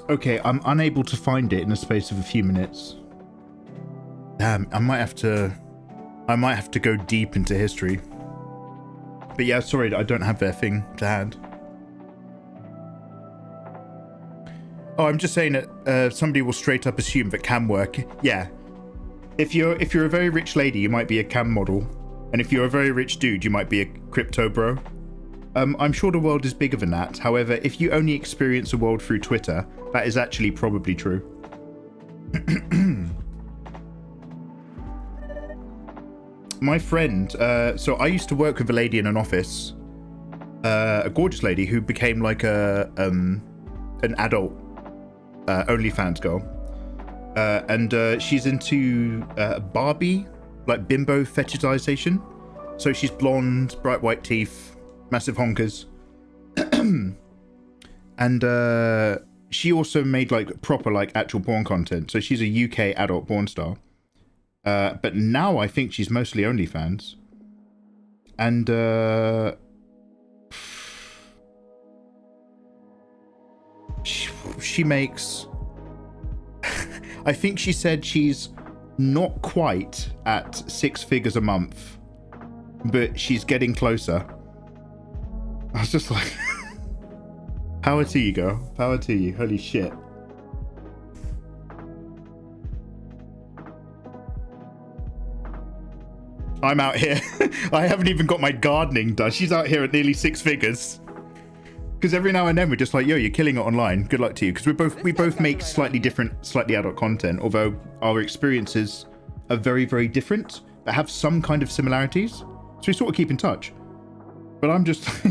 Okay, I'm unable to find it in the space of a few minutes. Damn, I might have to go deep into history. But yeah, sorry, I don't have their thing to hand. Oh, I'm just saying that somebody will straight up assume that cam work. Yeah, if you're a very rich lady, you might be a cam model, and if you're a very rich dude, you might be a crypto bro. I'm sure the world is bigger than that. However, if you only experience the world through Twitter, that is actually probably true. My friend, so I used to work with a lady in an office, a gorgeous lady who became like an adult OnlyFans girl. And she's into Barbie, like bimbo fetishization. So she's blonde, bright white teeth, massive honkers. And she also made like proper like actual porn content. So she's a UK adult porn star. But now I think she's mostly OnlyFans. And she makes I think she said she's not quite at 6 figures a month, but she's getting closer. I was just like, power to you, girl. Power to you. Holy shit. I'm out here. I haven't even got my gardening done. She's out here at nearly 6 figures. Because every now and then we're just like, yo, you're killing it online. Good luck to you. Because we both make slightly different, slightly adult content, although our experiences are very, very different, but have some kind of similarities. So we sort of keep in touch. But I'm just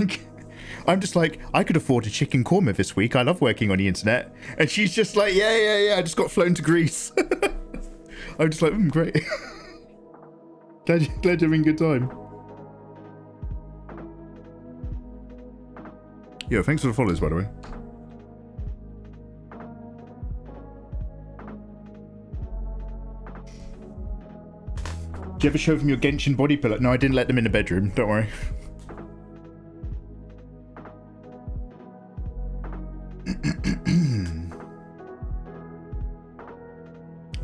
like, I could afford a chicken korma this week. I love working on the internet. And she's just like, yeah. I just got flown to Greece. I'm just like, great. Glad you're having a good time. Yo, thanks for the follows, by the way. you ever show them your Genshin body pillow? No, I didn't let them in the bedroom. Don't worry.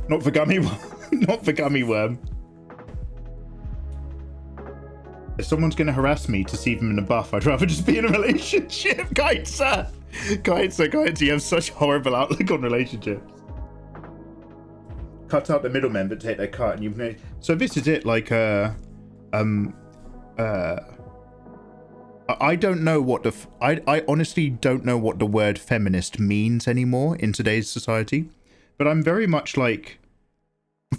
Not for gummy not for gummy worm. If someone's going to harass me to see them in a buff, I'd rather just be in a relationship. Kaitsa, you have such a horrible outlook on relationships. Cut out the middlemen, but take their cut, and you've made. So this is it. Like, I don't know what I honestly don't know what the word feminist means anymore in today's society. But I'm very much like,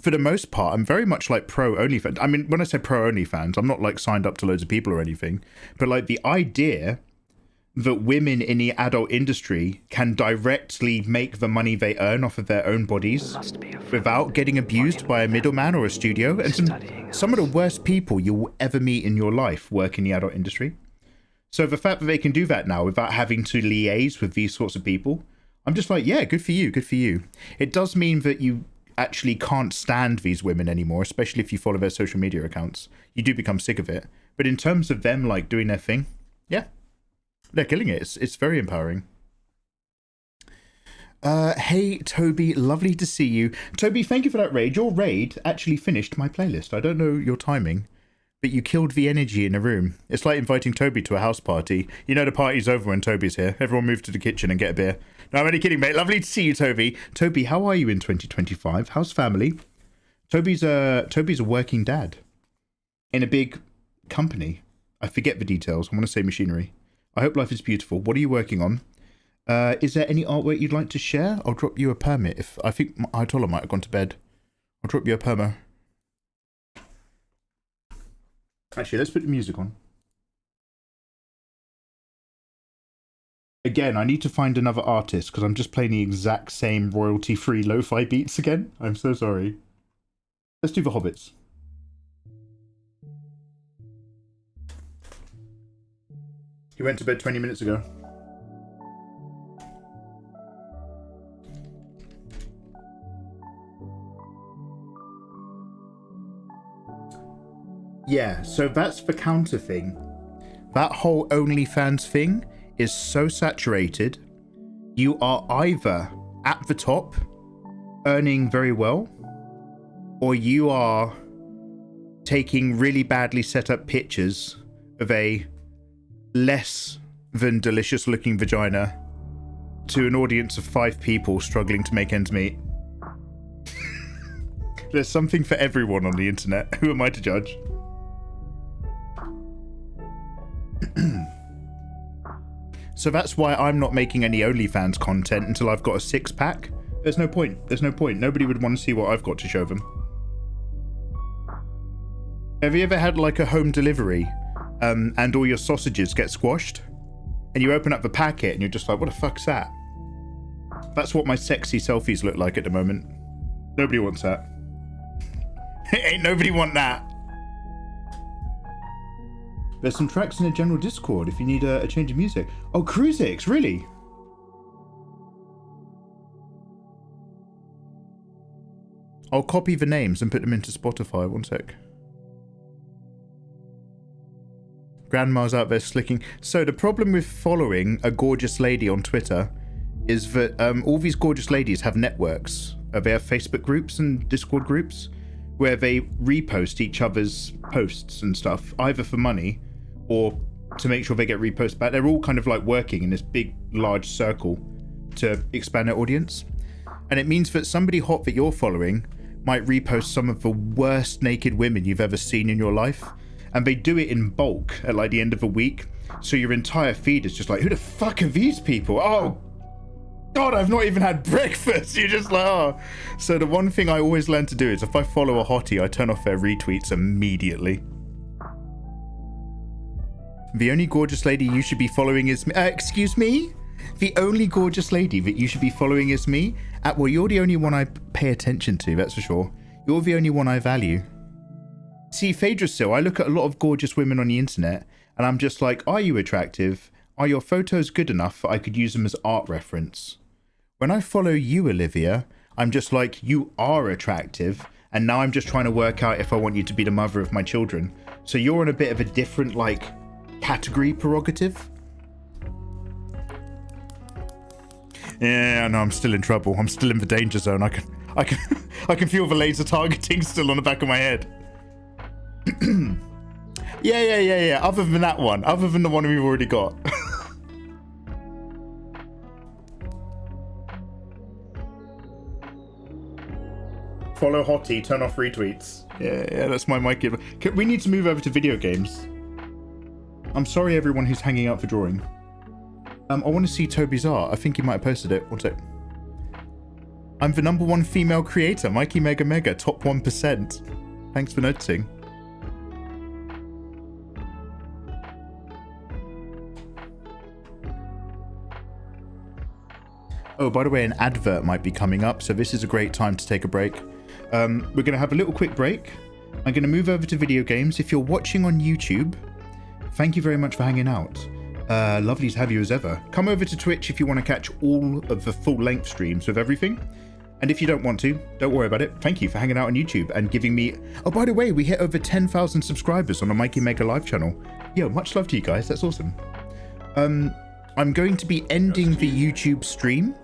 for the most part, I'm very much like pro OnlyFans. I mean, when I say pro OnlyFans, I'm not like signed up to loads of people or anything. But like the idea that women in the adult industry can directly make the money they earn off of their own bodies without getting abused by a middleman or a studio. And some of the worst people you will ever meet in your life work in the adult industry. So the fact that they can do that now without having to liaise with these sorts of people, I'm just like, yeah, good for you, good for you. It does mean that you actually can't stand these women anymore, especially if you follow their social media accounts. You do become sick of it. But in terms of them like doing their thing, yeah, they're killing it. It's very empowering. Hey Toby, lovely to see you. Toby, thank you for that raid. Your raid actually finished my playlist. I don't know your timing, but you killed the energy in a room. It's like inviting Toby to a house party. You know the party's over when Toby's here. Everyone move to the kitchen and get a beer. No, I'm only kidding, mate. Lovely to see you, Toby. Toby, how are you in 2025? How's family? Toby's a working dad in a big company. I forget the details. I want to say machinery. I hope life is beautiful. What are you working on? Is there any artwork you'd like to share? I'll drop you a permit. If I think Ayatollah might have gone to bed. I'll drop you a perma. Actually, let's put the music on. Again, I need to find another artist because I'm just playing the exact same royalty-free lo-fi beats again. I'm so sorry. Let's do the Hobbits. He went to bed 20 minutes ago. Yeah, so that's the counter thing. That whole OnlyFans thing is so saturated. You are either at the top, earning very well, or you are taking really badly set up pictures of a less than delicious looking vagina to an audience of 5 people struggling to make ends meet. There's something for everyone on the internet. Who am I to judge? So that's why I'm not making any OnlyFans content until I've got a 6-pack. There's no point. There's no point. Nobody would want to see what I've got to show them. Have you ever had like a home delivery and all your sausages get squashed? And you open up the packet and you're just like, what the fuck's that? That's what my sexy selfies look like at the moment. Nobody wants that. Ain't nobody want that. There's some tracks in the general Discord if you need a change of music. Oh, Cruisix, really? I'll copy the names and put them into Spotify. One sec. Grandma's out there slicking. So the problem with following a gorgeous lady on Twitter is that all these gorgeous ladies have networks. They have Facebook groups and Discord groups where they repost each other's posts and stuff, either for money or to make sure they get reposted back. They're all kind of like working in this big, large circle to expand their audience. And it means that somebody hot that you're following might repost some of the worst naked women you've ever seen in your life. And they do it in bulk at like the end of a week. So your entire feed is just like, who the fuck are these people? Oh, God, I've not even had breakfast. You're just like, oh. So the one thing I always learn to do is if I follow a hottie, I turn off their retweets immediately. The only gorgeous lady you should be following is me. Excuse me? The only gorgeous lady that you should be following is me? Well, you're the only one I pay attention to, that's for sure. You're the only one I value. See, Phaedrasil, I look at a lot of gorgeous women on the internet, and I'm just like, are you attractive? Are your photos good enough that I could use them as art reference? When I follow you, Olivia, I'm just like, you are attractive, and now I'm just trying to work out if I want you to be the mother of my children. So you're on a bit of a different, like, category prerogative. Yeah, no, I'm still in trouble. I'm still in the danger zone. I can feel the laser targeting still on the back of my head. Yeah. Other than that one, other than the one we've already got. Follow Hottie, turn off retweets. Yeah, that's my mic. We need to move over to video games. I'm sorry, everyone who's hanging out for drawing. I want to see Toby's art. I think he might have posted it. One sec. I'm the #1 female creator, Mikey Mega Mega, top 1%. Thanks for noticing. Oh, by the way, an advert might be coming up, so this is a great time to take a break. We're going to have a little quick break. I'm going to move over to video games. If you're watching on YouTube, thank you very much for hanging out. Lovely to have you as ever. Come over to Twitch if you want to catch all of the full-length streams of everything. And if you don't want to, don't worry about it. Thank you for hanging out on YouTube and giving me... Oh, by the way, we hit over 10,000 subscribers on the Mikey Maker live channel. Yo, much love to you guys. That's awesome. I'm going to be ending the YouTube stream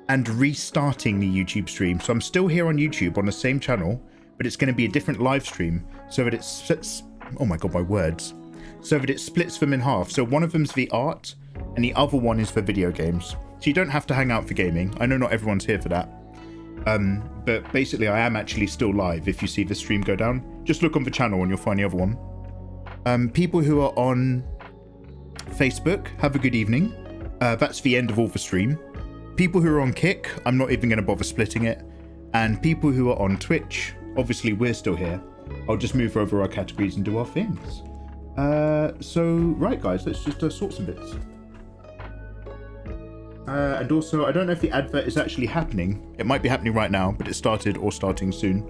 and restarting the YouTube stream. So I'm still here on YouTube on the same channel, but it's going to be a different live stream so that it splits... Oh my god, my words. So that it splits them in half. So one of them's the art and the other one is for video games. So you don't have to hang out for gaming. I know not everyone's here for that. But basically I am actually still live. If you see the stream go down, just look on the channel and you'll find the other one. People who are on Facebook, have a good evening. That's the end of all the stream. People who are on Kick, I'm not even going to bother splitting it. And people who are on Twitch, obviously we're still here. I'll just move over our categories and do our things. So, right guys, let's just sort some bits. And also, I don't know if the advert is actually happening. It might be happening right now, but it started or starting soon.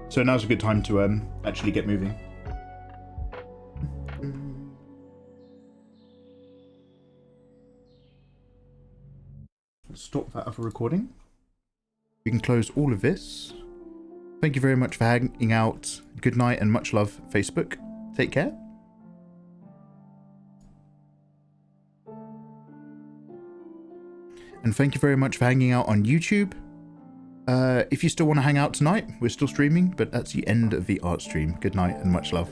So now's a good time to actually get moving. Stop that other recording. We can close all of this. Thank you very much for hanging out. Good night and much love, Facebook. Take care. And thank you very much for hanging out on YouTube. If you still want to hang out tonight, we're still streaming, but that's the end of the art stream. Good night and much love.